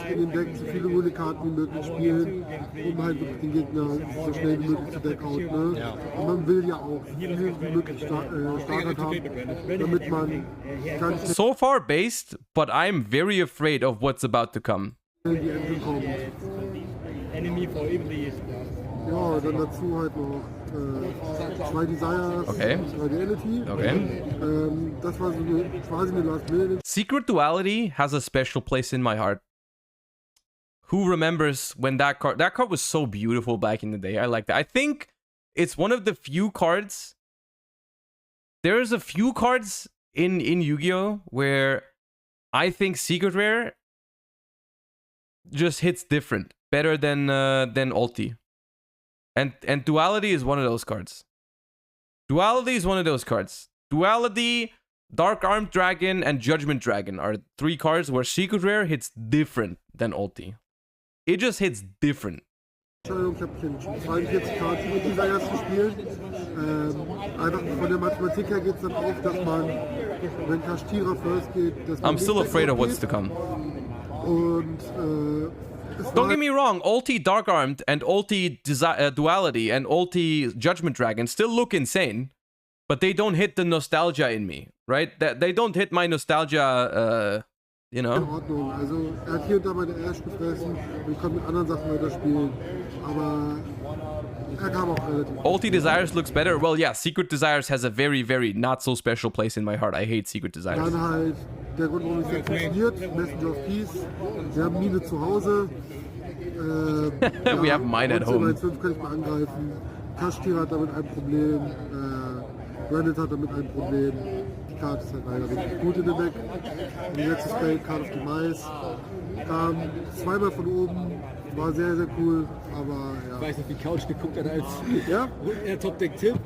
in dem Deck so viele Unikarten wie möglich spielen, um halt wirklich den Gegner so schnell wie möglich zu Deckout. Ne? Ja. Und man will ja auch so viel wie möglich Starter haben, damit man ganz so far based, but I'm very afraid of what's about to come. In die Ende kommt. Ja, dann dazu halt noch 2 Desires, okay. 2 Duality. Okay. Das war so quasi eine Last Minute. Secret Duality has a special place in my heart. Who remembers when that card was so beautiful back in the day? I like that. I think it's one of the few cards. There's a few cards in Yu-Gi-Oh where I think Secret Rare just hits different, better than Ulti. And Duality is one of those cards. Duality, Dark Armed Dragon, and Judgment Dragon are 3 cards where Secret Rare hits different than Ulti. It just hits different. Ich habe 42 Karten mit Desires gespielt. Einfach von der Mathematik her geht es dann auf, dass man, wenn Kashtira first geht, dass man I'm still afraid of what's to come. Und don't get me wrong, Ulti Dark Armed and Ulti Duality and Ulti Judgment Dragon still look insane, but they don't hit the nostalgia in me, right? They don't hit my nostalgia, you know. In Ordnung. Also hat hier und da meine Ash gefressen und ich konnte mit anderen Sachen weiterspielen, aber kam auch relativ. Ulti Desires looks better. Well, yeah, Secret Desires has a very, very not so special place in my heart. I hate Secret Desires. Dann halt der Grund, warum es jetzt funktioniert, Messenger of Peace. Wir haben Mine zu Hause. We have mine at home. 5 kann ich mal angreifen. Kashtira hat damit ein Problem. Reddit hat damit ein Problem. Die Karte ist halt leider wirklich gut in dem Deck. Und die letzte Spell, Card of the Mice, kam 2-mal von oben. War sehr, sehr cool, aber ja. Ich weiß nicht, wie Couch geguckt hat, als ja? Er Top-Deck Tip,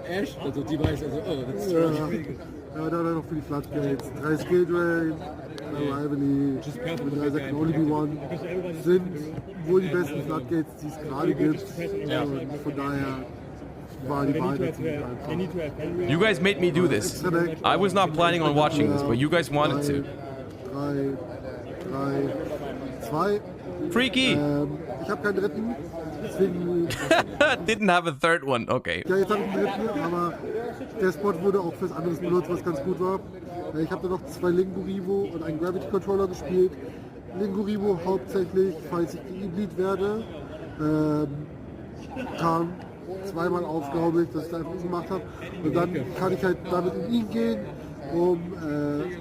Ash, also die weiß, also, oh, das ist ja, dann noch für die Floodgates. 3 Skill Drain, Rivalry, mit 3 Second Only Be One sind wohl die besten Floodgates, die es gerade gibt. Ja. Und von daher war die Wahl dazu einfach. You guys made me do this. I was not planning on watching this, but you guys wanted to. 3, 2. Freaky! Ich habe keinen dritten, deswegen Didn't have a third one, okay. Ja, jetzt habe ich einen dritten, aber der Spot wurde auch fürs anderes benutzt, was ganz gut war. Ich habe da noch 2 Lingurivo und einen Gravity Controller gespielt. Lingurivo hauptsächlich, falls ich geeblied werde. Kam zweimal auf, glaube ich, dass ich da einfach gemacht habe. Und dann kann ich halt damit in ihn gehen, um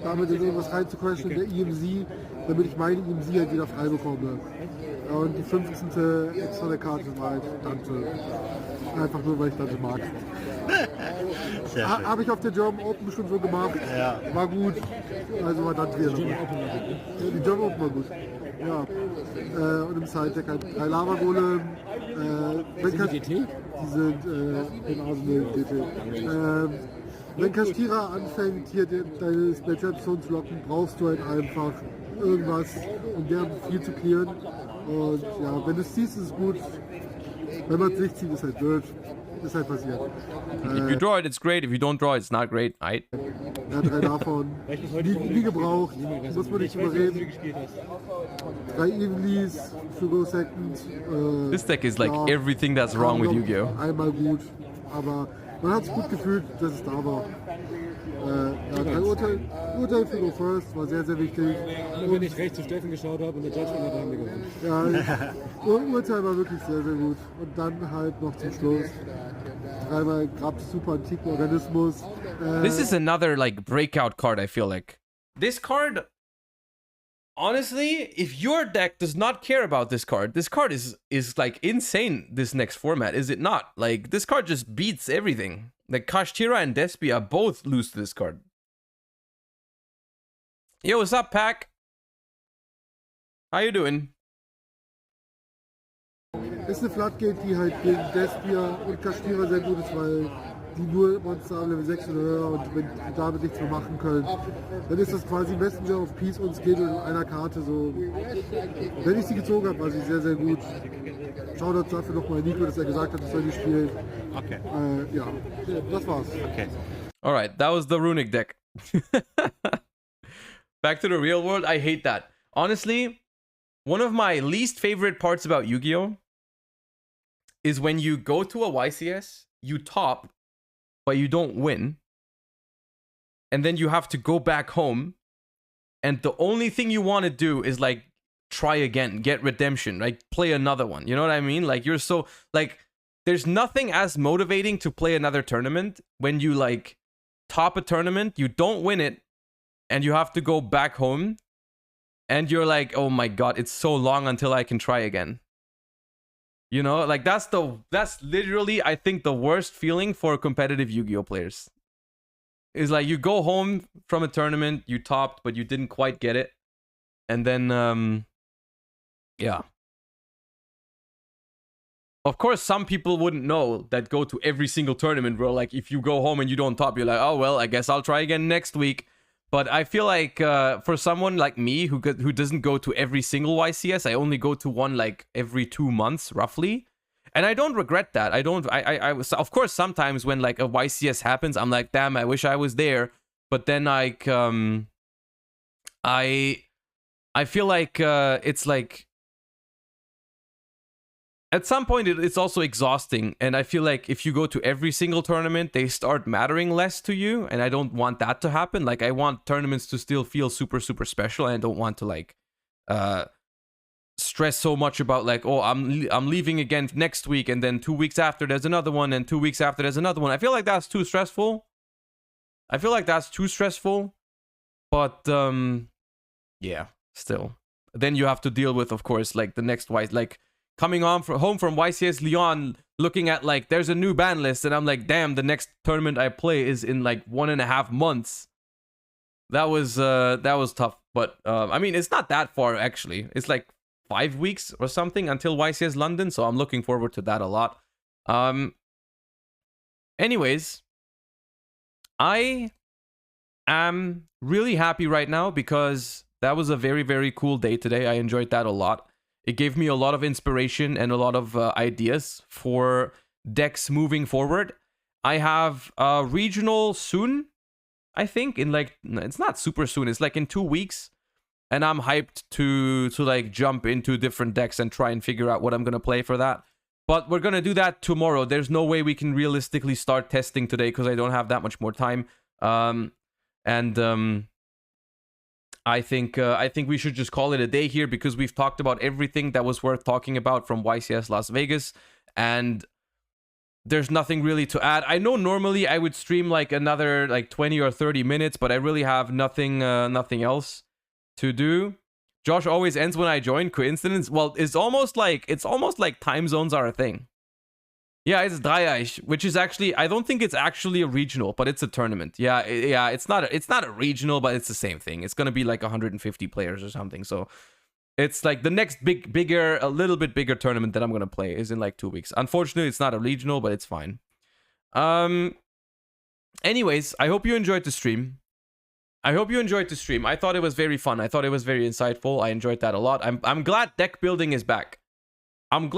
damit in irgendwas reinzucrashen in der EMZ, damit ich meine EMZ halt wieder frei bekomme. Und die 15. extra der Karte war halt Dante. Einfach nur, weil ich Dante mag. Habe ich auf der German Open schon so gemacht. Ja. War gut. Also war Dante wieder gut. Die German Open war gut. Ja. Und im Side-Deck halt 3 Lava-Golem. Die sind in Arsenal DT. Wenn Kastira anfängt, hier deine Spell-Trap-Zone zu locken, brauchst du halt einfach irgendwas, um deren viel zu clearen. Und ja, wenn du es siehst, ist es gut. Wenn man es nicht sieht, ist halt blöd. Ist halt passiert. If you draw it, it's great. If you don't draw it, it's not great. Right? Ja, 3 davon. Nie gebraucht. Muss man nicht überreden. 3 Evenlies für Go Second. This deck is like everything that's wrong with Yu-Gi-Oh! Einmal gut. Aber man hat es gut gefühlt, dass es da war. Ja, 3 Urteil für Go First war sehr, sehr wichtig. Wenn ich rechts zu Steffen geschaut habe und der Judgment hat dann gewonnen. Ja, Urteil war wirklich sehr, sehr gut. Und dann halt noch zum Schluss 3-mal Grabs super antiken Organismus. This is another like breakout card, I feel like. This card, honestly, if your deck does not care about this card is like insane this next format, is it not? Like, this card just beats everything. Like, Kashtira and Despia both lose to this card. Yo, what's up, Pack? How you doing? Ist eine Floodgate, die halt gegen Despia und Kashtira sehr gut ist, weil die nur Monster haben Level 6 oder höher und wenn die damit nichts mehr machen können, dann ist das quasi Messenger of Peace und Skill in einer Karte so. Wenn ich sie gezogen habe, war sie sehr, sehr gut. Shoutouts dafür nochmal Nico, dass er gesagt hat, ich soll die spielen. Okay. Ja, das war's. Okay. Alright, that was the Runic deck. Back to the real world, I hate that. Honestly, one of my least favorite parts about Yu-Gi-Oh! Is when you go to a YCS, you top, but you don't win. And then you have to go back home. And the only thing you want to do is like try again, get redemption, like play another one. You know what I mean? Like, you're so like, there's nothing as motivating to play another tournament when you like top a tournament, you don't win it, and you have to go back home. And you're like, oh my god, it's so long until I can try again. You know, like that's literally, I think, the worst feeling for competitive Yu-Gi-Oh players. Is like you go home from a tournament, you topped, but you didn't quite get it. And then, yeah. Of course, some people wouldn't know that go to every single tournament, bro. Like, if you go home and you don't top, you're like, oh, well, I guess I'll try again next week. But I feel like for someone like me who doesn't go to every single YCS, I only go to one like every 2 months, roughly. And I don't regret that. I was, of course, sometimes when like a YCS happens, I'm like, damn, I wish I was there. But then like, I feel like it's like, at some point, it's also exhausting, and I feel like if you go to every single tournament, they start mattering less to you, and I don't want that to happen. Like, I want tournaments to still feel super, super special, and I don't want to, like, stress so much about, like, oh, I'm leaving again next week, and then 2 weeks after there's another one, and 2 weeks after there's another one. I feel like that's too stressful. But, yeah, still. Then you have to deal with, of course, like, the next like, coming home from YCS Lyon, looking at like there's a new ban list, and I'm like, damn, the next tournament I play is in like 1.5 months. That was tough, but I mean, it's not that far actually. It's like 5 weeks or something until YCS London, so I'm looking forward to that a lot. Anyways, I am really happy right now because that was a very, very cool day today. I enjoyed that a lot. It gave me a lot of inspiration and a lot of ideas for decks moving forward. I have a regional soon, I think, in like, it's not super soon, it's like in 2 weeks. And I'm hyped to like jump into different decks and try and figure out what I'm going to play for that. But we're going to do that tomorrow. There's no way we can realistically start testing today because I don't have that much more time. I think we should just call it a day here because we've talked about everything that was worth talking about from YCS Las Vegas, and there's nothing really to add. I know normally I would stream like another like 20 or 30 minutes, but I really have nothing else to do. Josh always ends when I join. Coincidence? Well, it's almost like time zones are a thing. Yeah, it's Dreieich, which is actually, I don't think it's actually a regional, but it's a tournament. Yeah, it's not a regional, but it's the same thing. It's gonna be like 150 players or something. So it's like the next a little bit bigger tournament that I'm gonna play is in like 2 weeks. Unfortunately, it's not a regional, but it's fine. Anyways, I hope you enjoyed the stream. I thought it was very fun. I thought it was very insightful. I enjoyed that a lot. I'm glad deck building is back. And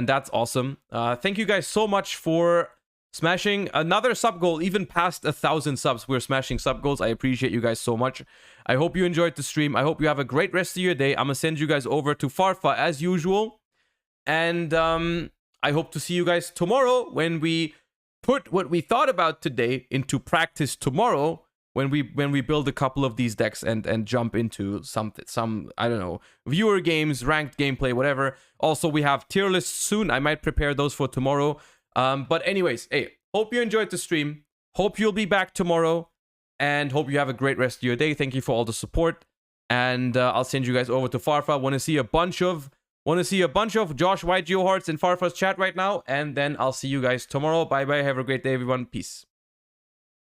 that's awesome. Thank you guys so much for smashing another sub goal, even past 1,000 subs. We're smashing sub goals. I appreciate you guys so much. I hope you enjoyed the stream. I hope you have a great rest of your day. I'm gonna send you guys over to Farfa as usual, and I hope to see you guys tomorrow when we put what we thought about today into practice tomorrow. When we build a couple of these decks and jump into some I don't know, viewer games, ranked gameplay, whatever. Also, we have tier lists soon. I might prepare those for tomorrow. But anyways, hey, hope you enjoyed the stream. Hope you'll be back tomorrow, and hope you have a great rest of your day. Thank you for all the support, and I'll send you guys over to Farfa. Want to see a bunch of Josh White Geo Hearts in Farfa's chat right now, and then I'll see you guys tomorrow. Bye bye. Have a great day, everyone. Peace.